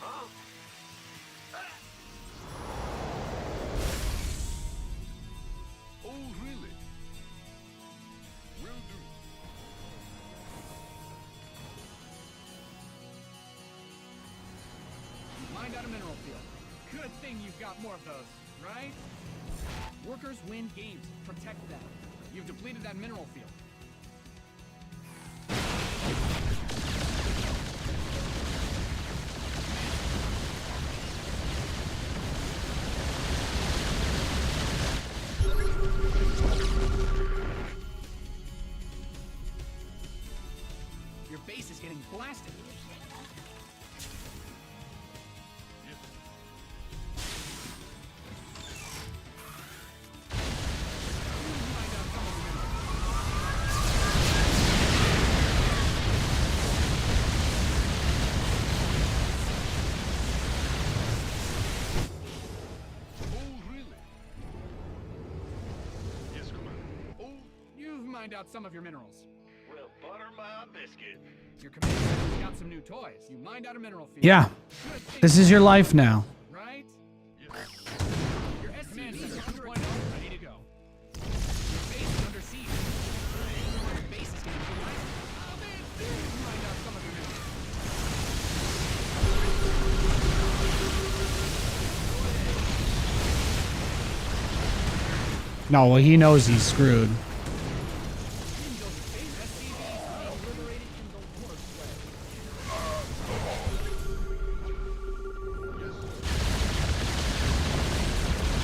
Huh? Ah! oh really? Will do. mined out a mineral field. Good thing you've got more of those, right? Workers win games. Protect them. You've depleted that mineral field. Your base is getting blasted. Mined out some of your minerals. Well, butter my biscuit. Your command center's got some new toys. You mined out a mineral field. Yeah. Good thing, This is your life now. right? Your SC2 2 Ladder Sesh, ready to go. Your base is under siege. Your base is getting blasted. Oh man, you mined out some of your minerals. No, well, he knows he's screwed.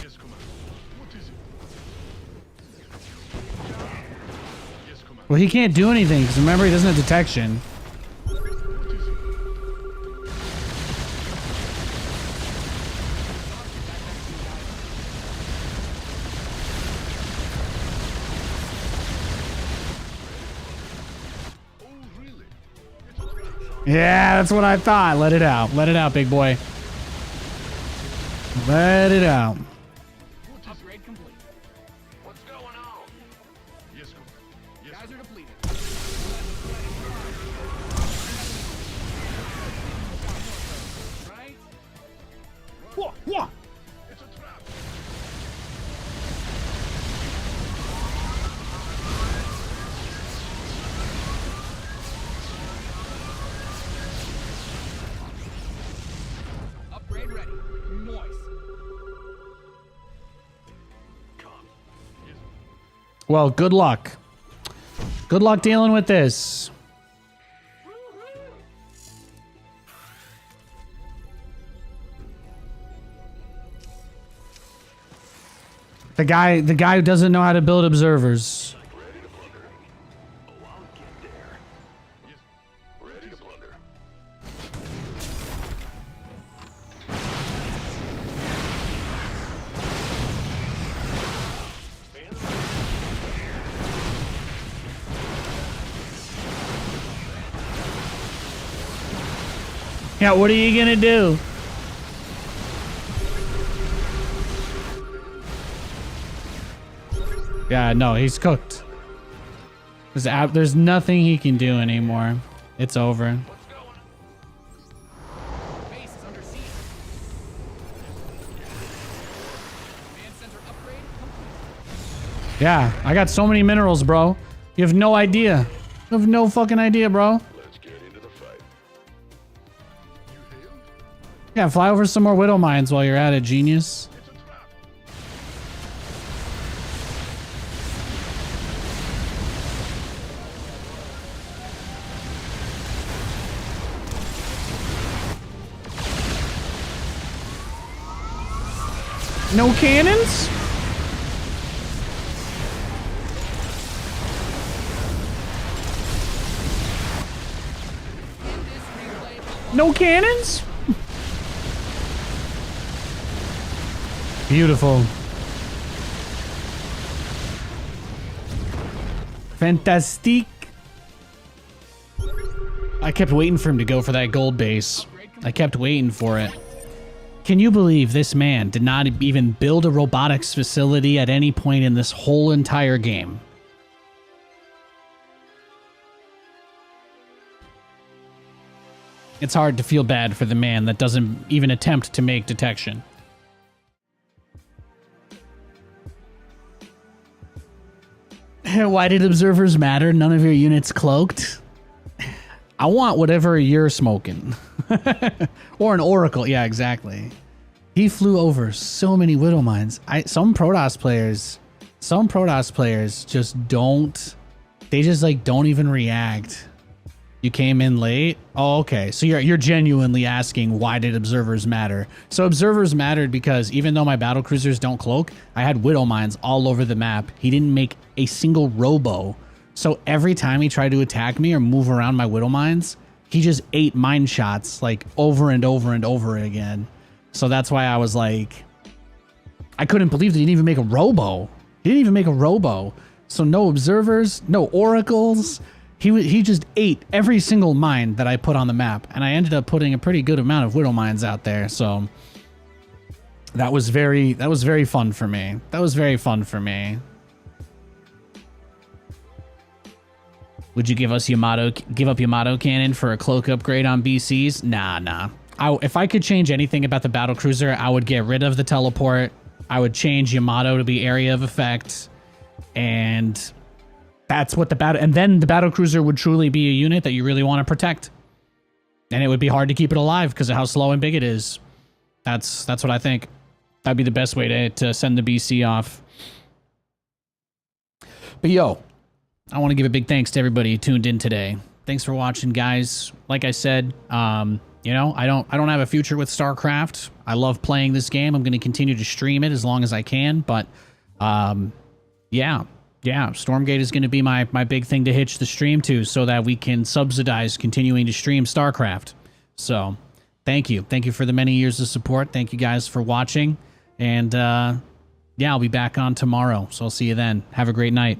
Yes, Commander. What is it? Yes, Commander. Well, he can't do anything because remember, he doesn't have detection. What is it? Oh, really? It's a trap. Yeah, that's what I thought. Let it out. Let it out, big boy. Let it out. Upgrade complete. What's going on? Yes, Commander. Yes, Guys are depleted. Right? What? it's a trap. Upgrade ready. Noise. Well, good luck. Good luck dealing with this. The guy who doesn't know how to build observers. Ready to plunder. Yeah, what are you gonna do? Yeah, no, he's cooked. There's nothing he can do anymore. It's over. Base is under siege. Command center upgrade complete. Yeah, I got so many minerals, bro. You have no idea. You have no fucking idea, bro. Let's get into the fight. You hailed? Yeah, fly over some more widow mines while you're at it, genius. It's a trap. No cannons? No cannons? Beautiful. Fantastique. I kept waiting for him to go for that gold base. I kept waiting for it. Can you believe this man did not even build a robotics facility at any point in this whole entire game? It's hard to feel bad for the man that doesn't even attempt to make detection. Why did observers matter? None of your units cloaked? I want whatever you're smoking. Or an Oracle. Yeah, exactly. He flew over so many Widow Mines. Some Protoss players just don't. They just like don't even react. You came in late? Oh, okay. So you're genuinely asking, why did observers matter? So observers mattered because even though my battlecruisers don't cloak, I had Widow Mines all over the map. He didn't make a single robo. So every time he tried to attack me or move around my Widow Mines, he just ate mine shots like over and over and over again. So that's why I was like, I couldn't believe that he didn't even make a robo. He didn't even make a robo. So no observers, no oracles. He just ate every single mine that I put on the map, and I ended up putting a pretty good amount of Widow Mines out there. So that was very fun for me. That was very fun for me. Would you give up Yamato cannon for a cloak upgrade on BCs? Nah. If I could change anything about the battlecruiser, I would get rid of the teleport. I would change Yamato to be area of effect, and that's what and then the battlecruiser would truly be a unit that you really want to protect. And it would be hard to keep it alive because of how slow and big it is. That's what I think. That'd be the best way to send the BC off. But yo, I want to give a big thanks to everybody who tuned in today. Thanks for watching, guys. Like I said, you know, I don't have a future with StarCraft. I love playing this game. I'm going to continue to stream it as long as I can, but yeah, Stormgate is going to be my big thing to hitch the stream to so that we can subsidize continuing to stream StarCraft. So, thank you. Thank you for the many years of support. Thank you guys for watching. And yeah, I'll be back on tomorrow. So I'll see you then. Have a great night.